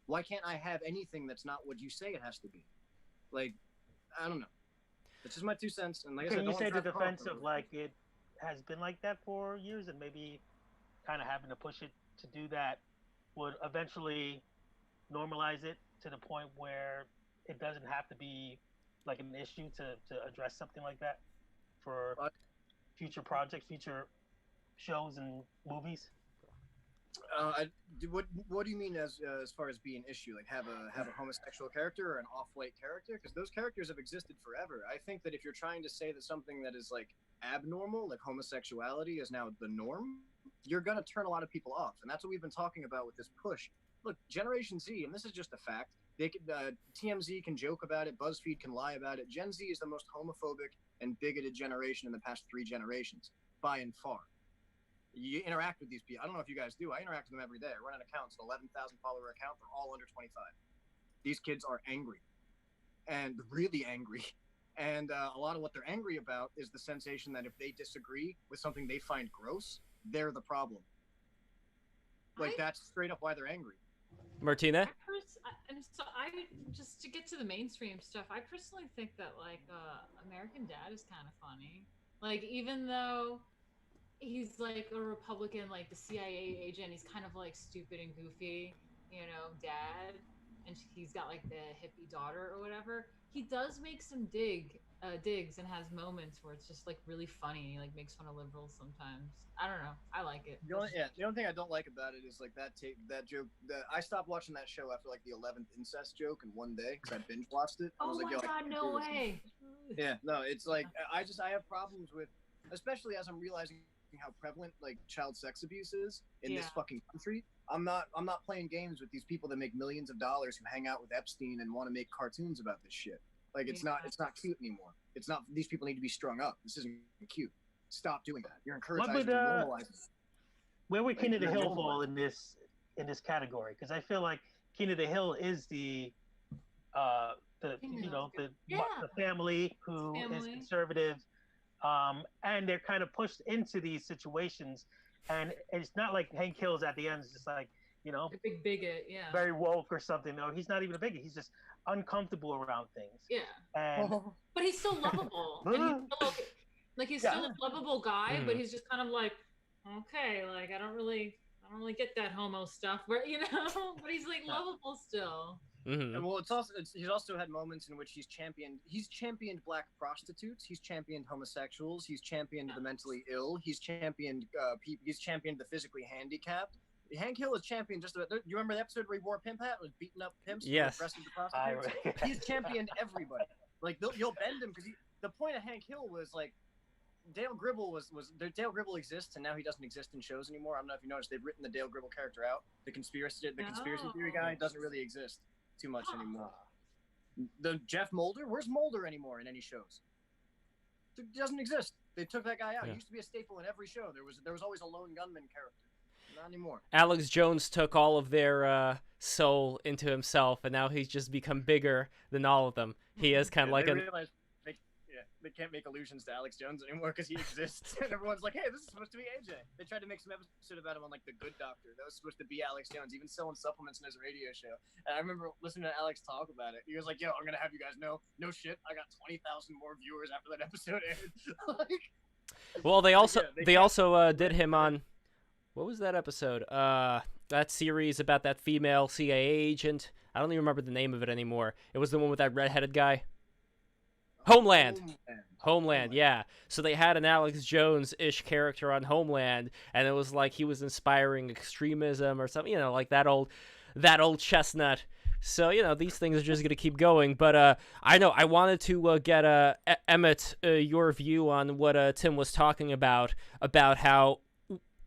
Why can't I have anything that's not what you say it has to be? Like, I don't know. It's just my 2 cents. And like I said, you say the defense of like it has been like that for years, and maybe kind of having to push it to do that would eventually normalize it to the point where it doesn't have to be like an issue to address something like that for future projects, future shows and movies. What do you mean as far as being an issue? Like have a homosexual character or an off-white character? Because those characters have existed forever. I think that if you're trying to say that something that is like abnormal, like homosexuality, is now the norm, you're gonna turn a lot of people off, and that's what we've been talking about with this push. Look, Generation Z, and this is just a fact. They could TMZ can joke about it, BuzzFeed can lie about it. Gen Z is the most homophobic and bigoted generation in the past 3 generations, by and far. You interact with these people. I don't know if you guys do. I interact with them every day. I run an account. It's an 11,000 follower account. They're all under 25. These kids are angry, and really angry. And a lot of what they're angry about is the sensation that if they disagree with something they find gross, they're the problem. Like that's straight up why they're angry. Martina? I just to get to the mainstream stuff, I personally think that like American Dad is kind of funny. Like even though he's like a Republican, like the CIA agent, he's kind of like stupid and goofy, dad, and he's got like the hippie daughter or whatever. He does make some digs and has moments where it's just like really funny. He like makes fun of liberals sometimes. I don't know. I like it. The only thing I don't like about it is like that joke. I stopped watching that show after like the 11th incest joke in one day because I binge watched it. I was like, my God, no way. Yeah, no, it's like I have problems with, especially as I'm realizing how prevalent like child sex abuse is in this fucking country. I'm not playing games with these people that make millions of dollars who hang out with Epstein and want to make cartoons about this shit. Like it's not cute anymore. It's not. These people need to be strung up. This isn't cute. Stop doing that. You're encouraging normalizing. Where would King of the Hill fall in this category? Because I feel like King of the Hill is the family who is conservative, and they're kind of pushed into these situations, and it's not like Hank Hill's at the end is just like a big bigot, very woke or something. No, he's not even a bigot. He's just uncomfortable around things. But he's still lovable. And he's still okay. Like he's still a lovable guy, but he's just kind of like, okay, like I don't really don't really get that homo stuff, but but he's like lovable still. Mm-hmm. And well, he's also had moments in which he's championed black prostitutes, he's championed homosexuals, he's championed the mentally ill, he's championed the physically handicapped. Hank Hill is championed just about. You remember the episode where he wore a pimp hat, was beating up pimps, Yes. aggressive to prostitutes? He's championed everybody. Like you'll bend him because the point of Hank Hill was like Dale Gribble Dale Gribble exists and now he doesn't exist in shows anymore. I don't know if you noticed they've written the Dale Gribble character out. The conspiracy theory guy doesn't really exist too much anymore. The Jeff Mulder, where's Mulder anymore in any shows? It doesn't exist. They took that guy out. He used to be a staple in every show. There was always a lone gunman character. Not anymore. Alex Jones took all of their soul into himself, and now he's just become bigger than all of them. He is kind of like they can't make allusions to Alex Jones anymore because he exists, and everyone's like, "Hey, this is supposed to be AJ." They tried to make some episode about him on like The Good Doctor. That was supposed to be Alex Jones, even selling supplements in his radio show. And I remember listening to Alex talk about it. He was like, "Yo, I'm gonna have you guys know, no shit, I got 20,000 more viewers after that episode aired." Well, they also did him on. What was that episode? That series about that female CIA agent. I don't even remember the name of it anymore. It was the one with that redheaded guy. Homeland, yeah. So they had an Alex Jones-ish character on Homeland, and it was like he was inspiring extremism or something, like that old chestnut. So, these things are just going to keep going. But I know I wanted to get Emmett, your view on what Tim was talking about how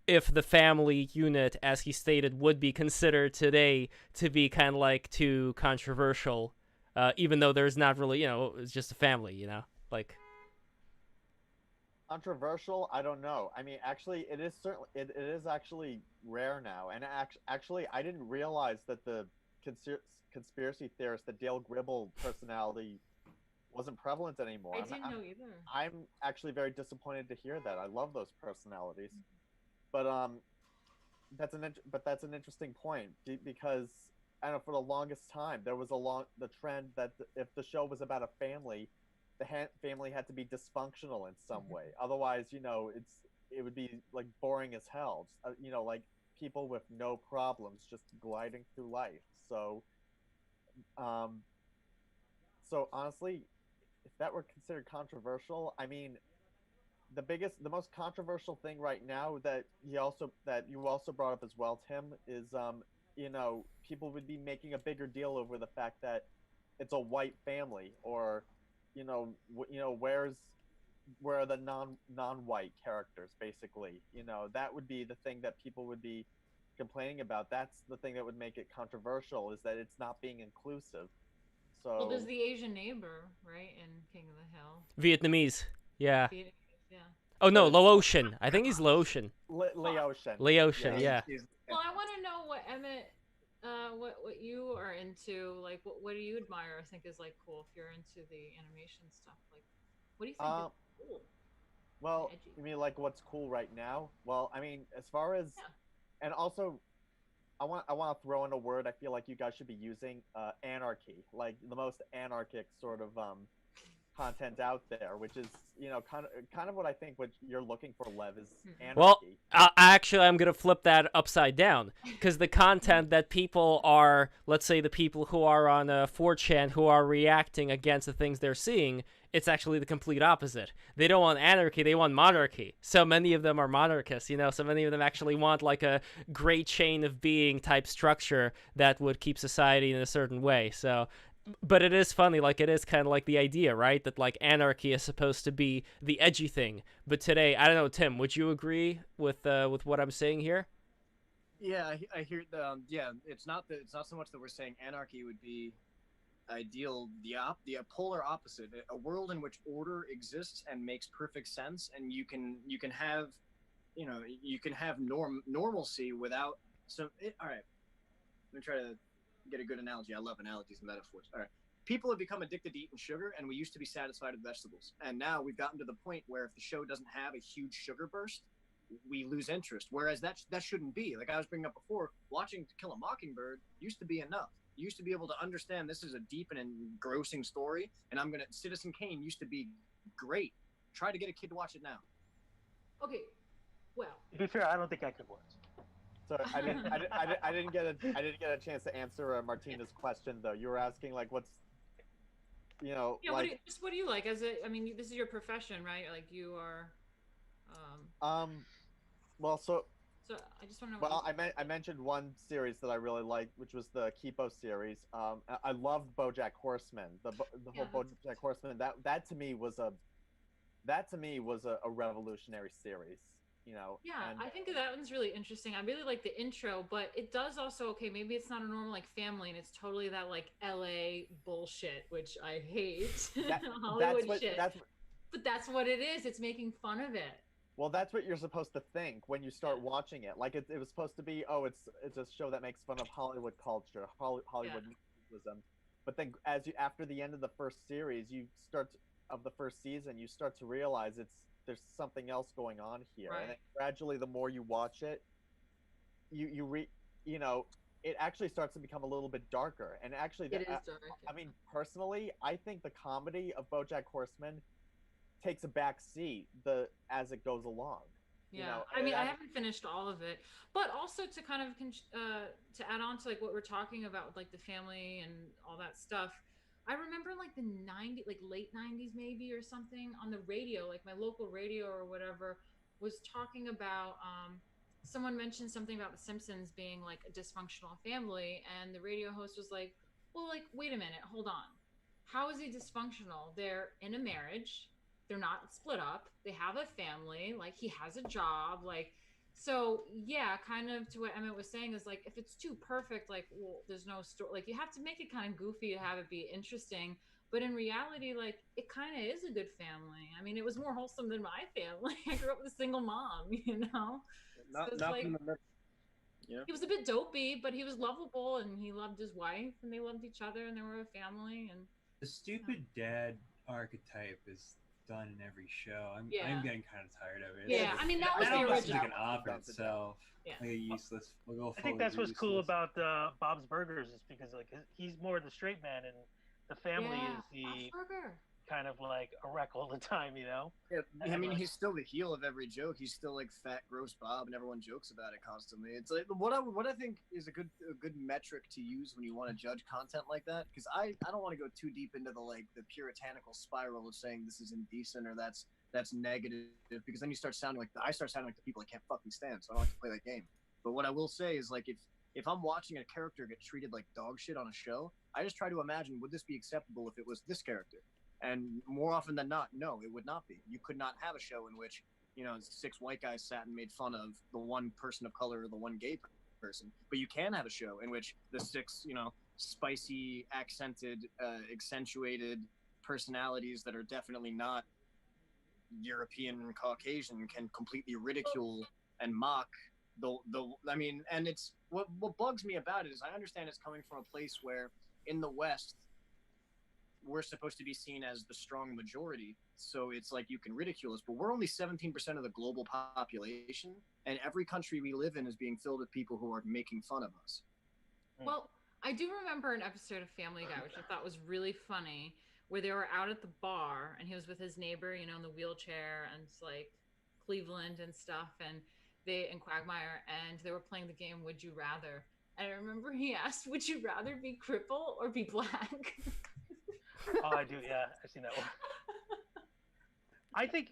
if the family unit, as he stated, would be considered today to be kind of like too controversial. Even though there's not really, it's just a family, like. Controversial? I don't know. I mean, actually, it is actually rare now, and actually, I didn't realize that the conspiracy theorist, the Dale Gribble personality, wasn't prevalent anymore. I didn't know either. I'm actually very disappointed to hear that. I love those personalities, but that's an interesting point because. I don't know, for the longest time, there was the trend that if the show was about a family, the family had to be dysfunctional in some way. Otherwise, it would be like boring as hell. Like people with no problems just gliding through life. So honestly, if that were considered controversial, I mean, the most controversial thing right now that you also brought up as well, Tim, is people would be making a bigger deal over the fact that it's a white family, or where are the non-white characters, basically. That would be the thing that people would be complaining about. That's the thing that would make it controversial, is that it's not being inclusive. So well, there's the Asian neighbor, right, in King of the Hill. Vietnamese, yeah. Yeah. Oh no, Laotian. I think he's Laotian. Laotian, yeah. Well, I want to know what Emmett, what you are into. Like, what do you admire or think is like cool if you're into the animation stuff? Like, what do you think is cool? Well, you mean like what's cool right now? Well, I mean, as far as, and also, I want to throw in a word I feel like you guys should be using, anarchy, like the most anarchic sort of content out there, which is kind of what I think what you're looking for, Lev, is anarchy. Well, actually, I'm gonna flip that upside down, because the content that people are, let's say the people who are on 4chan who are reacting against the things they're seeing, it's actually the complete opposite. They don't want anarchy, they want monarchy. So many of them are monarchists, so many of them actually want like a great chain of being type structure that would keep society in a certain way. So, but it is funny, like it is kind of like the idea, right? That like anarchy is supposed to be the edgy thing. But today, I don't know, Tim, would you agree with what I'm saying here? Yeah, I hear. It's not so much that we're saying anarchy would be ideal. The polar opposite, a world in which order exists and makes perfect sense, and you can have, normalcy without some. All right, let me try to get a good analogy. I love analogies and metaphors. All right. People have become addicted to eating sugar, and we used to be satisfied with vegetables. And now we've gotten to the point where if the show doesn't have a huge sugar burst, we lose interest. Whereas that shouldn't be. Like I was bringing up before, watching To Kill a Mockingbird used to be enough. You used to be able to understand this is a deep and engrossing story, and Citizen Kane used to be great. Try to get a kid to watch it now. Okay, well. To be fair, I don't think I could watch. Sorry, I didn't get a chance to answer Martina's question though. You were asking like, what's, Yeah, like, what do you like as a? I mean, this is your profession, right? Like you are. well, so So I just want to know. well, What you I mentioned one series that I really liked, which was the Kipo series. I loved BoJack Horseman. The whole that's- BoJack Horseman. That to me was a revolutionary series. Yeah, and I think that one's really interesting. I really like the intro, but it does also, okay, maybe it's not a normal like family and it's totally that like LA bullshit, which I hate. Hollywood shit. But that's what it is. It's making fun of it. Well, that's what you're supposed to think when you start watching it. Like it was supposed to be, oh, it's a show that makes fun of Hollywood culture, Hollywood nepotism. But then, after the end of the first series, of the first season, you start to realize there's something else going on here, and then gradually, the more you watch it, it actually starts to become a little bit darker. And actually, It is dark. I mean, personally, I think the comedy of BoJack Horseman takes a back seat as it goes along. Yeah, I mean, I haven't finished all of it, but also to kind of to add on to like what we're talking about with like the family and all that stuff. I remember like the like late 90s maybe or something on the radio, like my local radio or whatever was talking about someone mentioned something about the Simpsons being like a dysfunctional family, and the radio host was like, "Well, like wait a minute, hold on. How is he dysfunctional? They're in a marriage. They're not split up. They have a family. Like he has a job. Like, so yeah, kind of to what Emmett was saying is like, if it's too perfect, like, well, there's no story. Like you have to make it kind of goofy to have it be interesting. But in reality, like it kind of is a good family. I mean, it was more wholesome than my family. I grew up with a single mom, you know? Not, So it's not like, from the yeah. he was a bit dopey, but he was lovable and he loved his wife and they loved each other and they were a family. And the stupid dad archetype is done in every show. I'm getting kind of tired of it. Yeah, I mean that was the It's original. like an op in itself. Yeah. Like a useless. I think that's what's cool about Bob's Burgers is because like he's more the straight man and the family is the kind of like a wreck all the time, you know? Yeah, I mean, he's still the heel of every joke. He's still like fat, gross Bob, and everyone jokes about it constantly. It's like what I think is a good metric to use when you want to judge content like that. Because I don't want to go too deep into the puritanical spiral of saying this is indecent or that's negative, because then I start sounding like the people I can't fucking stand. So I don't like to play that game. But what I will say is like if I'm watching a character get treated like dog shit on a show, I just try to imagine, would this be acceptable if it was this character? And more often than not, no, it would not be. You could not have a show in which, 6 white guys sat and made fun of the one person of color or the one gay person. But you can have a show in which the 6, spicy, accented, accentuated personalities that are definitely not European and Caucasian can completely ridicule and mock and it's what bugs me about it is I understand it's coming from a place where in the West we're supposed to be seen as the strong majority, so it's like you can ridicule us, but we're only 17% of the global population, and every country we live in is being filled with people who are making fun of us. Well, I do remember an episode of Family Guy, which I thought was really funny, where they were out at the bar, and he was with his neighbor, in the wheelchair, and it's like Cleveland and stuff, and Quagmire, and they were playing the game Would You Rather. And I remember he asked, would you rather be crippled or be black? Oh, I do. Yeah, I've seen that one. I think.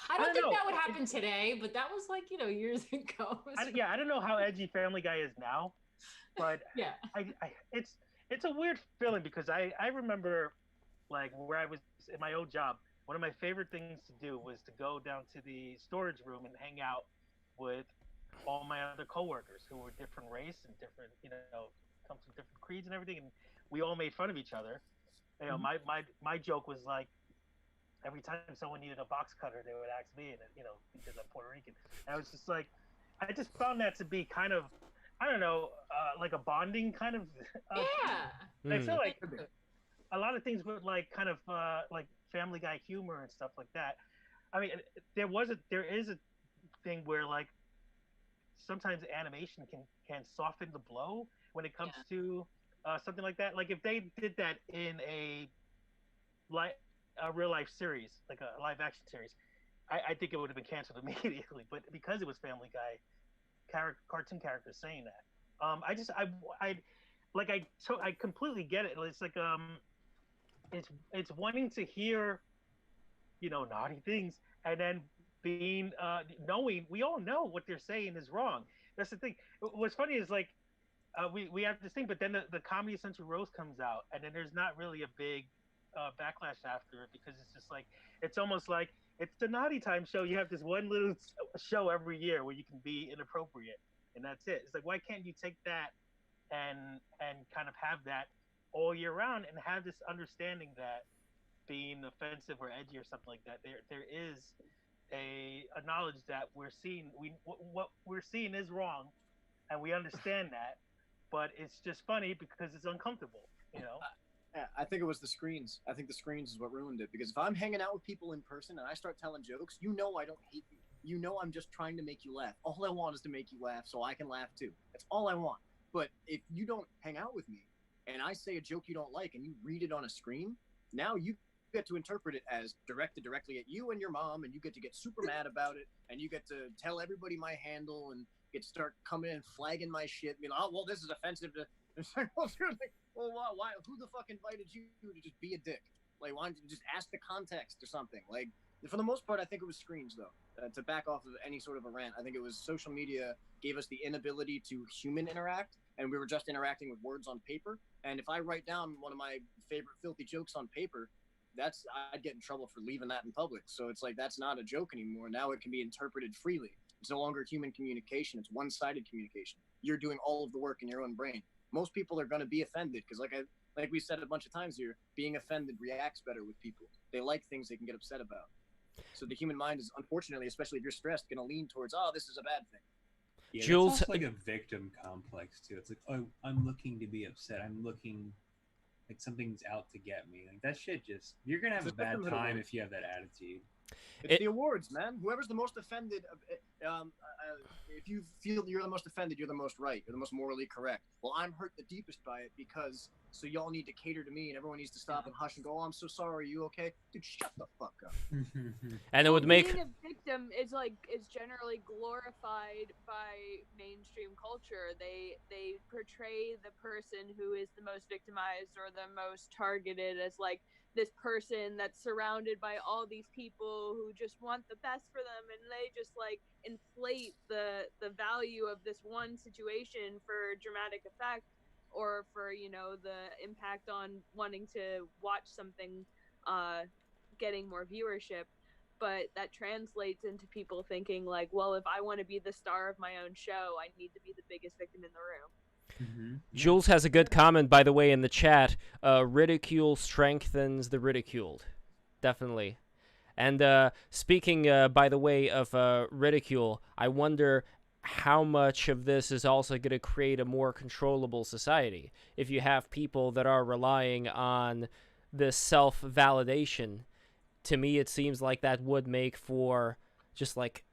I don't think that would happen today, but that was like years ago. I don't know how edgy Family Guy is now, but yeah, it's a weird feeling because I remember like where I was in my old job. One of my favorite things to do was to go down to the storage room and hang out with all my other coworkers who were different race and different, come from different creeds and everything, and we all made fun of each other. My joke was like, every time someone needed a box cutter, they would ask me, and because I'm Puerto Rican. And I was just like, I just found that to be kind of, I don't know, like a bonding kind of. I feel like a lot of things were like kind of like Family Guy humor and stuff like that. I mean, there is a thing where like sometimes animation can soften the blow when it comes to something like that. Like if they did that in a real life series, like a live action series, I think it would have been canceled immediately. But because it was Family Guy, cartoon characters saying that. I completely get it. It's like it's wanting to hear, naughty things, and then being knowing we all know what they're saying is wrong. That's the thing. What's funny is like we have this thing, but then the Comedy Central roast comes out, and then there's not really a big backlash after it because it's just like it's almost like it's the Naughty Time show. You have this one little show every year where you can be inappropriate, and that's it. It's like why can't you take that and kind of have that all year round and have this understanding that being offensive or edgy or something like that, there is a knowledge that what we're seeing is wrong, and we understand that, but it's just funny because it's uncomfortable, I think it was the screens. I think the screens is what ruined it. Because if I'm hanging out with people in person and I start telling jokes, I don't hate you. I'm just trying to make you laugh. All I want is to make you laugh so I can laugh too. That's all I want. But if you don't hang out with me and I say a joke you don't like and you read it on a screen, now you get to interpret it as directed directly at you and your mom, and you get to get super mad about it, and you get to tell everybody my handle and get to start coming in and flagging my shit, being like, oh, well, this is offensive to... Well, why? Who the fuck invited you to just be a dick? Like, why don't you just ask the context or something? Like, for the most part, I think it was screens, though. To back off of any sort of a rant, I think it was social media gave us the inability to human interact, and we were just interacting with words on paper. And if I write down one of my favorite filthy jokes on paper, I'd get in trouble for leaving that in public. So it's like that's not a joke anymore. Now it can be interpreted freely. It's no longer human communication. It's one-sided communication. You're doing all of the work in your own brain. Most people are going to be offended because, like we said a bunch of times here, being offended reacts better with people. They like things they can get upset about. So the human mind is, unfortunately, especially if you're stressed, going to lean towards, oh, this is a bad thing. Yeah, Jules, it's like a victim complex too. It's like, oh, I'm looking to be upset. I'm looking like something's out to get me. Like that shit you're gonna have a bad time if you have that attitude. It's the awards, man. Whoever's the most offended, if you feel you're the most offended, you're the most right. You're the most morally correct. Well, I'm hurt the deepest by it because so y'all need to cater to me and everyone needs to stop and hush and go, oh, I'm so sorry. Are you okay? Dude, shut the fuck up. And it would make being a victim is generally glorified by mainstream culture. They portray the person who is the most victimized or the most targeted as like this person that's surrounded by all these people who just want the best for them, and they just like inflate the value of this one situation for dramatic effect or for the impact on wanting to watch something getting more viewership. But that translates into people thinking like, well, if I want to be the star of my own show, I need to be the biggest victim in the room. Mm-hmm. Jules has a good comment, by the way, in the chat. Ridicule strengthens the ridiculed. Definitely. And speaking, by the way, of ridicule, I wonder how much of this is also going to create a more controllable society. If you have people that are relying on this self-validation, to me it seems like that would make for just like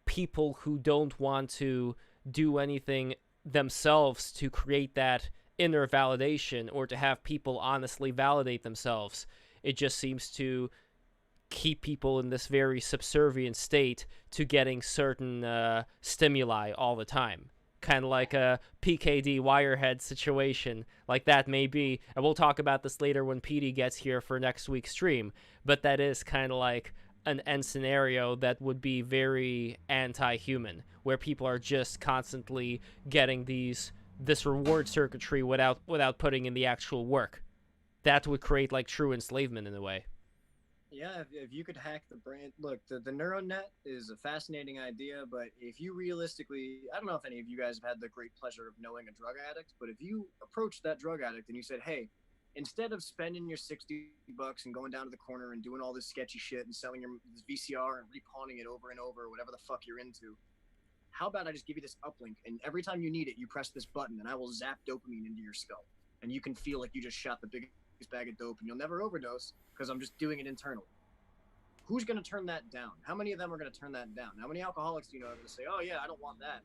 people who don't want to do anything themselves to create that inner validation or to have people honestly validate themselves. It just seems to keep people in this very subservient state to getting certain stimuli all the time. Kind of like a PKD Wirehead situation, like that may be. And we'll talk about this later when PD gets here for next week's stream. But that is kind of like an end scenario that would be very anti-human, where people are just constantly getting this reward circuitry without putting in the actual work. That would create like true enslavement in a way. Yeah, if you could hack the brain, look, the neural net is a fascinating idea, but if you realistically, I don't know if any of you guys have had the great pleasure of knowing a drug addict, but if you approach that drug addict and you said, hey, instead of spending your $60 and going down to the corner and doing all this sketchy shit and selling your VCR and repawning it over and over, whatever the fuck you're into, how about I just give you this uplink, and every time you need it, you press this button, and I will zap dopamine into your skull, and you can feel like you just shot the biggest bag of dope, and you'll never overdose because I'm just doing it internally. Who's going to turn that down? How many of them are going to turn that down? How many alcoholics do you know are going to say, oh yeah, I don't want that?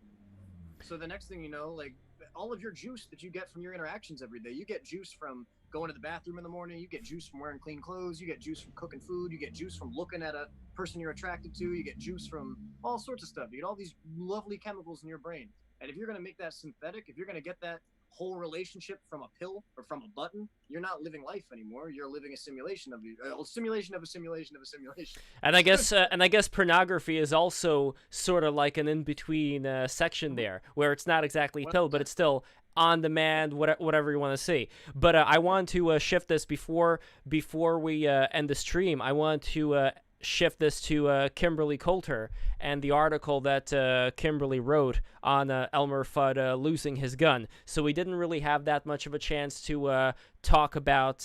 So the next thing you know, like all of your juice that you get from your interactions every day, you get juice from going to the bathroom in the morning. You get juice from wearing clean clothes. You get juice from cooking food. You get juice from looking at a person you're attracted to. You get juice from all sorts of stuff. You get all these lovely chemicals in your brain. And if you're going to make that synthetic, if you're going to get that whole relationship from a pill or from a button, you're not living life anymore. You're living a simulation of a simulation of a simulation of a simulation. And I guess pornography is also sort of like an in-between section there, where it's not exactly pill, but it's still on demand, whatever you want to see. But I want to shift this before we end the stream. I want to shift this to Kimberly Coulter and the article that Kimberly wrote on Elmer Fudd losing his gun. So we didn't really have that much of a chance to talk about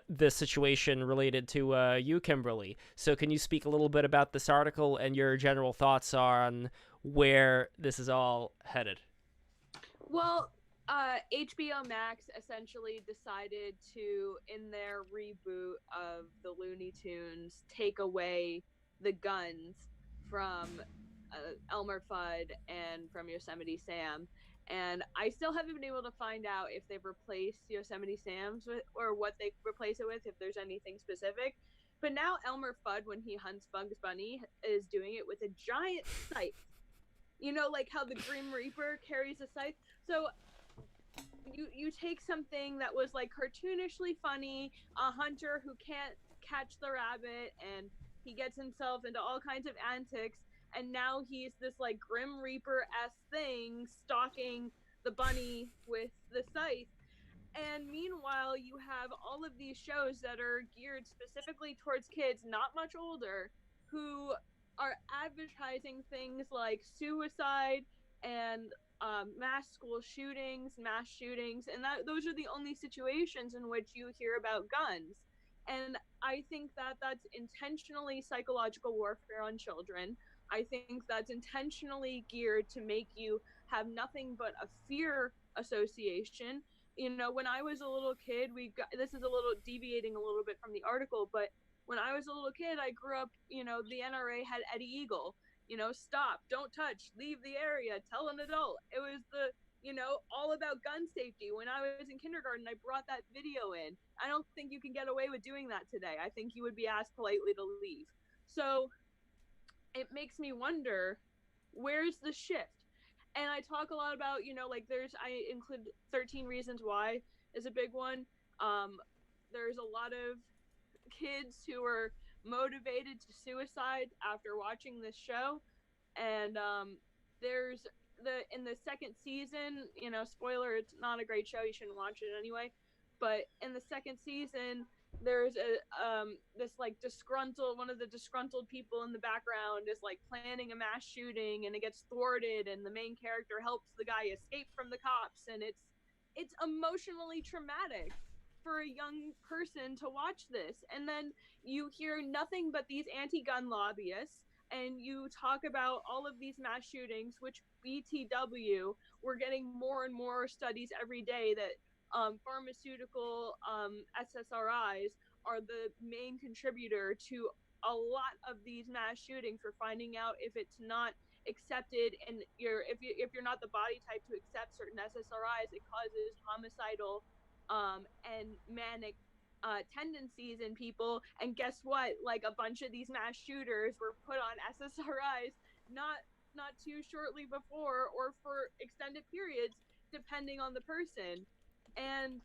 this situation related to you, Kimberly. So can you speak a little bit about this article and your general thoughts on where this is all headed? Well, HBO Max essentially decided to, in their reboot of the Looney Tunes, take away the guns from Elmer Fudd and from Yosemite Sam. And I still haven't been able to find out if they've replaced Yosemite Sam's with, or what they replace it with, if there's anything specific. But now Elmer Fudd, when he hunts Bugs Bunny, is doing it with a giant scythe. You know, like how the Grim Reaper carries a scythe? So you take something that was like cartoonishly funny, a hunter who can't catch the rabbit, and he gets himself into all kinds of antics, and now he's this like Grim Reaper-esque thing stalking the bunny with the scythe. And meanwhile, you have all of these shows that are geared specifically towards kids not much older who are advertising things like suicide and mass school shootings, mass shootings, and those are the only situations in which you hear about guns. And I think that that's intentionally psychological warfare on children. I think that's intentionally geared to make you have nothing but a fear association. You know, when I was a little kid, this is a little deviating a little bit from the article, but when I was a little kid, I grew up, you know, the NRA had Eddie Eagle, you know, stop, don't touch, leave the area, tell an adult. It was the, you know, all about gun safety. When I was in kindergarten, I brought that video in. I don't think you can get away with doing that today. I think you would be asked politely to leave. So it makes me wonder, where's the shift? And I talk a lot about, you know, like I include 13 Reasons Why is a big one. There's a lot of kids who are motivated to suicide after watching this show. And there's in the second season, you know, spoiler, it's not a great show, you shouldn't watch it anyway. But in the second season, there's this like one of the disgruntled people in the background is like planning a mass shooting, and it gets thwarted, and the main character helps the guy escape from the cops, and it's emotionally traumatic for a young person to watch this. And then you hear nothing but these anti-gun lobbyists, and you talk about all of these mass shootings, which BTW, we're getting more and more studies every day that pharmaceutical SSRIs are the main contributor to a lot of these mass shootings. We're finding out if it's not accepted, and if you're not the body type to accept certain SSRIs, it causes homicidal and manic tendencies in people. And guess what? Like a bunch of these mass shooters were put on SSRIs not too shortly before, or for extended periods, depending on the person. And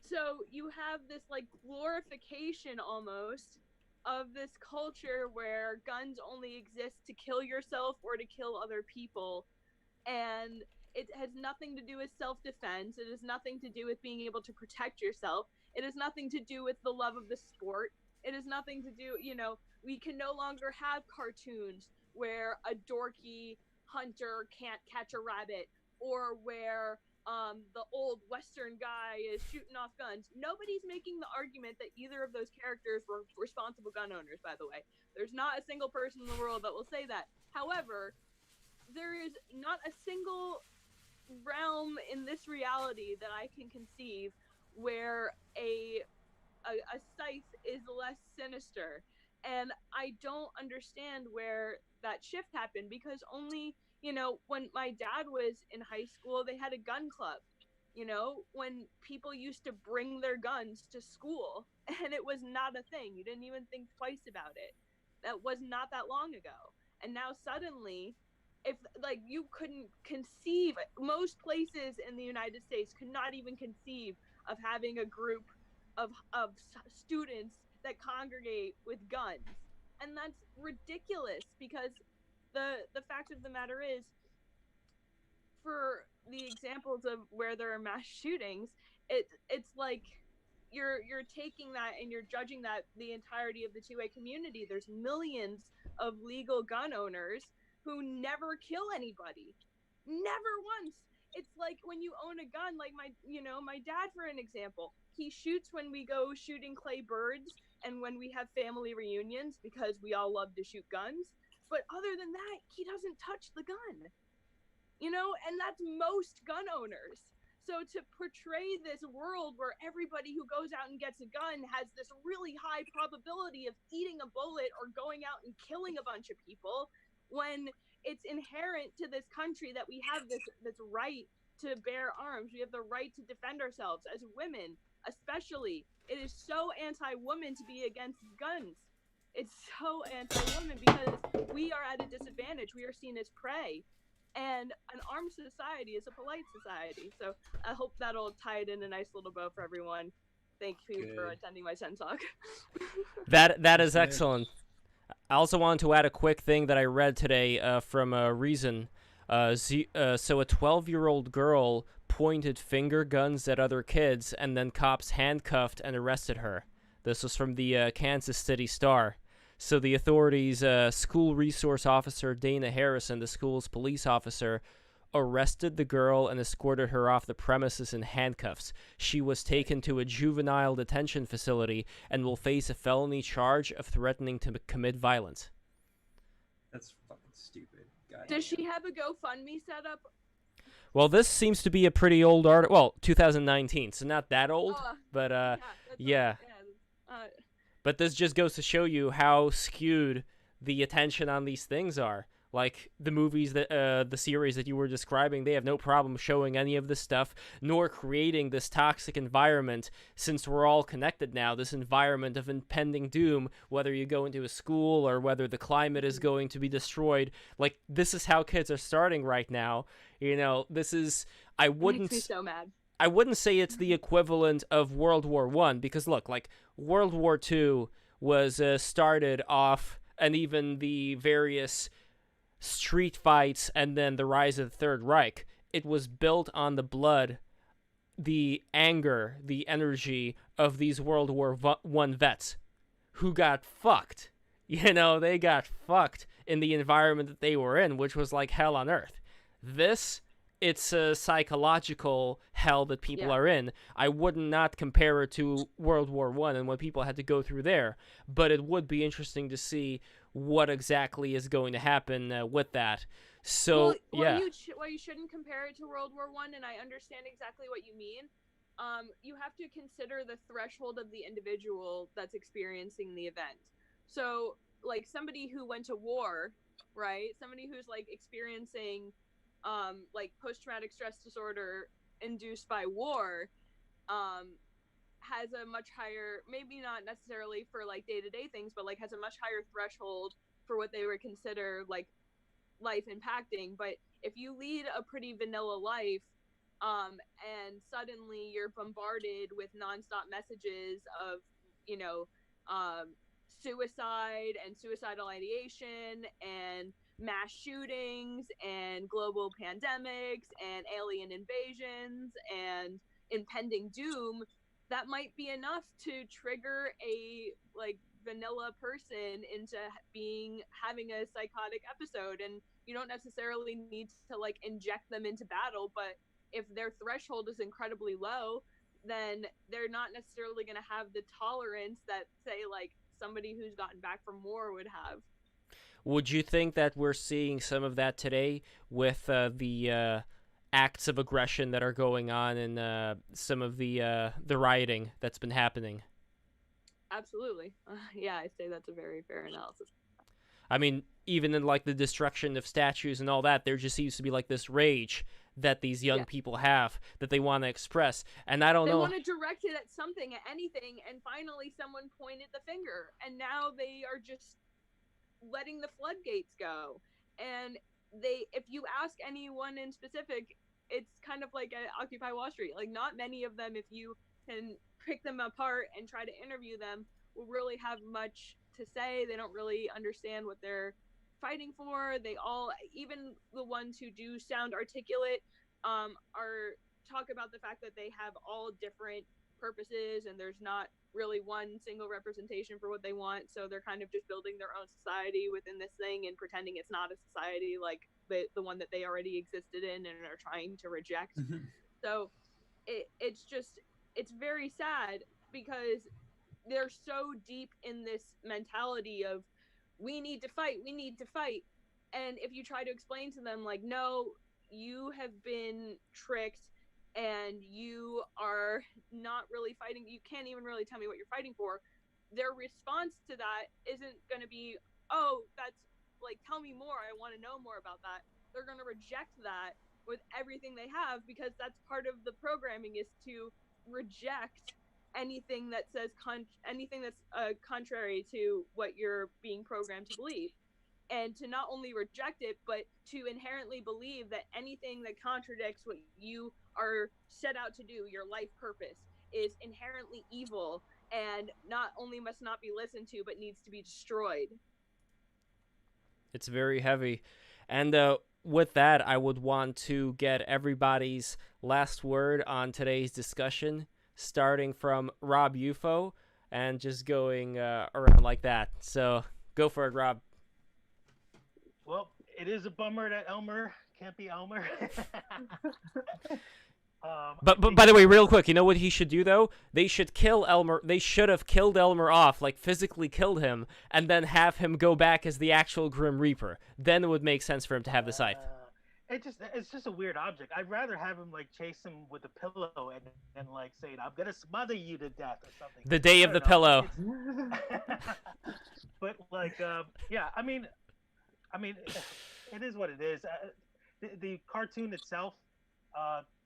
so you have this like glorification almost of this culture where guns only exist to kill yourself or to kill other people. And it has nothing to do with self-defense. It has nothing to do with being able to protect yourself. It has nothing to do with the love of the sport. It has nothing to do, you know, we can no longer have cartoons where a dorky hunter can't catch a rabbit, or where the old Western guy is shooting off guns. Nobody's making the argument that either of those characters were responsible gun owners, by the way. There's not a single person in the world that will say that. However, there is not a single realm in this reality that I can conceive where a scythe is less sinister. And I don't understand where that shift happened, because only, you know, when my dad was in high school, they had a gun club. You know, when people used to bring their guns to school and it was not a thing. You didn't even think twice about it. That was not that long ago. And now suddenly, if like you couldn't conceive, most places in the United States could not even conceive of having a group of students that congregate with guns. And that's ridiculous because the fact of the matter is, for the examples of where there are mass shootings, it's like you're taking that and you're judging that the entirety of the 2A community. There's millions of legal gun owners who never kill anybody, never once. It's like when you own a gun, like my dad, for an example, he shoots when we go shooting clay birds and when we have family reunions because we all love to shoot guns. But other than that, he doesn't touch the gun. And that's most gun owners. So to portray this world where everybody who goes out and gets a gun has this really high probability of eating a bullet or going out and killing a bunch of people, when it's inherent to this country that we have this right to bear arms, we have the right to defend ourselves as women, especially. It is so anti-woman to be against guns. It's so anti-woman because we are at a disadvantage. We are seen as prey. And an armed society is a polite society. So I hope that'll tie it in a nice little bow for everyone. Thank you for attending my TED Talk. That is excellent. I also wanted to add a quick thing that I read today from Reason. So a 12-year-old girl pointed finger guns at other kids, and then cops handcuffed and arrested her. This was from the Kansas City Star. So the authorities, school resource officer Dana Harrison, the school's police officer, arrested the girl and escorted her off the premises in handcuffs. She was taken to a juvenile detention facility and will face a felony charge of threatening to commit violence. That's fucking stupid. God. Does she have a GoFundMe set up? Well, this seems to be a pretty old article. Well, 2019, so not that old, but yeah. But this just goes to show you how skewed the attention on these things are. Like the movies that the series that you were describing, they have no problem showing any of this stuff, nor creating this toxic environment, since we're all connected now, this environment of impending doom, whether you go into a school or whether the climate is going to be destroyed. Like, this is how kids are starting right now. This is, It makes me so mad. I wouldn't say it's the equivalent of World War I, because look, like World War II was started off, and even the various street fights and then the rise of the Third Reich, it was built on the blood, the anger, the energy of these World War I vets who got fucked. They got fucked in the environment that they were in, which was like hell on earth. It's a psychological hell that people are in. I would not compare it to World War I and what people had to go through there, but it would be interesting to see what exactly is going to happen with that. So, yeah. Well, you shouldn't compare it to World War I, and I understand exactly what you mean. You have to consider the threshold of the individual that's experiencing the event. So, like, somebody who went to war, right? Somebody who's, like, experiencing like post-traumatic stress disorder induced by war, has a much higher, maybe not necessarily for like day-to-day things, but like has a much higher threshold for what they would consider like life impacting. But if you lead a pretty vanilla life, and suddenly you're bombarded with nonstop messages of, suicide and suicidal ideation and mass shootings and global pandemics and alien invasions and impending doom, that might be enough to trigger a like vanilla person into having a psychotic episode. And you don't necessarily need to like inject them into battle, but if their threshold is incredibly low, then they're not necessarily going to have the tolerance that, say, like somebody who's gotten back from war would have. Would you think that we're seeing some of that today with the acts of aggression that are going on and some of the rioting that's been happening? Absolutely. Yeah, I say that's a very fair analysis. I mean, even in like the destruction of statues and all that, there just seems to be like this rage that these young Yeah. people have that they want to express. And I don't They know. want to direct it at something, at anything, and finally someone pointed the finger, and now they are just letting the floodgates go. And if you ask anyone in specific, it's kind of like at Occupy Wall Street. Like, not many of them, if you can pick them apart and try to interview them, will really have much to say. They don't really understand what they're fighting for. They all, even the ones who do sound articulate, are talk about the fact that they have all different purposes, and there's not really one single representation for what they want. So they're kind of just building their own society within this thing and pretending it's not a society like the one that they already existed in and are trying to reject. So it's very sad because they're so deep in this mentality of we need to fight. And if you try to explain to them, like, no, you have been tricked and you are not really fighting, you can't even really tell me what you're fighting for, their response to that isn't going to be, oh, that's like, tell me more, I want to know more about that. They're going to reject that with everything they have, because that's part of the programming, is to reject anything that says anything that's contrary to what you're being programmed to believe. And to not only reject it, but to inherently believe that anything that contradicts what you are set out to do, your life purpose, is inherently evil and not only must not be listened to, but needs to be destroyed. It's very heavy. And with that, I would want to get everybody's last word on today's discussion, starting from Rob UFO and just going around like that. So go for it, Rob. Well, it is a bummer that Elmer can't be Elmer. But by the way, real quick, you know what he should do though? They should kill Elmer. They should have killed Elmer off, like physically killed him, and then have him go back as the actual Grim Reaper. Then it would make sense for him to have the scythe. It's just a weird object. I'd rather have him like chase him with a pillow and like saying, "I'm gonna smother you to death" or something. The day of the pillow. But like, yeah, I mean, it is what it is. The cartoon itself,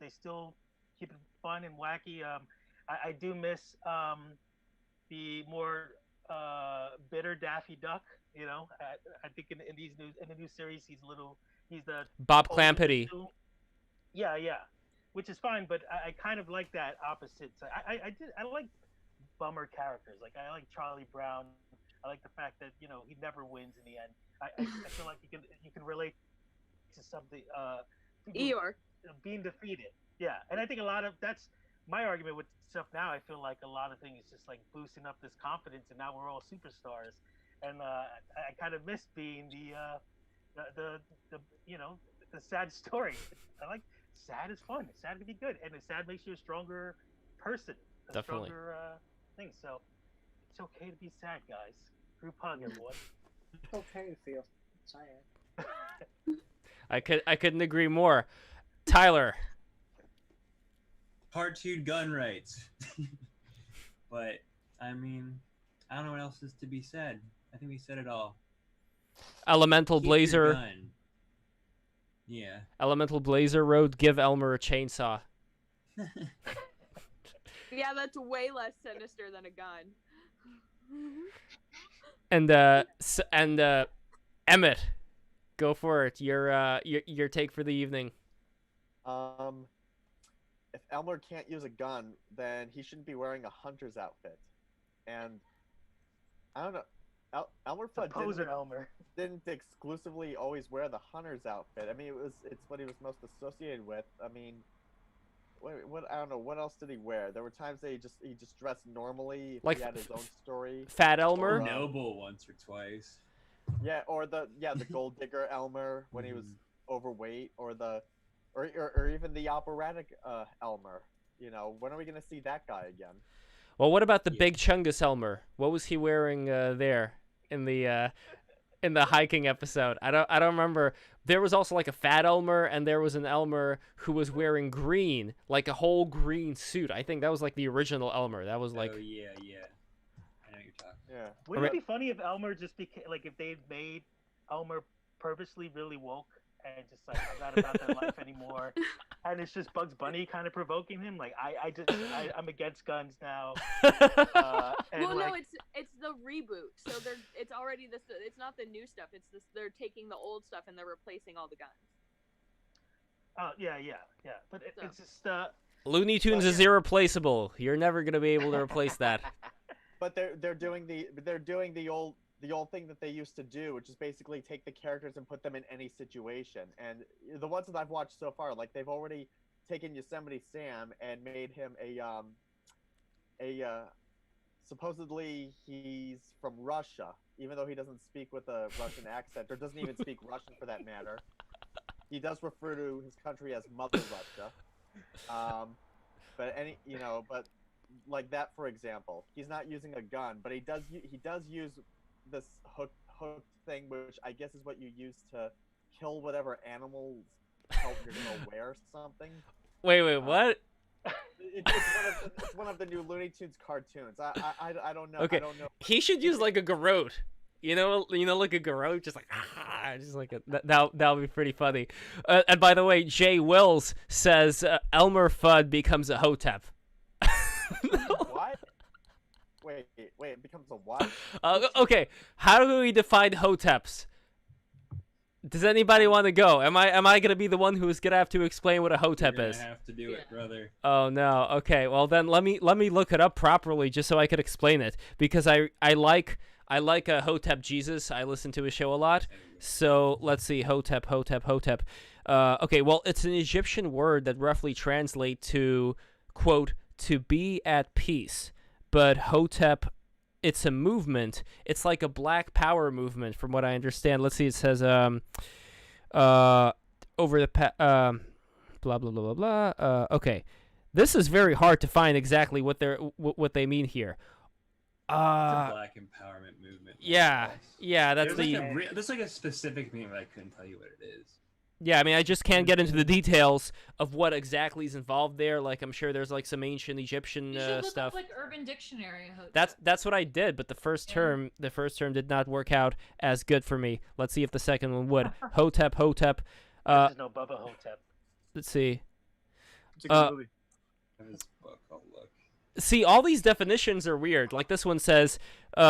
they still keep it fun and wacky. I do miss the more bitter Daffy Duck. You know, I think in the new series, he's the Bob Clampetty. Yeah, which is fine, but I kind of like that opposite side. I like bummer characters. Like, I like Charlie Brown. I like the fact that, you know, he never wins in the end. I feel like you can relate to something. Eeyore being defeated. Yeah, and I think a lot of that's my argument with stuff now. I feel like a lot of things is just like boosting up this confidence, and now we're all superstars. And I kind of miss being the you know, the sad story. I like sad is fun. Sad can be good, and sad makes you a stronger person. Definitely. Stronger thing. So it's okay to be sad, guys. Group hug, everyone. It's okay to feel sad. I couldn't agree more. Tyler. Cartoon gun rights. But I mean, I don't know what else is to be said. I think we said it all. Elemental Keep your Blazer. gun. Yeah. Elemental Blazer wrote, "Give Elmer a chainsaw." Yeah, that's way less sinister than a gun. And Emmett, go for it. Your take for the evening. If Elmer can't use a gun, then he shouldn't be wearing a hunter's outfit. And I don't know, Elmer Fudd didn't exclusively always wear the hunter's outfit. I mean, it's what he was most associated with. I mean, what I don't know, what else did he wear? There were times that he just dressed normally. Like he had his own story. Fat Elmer, or Noble once or twice. Yeah, or the gold digger Elmer when he was overweight, or even the operatic Elmer. You know, when are we gonna see that guy again? Well, what about the Big Chungus Elmer? What was he wearing there in the hiking episode? I don't remember. There was also like a fat Elmer, and there was an Elmer who was wearing green, like a whole green suit. I think that was like the original Elmer. That was like. Oh yeah. I know what you're talking. Yeah. Wouldn't it be funny if Elmer just became like if they made Elmer purposely really woke and just like I'm not about that life anymore. And it's just Bugs Bunny kind of provoking him. Like I'm against guns now. And Well, like, no, it's the reboot. So it's already this. It's not the new stuff. It's this. They're taking the old stuff and they're replacing all the guns. yeah. But it's just Looney Tunes is irreplaceable. You're never gonna be able to replace that. But they're doing the old thing that they used to do, which is basically take the characters and put them in any situation. And the ones that I've watched so far, like they've already taken Yosemite Sam and made him a supposedly he's from Russia, even though he doesn't speak with a Russian accent, or doesn't even speak Russian for that matter. He does refer to his country as Mother Russia. But like that, for example, he's not using a gun, but he does use this hook thing, which I guess is what you use to kill whatever animals help you're gonna wear something. Wait, what? It's one of the new Looney Tunes cartoons. I don't know. Okay, I don't know. he should use like a garrote. You know, like a garrote, just like just like that would be pretty funny. And by the way, Jay Wills says Elmer Fudd becomes a Hotep. What? Wait, it becomes a what? Okay, how do we define Hoteps? Does anybody want to go? Am I gonna be the one who's gonna have to explain what a Hotep is? You're gonna have to do it, brother. Oh no. Okay. Well then, let me look it up properly just so I could explain it, because I like Hotep Jesus. I listen to his show a lot. So let's see. Hotep. Okay. Well, it's an Egyptian word that roughly translates to, quote, to be at peace. But Hotep, it's a movement. It's like a Black Power movement, from what I understand. Let's see. It says over the blah blah blah blah blah. Okay, this is very hard to find exactly what they mean here. It's a Black empowerment movement. Yeah, that's there's like a specific name, but I couldn't tell you what it is. Yeah, I mean, I just can't get into the details of what exactly is involved there. Like, I'm sure there's like some ancient Egyptian You should look stuff. up like Urban Dictionary. That's what I did, but the first term did not work out as good for me. Let's see if the second one would. Hotep. There's no Bubba Hotep. Let's see. It's a good movie. This book, I'll look. See, all these definitions are weird. Like this one says,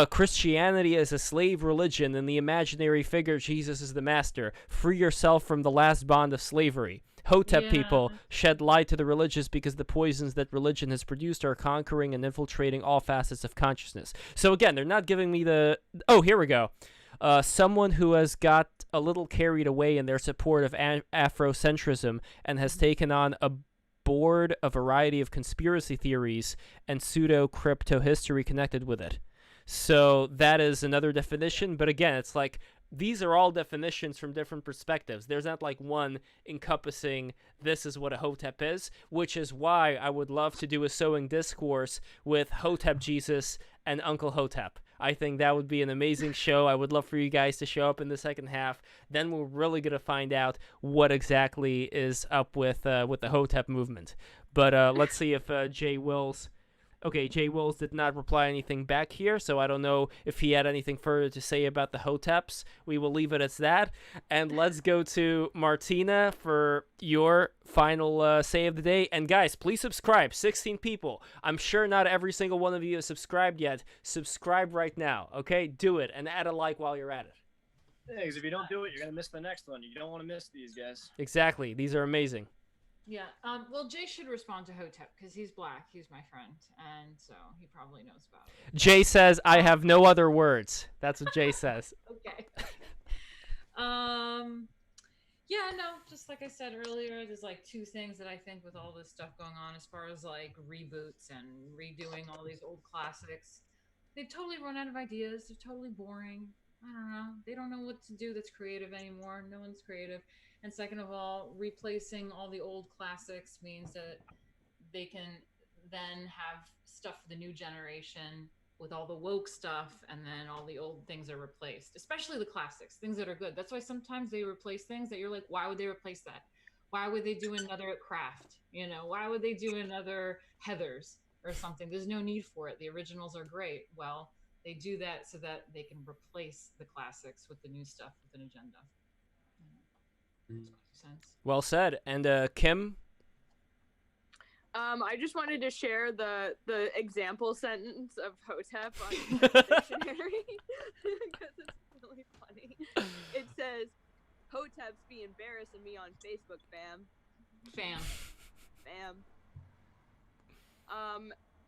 Christianity is a slave religion, and the imaginary figure Jesus is the master. Free yourself from the last bond of slavery. Hotep people shed light to the religious because the poisons that religion has produced are conquering and infiltrating all facets of consciousness. So again, they're not giving me the... Oh, here we go. Someone who has got a little carried away in their support of Afrocentrism and has taken on board a variety of conspiracy theories and pseudo-crypto history connected with it. So that is another definition, but again, it's like these are all definitions from different perspectives. There's not like one encompassing this is what a Hotep is, which is why I would love to do a sewing discourse with Hotep Jesus and Uncle Hotep. I think that would be an amazing show. I would love for you guys to show up in the second half. Then we're really going to find out what exactly is up with the Hotep movement. But let's see if Jay Wills... Okay, Jay Wills did not reply anything back here, so I don't know if he had anything further to say about the Hoteps. We will leave it as that. And let's go to Martina for your final say of the day. And guys, please subscribe. 16 people. I'm sure not every single one of you has subscribed yet. Subscribe right now, okay? Do it, and add a like while you're at it. Yeah, because if you don't do it, you're going to miss the next one. You don't want to miss these guys. Exactly. These are amazing. Yeah. Well, Jay should respond to Hotep because he's black. He's my friend, and so he probably knows about it. Jay says, "I have no other words." That's what Jay says. Okay. Yeah. No. Just like I said earlier, there's like two things that I think with all this stuff going on, as far as like reboots and redoing all these old classics, they've totally run out of ideas. They're totally boring. I don't know. They don't know what to do that's creative anymore. No one's creative. And second of all, replacing all the old classics means that they can then have stuff for the new generation with all the woke stuff, and then all the old things are replaced, especially the classics, things that are good. That's why sometimes they replace things that you're like, why would they replace that? Why would they do another Kraft? You know, why would they do another Heathers or something? There's no need for it. The originals are great. Well, they do that so that they can replace the classics with the new stuff with an agenda. Sense. Well said. And Kim? I just wanted to share the example sentence of Hotep on the dictionary because it's really funny. It says, "Hotep's be embarrassing me on Facebook, fam." Fam.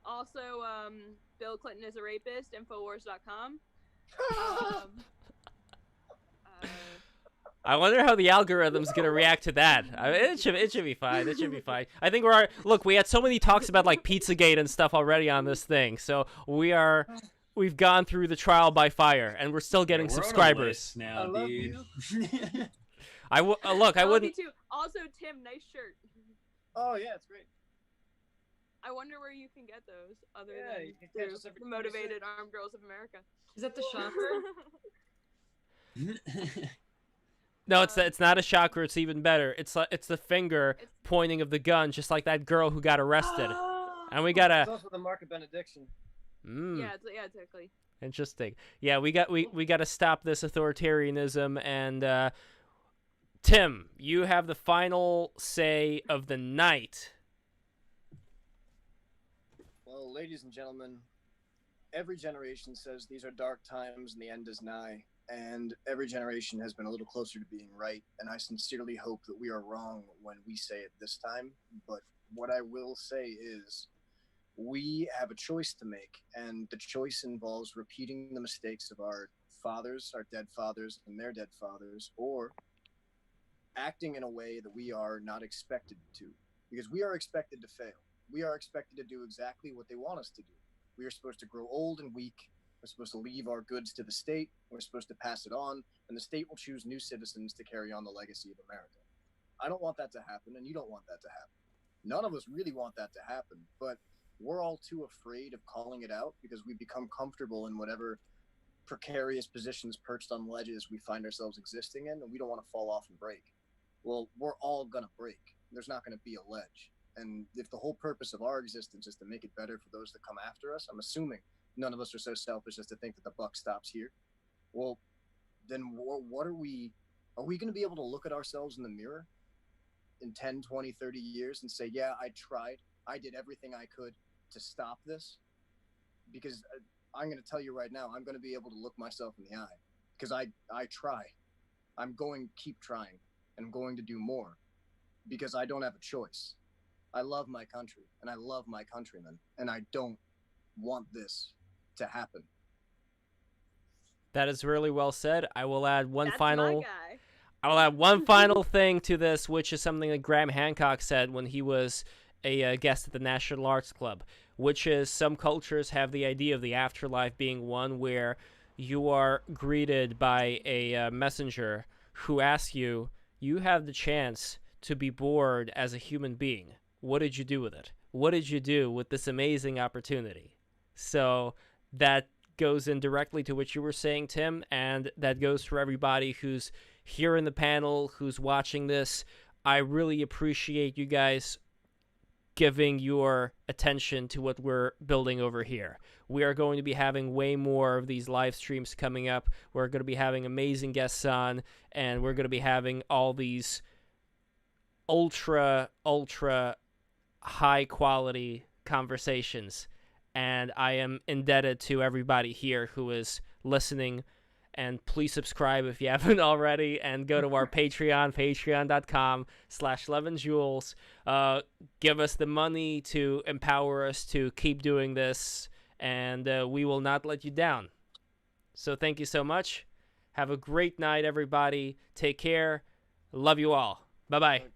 Also, Bill Clinton is a rapist. Infowars.com. I wonder how the algorithm's gonna react to that. I mean, it should be fine. It should be fine. I think look. We had so many talks about like Pizzagate and stuff already on this thing, so we've gone through the trial by fire, and we're still getting We're on a subscribers. list now, I love dude. Look. I Oh, wouldn't. me too. Also, Tim, nice shirt. Oh yeah, it's great. I wonder where you can get those other Yeah, than you can catch through us every the Motivated 26. Armed Girls of America. Is that the shocker? No, it's not a shocker. It's even better. It's the finger pointing of the gun, just like that girl who got arrested. And we It's gotta. also the mark of benediction. Yeah, exactly. Interesting. Yeah, we got to stop this authoritarianism. And Tim, you have the final say of the night. Well, ladies and gentlemen, every generation says these are dark times and the end is nigh. And every generation has been a little closer to being right. And I sincerely hope that we are wrong when we say it this time. But what I will say is we have a choice to make. And the choice involves repeating the mistakes of our fathers, our dead fathers, and their dead fathers, or acting in a way that we are not expected to. Because we are expected to fail. We are expected to do exactly what they want us to do. We are supposed to grow old and weak. We're supposed to leave our goods to the state. We're supposed to pass it on, and the state will choose new citizens to carry on the legacy of America. I don't want that to happen, and you don't want that to happen. None of us really want that to happen, but we're all too afraid of calling it out because we become comfortable in whatever precarious positions perched on ledges we find ourselves existing in, and we don't want to fall off and break. Well, we're all going to break. There's not going to be a ledge. And if the whole purpose of our existence is to make it better for those that come after us, I'm assuming none of us are so selfish as to think that the buck stops here. Well, then what are we going to be able to look at ourselves in the mirror in 10, 20, 30 years and say, yeah, I tried. I did everything I could to stop this? Because I'm going to tell you right now, I'm going to be able to look myself in the eye because I try. I'm going to keep trying and I'm going to do more because I don't have a choice. I love my country and I love my countrymen and I don't want this to happen. That is really well said. I will add one That's final. my guy. I will add one final thing to this, which is something that Graham Hancock said when he was a guest at the National Arts Club, which is some cultures have the idea of the afterlife being one where you are greeted by a messenger who asks you, you have the chance to be bored as a human being. What did you do with it? What did you do with this amazing opportunity? So that goes in directly to what you were saying, Tim, and that goes for everybody who's here in the panel, who's watching this. I really appreciate you guys giving your attention to what we're building over here. We are going to be having way more of these live streams coming up. We're going to be having amazing guests on, and we're going to be having all these ultra high quality conversations. And I am indebted to everybody here who is listening. And please subscribe if you haven't already. And go to our Patreon, patreon.com/11joules. Give us the money to empower us to keep doing this. And we will not let you down. So thank you so much. Have a great night, everybody. Take care. Love you all. Bye-bye.